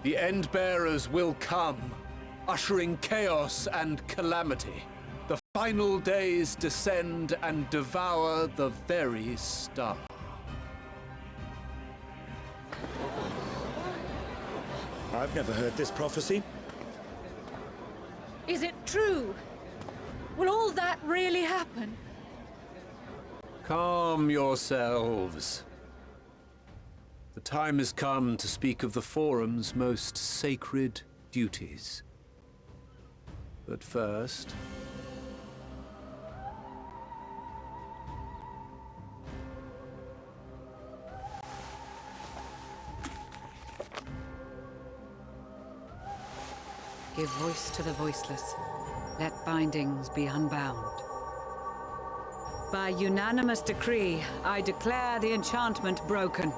The Endbearers will come, ushering chaos and calamity. The final days descend and devour the very star. I've never heard this prophecy. Is it true? Will all that really happen? Calm yourselves. The time has come to speak of the Forum's most sacred duties. But first... Give voice to the voiceless. Let bindings be unbound. By unanimous decree, I declare the enchantment broken.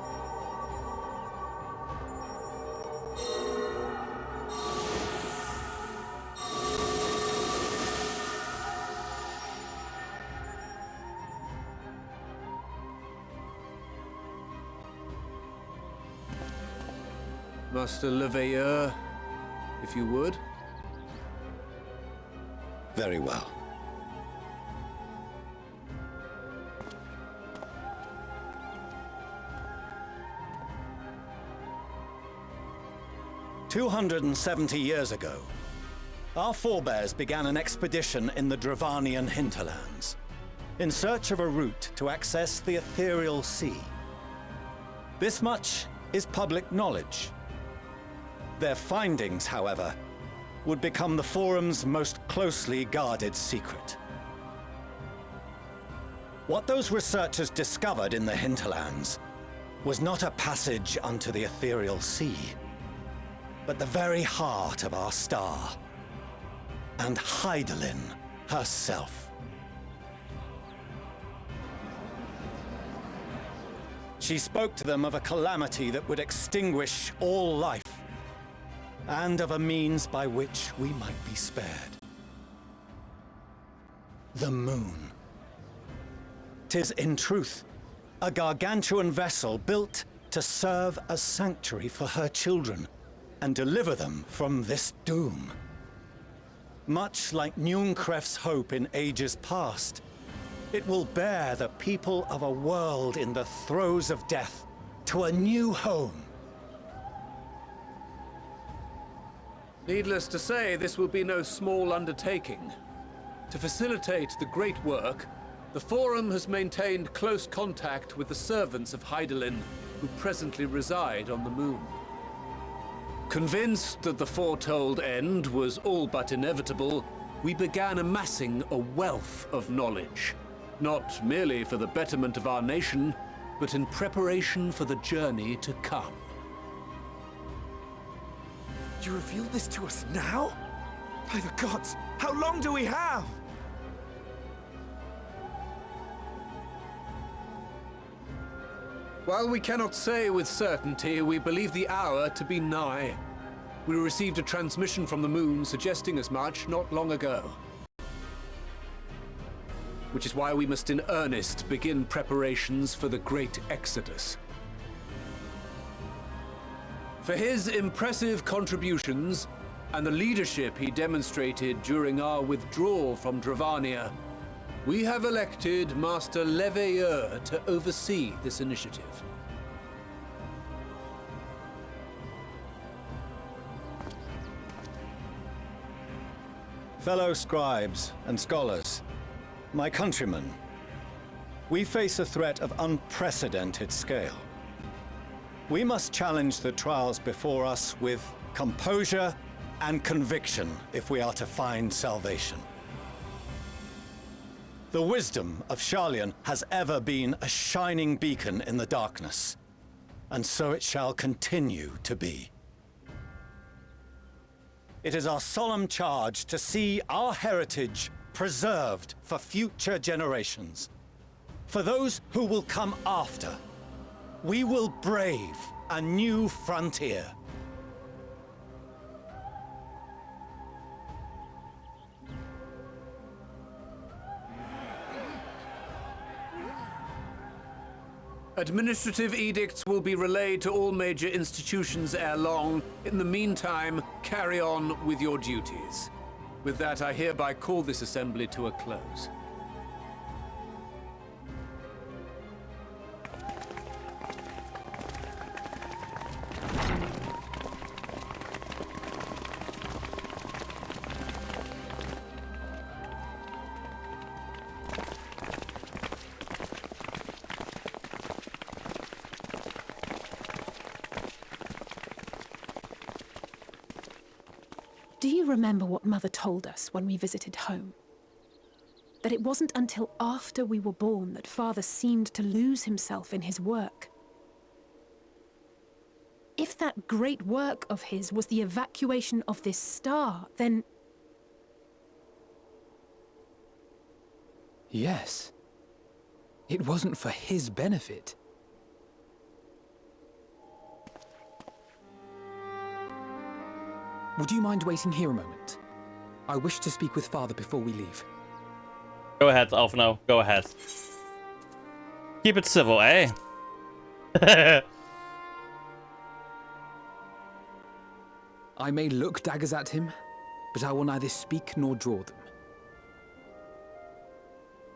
Master Leveilleur, if you would. Very well. "270 years ago, our forebears began an expedition in the Dravanian hinterlands, in search of a route to access the ethereal sea. This much is public knowledge. Their findings, however, would become the Forum's most closely guarded secret. What those researchers discovered in the hinterlands was not a passage unto the ethereal sea, but the very heart of our star. And Hydaelyn herself. She spoke to them of a calamity that would extinguish all life, and of a means by which we might be spared. The moon. 'Tis in truth a gargantuan vessel built to serve as sanctuary for her children and deliver them from this doom. Much like Nunkref's hope in ages past, it will bear the people of a world in the throes of death to a new home. Needless to say, this will be no small undertaking. To facilitate the great work, the Forum has maintained close contact with the servants of Hydaelyn, who presently reside on the moon. Convinced that the foretold end was all but inevitable, we began amassing a wealth of knowledge, not merely for the betterment of our nation, but in preparation for the journey to come. You reveal this to us now? By the gods, how long do we have? While we cannot say with certainty, we believe the hour to be nigh. We received a transmission from the moon suggesting as much not long ago. Which is why we must in earnest begin preparations for the great exodus. For his impressive contributions and the leadership he demonstrated during our withdrawal from Dravania, we have elected Master Leveilleur to oversee this initiative. Fellow scribes and scholars, my countrymen, we face a threat of unprecedented scale. We must challenge the trials before us with composure and conviction if we are to find salvation. The wisdom of Sharlayan has ever been a shining beacon in the darkness, and so it shall continue to be. It is our solemn charge to see our heritage preserved for future generations. For those who will come after, we will brave a new frontier. Administrative edicts will be relayed to all major institutions ere long. In the meantime, carry on with your duties. With that, I hereby call this assembly to a close. Do you remember what Mother told us when we visited home? That it wasn't until after we were born that Father seemed to lose himself in his work. If that great work of his was the evacuation of this star, then... Yes. It wasn't for his benefit. Would you mind waiting here a moment? I wish to speak with Father before we leave. Go ahead, Alphino. Go ahead. Keep it civil, eh? I may look daggers at him, but I will neither speak nor draw them.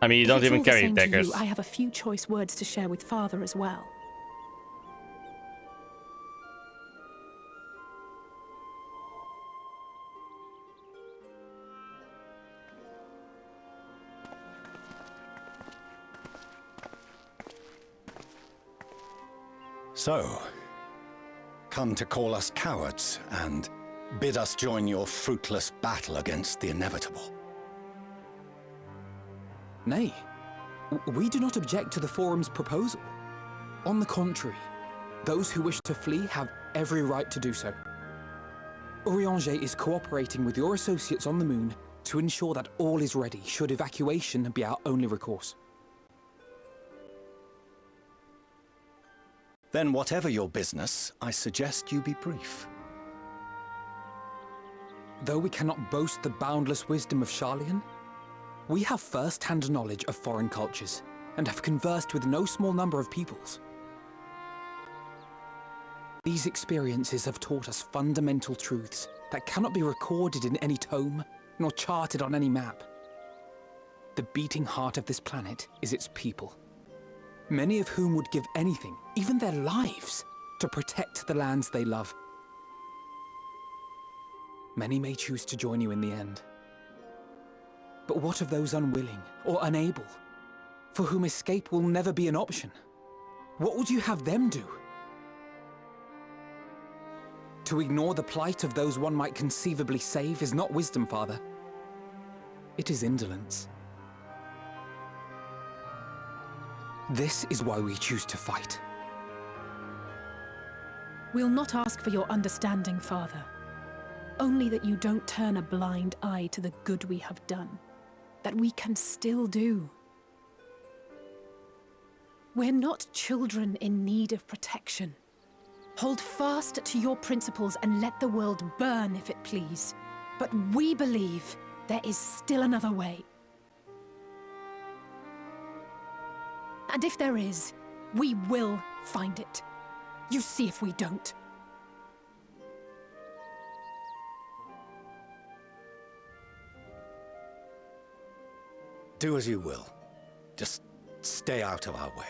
I mean, you don't even carry daggers. I have a few choice words to share with Father as well. So, come to call us cowards and bid us join your fruitless battle against the inevitable. Nay, we do not object to the Forum's proposal. On the contrary, those who wish to flee have every right to do so. Urianger is cooperating with your associates on the moon to ensure that all is ready should evacuation be our only recourse. Then whatever your business, I suggest you be brief. Though we cannot boast the boundless wisdom of Sharlayan, we have first-hand knowledge of foreign cultures and have conversed with no small number of peoples. These experiences have taught us fundamental truths that cannot be recorded in any tome, nor charted on any map. The beating heart of this planet is its people, many of whom would give anything, even their lives, to protect the lands they love. Many may choose to join you in the end. But what of those unwilling or unable, for whom escape will never be an option? What would you have them do? To ignore the plight of those one might conceivably save is not wisdom, Father. It is indolence. This is why we choose to fight. We'll not ask for your understanding, Father. Only that you don't turn a blind eye to the good we have done, that we can still do. We're not children in need of protection. Hold fast to your principles and let the world burn if it please. But we believe there is still another way. And if there is, we will find it. You see if we don't. Do as you will. Just stay out of our way.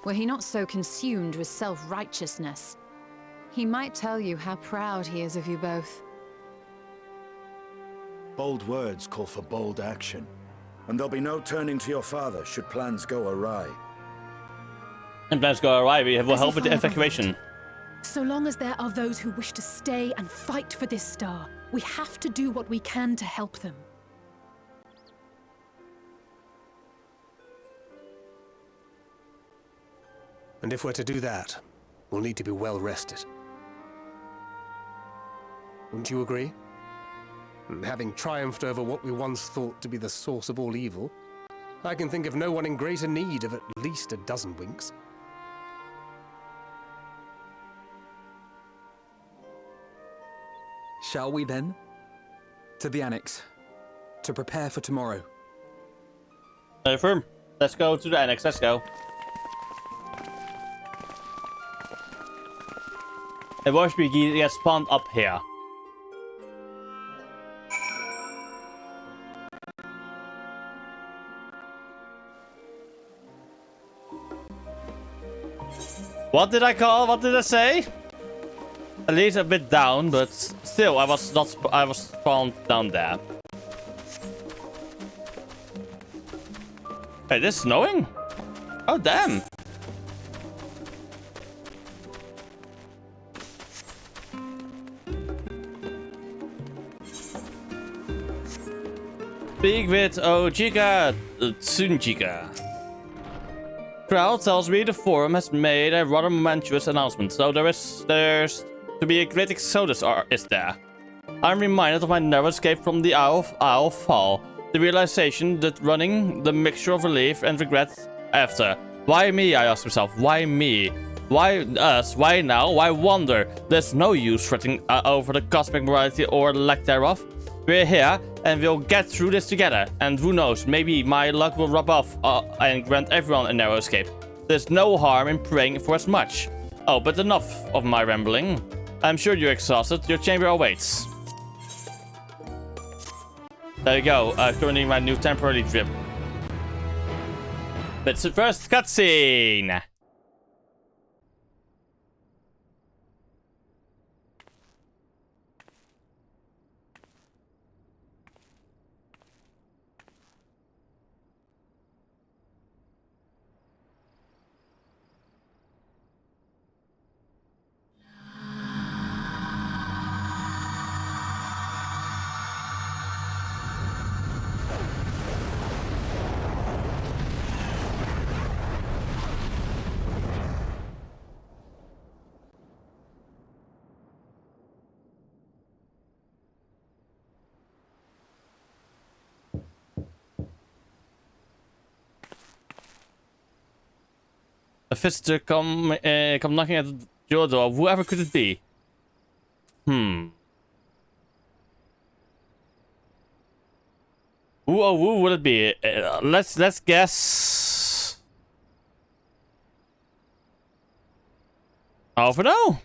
Were he not so consumed with self-righteousness, he might tell you how proud he is of you both. Bold words call for bold action. And there'll be no turning to your father should plans go awry. And plans go awry, we will help with the evacuation. So long as there are those who wish to stay and fight for this star, we have to do what we can to help them. And if we're to do that, we'll need to be well rested. Wouldn't you agree? And having triumphed over what we once thought to be the source of all evil, I can think of no one in greater need of at least a dozen winks. Shall we then? To the Annex, to prepare for tomorrow. Firm. Let's go to the Annex, let's go. The voice gets spawned up here. What did I call? What did I say? At least a bit down, but still, I was not. I was spawned down there. Hey, this is snowing? Oh damn! Speak with Ojika Tsunjika. Crowd tells me the forum has made a rather momentous announcement, so there's to be a great exodus, is there? I'm reminded of my narrow escape from the Owl Fall, the realization that running, the mixture of relief and regret after. Why me, I ask myself, why me? Why us? Why now? Why wonder? There's no use fretting over the cosmic morality or lack thereof. We're here, and we'll get through this together. And who knows, maybe my luck will rub off and grant everyone a narrow escape. There's no harm in praying for as much. Oh, but enough of my rambling. I'm sure you're exhausted. Your chamber awaits. There you go. Currently my new temporary drip. But it's the first cutscene. visitor come knocking at your door. Whoever could it be? Who would it be? Let's guess. Over now.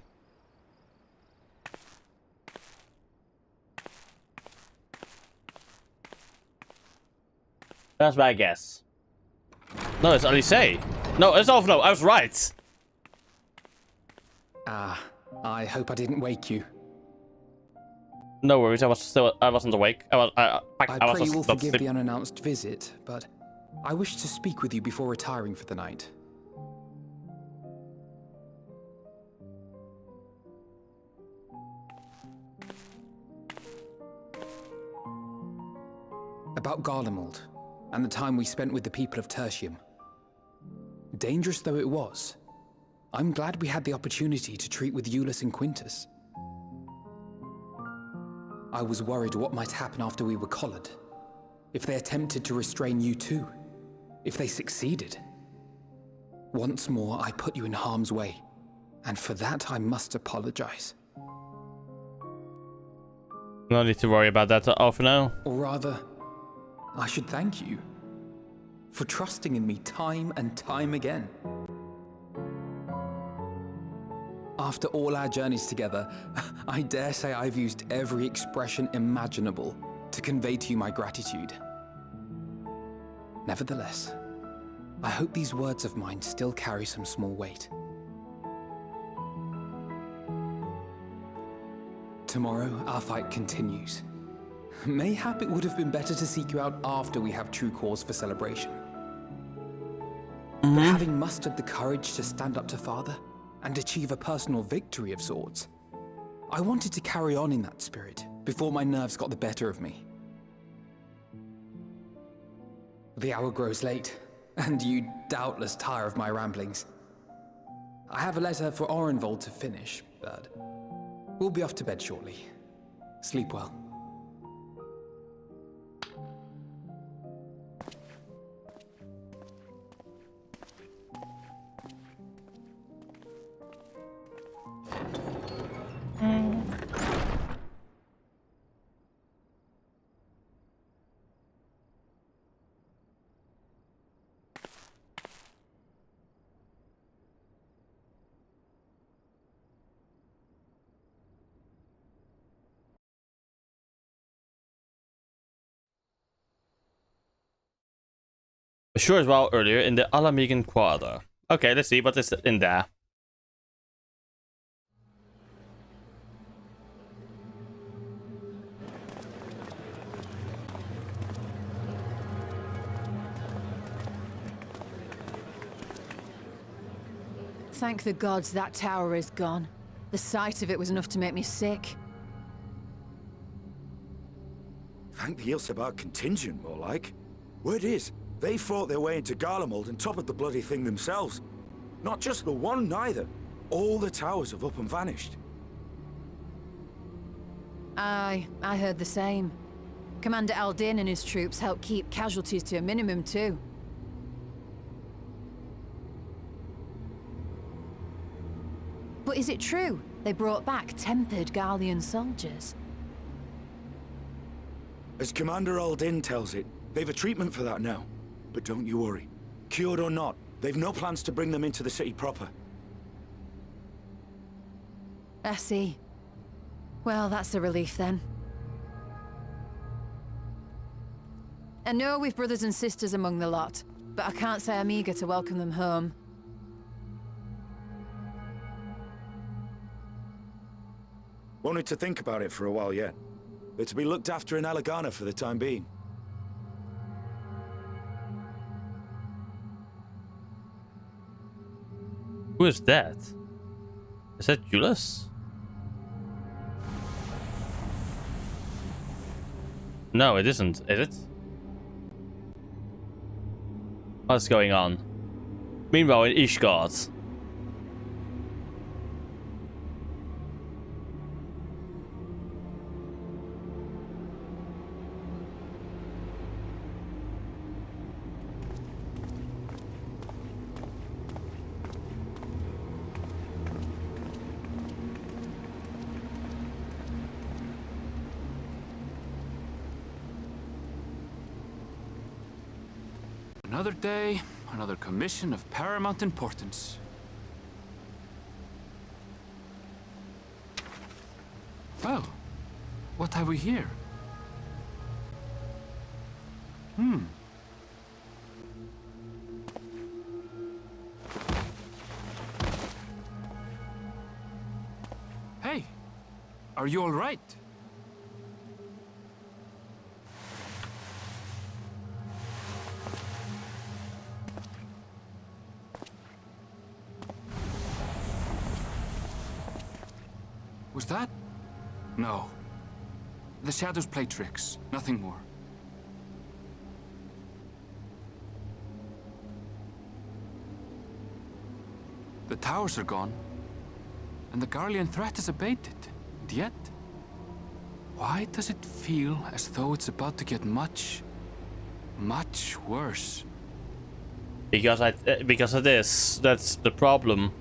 That's my guess. No, it's Alice. No, it's over. No, I was right. I hope I didn't wake you. No worries. I wasn't awake. I was pray you will not forgive sleep. the unannounced visit, but I wish to speak with you before retiring for the night. About Garlemald, and the time we spent with the people of Tertium. Dangerous though it was, I'm glad we had the opportunity to treat with Euless and Quintus. I was worried what might happen after we were collared. If they attempted to restrain you too. If they succeeded. Once more, I put you in harm's way, and for that I must apologize. No need to worry about that for now. Or rather, I should thank you for trusting in me time and time again. After all our journeys together, I dare say I've used every expression imaginable to convey to you my gratitude. Nevertheless, I hope these words of mine still carry some small weight. Tomorrow, our fight continues. Mayhap it would have been better to seek you out after we have true cause for celebration. But having mustered the courage to stand up to Father and achieve a personal victory of sorts, I wanted to carry on in that spirit before my nerves got the better of me. The hour grows late, and you doubtless tire of my ramblings. I have a letter for Orenvold to finish, but we'll be off to bed shortly. Sleep well. Sure as well earlier in the Alamegan Quarter. Okay, let's see what is in there. Thank the gods that tower is gone. The sight of it was enough to make me sick. Thank the Ilsebar contingent, more like. Word is, they fought their way into Garlemald and toppled the bloody thing themselves. Not just the one, neither. All the towers have up and vanished. Aye, I heard the same. Commander Aldin and his troops helped keep casualties to a minimum too. But is it true they brought back tempered Garlean soldiers? As Commander Aldin tells it, they've a treatment for that now. But don't you worry. Cured or not, they've no plans to bring them into the city proper. I see. Well, that's a relief then. I know we've brothers and sisters among the lot, but I can't say I'm eager to welcome them home. Wanted to think about it for a while yet. They're to be looked after in Alagana for the time being. Who is that? Is that Julius? No, it isn't, is it? What's going on? Meanwhile, in Ishgard. Another day, another commission of paramount importance. Well, what have we here? Hey, are you all right? Was that? No. The shadows play tricks, nothing more. The towers are gone, and the Garlean threat is abated. And yet, why does it feel as though it's about to get much, much worse? Because of this. That's the problem.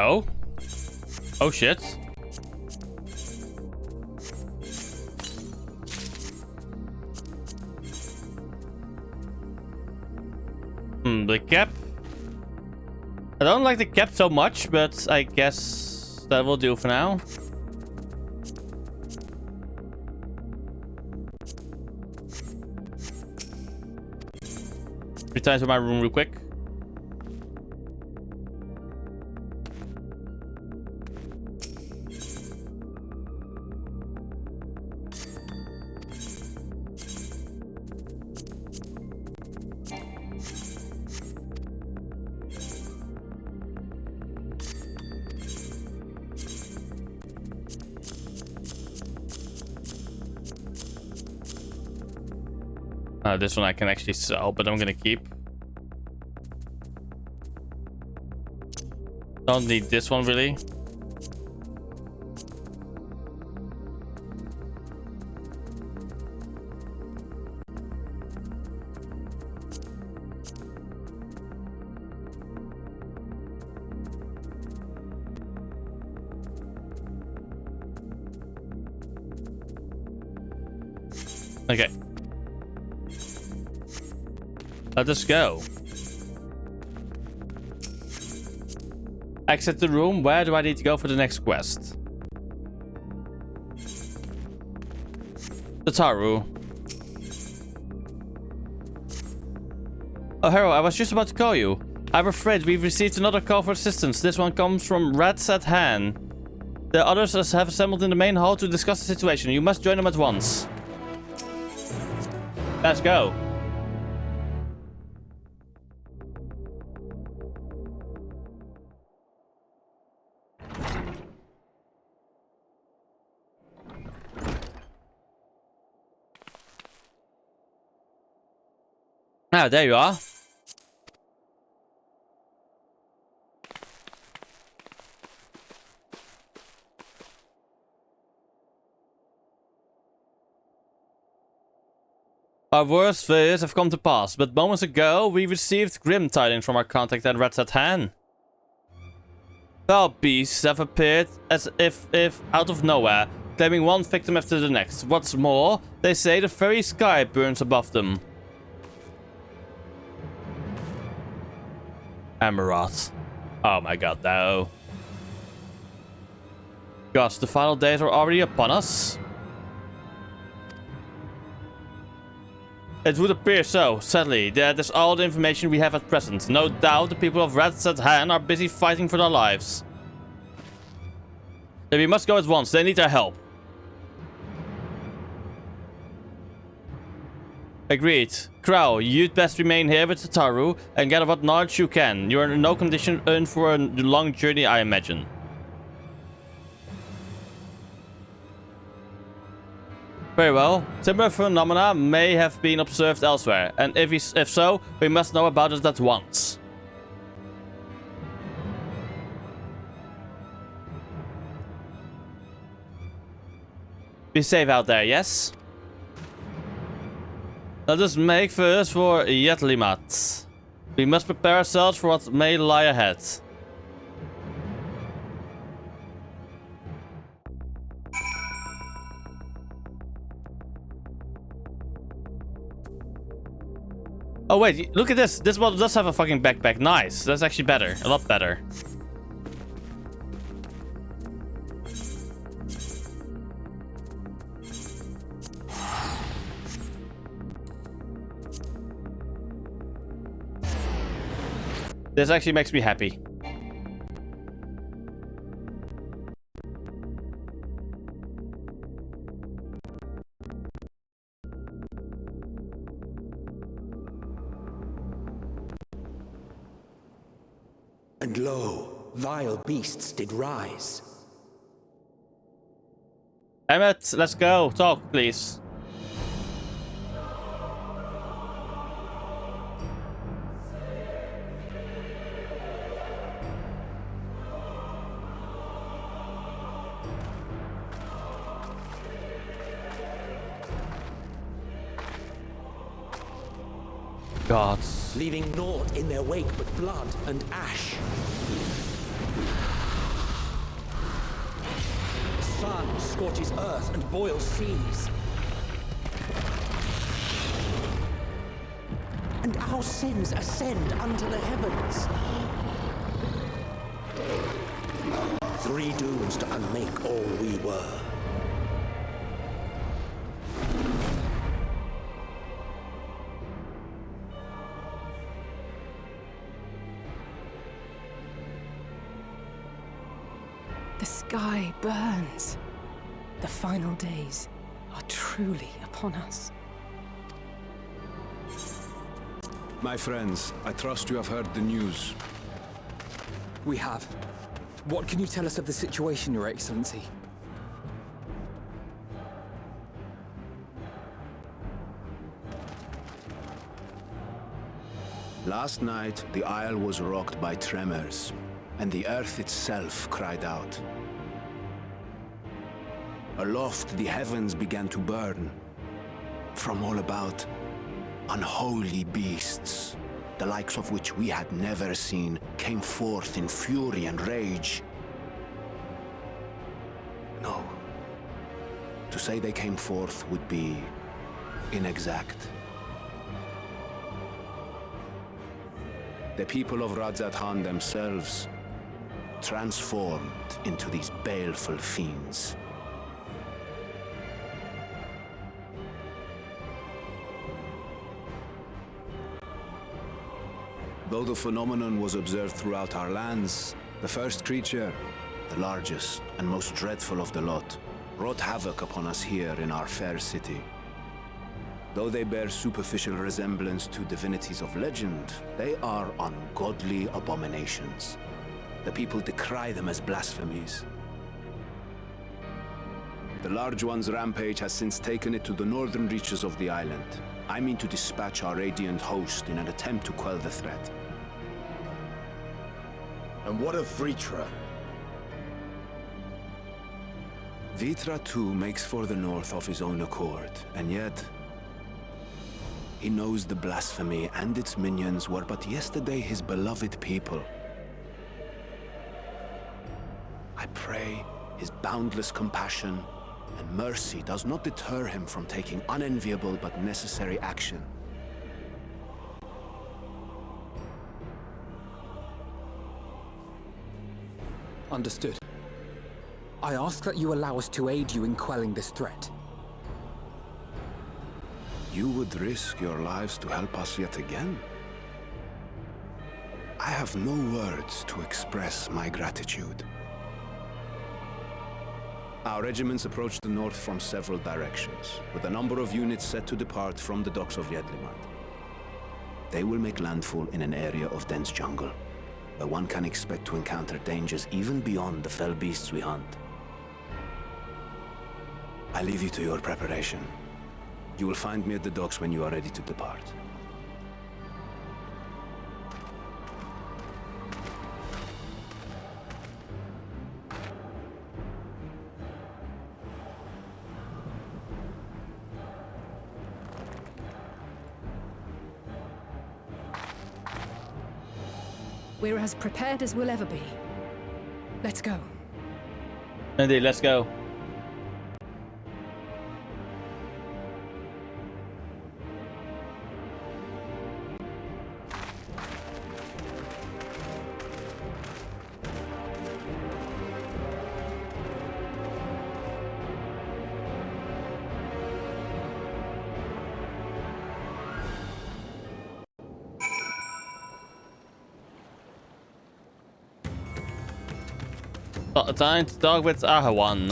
Oh? Oh shit. The cap. I don't like the cap so much, but I guess that will do for now. Return to my room real quick. This one I can actually sell, but I'm gonna keep. Don't need this one really. Okay. Let us go. Exit the room. Where do I need to go for the next quest? The Taru. Oh, Hero, I was just about to call you. I'm afraid we've received another call for assistance. This one comes from Ratset Han. The others have assembled in the main hall to discuss the situation. You must join them at once. Let's go. Ah, there you are. Our worst fears have come to pass, but moments ago we received grim tidings from our contact at Ratset Han. Foul beasts have appeared as if out of nowhere, claiming one victim after the next. What's more, they say the very sky burns above them. Amaroth. Oh my god, no. Gosh, the final days are already upon us. It would appear so. Sadly, that is all the information we have at present. No doubt the people of Ratset Han are busy fighting for their lives. Then we must go at once. They need our help. Agreed. Crow, you'd best remain here with the Taru and gather what knowledge you can. You are in no condition for a long journey, I imagine. Very well. Similar phenomena may have been observed elsewhere, and if so, we must know about it at once. Be safe out there, yes? Let us make first for Yetlimat. We must prepare ourselves for what may lie ahead. Oh wait, look at this. This one does have a fucking backpack. Nice. That's actually better. A lot better. This actually makes me happy. And lo, vile beasts did rise. Emmett, let's go. Talk, please. Gods. Leaving naught in their wake but blood and ash. The sun scorches earth and boils seas. And our sins ascend unto the heavens. 3 dooms to unmake all we were. The sky burns. The final days are truly upon us. My friends, I trust you have heard the news. We have. What can you tell us of the situation, Your Excellency? Last night, the Isle was rocked by tremors, and the earth itself cried out. Aloft, the heavens began to burn. From all about, unholy beasts, the likes of which we had never seen, came forth in fury and rage. No. To say they came forth would be inexact. The people of Radzat Han themselves transformed into these baleful fiends. Though the phenomenon was observed throughout our lands, the first creature, the largest and most dreadful of the lot, wrought havoc upon us here in our fair city. Though they bear superficial resemblance to divinities of legend, they are ungodly abominations. The people decry them as blasphemies. The Large One's rampage has since taken it to the northern reaches of the island. I mean to dispatch our radiant host in an attempt to quell the threat. And what of Vritra? Vritra too makes for the north of his own accord, and yet he knows the blasphemy and its minions were but yesterday his beloved people. I pray his boundless compassion and mercy does not deter him from taking unenviable but necessary action. Understood. I ask that you allow us to aid you in quelling this threat. You would risk your lives to help us yet again? I have no words to express my gratitude. Our regiments approach the north from several directions, with a number of units set to depart from the docks of Yedlimat. They will make landfall in an area of dense jungle, where one can expect to encounter dangers even beyond the fell beasts we hunt. I leave you to your preparation. You will find me at the docks when you are ready to depart. We're as prepared as we'll ever be. Let's go. Indeed, let's go. Time to talk with Ahawan.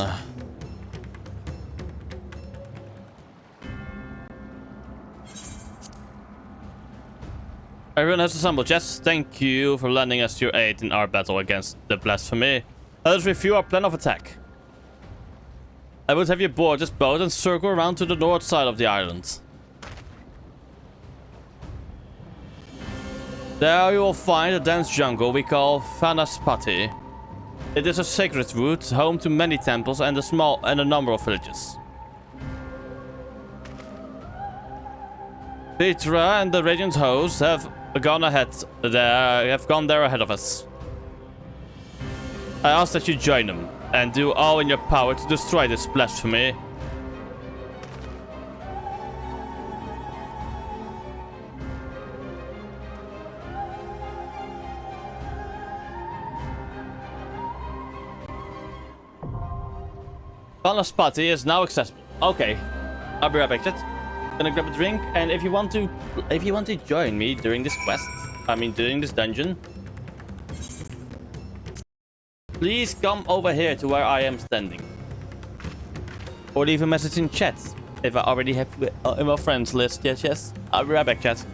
Everyone has assembled. Jess, thank you for lending us your aid in our battle against the blasphemy. Let us review our plan of attack. I would have you board this boat and circle around to the north side of the island. There you will find a dense jungle we call Vanaspati. It is a sacred route, home to many temples and a number of villages. Petra and the Radiant host have gone there ahead of us. I ask that you join them and do all in your power to destroy this blasphemy. Vanaspati is now accessible. Okay, I'll be right back. Chat. Gonna grab a drink, and if you want to join me during this quest, during this dungeon, please come over here to where I am standing, or leave a message in chat if I already have in my friends list. Yes. I'll be right back, chat.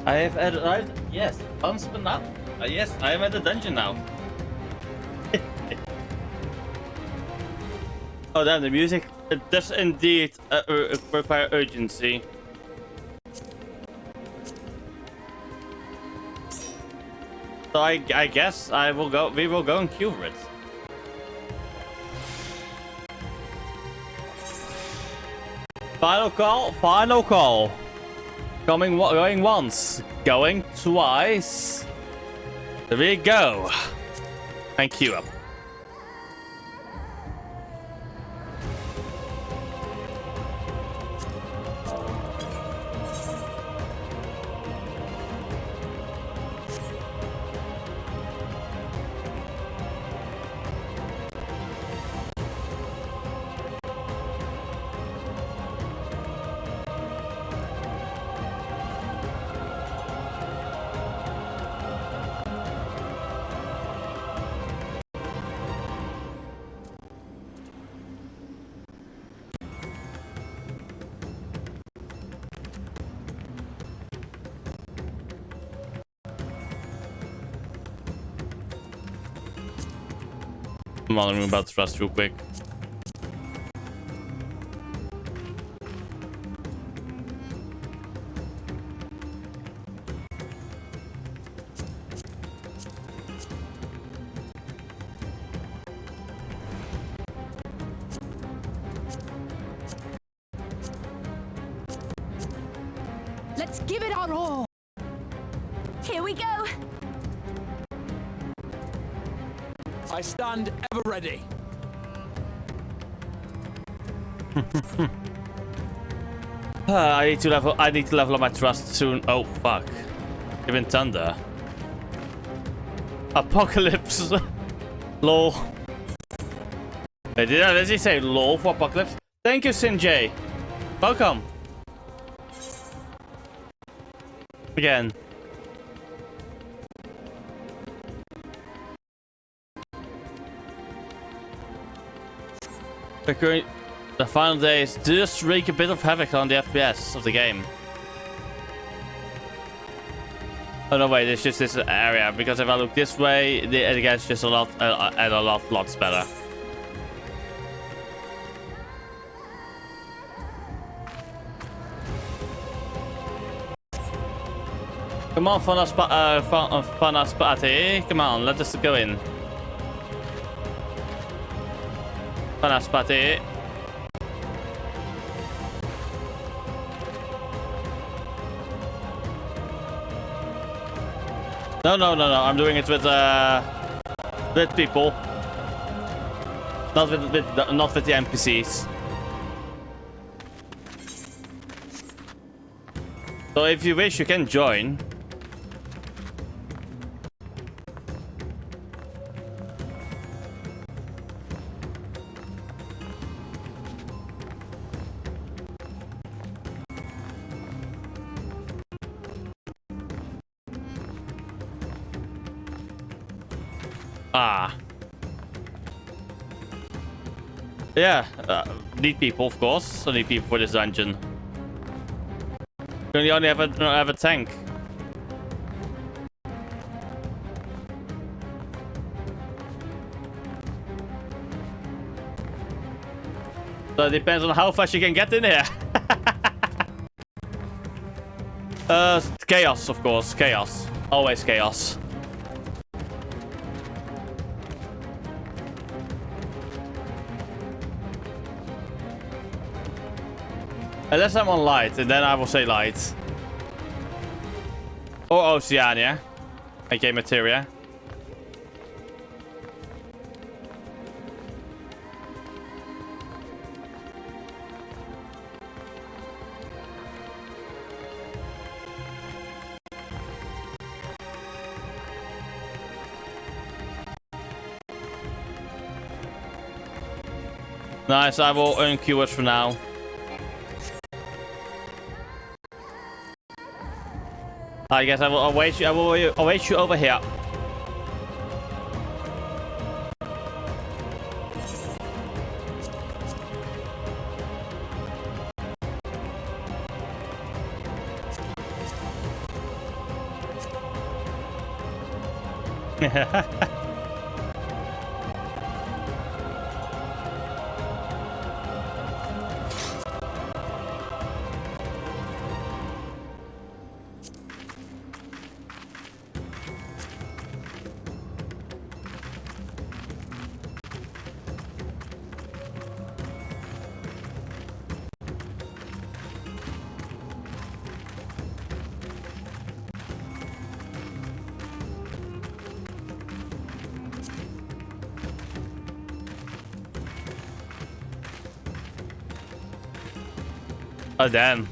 I have arrived. Yes, Huntsman. Yes, I am at the dungeon now. Oh damn, the music does indeed require urgency. So I guess we will go and cure it. Final call. Final call. Going once. Going twice. There we go. And queue up. I'm on about to rust real quick. Let's give it our all. Here we go. I stand ever ready. I need to level up my trust soon. Oh fuck. Even thunder. Apocalypse. Lol. Wait, did he say lol for apocalypse? Thank you, Sinjay. Welcome. Again. The final days just wreak a bit of havoc on the FPS of the game. Oh no, wait, it's just this area, because if I look this way, it gets just a lot better. Come on, Fanaspati. Come on, let us go in. Fanaspati. No. I'm doing it with people, not with the NPCs. So if you wish, you can join. Yeah, need people, of course. I need people for this dungeon. You only have a tank. So it depends on how fast you can get in here. Chaos, of course. Chaos. Always chaos. Unless I'm on light, and then I will say light. Or Oceania. Okay, materia. Nice, I will unqueue it for now. I guess I will await you. I will await you over here. Oh, damn.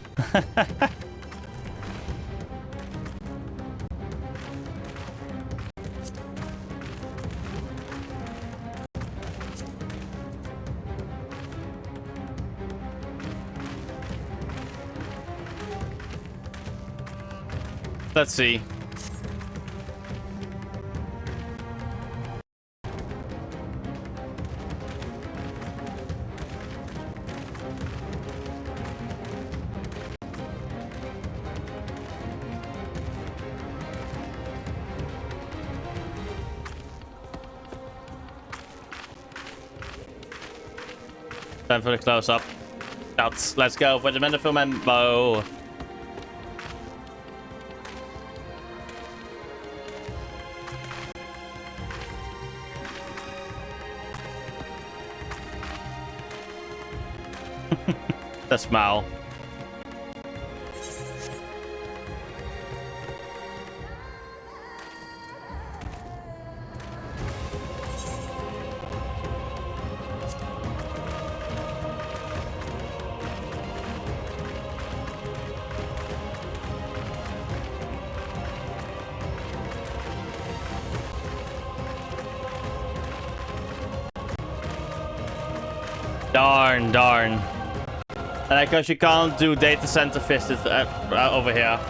Let's see. Time for the close-up. Shots. Let's go for the Menafilm and bow. The smile. Darn, darn. And because you can't do data center visits over here.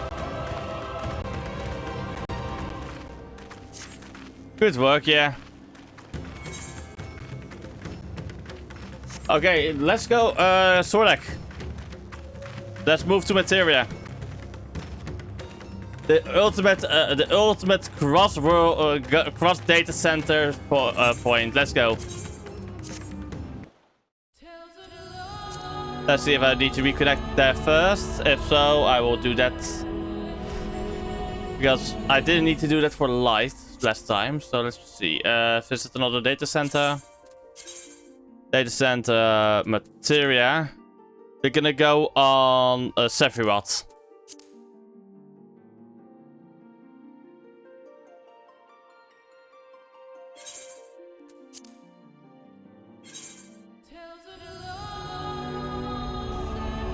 Good work, yeah. Okay, let's go, Sordak. Let's move to materia. The ultimate cross data center point. Let's go. Let's see if I need to reconnect there first. If so, I will do that. Because I didn't need to do that for light last time. So let's see. Visit another data center. Data center materia. We're gonna go on Sephiroth.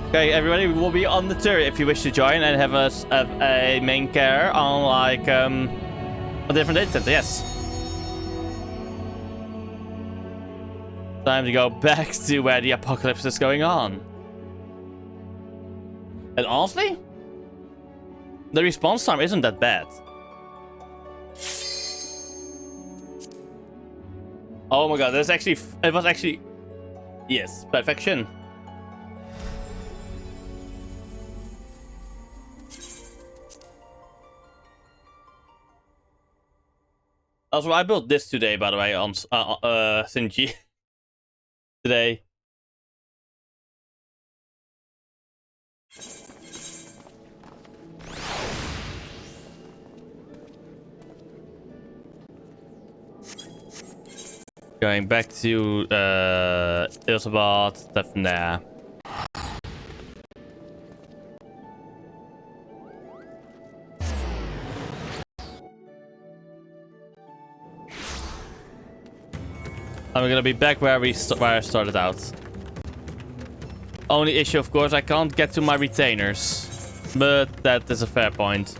Okay, everybody, we will be on the turret if you wish to join and have a main care on like a different data center. Yes. Time to go back to where the apocalypse is going on. And honestly, the response time isn't that bad. Oh my god, it was actually, yes, perfection. Also, I built this today, by the way, on Sinji. Today. Going back to Ilsabad, stuff from there. I'm gonna be back where I started out. Only issue, of course, I can't get to my retainers. But that is a fair point.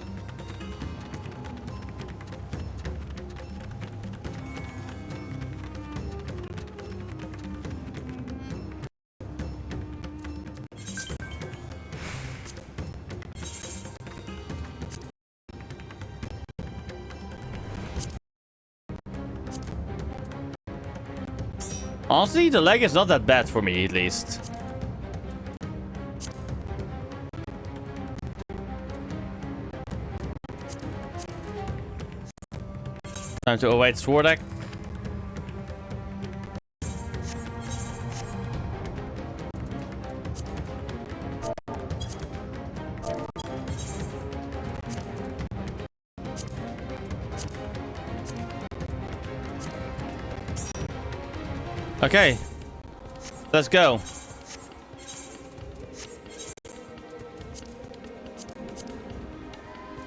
Honestly, the lag is not that bad for me, at least. Time to await Swordek. Okay, let's go.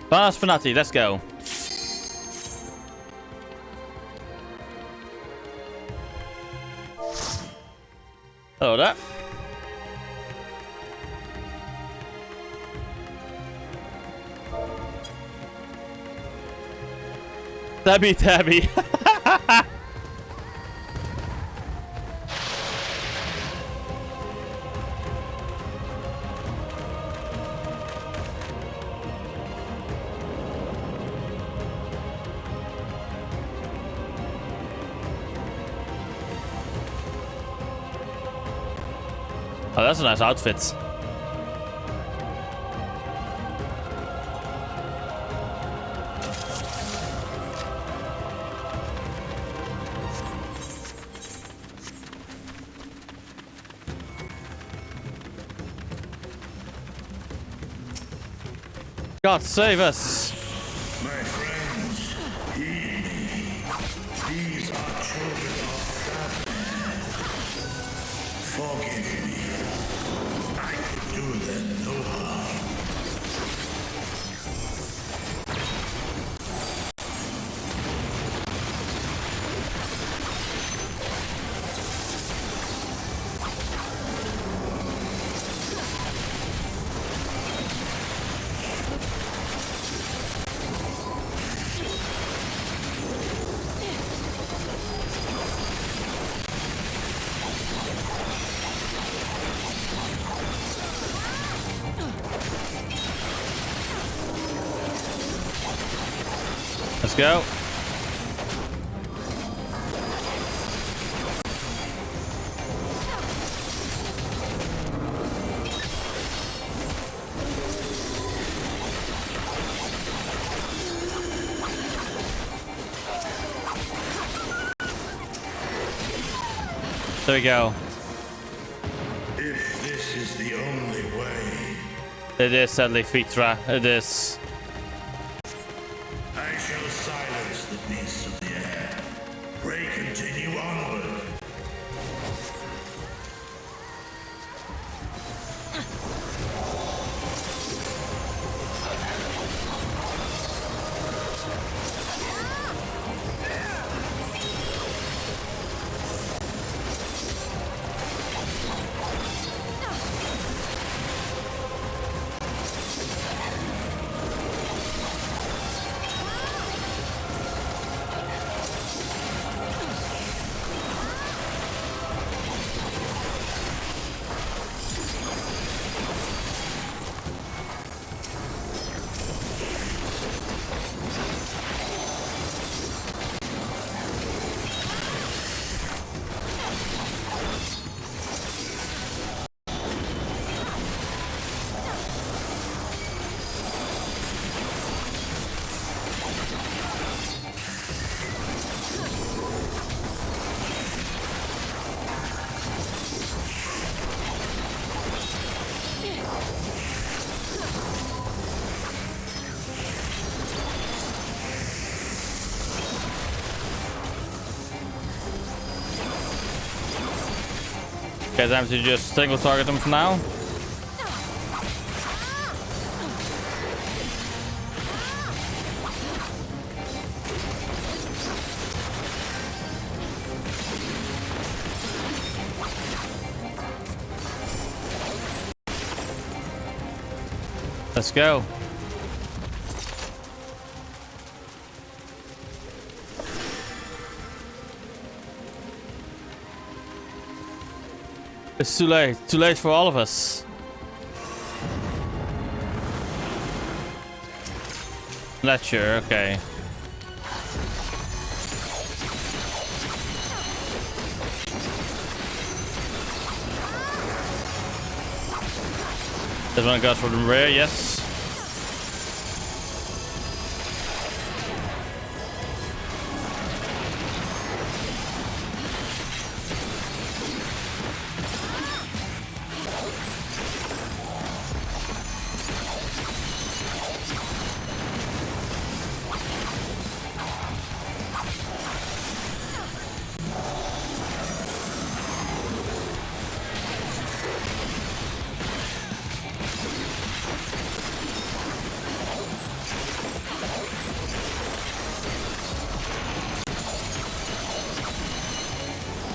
Fast Fanati, let's go. Hello there. Tabby Tabby. Oh, that's a nice outfit. God save us. My friends, heed me. These are children of sadness. Forgive me. I could do them no harm. Let's go. There we go. If this is the only way, It is sadly Fitra. It is. I shall silence the beasts of the air. Pray continue onward. Okay, time to just single target them for now. Let's go. It's too late. Too late for all of us. Not sure. Okay. This one goes for the rear. Yes.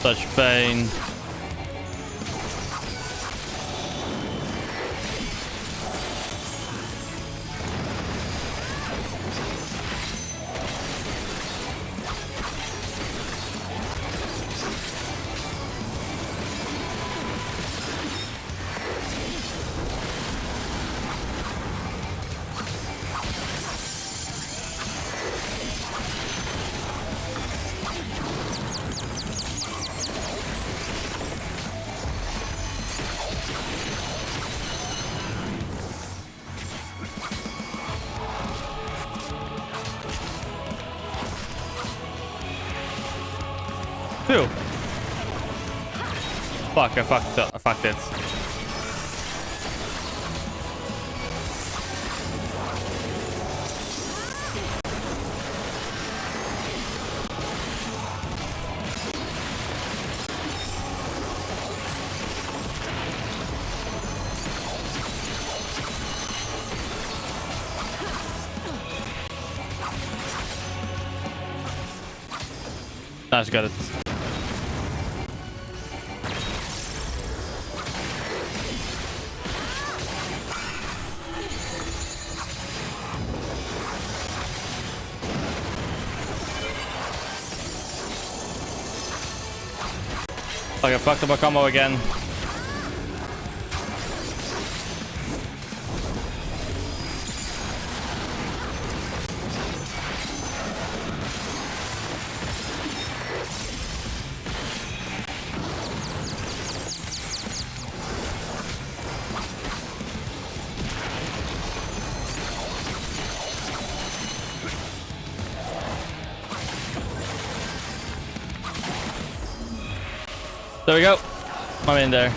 Such pain. Fuck, I fucked it. Nice, got it. Fuck, I fucked up my combo again. There we go. I'm in there.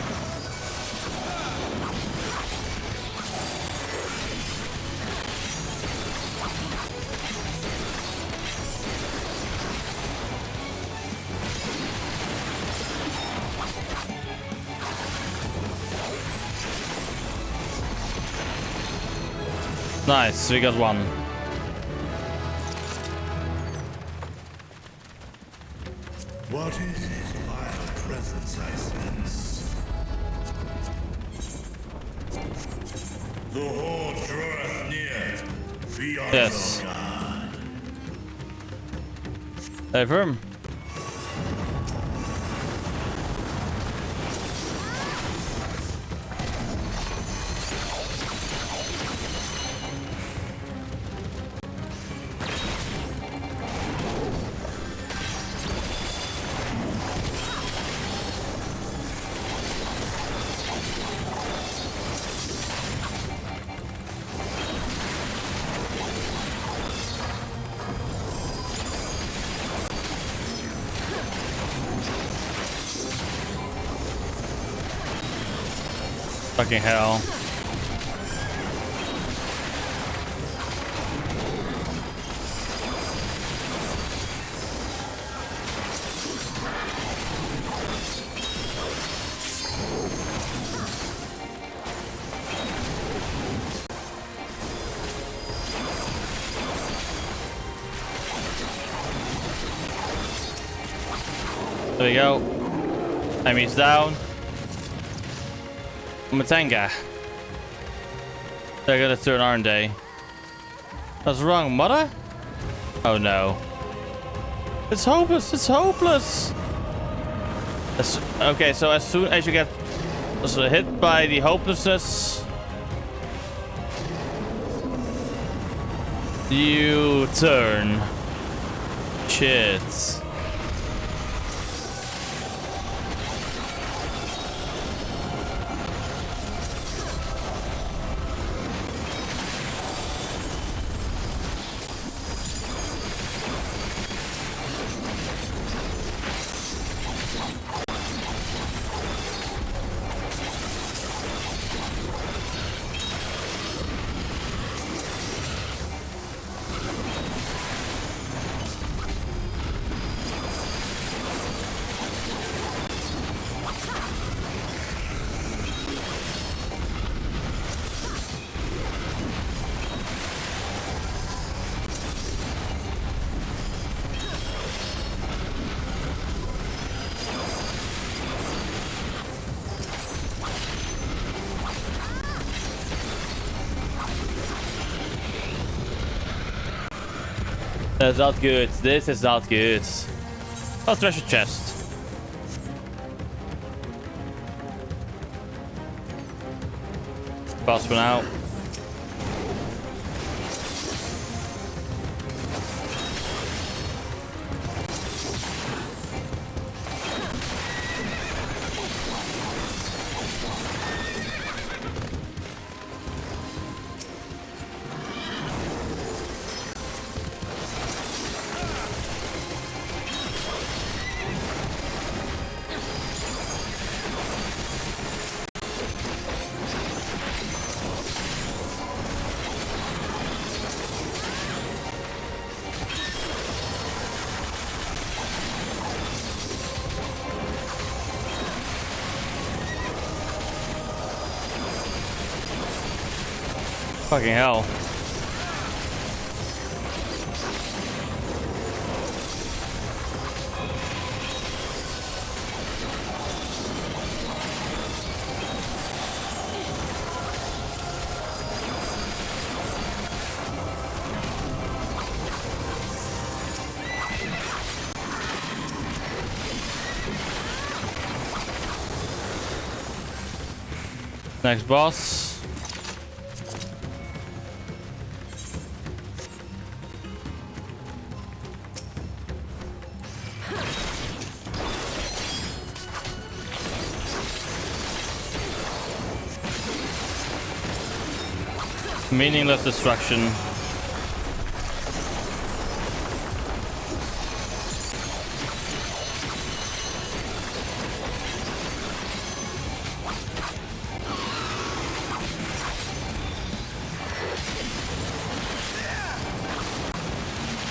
Nice, we got one. What is his vile presence I sense? The horde draweth near. Be on Yes. your guard. Hey, firm. Fucking hell. There we go. Enemy's down. Matanga. They're gonna turn, aren't they? That's wrong, mother? Oh no. It's hopeless, it's hopeless! Okay, so as soon as you get hit by the hopelessness, you turn. Shit. That's not good. This is not good. Oh, treasure chest. Pass for now. Fucking hell. Next boss. Meaningless destruction.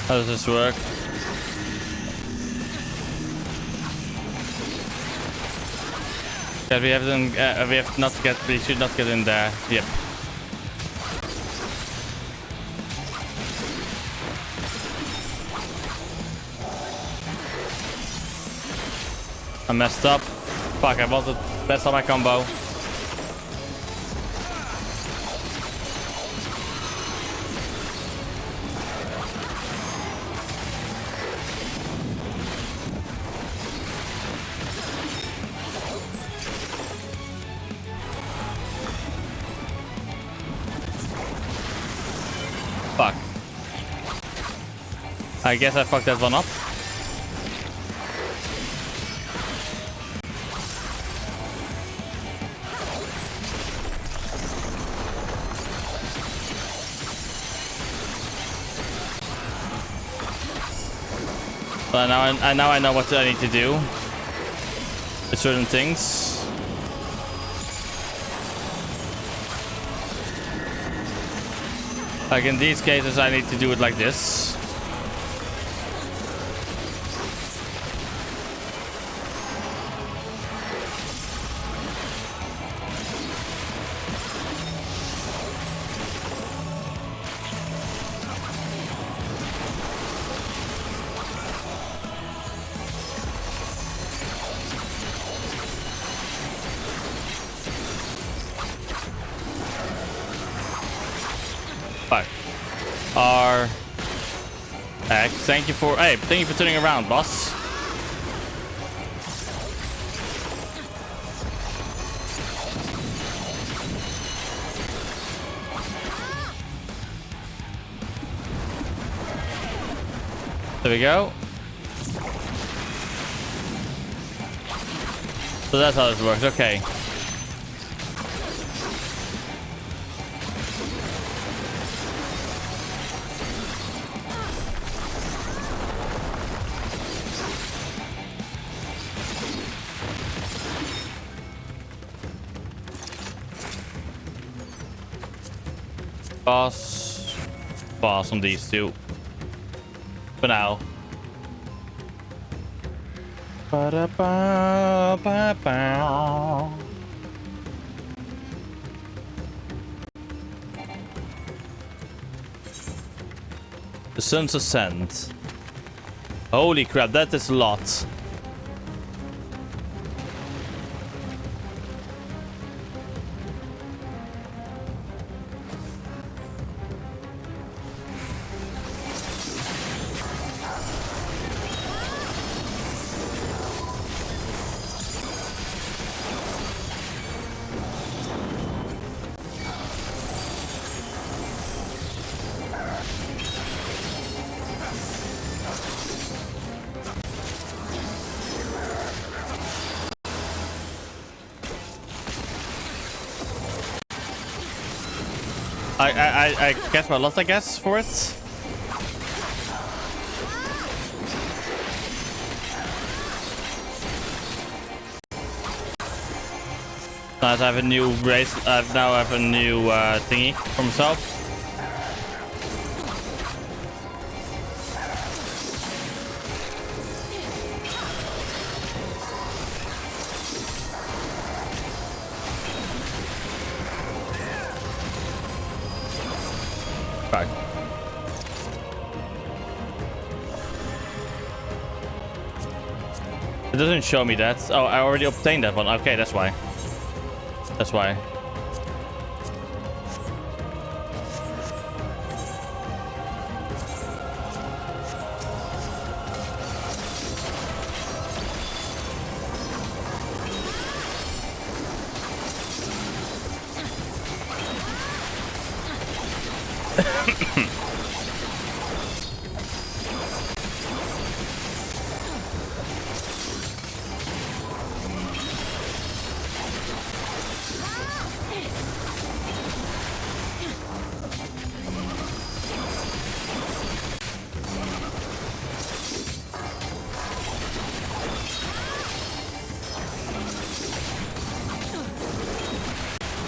How does this work? Yeah, we have not get. We should not get in there. Yep. I messed up. Fuck! I wanted to mess up my combo. Fuck. I guess I fucked that one up. But now I know what I need to do with certain things. Like in these cases, I need to do it like this. R X. Thank you for turning around, boss. There we go. So that's how this works. Okay. Boss on these two. For now. Ba-da-ba-ba-ba. The sun's ascent. Holy crap, that is a lot. I guess my loss, I guess, for it. Now I have a new race. I now have a new thingy for myself. Right. It doesn't show me that. Oh, I already obtained that one. Okay, that's why. That's why.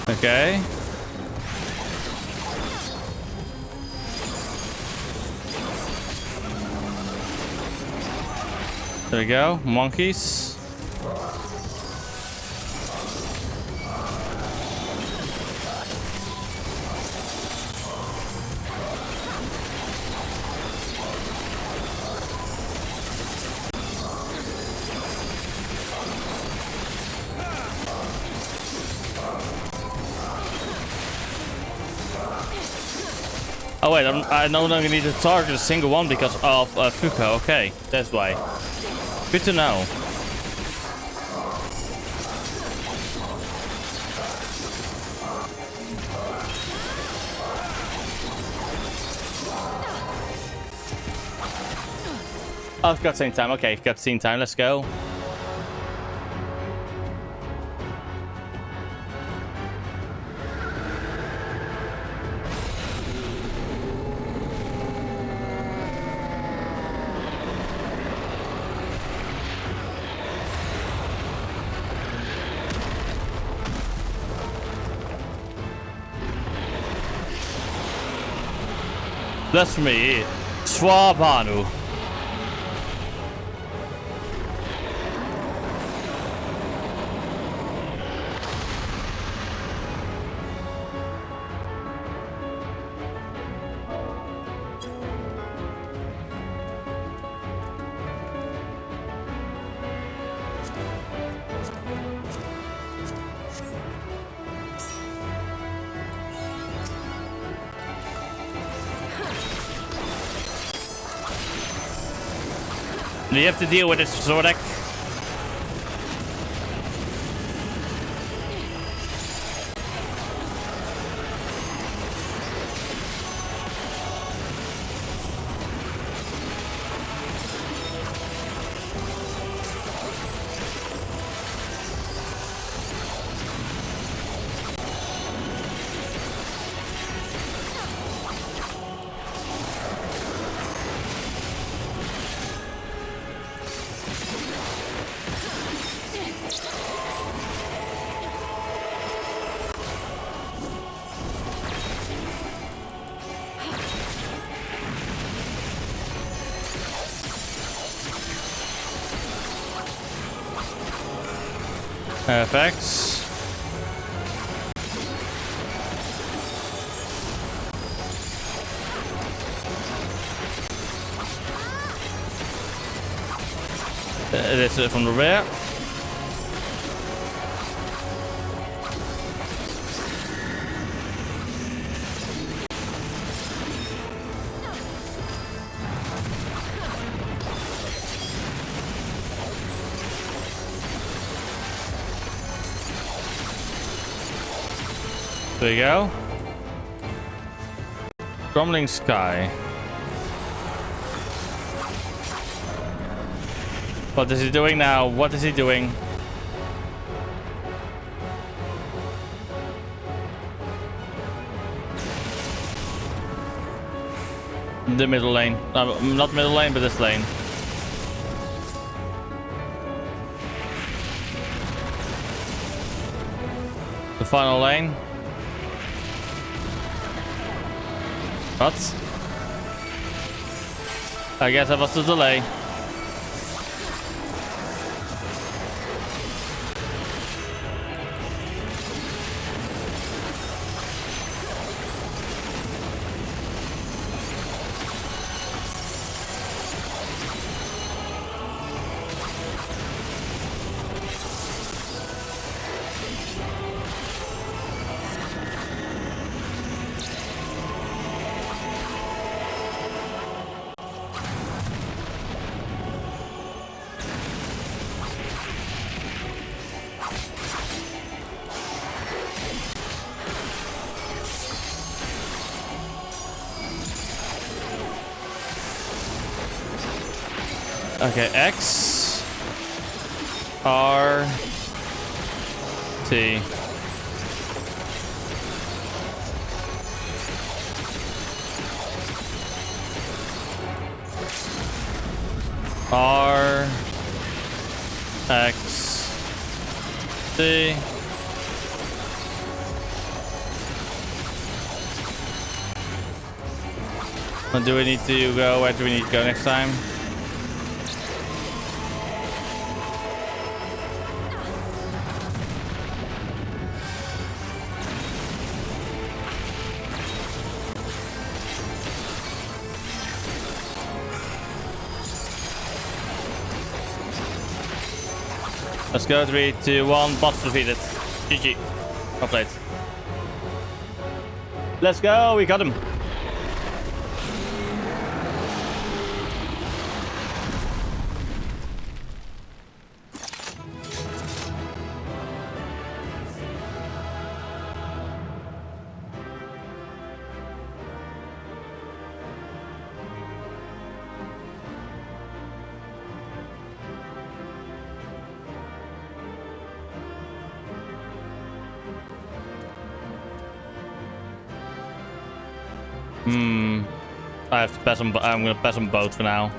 Okay. There we go. Monkeys. Oh wait, I no longer need to target a single one because of Fuko. Okay, that's why. Good to know. Oh, cutscene time. Okay, cutscene time. Let's go. Blasphemy. Swabanu. You have to deal with it, Zordek. FX. This is from the rear. There you go. Crumbling sky. What is he doing now? What is he doing? The middle lane. Not middle lane, but this lane. The final lane. What? I guess that was the delay. Okay, X, R, T. R, X, T. What do we need to go? Where do we need to go next time? Let's go, 3, 2, 1, boss defeated. GG. Well played. Let's go, we got him. I have to pass them. I'm gonna pass them both for now.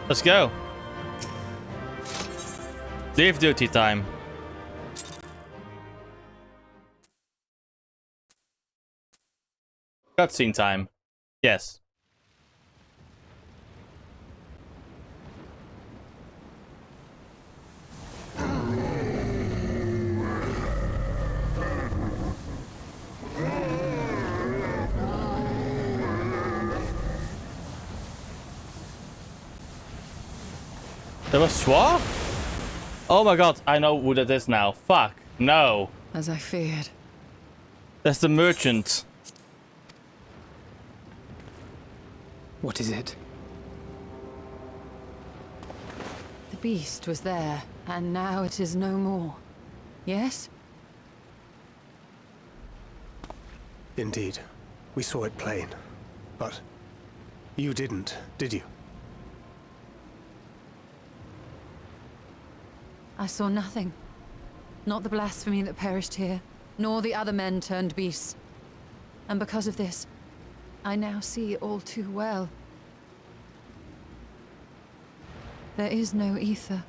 Let's go. Leave duty time. Cutscene time. Yes. There was Swar? Oh my god, I know who that is now. Fuck. No. As I feared. That's the merchant. What is it? The beast was there, and now it is no more. Yes? Indeed. We saw it plain. But you didn't, did you? I saw nothing. Not the blasphemy that perished here, nor the other men turned beasts. And because of this, I now see all too well. There is no ether.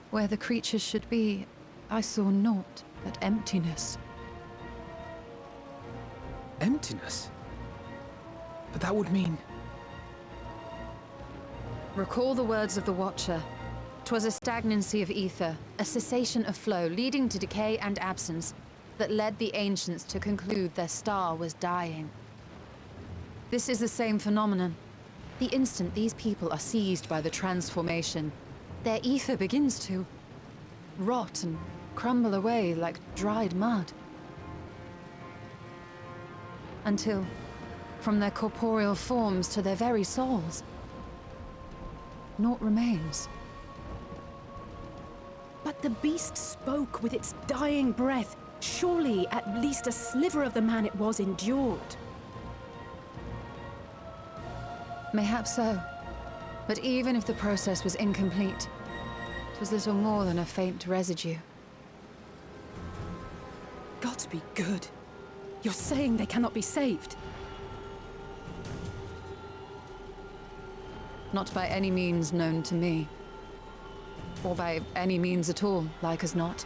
Where the creatures should be, I saw naught but emptiness. Emptiness? But that would mean... Recall the words of the Watcher. 'Twas a stagnancy of ether, a cessation of flow leading to decay and absence that led the ancients to conclude their star was dying. This is the same phenomenon. The instant these people are seized by the transformation, their ether begins to rot and crumble away like dried mud. Until, from their corporeal forms to their very souls, naught remains. But the beast spoke with its dying breath. Surely at least a sliver of the man it was endured. Mayhaps so. But even if the process was incomplete, it was little more than a faint residue. Gods be good. You're saying they cannot be saved? Not by any means known to me. Or by any means at all, like as not.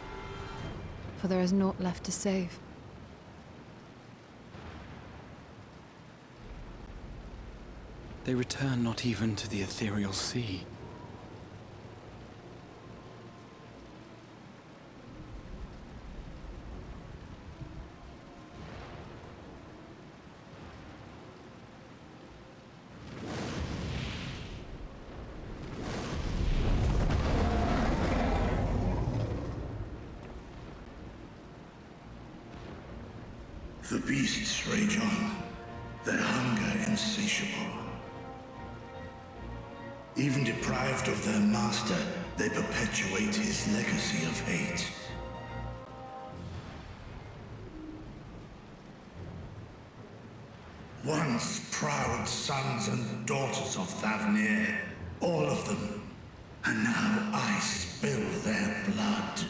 For there is naught left to save. They return not even to the ethereal sea. The beasts rage on, their hunger insatiable. Even deprived of their master, they perpetuate his legacy of hate. proud sons and daughters of Thavnir, all of them. And now I spill their blood.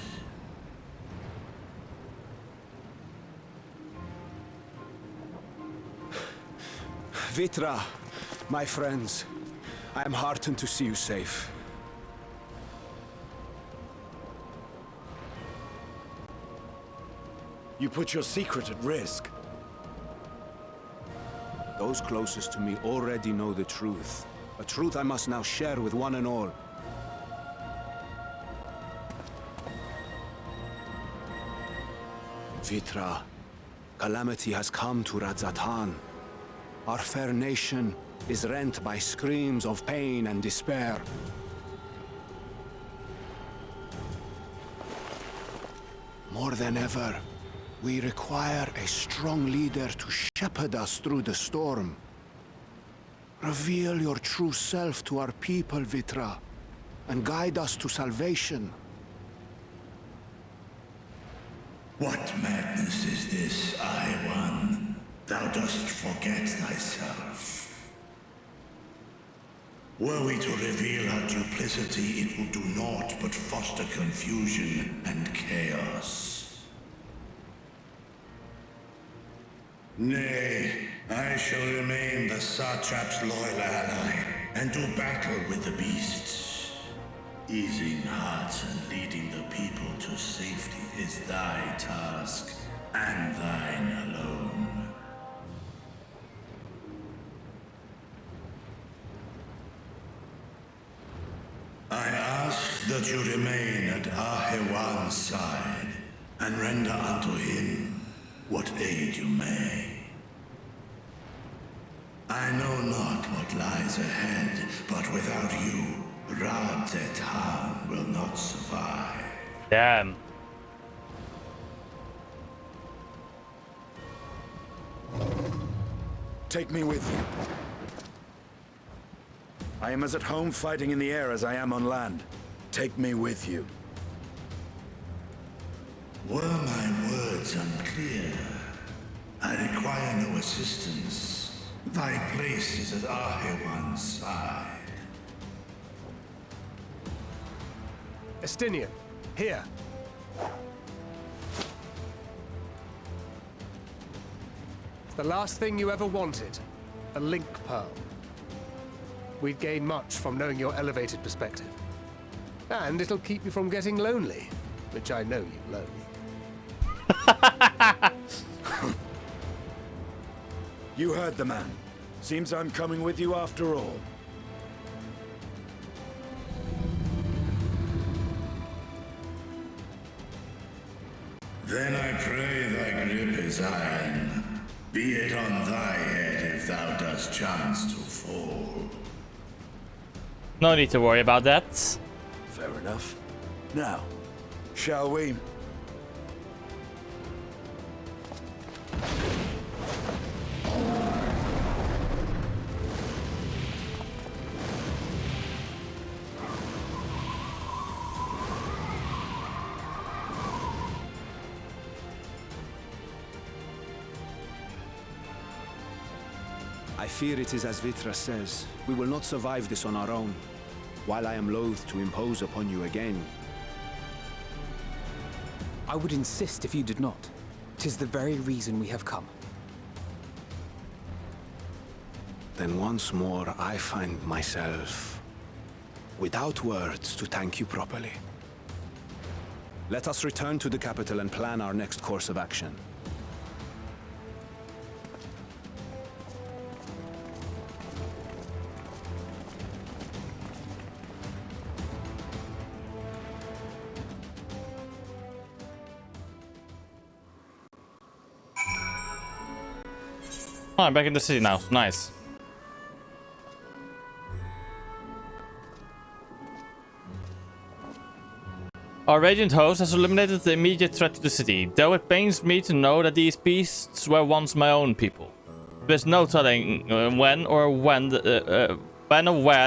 Vitra, my friends, I am heartened to see you safe. You put your secret at risk. Those closest to me already know the truth. A truth I must now share with one and all. Vitra, calamity has come to Radzatan. Our fair nation is rent by screams of pain and despair. More than ever, we require a strong leader to shepherd us through the storm. Reveal your true self to our people, Vitra, and guide us to salvation. What madness is this, Aiwan? Thou dost forget thyself. Were we to reveal our duplicity, it will do naught but foster confusion and chaos. Nay, I shall remain the Satrap's loyal ally, and do battle with the beasts. Easing hearts and leading the people to safety is thy task, and thine alone. I ask that you remain at Ahewan's side, and render unto him what aid you may. I know not what lies ahead, but without you, Radzatan will not survive. Damn. Take me with you. I am as at home fighting in the air as I am on land. Take me with you. Were my words unclear? I require no assistance. Thy place is at Ahewan's side. Estinian, here. It's the last thing you ever wanted. A link pearl. We'd gain much from knowing your elevated perspective. And it'll keep you from getting lonely, which I know you loathe. You heard the man. Seems I'm coming with you after all. Then I pray thy grip is iron. Be it on thy head if thou dost chance to fall. No need to worry about that. Fair enough. Now, shall we? I fear it is as Vitra says. We will not survive this on our own. While I am loath to impose upon you again. I would insist if you did not. 'Tis the very reason we have come. Then once more I find myself without words to thank you properly. Let us return to the capital and plan our next course of action. Oh, I'm back in the city now. Nice. Our radiant host has eliminated the immediate threat to the city, though it pains me to know that these beasts were once my own people. There's no telling when or where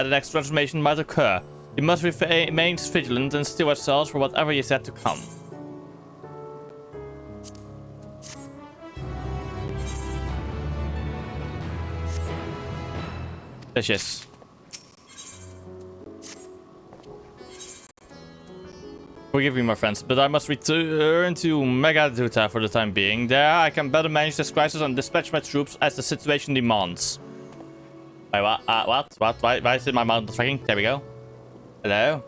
the next transformation might occur. We must remain vigilant and steel ourselves for whatever is yet to come. Yes. Forgive me, my friends, but I must return to Megaduta for the time being. There, I can better manage this crisis and dispatch my troops as the situation demands. Wait, what? What? Why is it my mount tracking? There we go. Hello?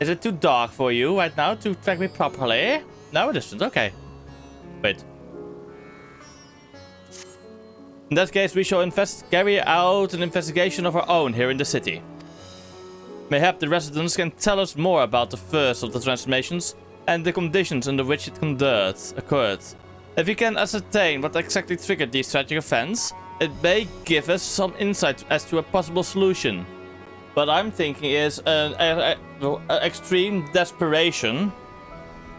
Is it too dark for you right now to track me properly? No, it isn't. Okay. Wait. In that case, we shall carry out an investigation of our own here in the city. Mayhap the residents can tell us more about the first of the transformations and the conditions under which it occurred. If we can ascertain what exactly triggered these tragic events, it may give us some insight as to a possible solution. What I'm thinking is an extreme desperation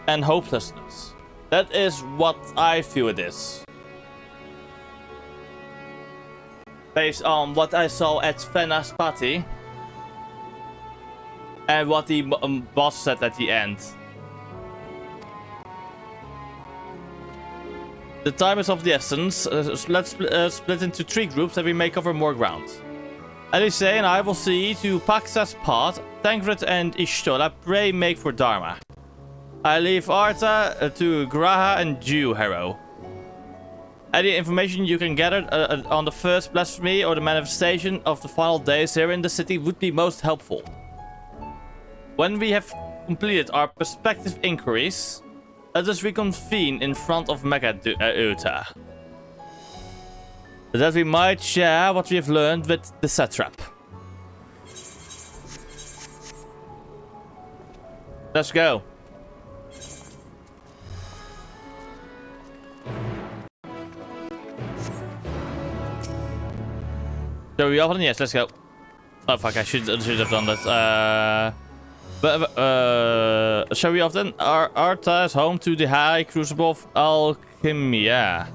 and hopelessness. That is what I feel it is. Based on what I saw at Svena's party. And what the boss said at the end. The time is of the essence. Let's split into 3 groups and we may cover more ground. Elise and I will see to Paxa's part. Tancred and Ishtola pray make for Dharma. I leave Arta to Graha and Jew Hero. Any information you can gather on the first blasphemy or the manifestation of the final days here in the city would be most helpful. When we have completed our perspective inquiries, let us reconvene in front of Megaduta. That we might share what we have learned with the satrap. Let's go. Shall we open? Yes, let's go. Oh fuck, I should have done that. Shall we often? Arta is home to the High Crucible of Alchemia,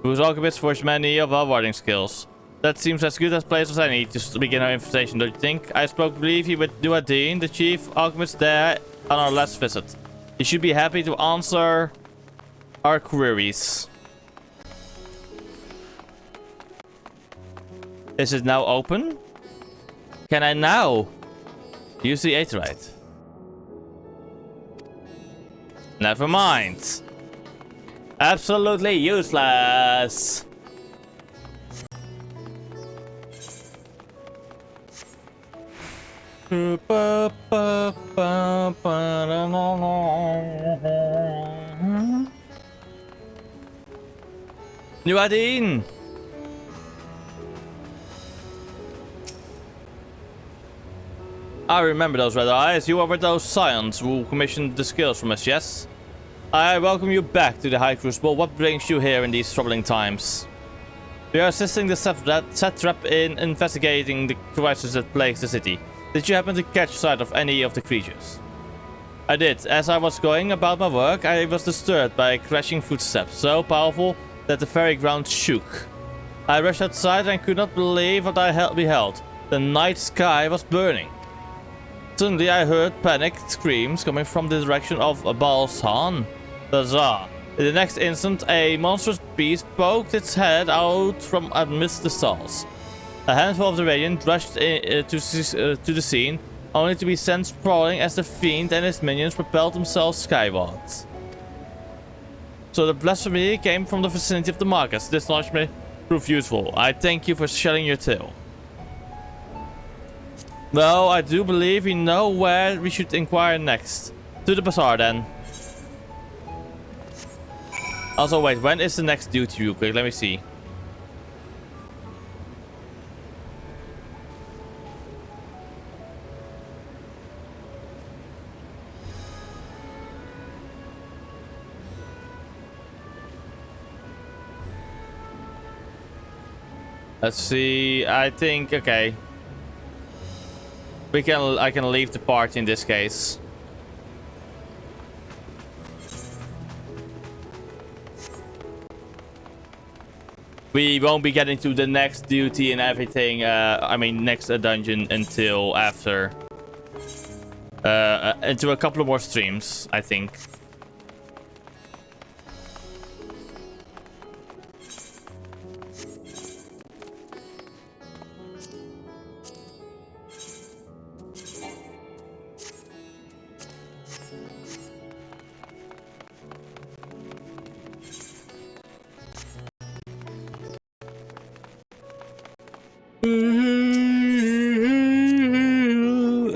whose alchemists forge many of our warding skills. That seems as good a place as any to begin our infestation, don't you think? I spoke briefly with Duadin, the chief alchemist there, on our last visit. He should be happy to answer our queries. Is it now open? Can I now use the Aetheryte? Never mind. Absolutely useless. Nuadine! I remember those red eyes. You were those scions who commissioned the skills from us, yes? I welcome you back to the High Crucible. What brings you here in these troubling times? We are assisting the satrap in investigating the crisis that plagues the city. Did you happen to catch sight of any of the creatures? I did. As I was going about my work, I was disturbed by crashing footsteps, so powerful that the very ground shook. I rushed outside and could not believe what I beheld. The night sky was burning. Suddenly I heard panicked screams coming from the direction of Balsan. Huzzah! In the next instant, a monstrous beast poked its head out from amidst the stalls. A handful of the Radiant rushed to the scene, only to be sent sprawling as the fiend and his minions propelled themselves skywards. So the blasphemy came from the vicinity of the markets. This knowledge may prove useful. I thank you for sharing your tale. Well, I do believe we know where we should inquire next. To the bazaar then. Also, wait, when is the next duty real quick? Let me see. Let's see. I think okay. I can leave the party in this case. We won't be getting to the next duty and everything. I mean, next dungeon until after. Into a couple of more streams, I think.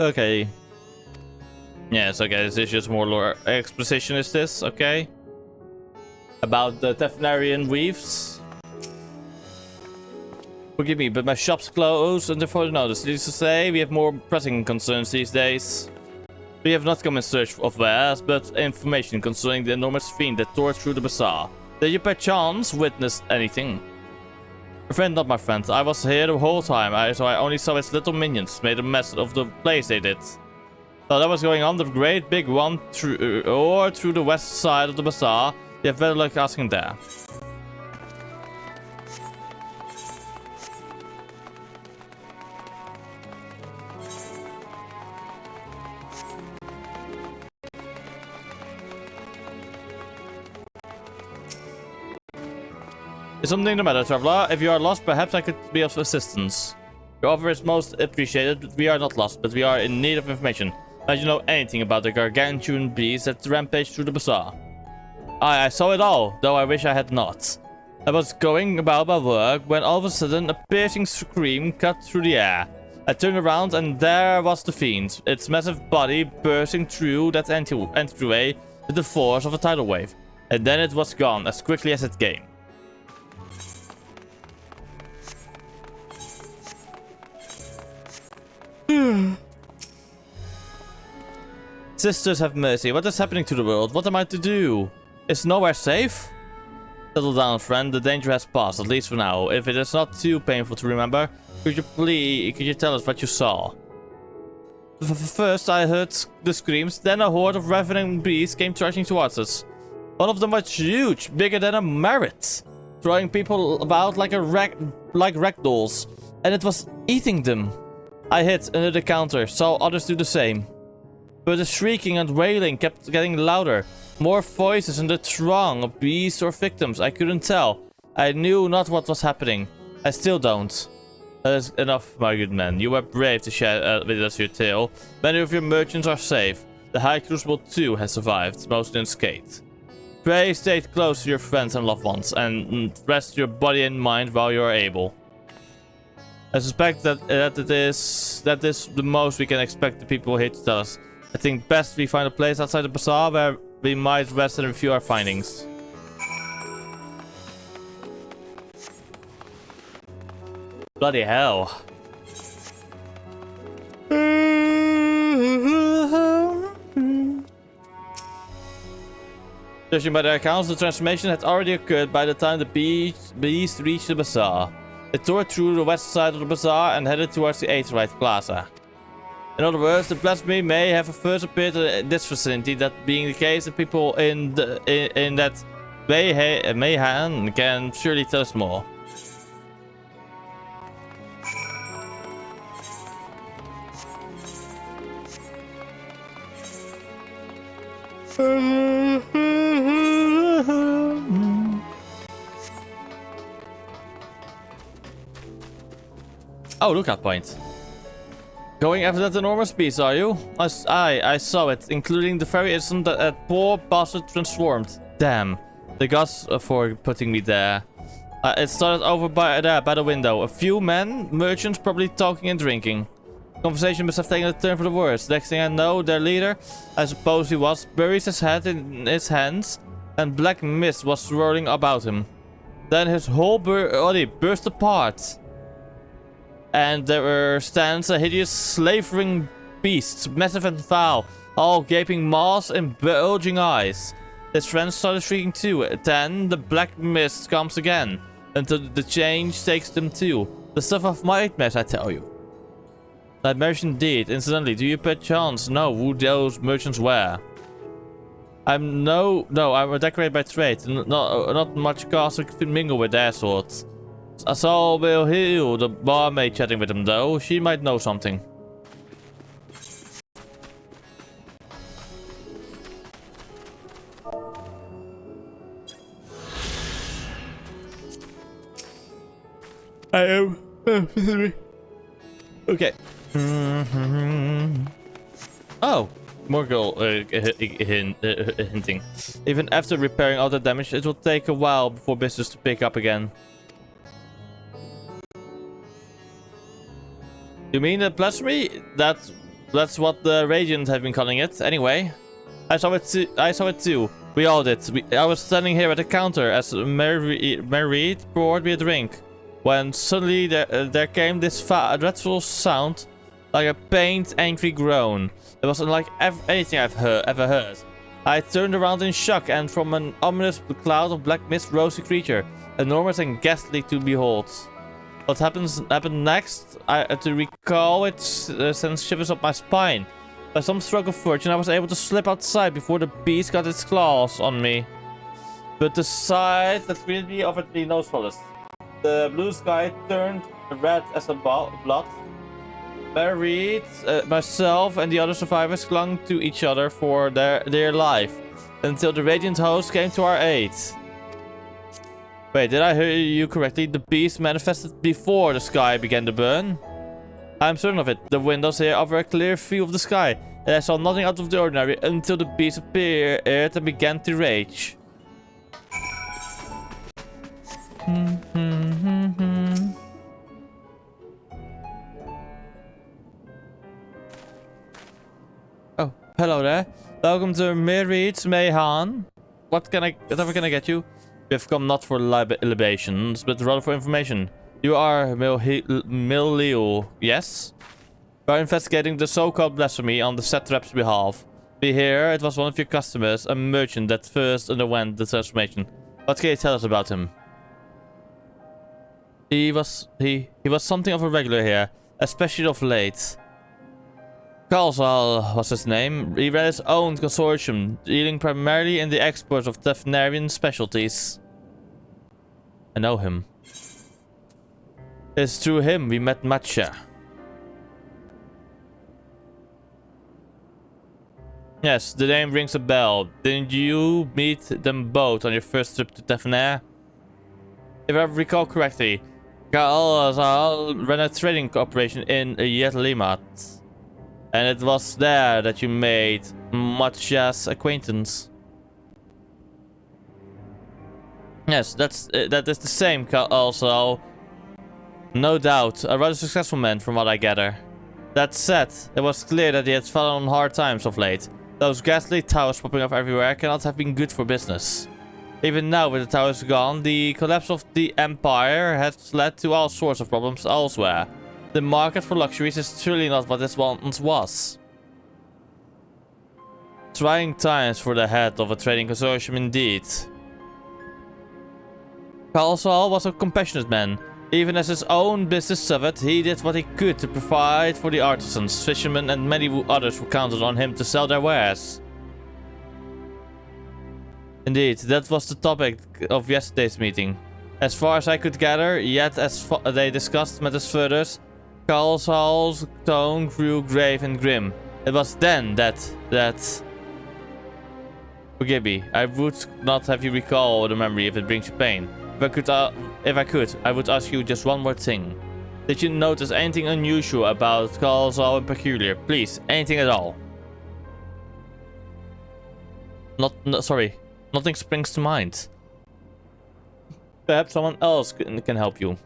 Okay. Yes, okay, this is just more lore exposition, is this? Okay. About the Tefnarian weaves. Forgive me, but my shop's closed and therefore notice. Needless to say, we have more pressing concerns these days. We have not come in search of wares, but information concerning the enormous fiend that tore through the bazaar. Did you perchance witness anything? A friend, not my friend. I was here the whole time, so I only saw its little minions made a mess of the place they did. So that was going on, the great big one through the west side of the bazaar. You have better luck asking there. Is something the matter, traveler? If you are lost, perhaps I could be of assistance. Your offer is most appreciated. We are not lost, but we are in need of information. Don't you know anything about the gargantuan beast that rampaged through the bazaar? I saw it all, though I wish I had not. I was going about my work when all of a sudden a piercing scream cut through the air. I turned around and there was the fiend, its massive body bursting through that entryway with the force of a tidal wave. And then it was gone as quickly as it came. Sisters have mercy. What is happening to the world? What am I to do? Is nowhere safe? Settle down, friend. The danger has passed, at least for now. If it is not too painful to remember, could you tell us what you saw? First, I heard the screams, then a horde of ravening beasts came charging towards us. One of them was huge, bigger than a Merit, throwing people about like ragdolls, and it was eating them. I hid under the counter, saw others do the same. But the shrieking and wailing kept getting louder. More voices in the throng of beasts or victims. I couldn't tell. I knew not what was happening. I still don't. That is enough, my good man. You were brave to share with us your tale. Many of your merchants are safe. The High Crucible too has survived, mostly unscathed. Pray stay close to your friends and loved ones, and rest your body and mind while you are able. I suspect that is the most we can expect the people here to tell us. I think best we find a place outside the bazaar where we might rest and review our findings. Bloody hell. Judging by their accounts, the transformation had already occurred by the time the beast reached the bazaar. It tore through the west side of the bazaar and headed towards the Aetherite Plaza. In other words, the blasphemy may have first appeared in this vicinity. That being the case, the people in that mayhem can surely tell us more. Oh, lookout point. Going after that enormous beast, are you? I saw it, including the very instant that poor bastard transformed. Damn. The gods for putting me there. It started over by the window. A few men, merchants, probably talking and drinking. Conversation must have taken a turn for the worse. Next thing I know, their leader, I suppose he was, buries his head in his hands, and black mist was swirling about him. Then his whole body burst apart. And there stands a hideous slavering beast, massive and foul, all gaping maws and bulging eyes. His friends started shrieking too. Then the black mist comes again, until the change takes them too. The stuff of nightmares, I tell you. Nightmares indeed. Incidentally, do you perchance know who those merchants were? I'm a decorator by trade, not much cause to mingle with their sorts. I saw Bill Hill, the barmaid, chatting with him though. She might know something. I am. Okay. Oh, more girl hinting. Even after repairing all the damage, it will take a while before business to pick up again. You mean the blasphemy? That That's what the Radiant have been calling it. Anyway, I saw it too. We all did. I was standing here at the counter as Mary poured me a drink, when suddenly there came this dreadful sound, like a pained, angry groan. It wasn't like anything I've ever heard. I turned around in shock, and from an ominous cloud of black mist rose a creature, enormous and ghastly to behold. What happened next? To recall it sends shivers up my spine. By some stroke of fortune, I was able to slip outside before the beast got its claws on me. But the sight that greeted me offered me no solace. The blue sky turned red as a blood. Mary, myself, and the other survivors clung to each other for their life, until the Radiant host came to our aid. Wait, did I hear you correctly? The beast manifested before the sky began to burn? I'm certain of it. The windows here offer a clear view of the sky, and I saw nothing out of the ordinary until the beast appeared and began to rage. Oh, hello there. Welcome to Mirreed's Mayhan. Whatever can I get you? We have come not for libations, but rather for information. You are Milio, yes? We are investigating the so-called blasphemy on the satrap's behalf. We hear it was one of your customers, a merchant that first underwent the transformation. What can you tell us about him? He was something of a regular here, especially of late. Kalsal was his name. He ran his own consortium, dealing primarily in the export of Tefnarian specialties. I know him. It's through him we met Matcha. Yes, the name rings a bell. Didn't you meet them both on your first trip to Tefnar? If I recall correctly, Kalsal ran a trading operation in Yetlimat. And it was there that you made Matcha's acquaintance. Yes, that is the same also. No doubt, a rather successful man from what I gather. That said, it was clear that he had fallen on hard times of late. Those ghastly towers popping up everywhere cannot have been good for business. Even now, with the towers gone, the collapse of the Empire has led to all sorts of problems elsewhere. The market for luxuries is truly not what it once was. Trying times for the head of a trading consortium indeed. Kalsal was a compassionate man. Even as his own business suffered, he did what he could to provide for the artisans, fishermen, and many others who counted on him to sell their wares. Indeed, that was the topic of yesterday's meeting. As far as I could gather, yet as they discussed matters further, Kalsal's tone grew grave and grim. It was then that... Forgive me, I would not have you recall the memory if it brings you pain. If I could, I would ask you just one more thing. Did you notice anything unusual about Kalsal in peculiar? Please, anything at all. Sorry, nothing springs to mind. Perhaps someone else can help you.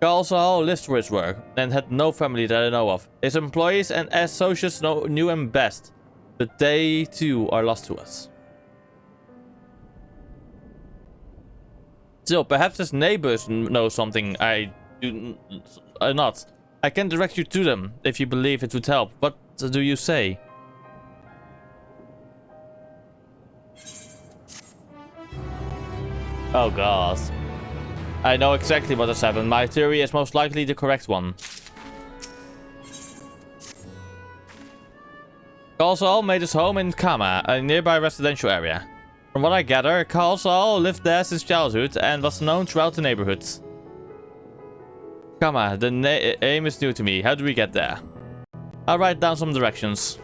Kalsal lived for his work and had no family that I know of. His employees and associates knew him best, but they too are lost to us. Still, perhaps his neighbors know something I do not. I can direct you to them if you believe it would help. What do you say? Oh god. I know exactly what has happened. My theory is most likely the correct one. Kalsal made his home in Kama, a nearby residential area. From what I gather, Kalsal lived there since childhood and was known throughout the neighborhood. Kama, the name is new to me. How do we get there? I'll write down some directions.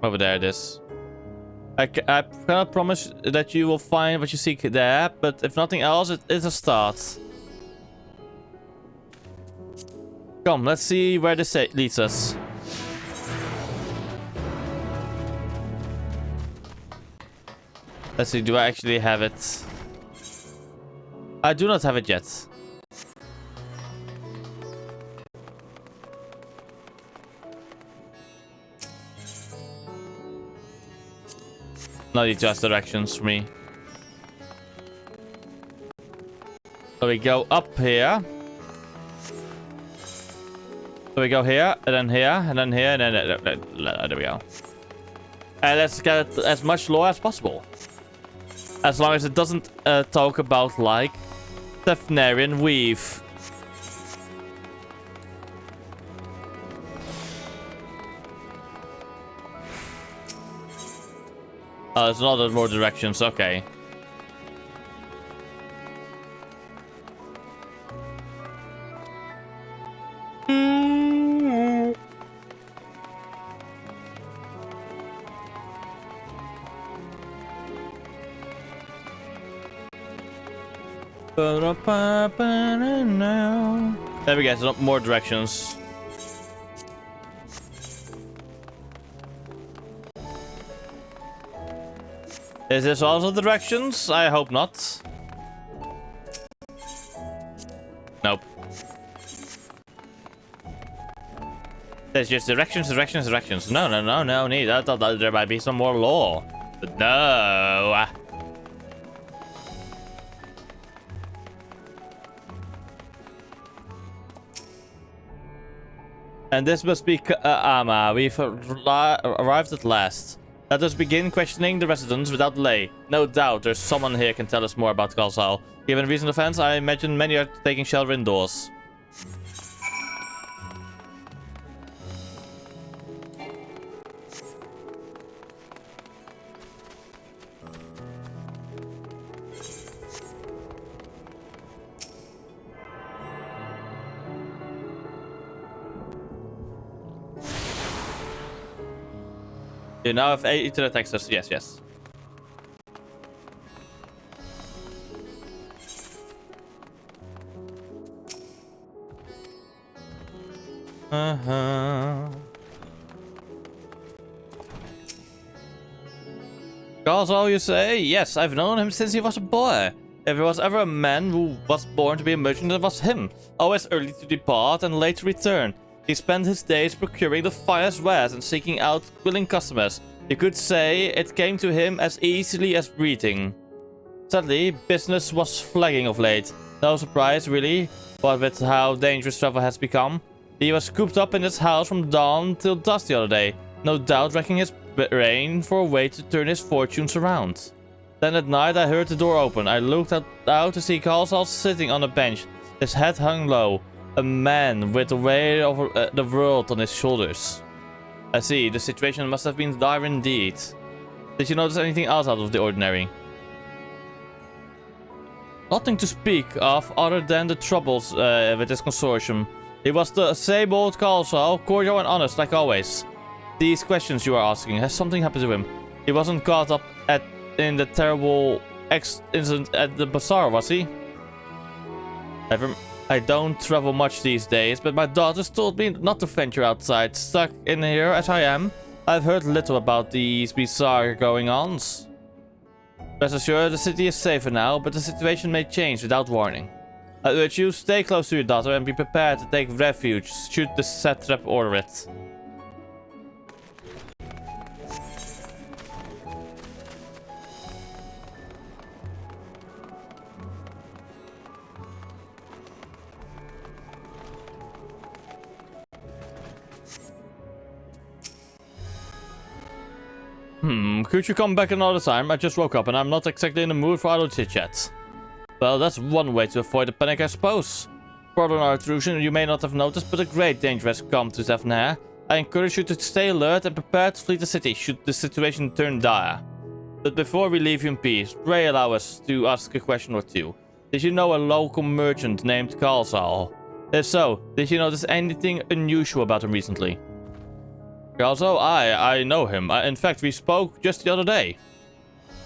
Over there it is. I cannot promise that you will find what you seek there, but if nothing else, it is a start. Come, let's see where this leads us. Let's see, do I actually have it? I do not have it yet. No need to ask directions for me. So we go up here. So we go here, and then here, and then here, and then there we go. And let's get as much lore as possible. As long as it doesn't talk about, like, Tefnarian weave. Oh, there's not more directions, okay. There we go, so more directions. Is this also directions? I hope not. Nope. There's just directions, directions, directions. No, no, no, no need. I thought that there might be some more lore. But no. And this must be Ama. We've arrived at last. Let us begin questioning the residents without delay. No doubt there's someone here can tell us more about Kalsal. Given recent events, I imagine many are taking shelter indoors. You now have 8 to the Texas. Yes, yes. Galzo, you say? Yes, I've known him since he was a boy. If there was ever a man who was born to be a merchant, it was him. Always early to depart and late to return. He spent his days procuring the finest wares and seeking out willing customers. You could say it came to him as easily as breathing. Sadly, business was flagging of late. No surprise, really, but with how dangerous travel has become. He was cooped up in his house from dawn till dusk the other day, no doubt racking his brain for a way to turn his fortunes around. Then at night I heard the door open. I looked out to see Kalsal sitting on a bench, his head hung low. A man with the weight of the world on his shoulders. I see, the situation must have been dire indeed. Did you notice anything else out of the ordinary? Nothing to speak of other than the troubles with this consortium. He was the same old Kalsal, cordial and honest like always. These questions you are asking, has something happened to him? He wasn't caught up in the terrible incident at the bazaar, was he? I don't travel much these days, but my daughters told me not to venture outside. Stuck in here as I am, I've heard little about these bizarre going-ons. Rest assured, the city is safer now, but the situation may change without warning. I urge you, stay close to your daughter and be prepared to take refuge should the satrap order it. Could you come back another time? I just woke up and I'm not exactly in the mood for idle chit-chat. Well, that's one way to avoid the panic, I suppose. Pardon our intrusion, you may not have noticed, but a great danger has come to Zevnair. I encourage you to stay alert and prepare to flee the city should the situation turn dire. But before we leave you in peace, pray allow us to ask a question or two. Did you know a local merchant named Kalsal? If so, did you notice anything unusual about him recently? Also, I know him. In fact, we spoke just the other day.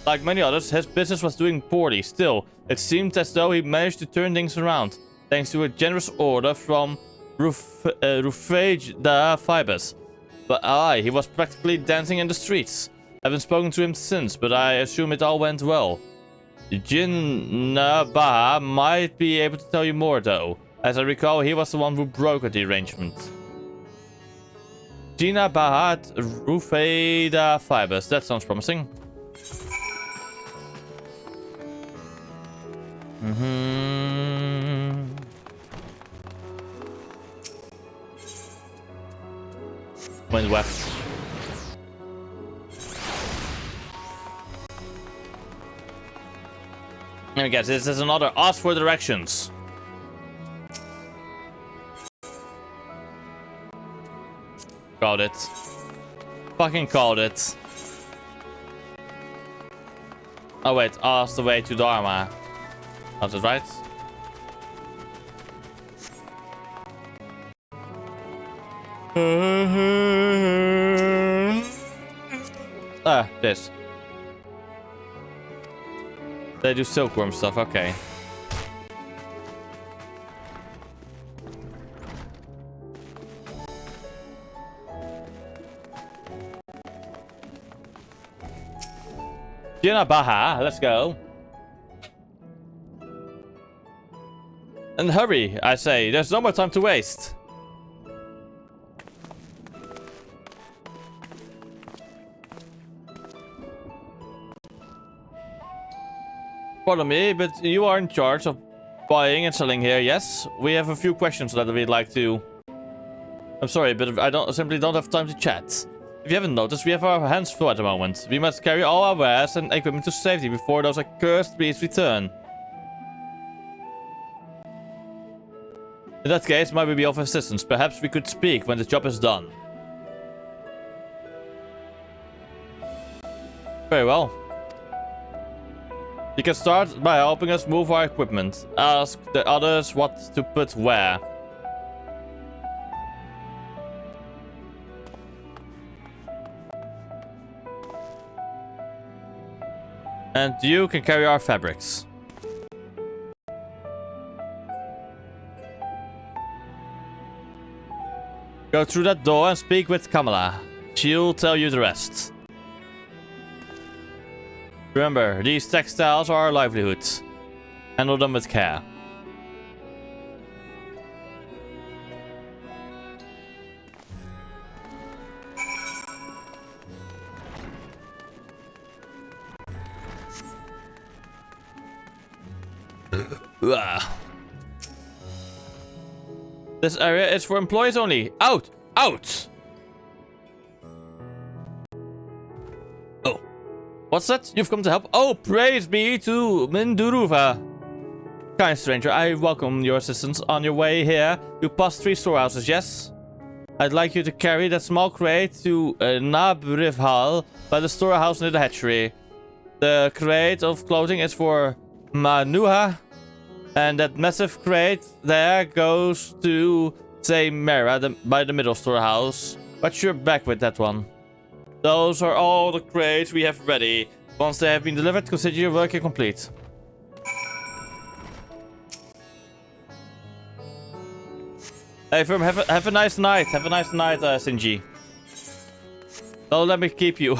Like many others, his business was doing poorly. Still, it seemed as though he managed to turn things around, thanks to a generous order from Rufage da Fibers. But he was practically dancing in the streets. I haven't spoken to him since, but I assume it all went well. Jinnabaha might be able to tell you more, though. As I recall, he was the one who brokered the arrangement. Jinnabaha at Rufeda Fibers. That sounds promising. Went west. I guess this is another ask for directions. Called it. Fucking called it. Oh wait, ask the way to Dharma. That's it, right? This. They do silkworm stuff, okay. Jinnabaha, let's go. And hurry, I say, there's no more time to waste. Pardon me, but you are in charge of buying and selling here, yes? We have a few questions that we'd like to... I'm sorry, but I simply don't have time to chat. If you haven't noticed, we have our hands full at the moment. We must carry all our wares and equipment to safety before those accursed beasts return. In that case, might we be of assistance? Perhaps we could speak when the job is done. Very well. You can start by helping us move our equipment. Ask the others what to put where. And you can carry our fabrics. Go through that door and speak with Kamala. She'll tell you the rest. Remember, these textiles are our livelihoods. Handle them with care. This area is for employees only. Out! Out! Oh. What's that? You've come to help? Oh, praise be to Minduruva. Kind stranger, I welcome your assistance on your way here. You passed 3 storehouses, yes? I'd like you to carry that small crate to Nabrivhal by the storehouse near the hatchery. The crate of clothing is for Manuha. And that massive crate there goes to, say, Mera by the middle storehouse. But you're back with that one. Those are all the crates we have ready. Once they have been delivered, consider your work complete. Hey, Firm, have a nice night. Have a nice night, Shinji. Don't let me keep you.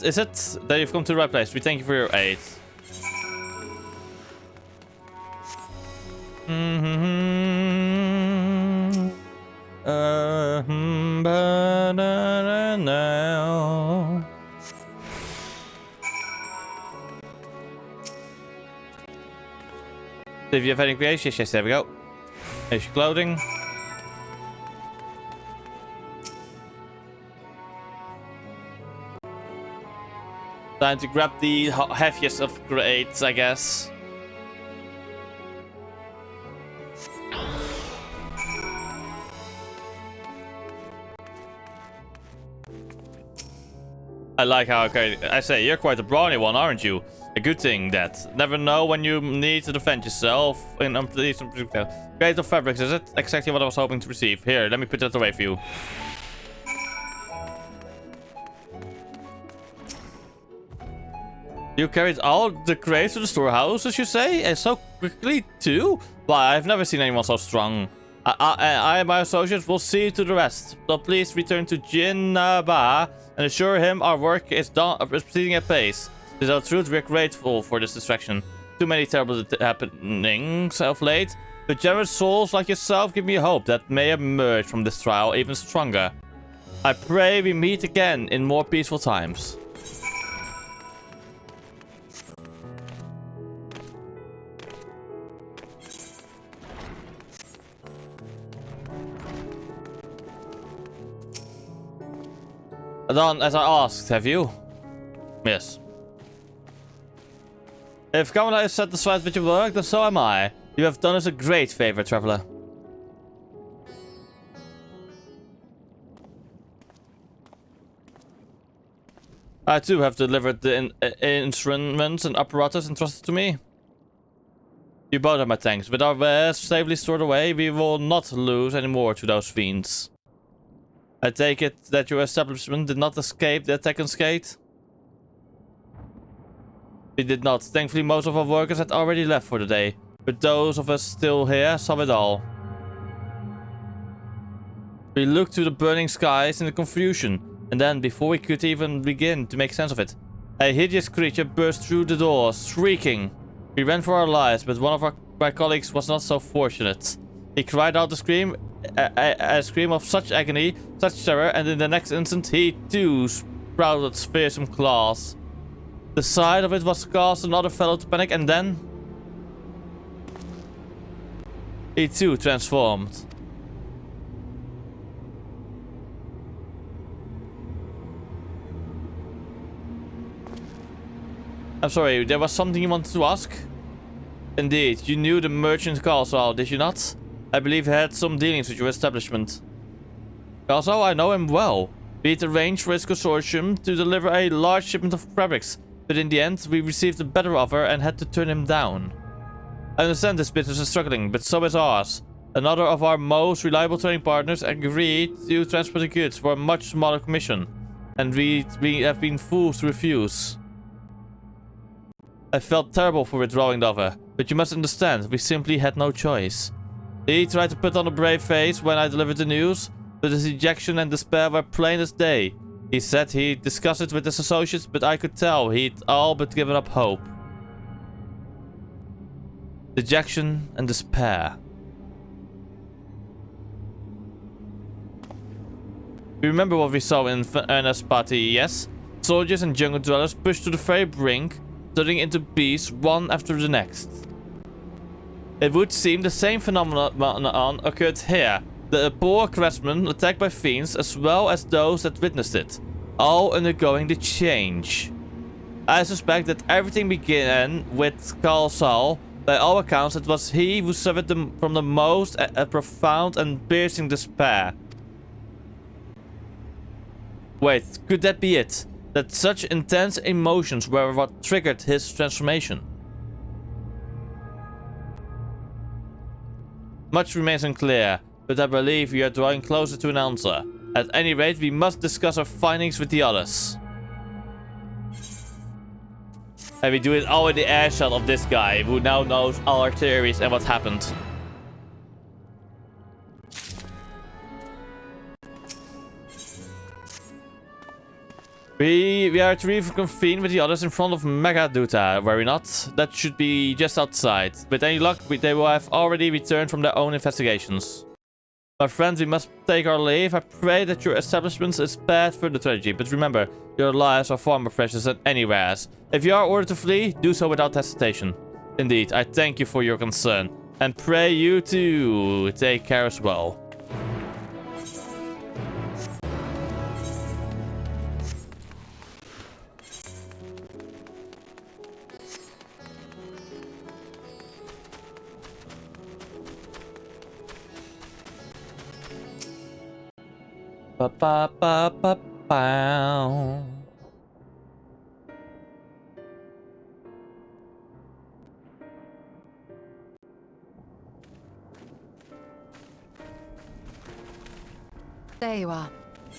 Is it that you've come to the right place? We thank you for your aid. If you have any creation, yes, there we go. There's your clothing. Time to grab the heaviest of crates, I guess. I like how I say you're quite a brawny one, aren't you? A good thing that. Never know when you need to defend yourself. In crate of fabrics, is it? Exactly what I was hoping to receive. Here, let me put that away for you. You carried all the crates to the storehouse, as you say? And so quickly, too? Why, I've never seen anyone so strong. I and my associates will see to the rest. So please return to Jinnaba and assure him our work is proceeding at pace. To tell the truth, we're grateful for this distraction. Too many terrible happenings of late. But generous souls like yourself give me hope that may emerge from this trial even stronger. I pray we meet again in more peaceful times. Done as I asked, have you? Yes. If Kamala is satisfied with your work, then so am I. You have done us a great favor, traveler. I too have delivered the instruments and apparatus entrusted to me. You both have my thanks. With our wares safely stored away, we will not lose any more to those fiends. I take it that your establishment did not escape the attack unscathed? We did not. Thankfully, most of our workers had already left for the day. But those of us still here saw it all. We looked to the burning skies in the confusion, and then, before we could even begin to make sense of it, a hideous creature burst through the door, shrieking. We ran for our lives, but one of my colleagues was not so fortunate. He cried out a scream of such agony, such terror, and in the next instant he too sprouted fearsome claws. The sight of it was caused another fellow to panic, and then he too transformed. I'm sorry, there was something you wanted to ask? Indeed, you knew the merchant Carlsal, did you not? I believe he had some dealings with your establishment. Carlsal, I know him well. We had arranged for his consortium to deliver a large shipment of fabrics, but in the end, we received a better offer and had to turn him down. I understand this business is struggling, but so is ours. Another of our most reliable trading partners agreed to transport the goods for a much smaller commission, and we have been fools to refuse. I felt terrible for withdrawing the offer, but you must understand, we simply had no choice. He tried to put on a brave face when I delivered the news, but his dejection and despair were plain as day. He said he'd discuss it with his associates, but I could tell he'd all but given up hope. Dejection and despair. We remember what we saw in Ernest's party, yes? Soldiers and jungle dwellers pushed to the very brink, turning into beasts one after the next. It would seem the same phenomenon occurred here. The poor craftsmen attacked by fiends as well as those that witnessed it, all undergoing the change. I suspect that everything began with Carlsal. By all accounts, it was he who suffered from the most profound and piercing despair. Wait, could that be it? That such intense emotions were what triggered his transformation? Much remains unclear, but I believe we are drawing closer to an answer. At any rate, we must discuss our findings with the others. And we do it all in the air shot of this guy, who now knows all our theories and what happened. We are to reconvene with the others in front of Megaduta, were we not? That should be just outside. With any luck, they will have already returned from their own investigations. My friends, we must take our leave. I pray that your establishment is spared further tragedy, but remember, your lives are far more precious than anywhere's. If you are ordered to flee, do so without hesitation. Indeed, I thank you for your concern, and pray you too take care as well. Ba ba ba ba bow. There you are.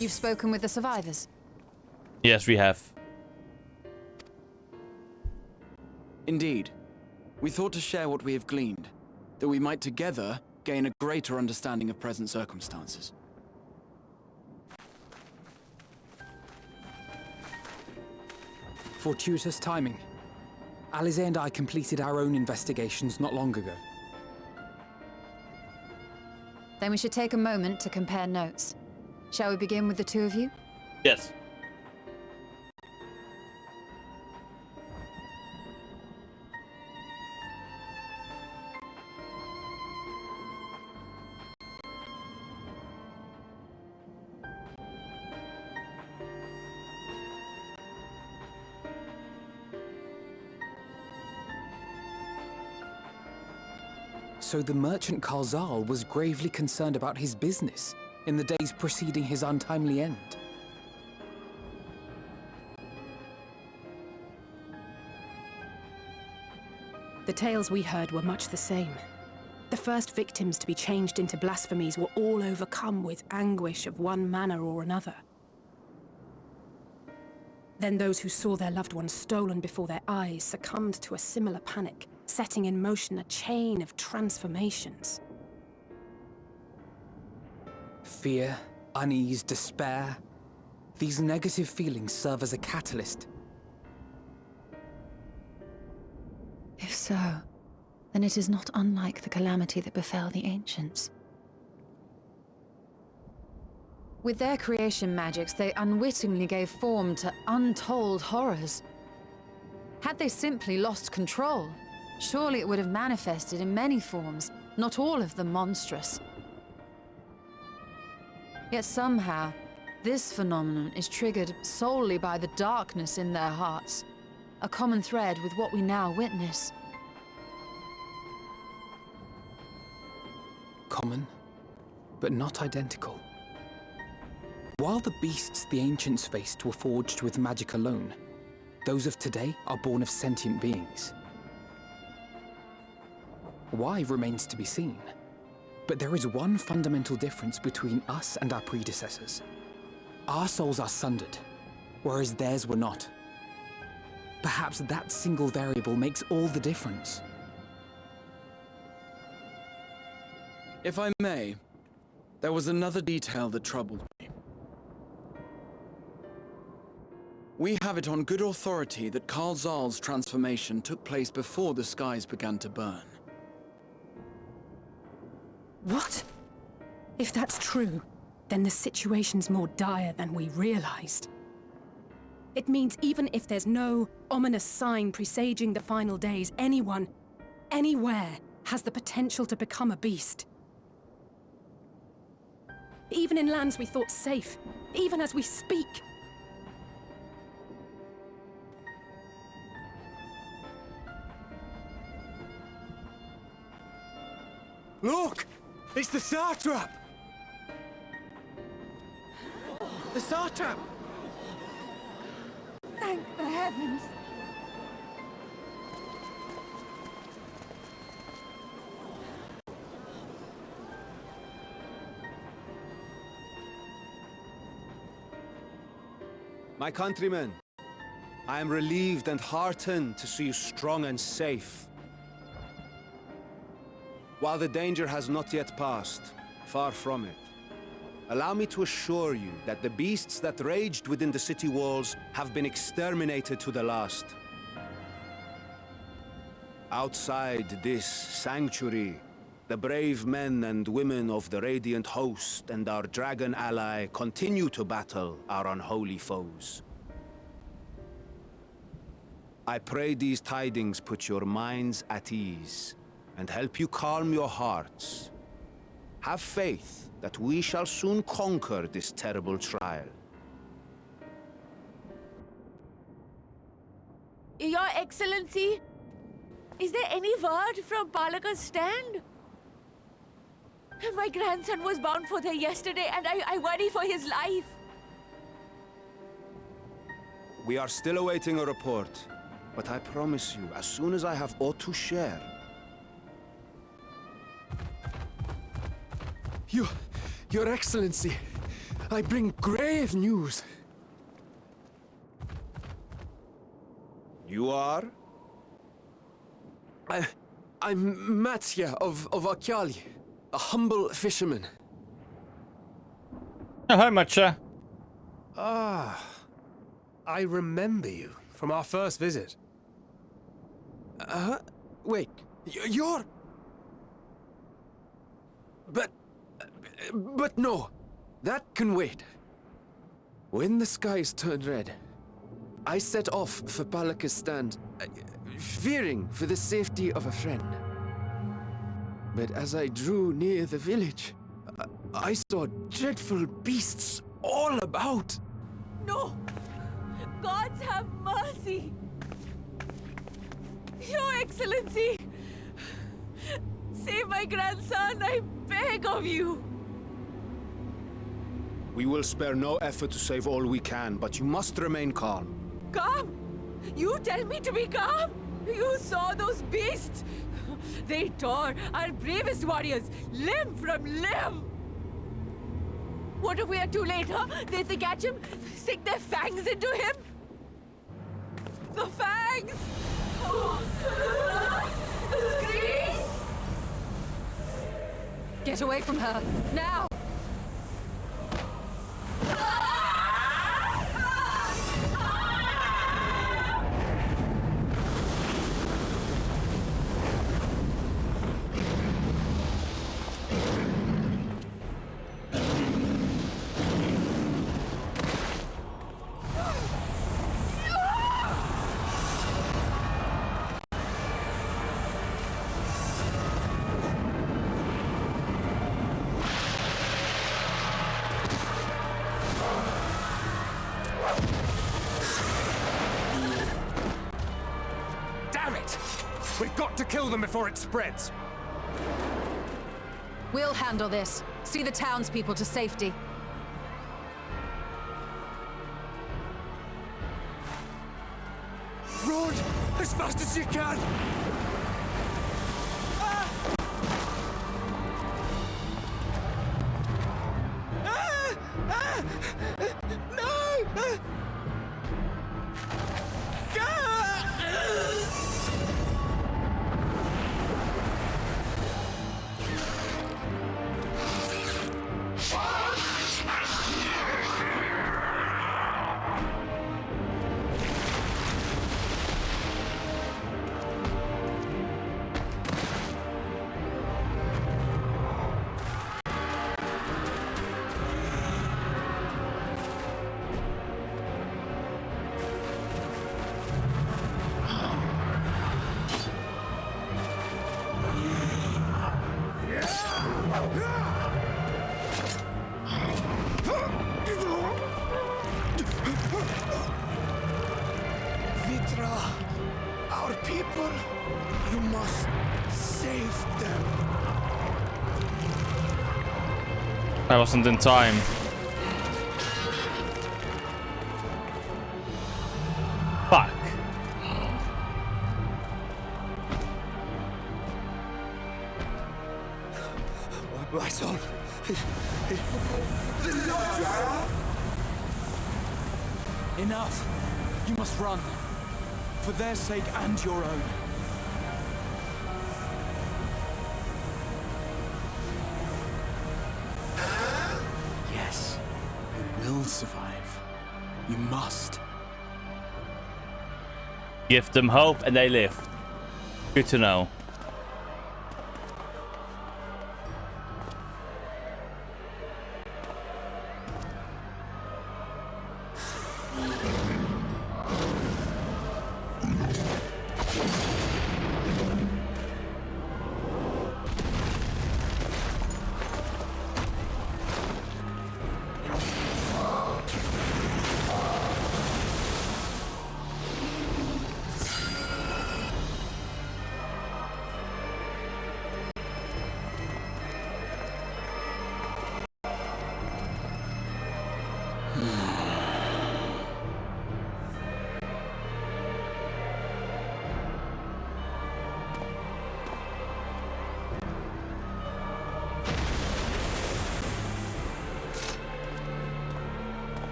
You've spoken with the survivors. Yes, we have. Indeed. We thought to share what we have gleaned, that we might together gain a greater understanding of present circumstances. Fortuitous timing. Alize and I completed our own investigations not long ago. Then we should take a moment to compare notes. Shall we begin with the two of you? Yes. So the merchant Karzal was gravely concerned about his business in the days preceding his untimely end. The tales we heard were much the same. The first victims to be changed into blasphemies were all overcome with anguish of one manner or another. Then those who saw their loved ones stolen before their eyes succumbed to a similar panic, setting in motion a chain of transformations. Fear, unease, despair. These negative feelings serve as a catalyst. If so, then it is not unlike the calamity that befell the ancients. With their creation magics, they unwittingly gave form to untold horrors. Had they simply lost control, surely it would have manifested in many forms, not all of them monstrous. Yet somehow, this phenomenon is triggered solely by the darkness in their hearts, a common thread with what we now witness. Common, but not identical. While the beasts the ancients faced were forged with magic alone, those of today are born of sentient beings. Why remains to be seen, but there is one fundamental difference between us and our predecessors. Our souls are sundered, whereas theirs were not. Perhaps that single variable makes all the difference. If I may, there was another detail that troubled me. We have it on good authority that Karzal's transformation took place before the skies began to burn. What? If that's true, then the situation's more dire than we realized. It means even if there's no ominous sign presaging the final days, anyone, anywhere, has the potential to become a beast. Even in lands we thought safe, even as we speak. Look! It's the Satrap! The Satrap! Thank the heavens! My countrymen, I am relieved and heartened to see you strong and safe. While the danger has not yet passed, far from it, allow me to assure you that the beasts that raged within the city walls have been exterminated to the last. Outside this sanctuary, the brave men and women of the Radiant Host and our dragon ally continue to battle our unholy foes. I pray these tidings put your minds at ease and help you calm your hearts. Have faith that we shall soon conquer this terrible trial. Your Excellency, is there any word from Balaka's stand? My grandson was bound for there yesterday, and I worry for his life. We are still awaiting a report, but I promise you, as soon as I have aught to share... Your Excellency, I bring grave news. You are? I'm Matsya of Akyali. a humble fisherman. Oh, hi, Matcha. Ah, I remember you from our first visit. Wait, you're... But no, that can wait. When the skies turned red, I set off for Balaka's stand, fearing for the safety of a friend. But as I drew near the village, I saw dreadful beasts all about. No! Gods have mercy! Your Excellency! Save my grandson, I beg of you! We will spare no effort to save all we can, but you must remain calm. Calm? You tell me to be calm? You saw those beasts? They tore our bravest warriors limb from limb! What if we are too late, huh? They catch him, sink their fangs into him? The fangs! The screams! Get away from her, now! We've got to kill them before it spreads. We'll handle this. See the townspeople to safety. Run as fast as you can! Our people, you must save them. I wasn't in time. Fuck. My son. Enough. You must run. For their sake and your own. Yes, you will survive. You must. Give them hope and they live. Good to know.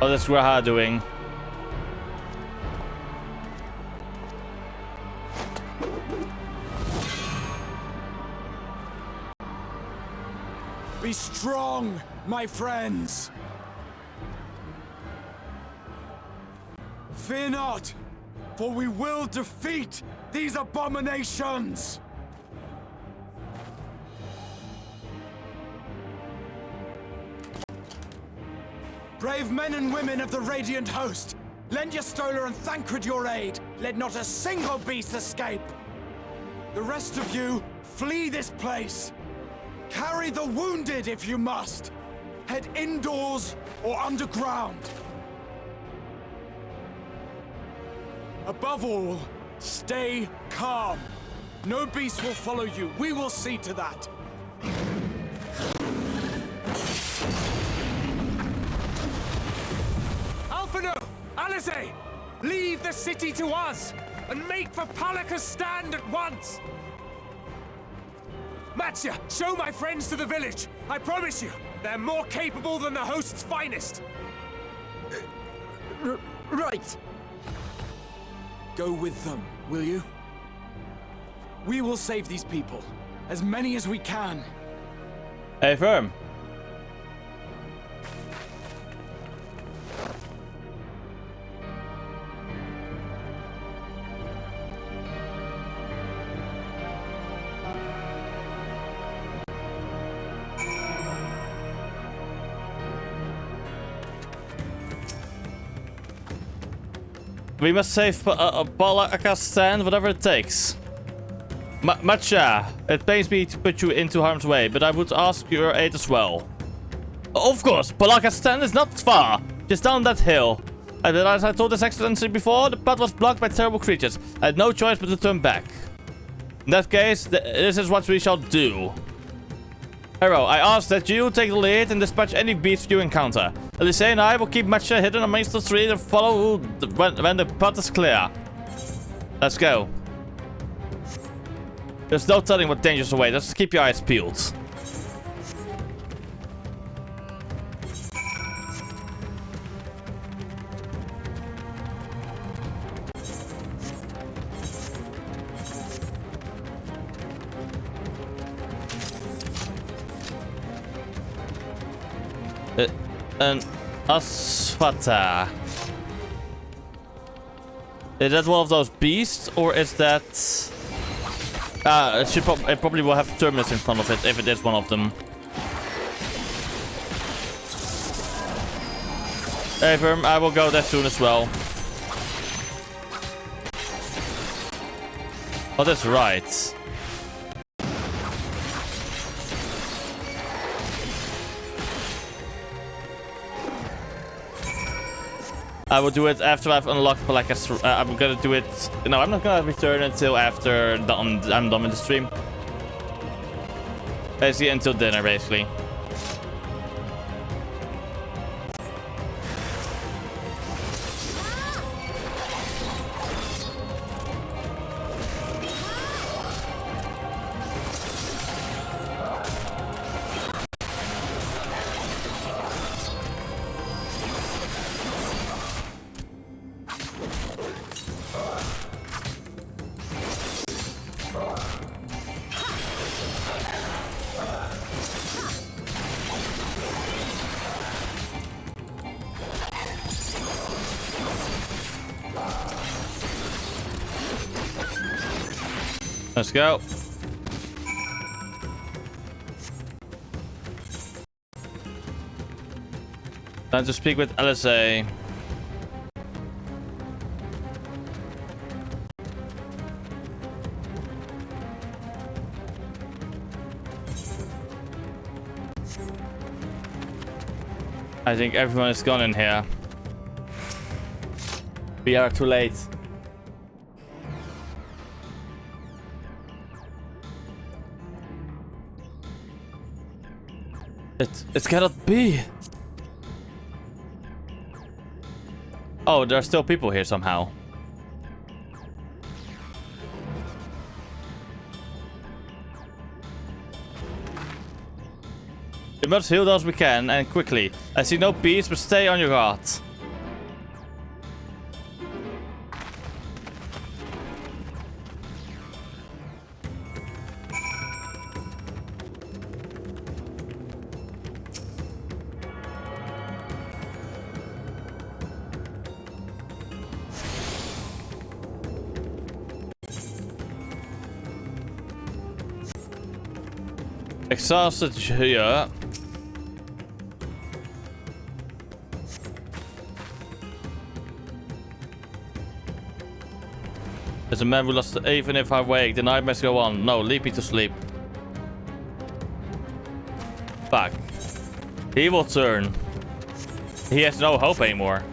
Oh, that's Raha doing. Be strong, my friends. Fear not, for we will defeat these abominations! Brave men and women of the Radiant Host, lend your Stola and Thancred your aid. Let not a single beast escape. The rest of you, flee this place. Carry the wounded if you must. Head indoors or underground. Above all, stay calm. No beast will follow you. We will see to that. Alphino! Alizé! Leave the city to us, and make for Palaka's stand at once! Mattia, show my friends to the village. I promise you, they're more capable than the host's finest. Right. Go with them, will you? We will save these people. As many as we can. Hey, firm. We must save Palaka's stand, whatever it takes. Matcha, it pains me to put you into harm's way, but I would ask your aid as well. Of course, Palaka's stand is not far, just down that hill. As I told His Excellency before, the path was blocked by terrible creatures. I had no choice but to turn back. In that case, this is what we shall do. Hero, I ask that you take the lead and dispatch any beast you encounter. Elise and I will keep Matcha hidden amongst the trees and follow when the path is clear. Let's go. There's no telling what dangers await. Just keep your eyes peeled. An Asfata. Is that one of those beasts, or is that... it probably will have terminus in front of it, if it is one of them. Hey, Verm, I will go there soon as well. Oh, that's right. I will do it after I've unlocked Palaka's. I'm gonna do it. No, I'm not gonna return until after I'm done with the stream. Basically, until dinner, basically. Let's go. Time to speak with LSA. I think everyone is gone in here. We are too late. It cannot be. Oh, there are still people here somehow. We must heal those we can, and quickly. I see no peace, but stay on your guard. Exhausted here. There's a man who lost. Even if I wake, the nightmares go on. No, leave me to sleep. Fuck. He will turn. He has no hope anymore.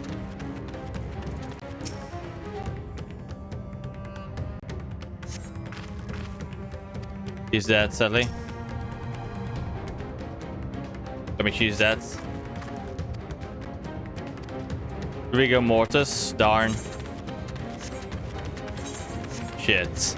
He's dead, sadly. I mean, she's dead. Rigor mortis, darn. Shit.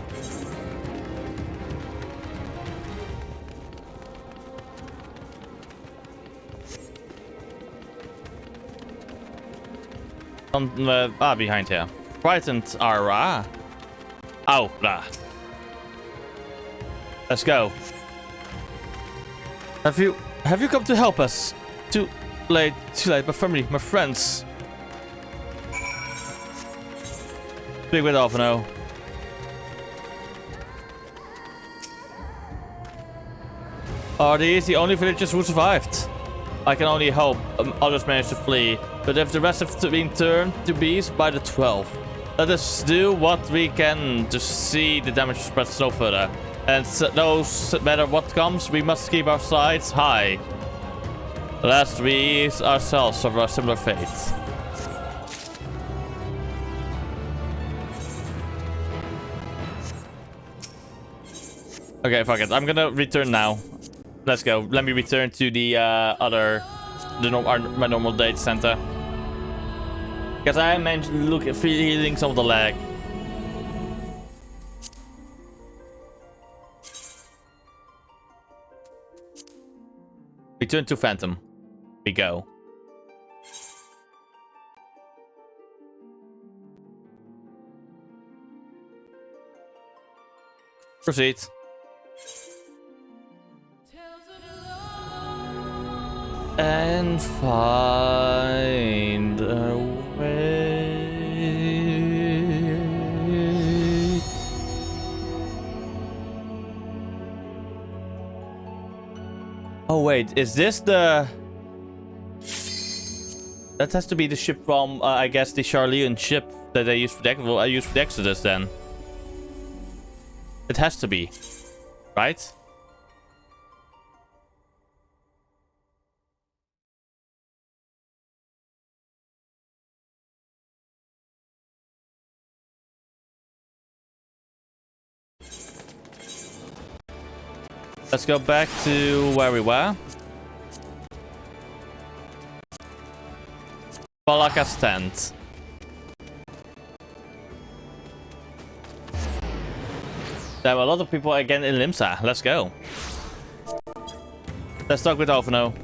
Behind here. Frightened Ara. Oh, blah. Let's go. Have you come to help us? Too late, my family, my friends. Speak with Alphino. Are these the only villagers who survived? I can only hope others managed to flee, but if the rest have been turned to beasts by the 12, let us do what we can to see the damage spread no further. And no matter what comes, we must keep our sides high, lest we ourselves suffer a similar fate. Okay, fuck it. I'm gonna return now. Let's go. Let me return to the my normal data center. Because I mentioned feeling some of the lag. Return to Phantom. We go. Proceed. And find a way. Oh wait, is this the... That has to be the ship from, I guess, the Charlean ship that they used for the... Well, I used for the Exodus then. It has to be, right? Let's go back to where we were. Balaka's tent. There were a lot of people again in Limsa. Let's go. Let's talk with Alphino.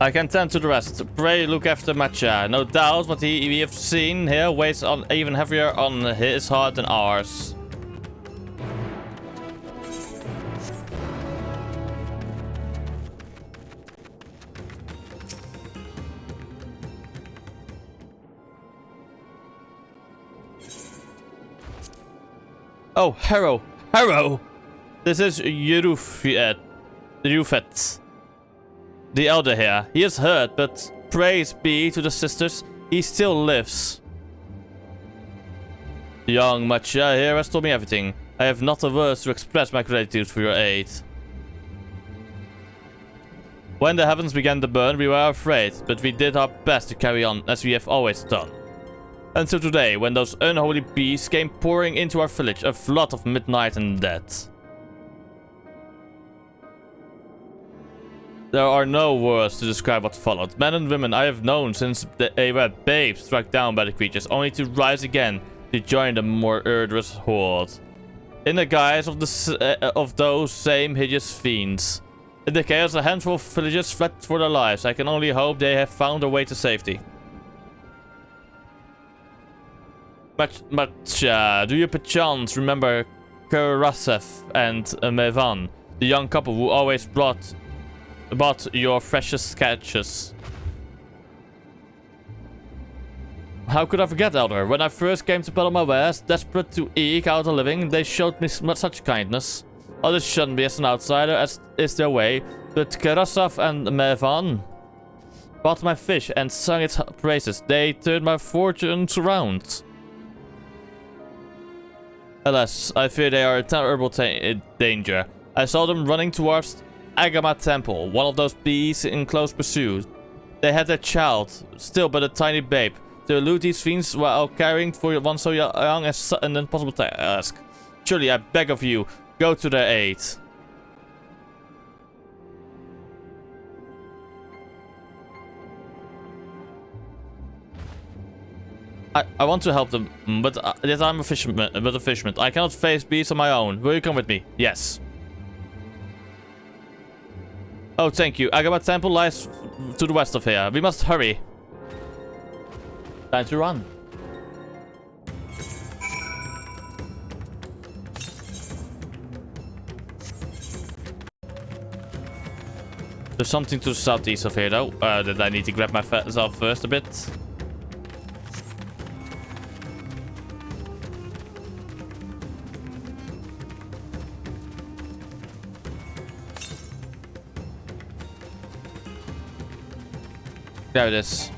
I can tend to the rest. Pray look after Matcha. No doubt what we have seen here weighs on even heavier on his heart than ours. Oh, Harrow. Harrow! This is Yerufet. The elder here. He is hurt, but praise be to the sisters, he still lives. Young Matcha here has told me everything. I have not a word to express my gratitude for your aid. When the heavens began to burn, we were afraid, but we did our best to carry on, as we have always done. Until today, when those unholy beasts came pouring into our village, a flood of midnight and death. There are no words to describe what followed. Men and women I have known since they were babes struck down by the creatures, only to rise again to join the more murderous horde. In the guise of those same hideous fiends. In the chaos, a handful of villagers fled for their lives. I can only hope they have found a way to safety. Matcha, do you perchance remember Karasef and Mevan, the young couple who always brought your freshest catches? How could I forget, Elder? When I first came to peddle my wares, desperate to eke out a living, they showed me such kindness. Others shunned me as an outsider, as is their way, but Karasov and Mervan bought my fish and sung its praises. They turned my fortunes around. Alas, I fear they are a terrible danger. I saw them running towards Agama Temple, one of those beasts in close pursuit. They had their child, still but a tiny babe, to elude these fiends while caring for one so young as an impossible task. Surely, I beg of you, go to their aid. I want to help them, but yet I'm a fisherman. I cannot face beasts on my own. Will you come with me? Yes. Oh, thank you. Agama Temple lies to the west of here. We must hurry. Time to run. There's something to the southeast of here, though, that I need to grab myself first a bit. There it is.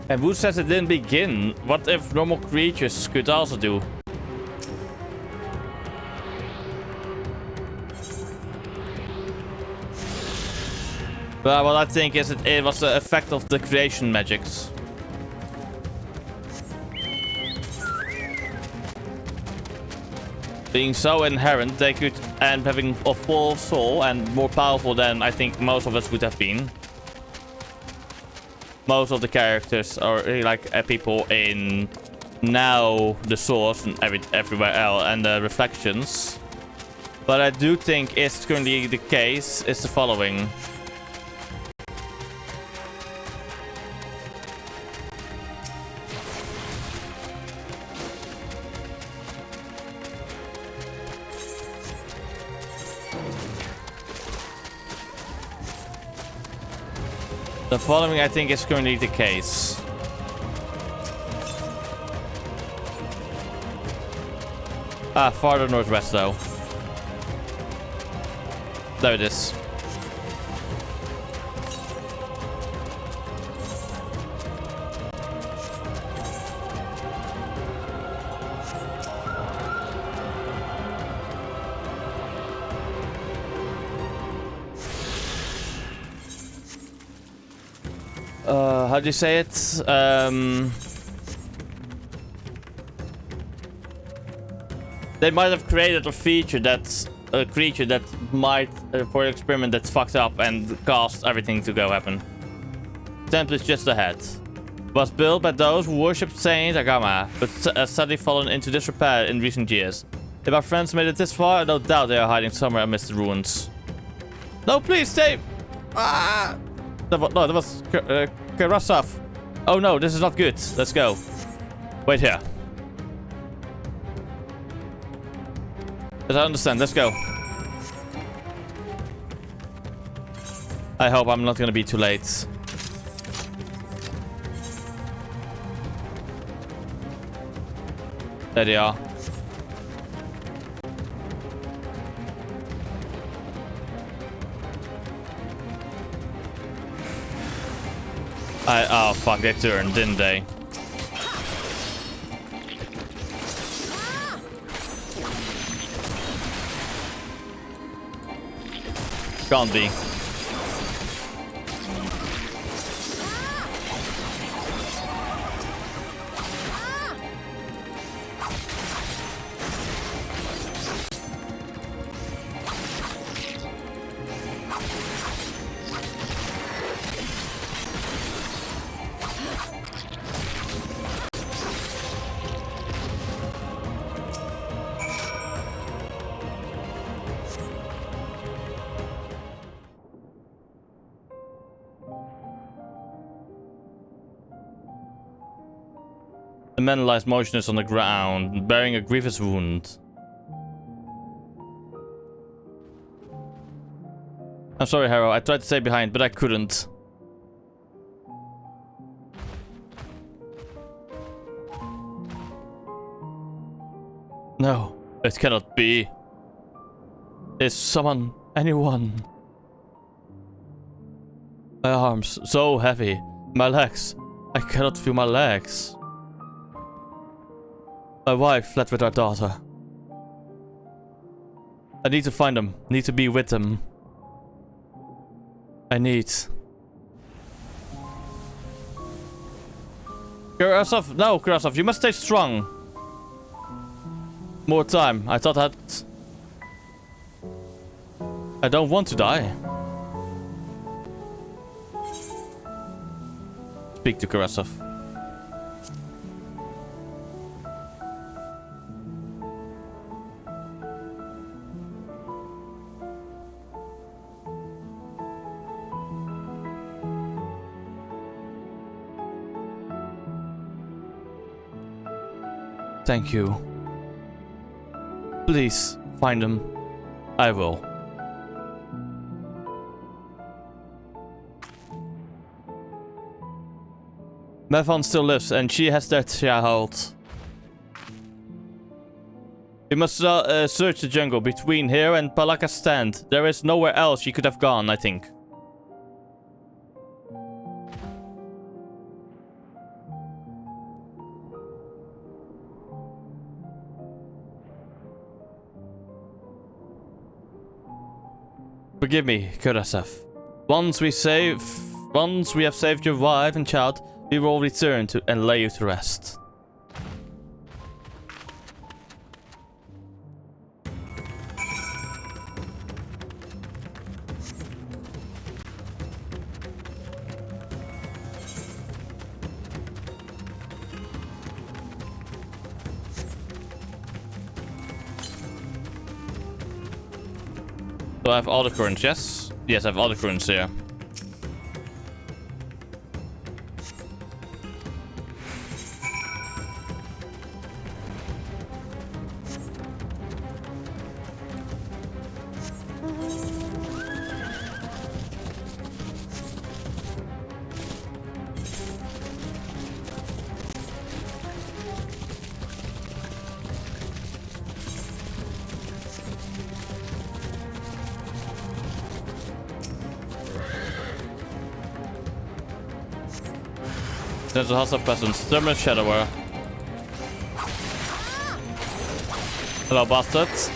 And who says it didn't begin? What if normal creatures could also do? But what I think is it was the effect of the creation magics. Being so inherent, they could end having a full soul and more powerful than I think most of us would have been. Most of the characters are like people in now the source and everywhere else and the reflections. But I do think it's currently the case is the following. The following, I think, is currently the case. Farther northwest, though. There it is. How do you say it? They might have created a creature that might, for an experiment that fucked up and caused everything to go happen. Temple is just ahead. Was built by those who worshipped Saint Agama, but sadly fallen into disrepair in recent years. If our friends made it this far, no doubt they are hiding somewhere amidst the ruins. No, please stay! Ah! No, that was Karasov. Oh no, this is not good. Let's go. Wait here. Yes, I understand. Let's go. I hope I'm not gonna be too late. There they are. Oh fuck, they turned, didn't they? Can't be. The man lies motionless on the ground, bearing a grievous wound. I'm sorry, Harrow. I tried to stay behind, but I couldn't. No, it cannot be. Is someone, anyone? My arms, so heavy. My legs, I cannot feel my legs. My wife fled with our daughter. I need to find them, need to be with them. I need... Karasov, no, Karasov, you must stay strong. More time, I thought that... I don't want to die. Speak to Karasov. Thank you. Please, find them. I will. Mevon still lives, and she has that child. We must search the jungle between here and Palaka's stand. There is nowhere else she could have gone, I think. Forgive me, Karasov. Once we have saved your wife and child, we will return to and lay you to rest. So I have all the currents, yes? Yes, I have all the currents here. There's a hostile presence. Thermal Shadower. Hello, bastards.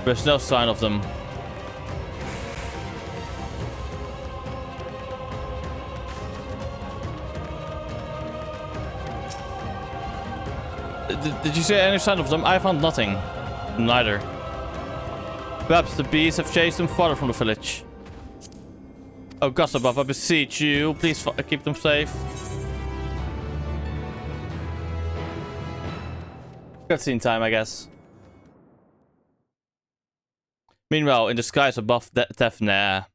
There's no sign of them. Did you see any sign of them? I found nothing. Neither. Perhaps the bees have chased them farther from the village. Oh, Gossabov, I beseech you, please keep them safe. Cutscene time, I guess. Meanwhile, in the skies above Tefnair.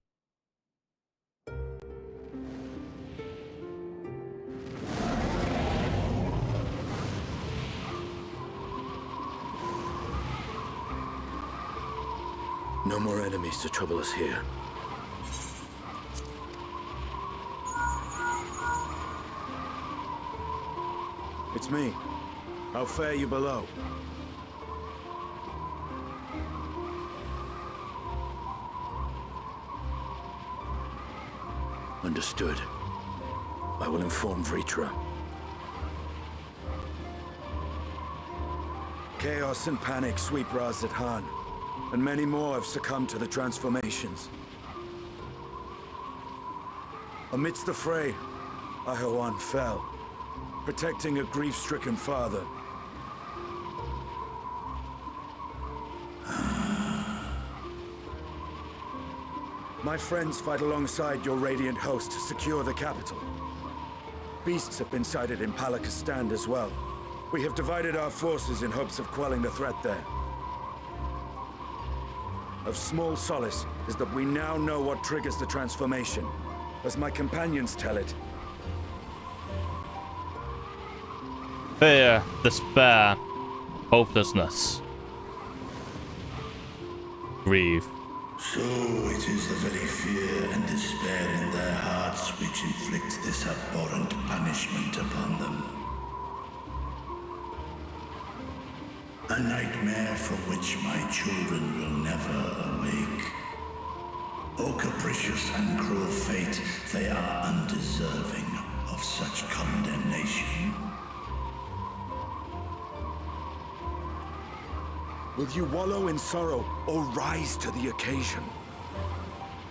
No more enemies to trouble us here. It's me. How fare you below? Understood. I will inform Vritra. Chaos and panic sweep Raz-at-Han, and many more have succumbed to the transformations. Amidst the fray, Ahoan fell, protecting a grief-stricken father. My friends fight alongside your Radiant host to secure the capital. Beasts have been sighted in Palakistan as well. We have divided our forces in hopes of quelling the threat there. Of small solace is that we now know what triggers the transformation. As my companions tell it. Fear, despair, hopelessness. Grief. So it is the very fear and despair in their hearts which inflict this abhorrent punishment upon them. A nightmare from which my children will never awake. O capricious and cruel fate, they are undeserving of such condemnation. Will you wallow in sorrow or rise to the occasion?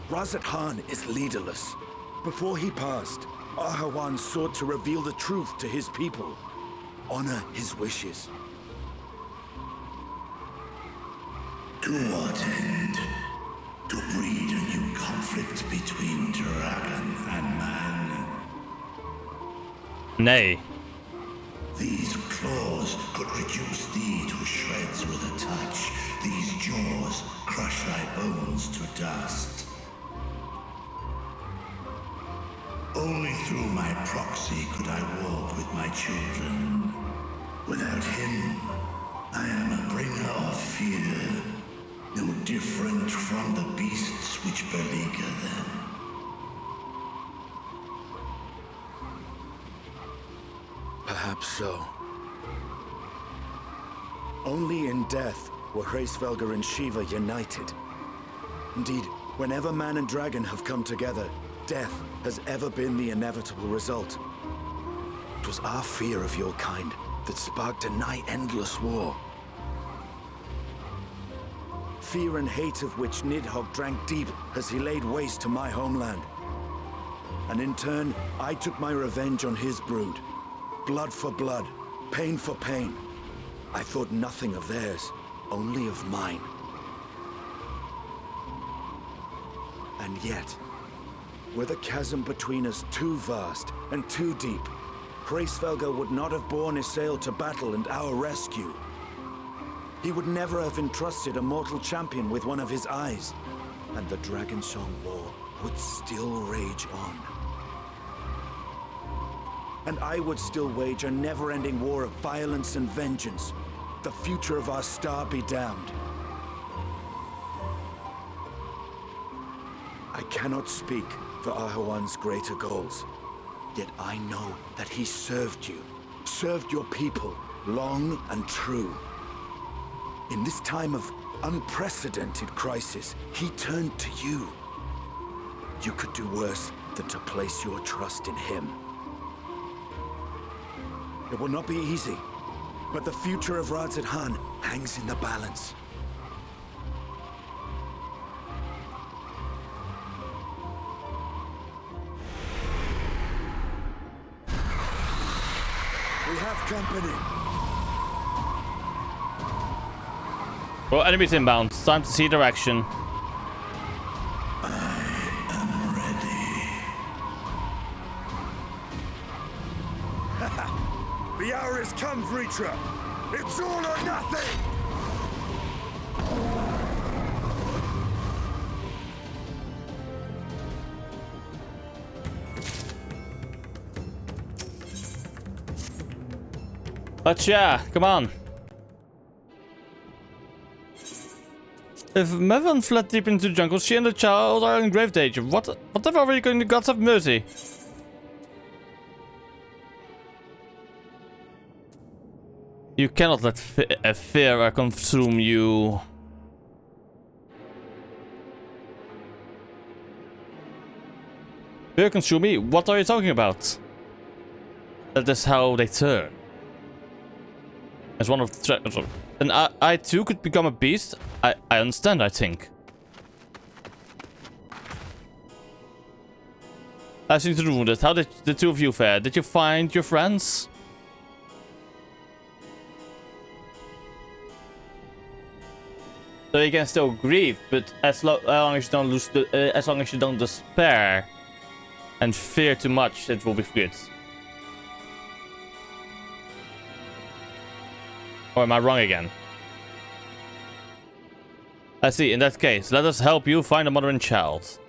Razat Khan is leaderless. Before he passed, Ahoan sought to reveal the truth to his people. Honor his wishes. To what end? To breed a new conflict between dragon and man? Nay. These claws could reduce thee to shreds with a touch. These jaws crush thy bones to dust. Only through my proxy could I walk with my children. Without him, I am a bringer of fear, no different from the beasts which beleaguer them. Perhaps so. Only in death were Hraesvelgr and Shiva united. Indeed, whenever man and dragon have come together, death has ever been the inevitable result. It was our fear of your kind that sparked a nigh-endless war. Fear and hate of which Nidhogg drank deep as he laid waste to my homeland. And in turn, I took my revenge on his brood. Blood for blood, pain for pain. I thought nothing of theirs, only of mine. And yet, were the chasm between us too vast and too deep, Hraesvelgr would not have borne Isael to battle and our rescue. He would never have entrusted a mortal champion with one of his eyes, and the Dragonsong War would still rage on. And I would still wage a never-ending war of violence and vengeance. The future of our star be damned. I cannot speak for Ahoan's greater goals, yet I know that he served you, served your people, long and true. In this time of unprecedented crisis, he turned to you. You could do worse than to place your trust in him. It will not be easy, but the future of Razat Khan hangs in the balance. We have company. Well, enemies inbound. It's time to see direction. The hour has come, Vritra. It's all or nothing! But yeah, come on. If Mevan fled deep into the jungle, she and the child are in grave danger. Whatever are we going to gods have mercy? You cannot let fear consume you. Fear consume me? What are you talking about? That is how they turn. As one of the threats. And I too could become a beast? I understand, I think. Asking to the wounded, how did the two of you fare? Did you find your friends? So you can still grieve, but as long as you don't lose as long as you don't despair and fear too much, it will be good. Or am I wrong again? I see. In that case, let us help you find a mother and child.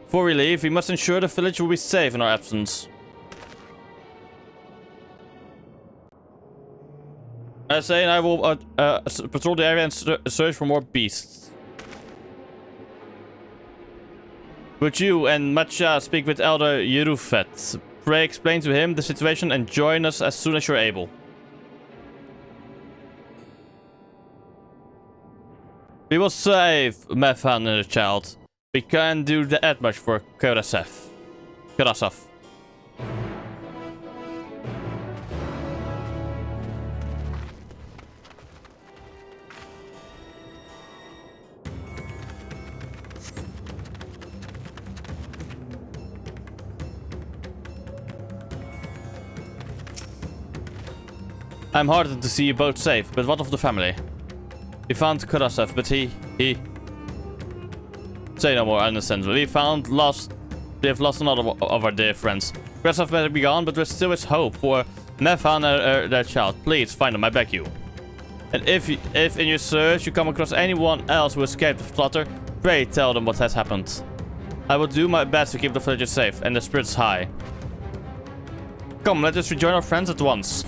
Before we leave, we must ensure the village will be safe in our absence. I say, and I will patrol the area and search for more beasts. Would you and Matcha speak with Elder Yerufet? Pray explain to him the situation and join us as soon as you're able. We will save Mefan and the child. We can't do that much for Karasov. I'm heartened to see you both safe, but what of the family? We found Karasov, but he... Say no more, I understand. We have lost another of our dear friends. Karasov may be gone, but there still is hope for Mefan and their child. Please, find them, I beg you. And if in your search you come across anyone else who escaped the slaughter, pray tell them what has happened. I will do my best to keep the villagers safe and the spirits high. Come, let us rejoin our friends at once.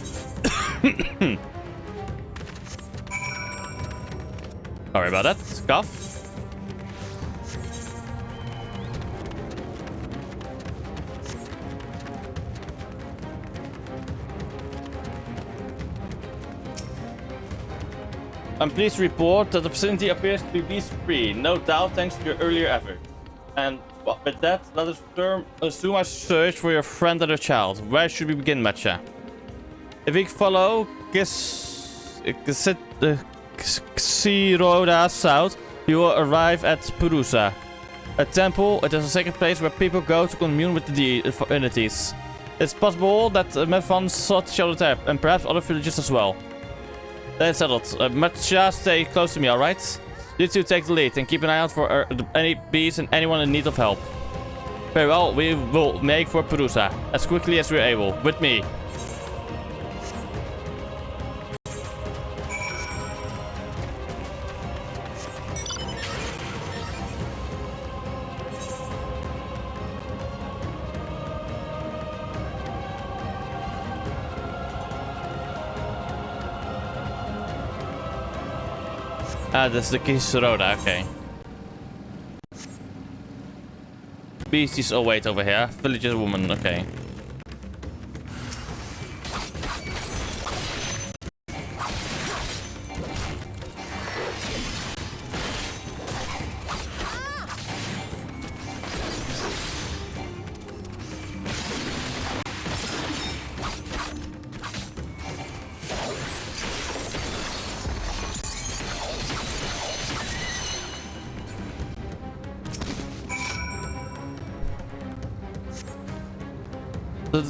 Sorry about that. Scuff. I'm pleased to report that the vicinity appears to be beast-free. No doubt thanks to your earlier effort. And with that, let us assume our search for your friend and her child. Where should we begin, Matcha? If we follow Xiroda south, we will arrive at Purusa. A temple, it is a sacred place where people go to commune with the divinities. It's possible that Mefan sought shelter there, and perhaps other villages as well. That's settled. Matcha, stay close to me, alright? You two take the lead and keep an eye out for any beasts and anyone in need of help. Very well, we will make for Purusa as quickly as we're able. With me. Ah, that's the Kishroda, okay. Beasties, oh wait, over here. Villager's woman, okay.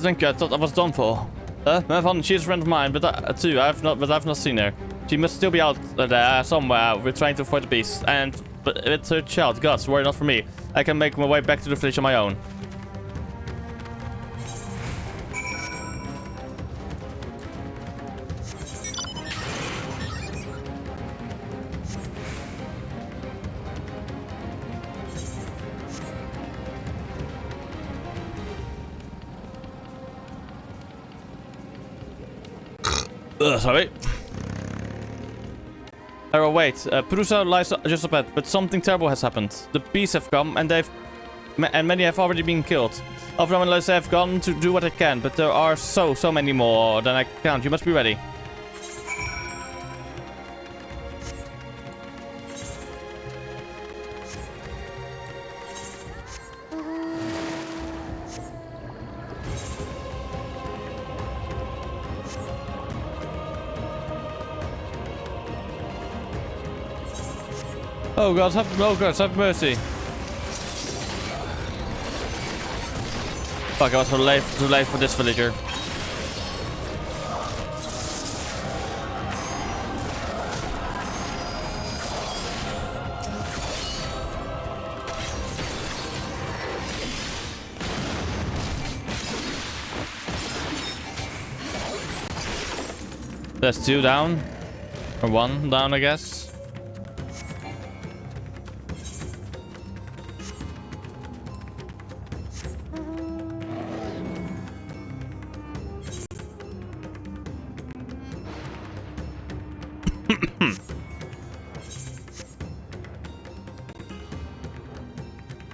I thought I was done for. Mefan, she's a friend of mine, but I've not seen her. She must still be out there somewhere. We're trying to avoid the beast, but it's her child. Gods, worry not for me. I can make my way back to the village on my own. Sorry. Oh wait, Purusa lies just up ahead, but something terrible has happened. The beasts have come, and many have already been killed. Of them, unless they have gone to do what they can, but there are so many more than I can count. You must be ready. Oh God, have mercy. Fuck, I was too late for this villager. There's 2 down. Or 1 down, I guess.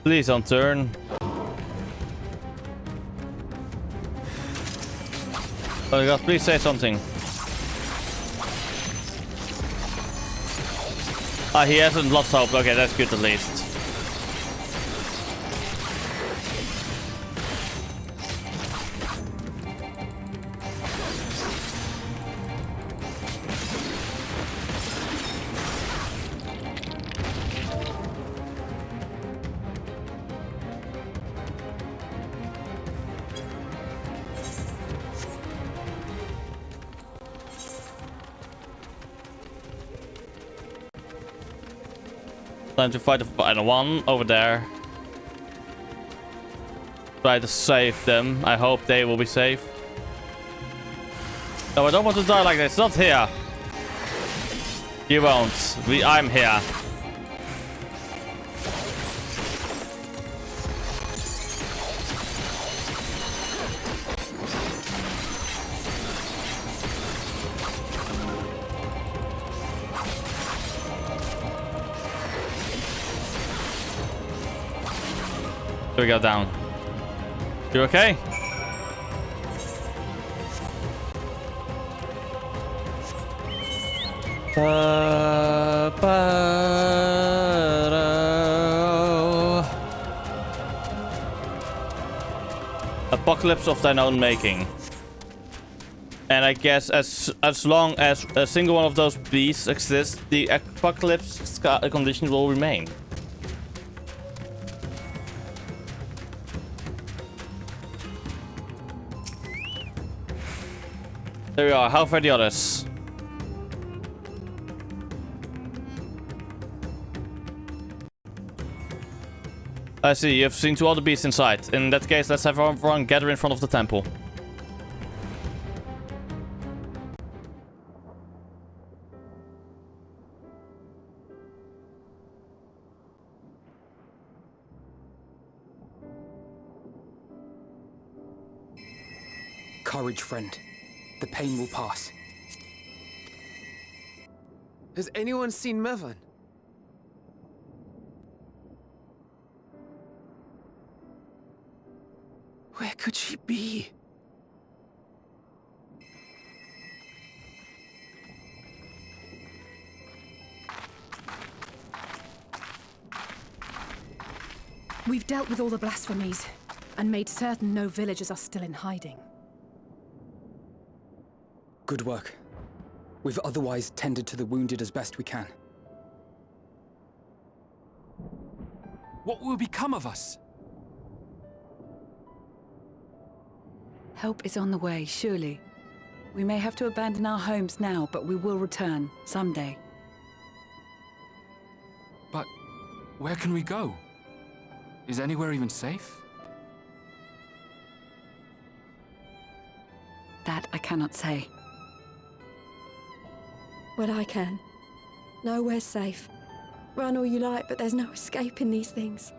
Please don't turn. Oh god, please say something. Ah, he hasn't lost hope. Okay, that's good at least. Time to fight the final one over there. Try to save them. I hope they will be safe. No, I don't want to die like this. Not here. You won't. I'm here. Here we go, down. You okay? Apocalypse of thine own making. And I guess as long as a single one of those beasts exists, the apocalypse condition will remain. There we are. How far the others? I see. You've seen 2 other beasts inside. In that case, let's have everyone gather in front of the temple. Courage, friend. The pain will pass. Has anyone seen Mervan? Where could she be? We've dealt with all the blasphemies and made certain no villagers are still in hiding. Good work. We've otherwise tended to the wounded as best we can. What will become of us? Help is on the way, surely. We may have to abandon our homes now, but we will return someday. But where can we go? Is anywhere even safe? That I cannot say. Well, I can. Nowhere's safe. Run all you like, but there's no escaping these things.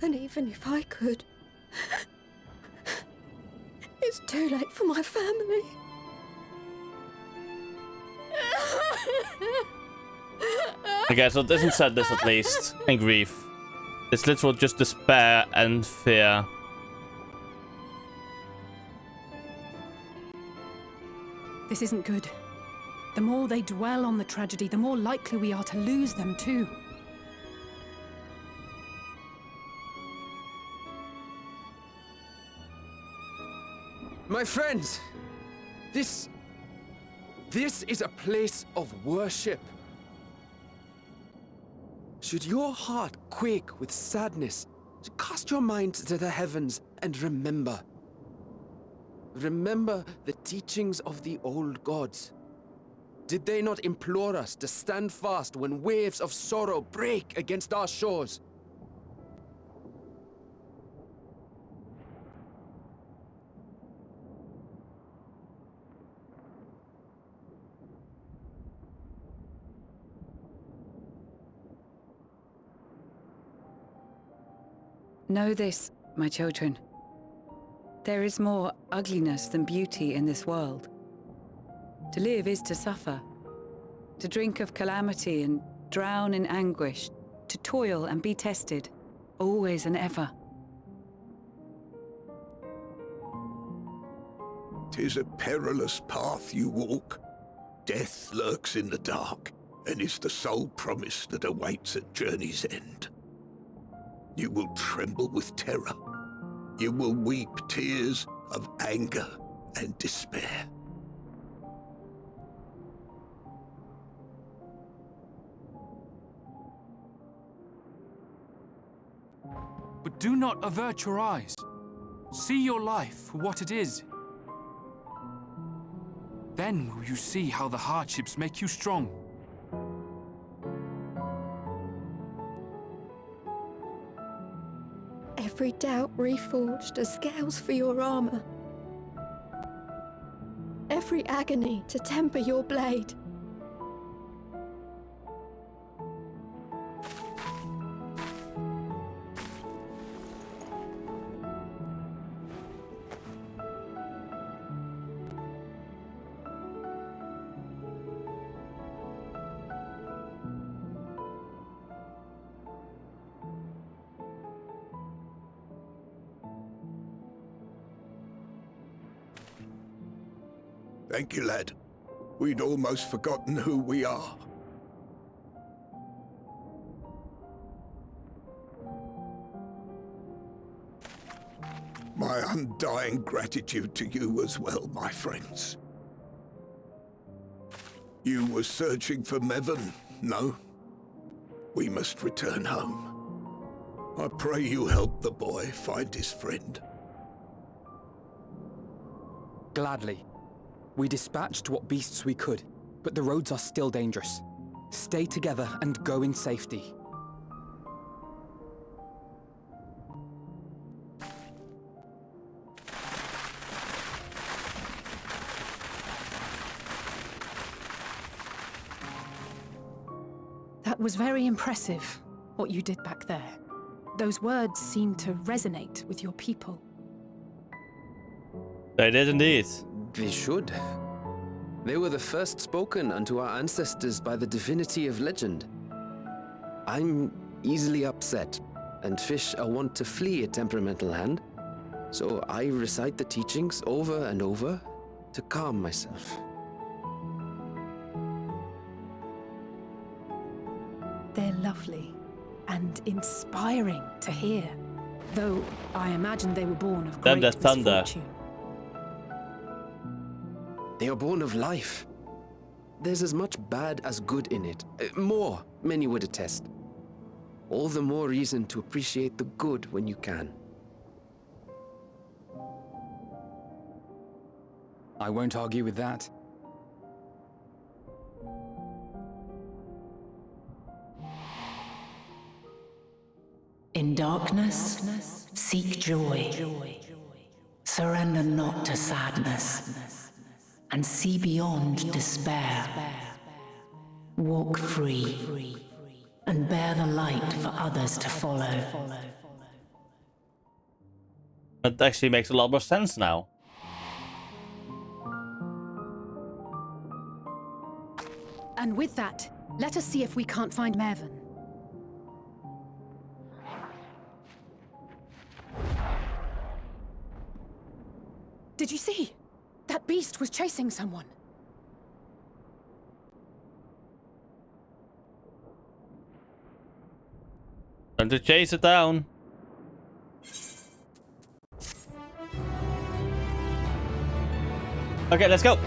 And even if I could, it's too late for my family. Okay, so it isn't sadness at least, and grief. It's literal just despair and fear. This isn't good. The more they dwell on the tragedy, the more likely we are to lose them too. My friends, this is a place of worship. Should your heart quake with sadness Cast your mind to the heavens and remember. Remember the teachings of the old gods. Did they not implore us to stand fast when waves of sorrow break against our shores? Know this, my children. There is more ugliness than beauty in this world. To live is to suffer. To drink of calamity and drown in anguish. To toil and be tested, always and ever. 'Tis a perilous path you walk. Death lurks in the dark, and is the sole promise that awaits at journey's end. You will tremble with terror. You will weep tears of anger and despair. But do not avert your eyes. See your life for what it is. Then will you see how the hardships make you strong. Every doubt reforged as scales for your armor. Every agony to temper your blade. Thank you, lad. We'd almost forgotten who we are. My undying gratitude to you as well, my friends. You were searching for Mevon, no? We must return home. I pray you help the boy find his friend. Gladly. We dispatched what beasts we could, but the roads are still dangerous. Stay together and go in safety. That was very impressive, what you did back there. Those words seem to resonate with your people. They did indeed. They should. They were the first spoken unto our ancestors by the divinity of legend. I'm easily upset, and fish are wont to flee a temperamental hand, so I recite the teachings over and over to calm myself. They're lovely and inspiring to hear, though I imagine they were born of great Them, thunder. misfortune. They are born of life. There's as much bad as good in it. More, many would attest. All the more reason to appreciate the good when you can. I won't argue with that. In darkness, seek joy. Surrender not to sadness, and see beyond despair. Walk free, and bear the light for others to follow. That actually makes a lot more sense now. And with that, let us see if we can't find Mevon. Did you see? That beast was chasing someone. Time to chase it down. Okay, let's go.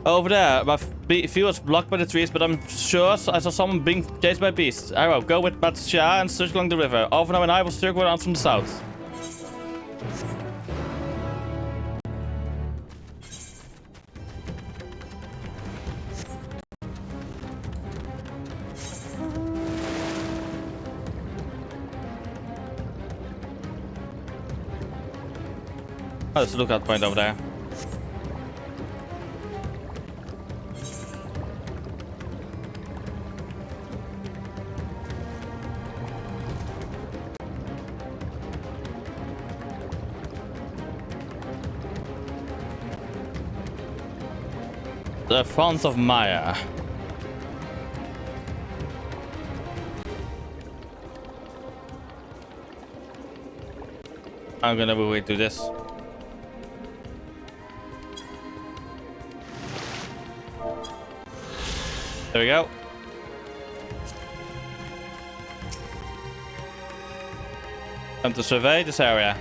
Over there, my view was blocked by the trees, but I'm sure I saw someone being chased by beasts. Arrow, go with Batsha and search along the river. Overno and I will circle around from the south. Oh, there's a lookout point over there. The font of Maya. I'm gonna wait to this. There we go. Time to survey this area.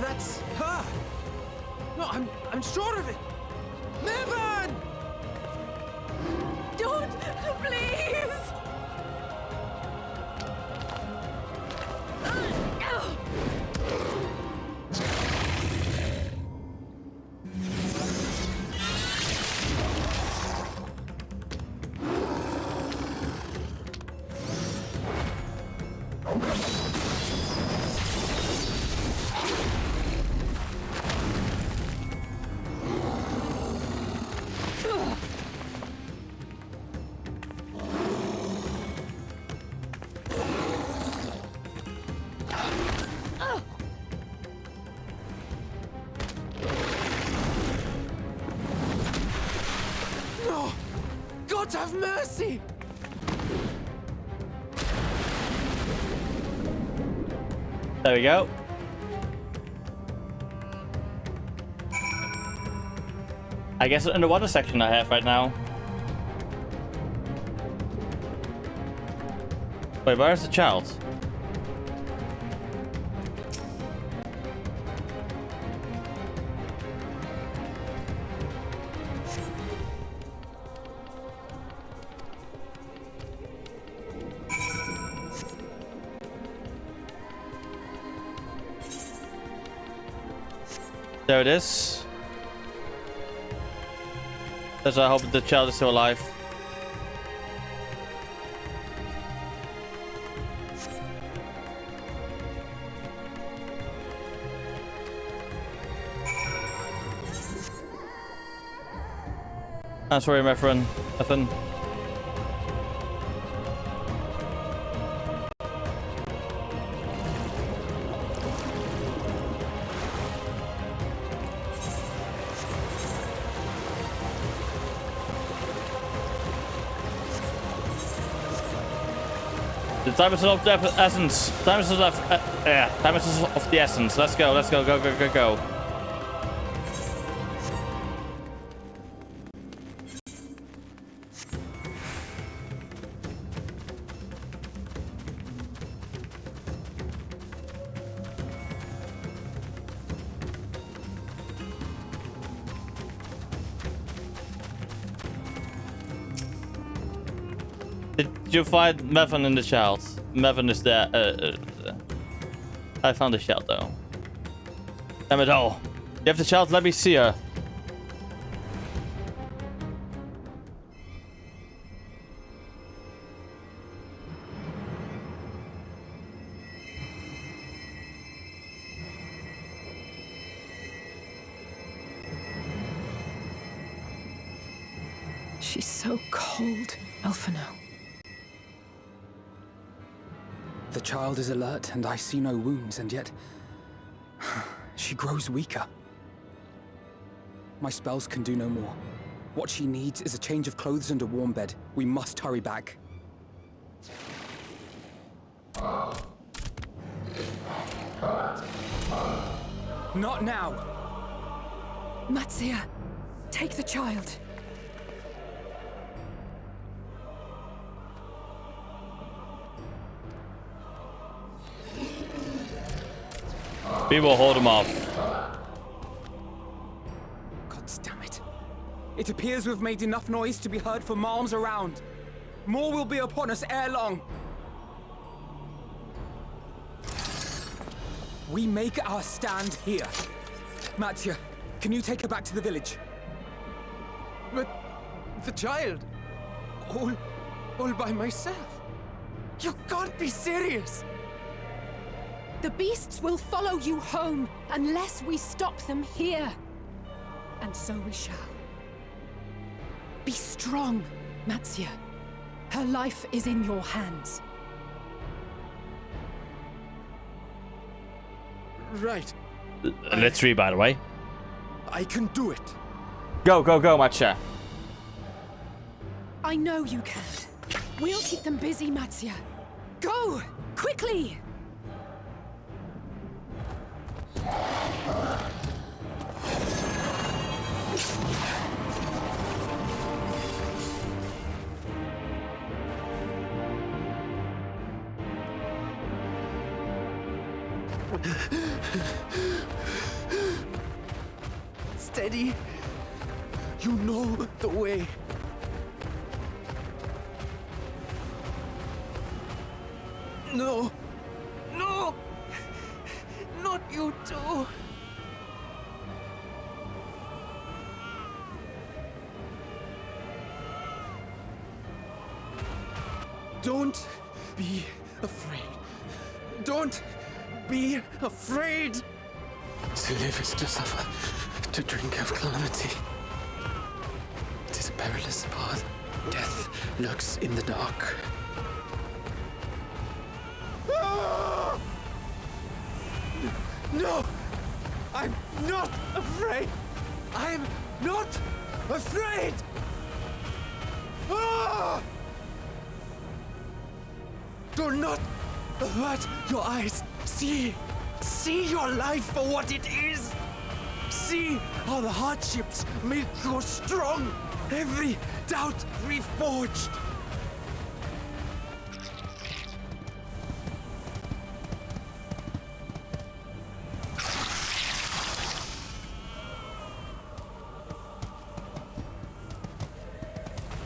That's her! No, I'm sure of it! Nevan! Don't, please! No! God have mercy! There we go. I guess in the water section I have right now. Wait, where's the child? There it is. Let's hope the child is still alive. I'm sorry, my friend. Nothing. The time is of the essence. Time is of time is of the essence. Let's go. Let's go. Go. Go. Go. Go. Did you find Mevin in the child? Mevin is there. I found the child though. Damn it all. You have the child, let me see her. She's so cold, Elfino. The child is alert and I see no wounds, and yet she grows weaker. My spells can do no more. What she needs is a change of clothes and a warm bed. We must hurry back. Not now! Matsia, take the child. We will hold him off. God damn it. It appears we've made enough noise to be heard from arms around. More will be upon us ere long. We make our stand here. Mattia, can you take her back to the village? But the child, all by myself. You can't be serious. The beasts will follow you home unless we stop them here. And so we shall. Be strong, Matsia. Her life is in your hands. Right. Let's read, by the way. I can do it. Go, go, go, Matcha. I know you can. We'll keep them busy, Matsia. Go! Quickly! Steady. You know the way. No. No! Not you too. Don't be afraid. Don't be afraid. To live is to suffer, to drink of calamity. It is a perilous path. Death lurks in the dark. No! I'm not afraid! I'm not afraid! Ah! Do not avert your eyes. See your life for what it is. See how the hardships make you strong. Every doubt reforged.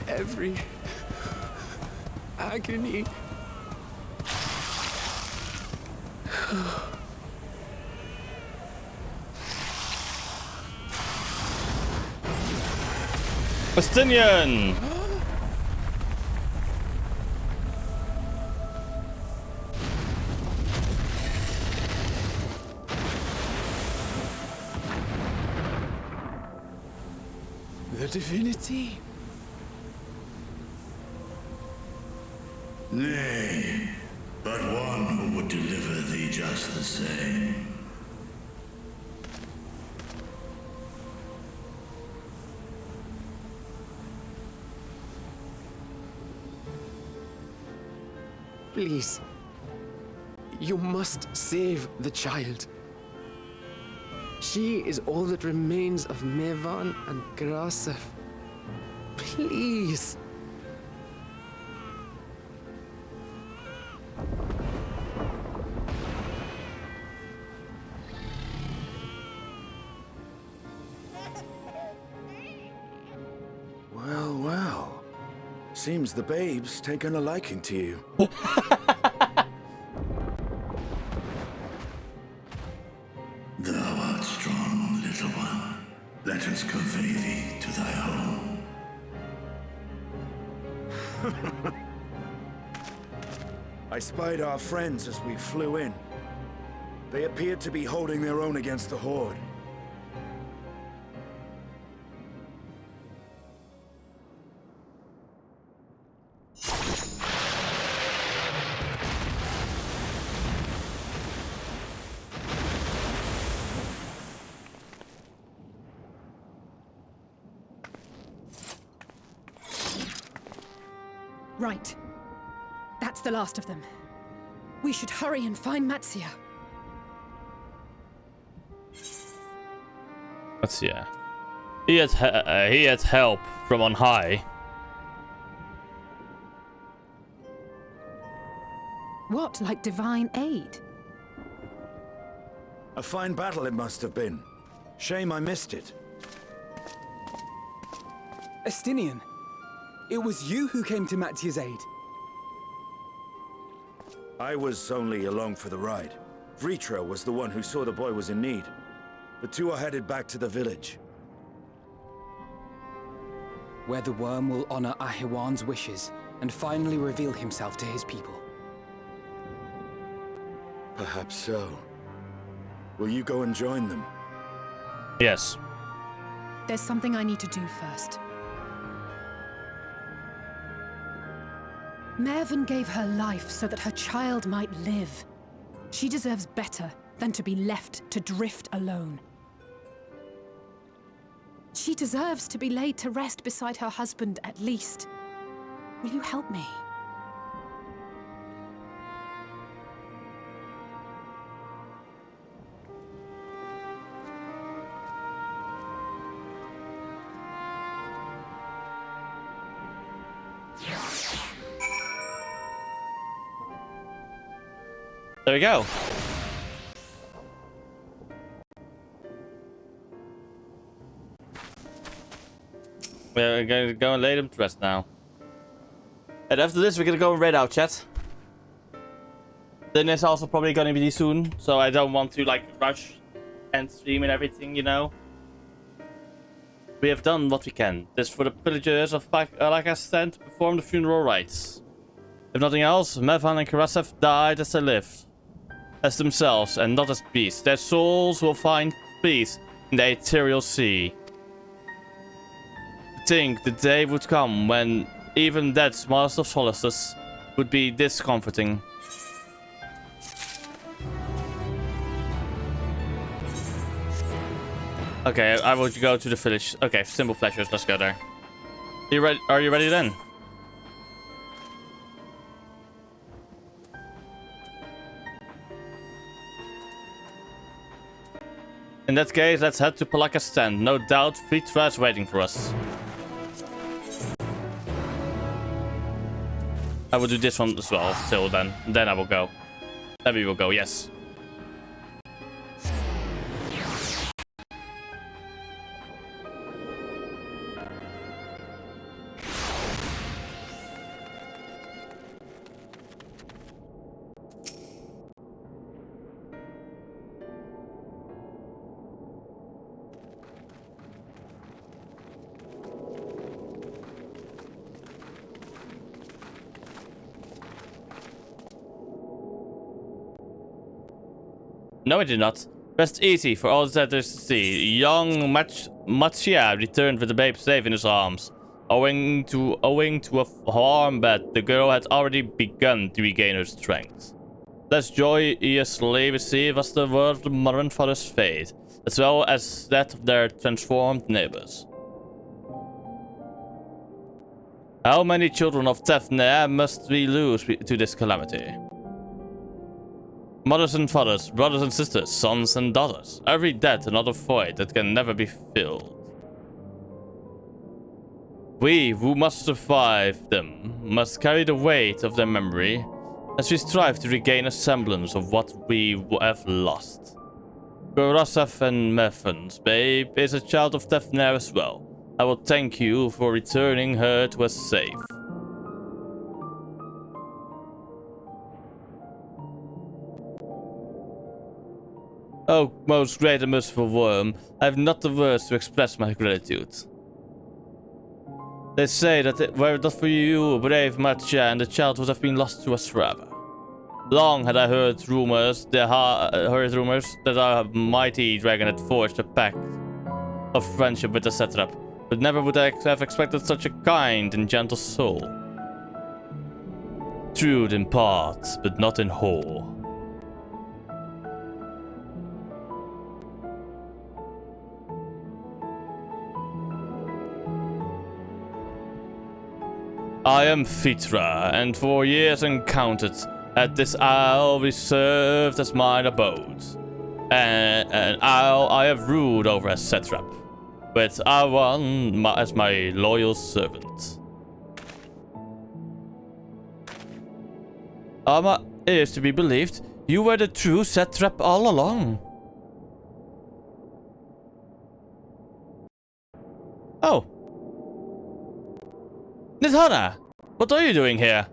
Every agony. Palestinian! The divinity? Nay, but one who would deliver thee just the same. Please. You must save the child. She is all that remains of Mevan and Grasef. Please. Well, well. Seems the babe's taken a liking to you. Thou art strong, little one. Let us convey thee to thy home. I spied our friends as we flew in. They appeared to be holding their own against the Horde. Right. That's the last of them. We should hurry and find Matsia. Matsia. He had help from on high. What, like divine aid? A fine battle it must have been. Shame I missed it. Estinian, it was you who came to Matia's aid. I was only along for the ride. Vritra was the one who saw the boy was in need. The two are headed back to the village. Where the worm will honor Ahiwan's wishes and finally reveal himself to his people. Perhaps so. Will you go and join them? Yes. There's something I need to do first. Mervyn gave her life so that her child might live. She deserves better than to be left to drift alone. She deserves to be laid to rest beside her husband, at least. Will you help me? There we go. We're gonna go and lay them to rest now. And after this, we're gonna go and raid out, chat. Then it's also probably gonna be soon, so I don't want to like rush and stream and everything, you know. We have done what we can. This for the villagers of Pakistan to perform the funeral rites. If nothing else, Mevan and Karasev died as they lived. As themselves and not as beasts. Their souls will find peace in the ethereal sea. Think the day would come when even that smallest of solaces would be discomforting. Okay, I will go to the village. Okay, simple pleasures, let's go there. Are you ready then? In that case, let's head to Pakistan. No doubt, Vritra is waiting for us. I will do this one as well, still then. Then I will go. Then we will go, yes. No, I did not. Rest easy for all that there is to see. Young Matsia returned with the babe safe in his arms. Owing to a harm bed, the girl had already begun to regain her strength. Less joyously receive was the word of the mother and father's fate, as well as that of their transformed neighbors. How many children of Tefnir must we lose to this calamity? Mothers and fathers, brothers and sisters, sons and daughters. Every death another void that can never be filled. We who must survive them must carry the weight of their memory as we strive to regain a semblance of what we have lost. Gorasef and Mefan's babe is a child of Tefnir as well. I will thank you for returning her to us safe. Oh, most great and merciful worm, I have not the words to express my gratitude. They say that were it not for you, brave Matcha, and the child would have been lost to us forever. Long had I heard rumors that our mighty dragon had forged a pact of friendship with the satrap, but never would I have expected such a kind and gentle soul. Truth in parts, but not in whole. I am Vritra, and for years uncounted At this isle reserved as mine abode. And an isle I have ruled over as satrap. With Awan as my loyal servant. Ama, it is to be believed, you were the true satrap all along. Oh. Nithana, what are you doing here?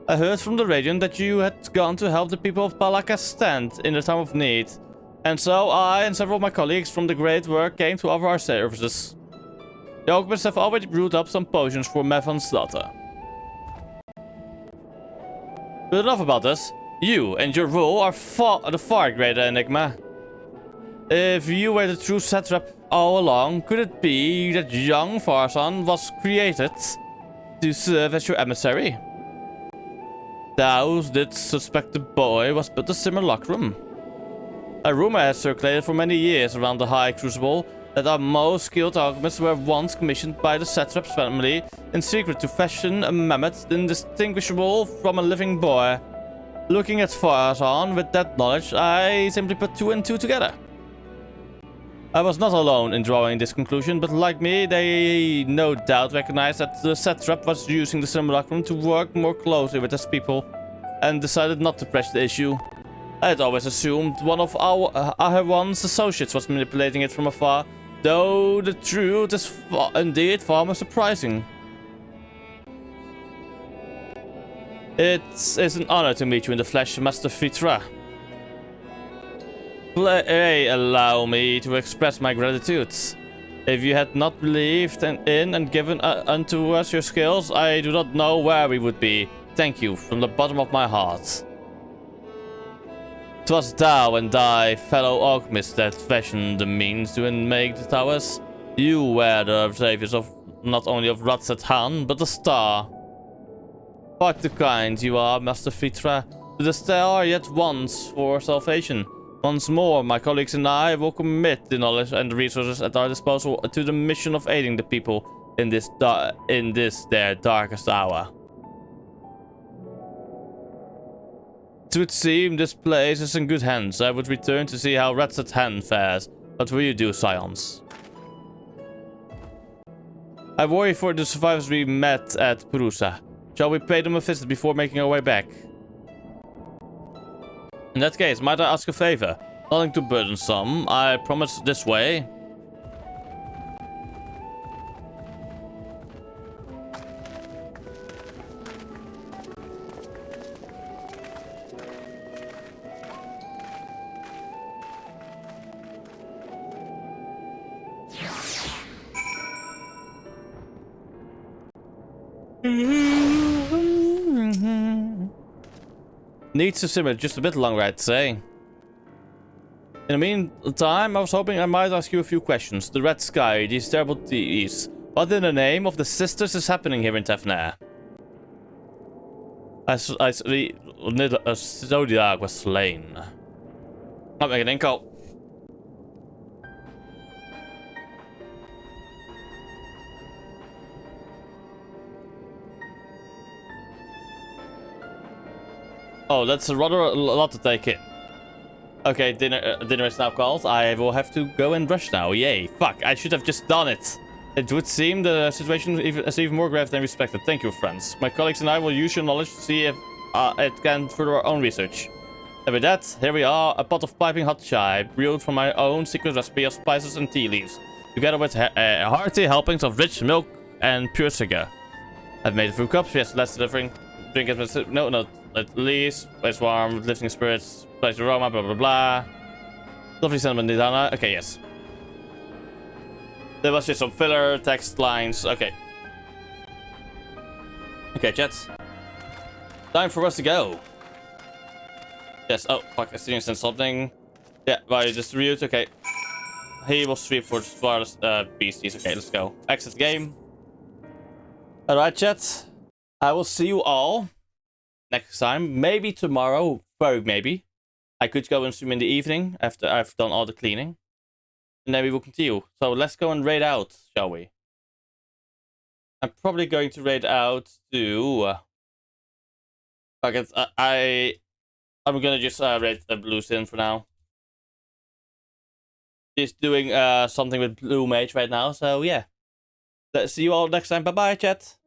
I heard from the Radiant that you had gone to help the people of Palaka's stand in the time of need. And so I and several of my colleagues from the Great Work came to offer our services. The alchemists have already brewed up some potions for Mevon's daughter. But enough about this. You and your rule are the far greater enigma. If you were the true satrap all along, could it be that young Farsan was created to serve as your emissary? Those did suspect the boy was but a simulacrum. A rumor has circulated for many years around the High Crucible that our most skilled alchemists were once commissioned by the satrap's family in secret to fashion a mammoth indistinguishable from a living boy. Looking at Farazan with that knowledge, I simply put two and two together. I was not alone in drawing this conclusion, but like me, they no doubt recognized that the satrap was using the simulacrum to work more closely with his people, and decided not to press the issue. I had always assumed one of Aheron's associates was manipulating it from afar, though the truth is indeed far more surprising. It is an honor to meet you in the flesh, Master Fitra. Pray allow me to express my gratitude. If you had not believed in and given unto us your skills, I do not know where we would be. Thank you from the bottom of my heart. 'Twas thou and thy fellow alchemists that fashioned the means to make the towers. You were the saviors of not only of Ratzat Han, but the star. Quite the kind you are, Master Fitra. To the star yet once for salvation. Once more, my colleagues and I will commit the knowledge and the resources at our disposal to the mission of aiding the people in this their darkest hour. It would seem this place is in good hands. I would return to see how Ratzat Han fares. What will you do, Scions? I worry for the survivors we met at Perusa. Shall we pay them a visit before making our way back? In that case, might I ask a favor? Nothing too burdensome. I promise this way. Needs to simmer just a bit longer, I'd say. In the meantime, I was hoping I might ask you a few questions. The red sky, these terrible deeds. What in the name of the sisters is happening here in Tefnair? A Zodiac was slain. Not making an inco. Oh, that's rather a lot to take in. Okay, dinner is now called. I will have to go and rush now. Yay. Fuck, I should have just done it. It would seem the situation is even more grave than expected. Thank you, friends. My colleagues and I will use your knowledge to see if it can further our own research. And with that, here we are, a pot of piping hot chai, brewed from my own secret recipe of spices and tea leaves, together with hearty helpings of rich milk and pure sugar. I've made a few cups. Yes, let's drink it with... No, at least. Place warm, lifting spirits, place aroma, blah, blah, blah. Lovely cinnamon, Nidana. Okay, yes. There was just some filler, text lines. Okay. Okay, chats. Time for us to go. Yes, oh, fuck, I still sent something. Yeah, right, distribute, okay. He will sweep for beasties. Okay, let's go. Exit game. Alright, chat. I will see you all next time. Maybe tomorrow. Very maybe. I could go and swim in the evening after I've done all the cleaning. And then we will continue. So let's go and raid out, shall we? I'm probably going to raid out to... I'm gonna just raid the blue sin for now. She's doing something with blue mage right now, so yeah. Let's see you all next time. Bye bye, chat.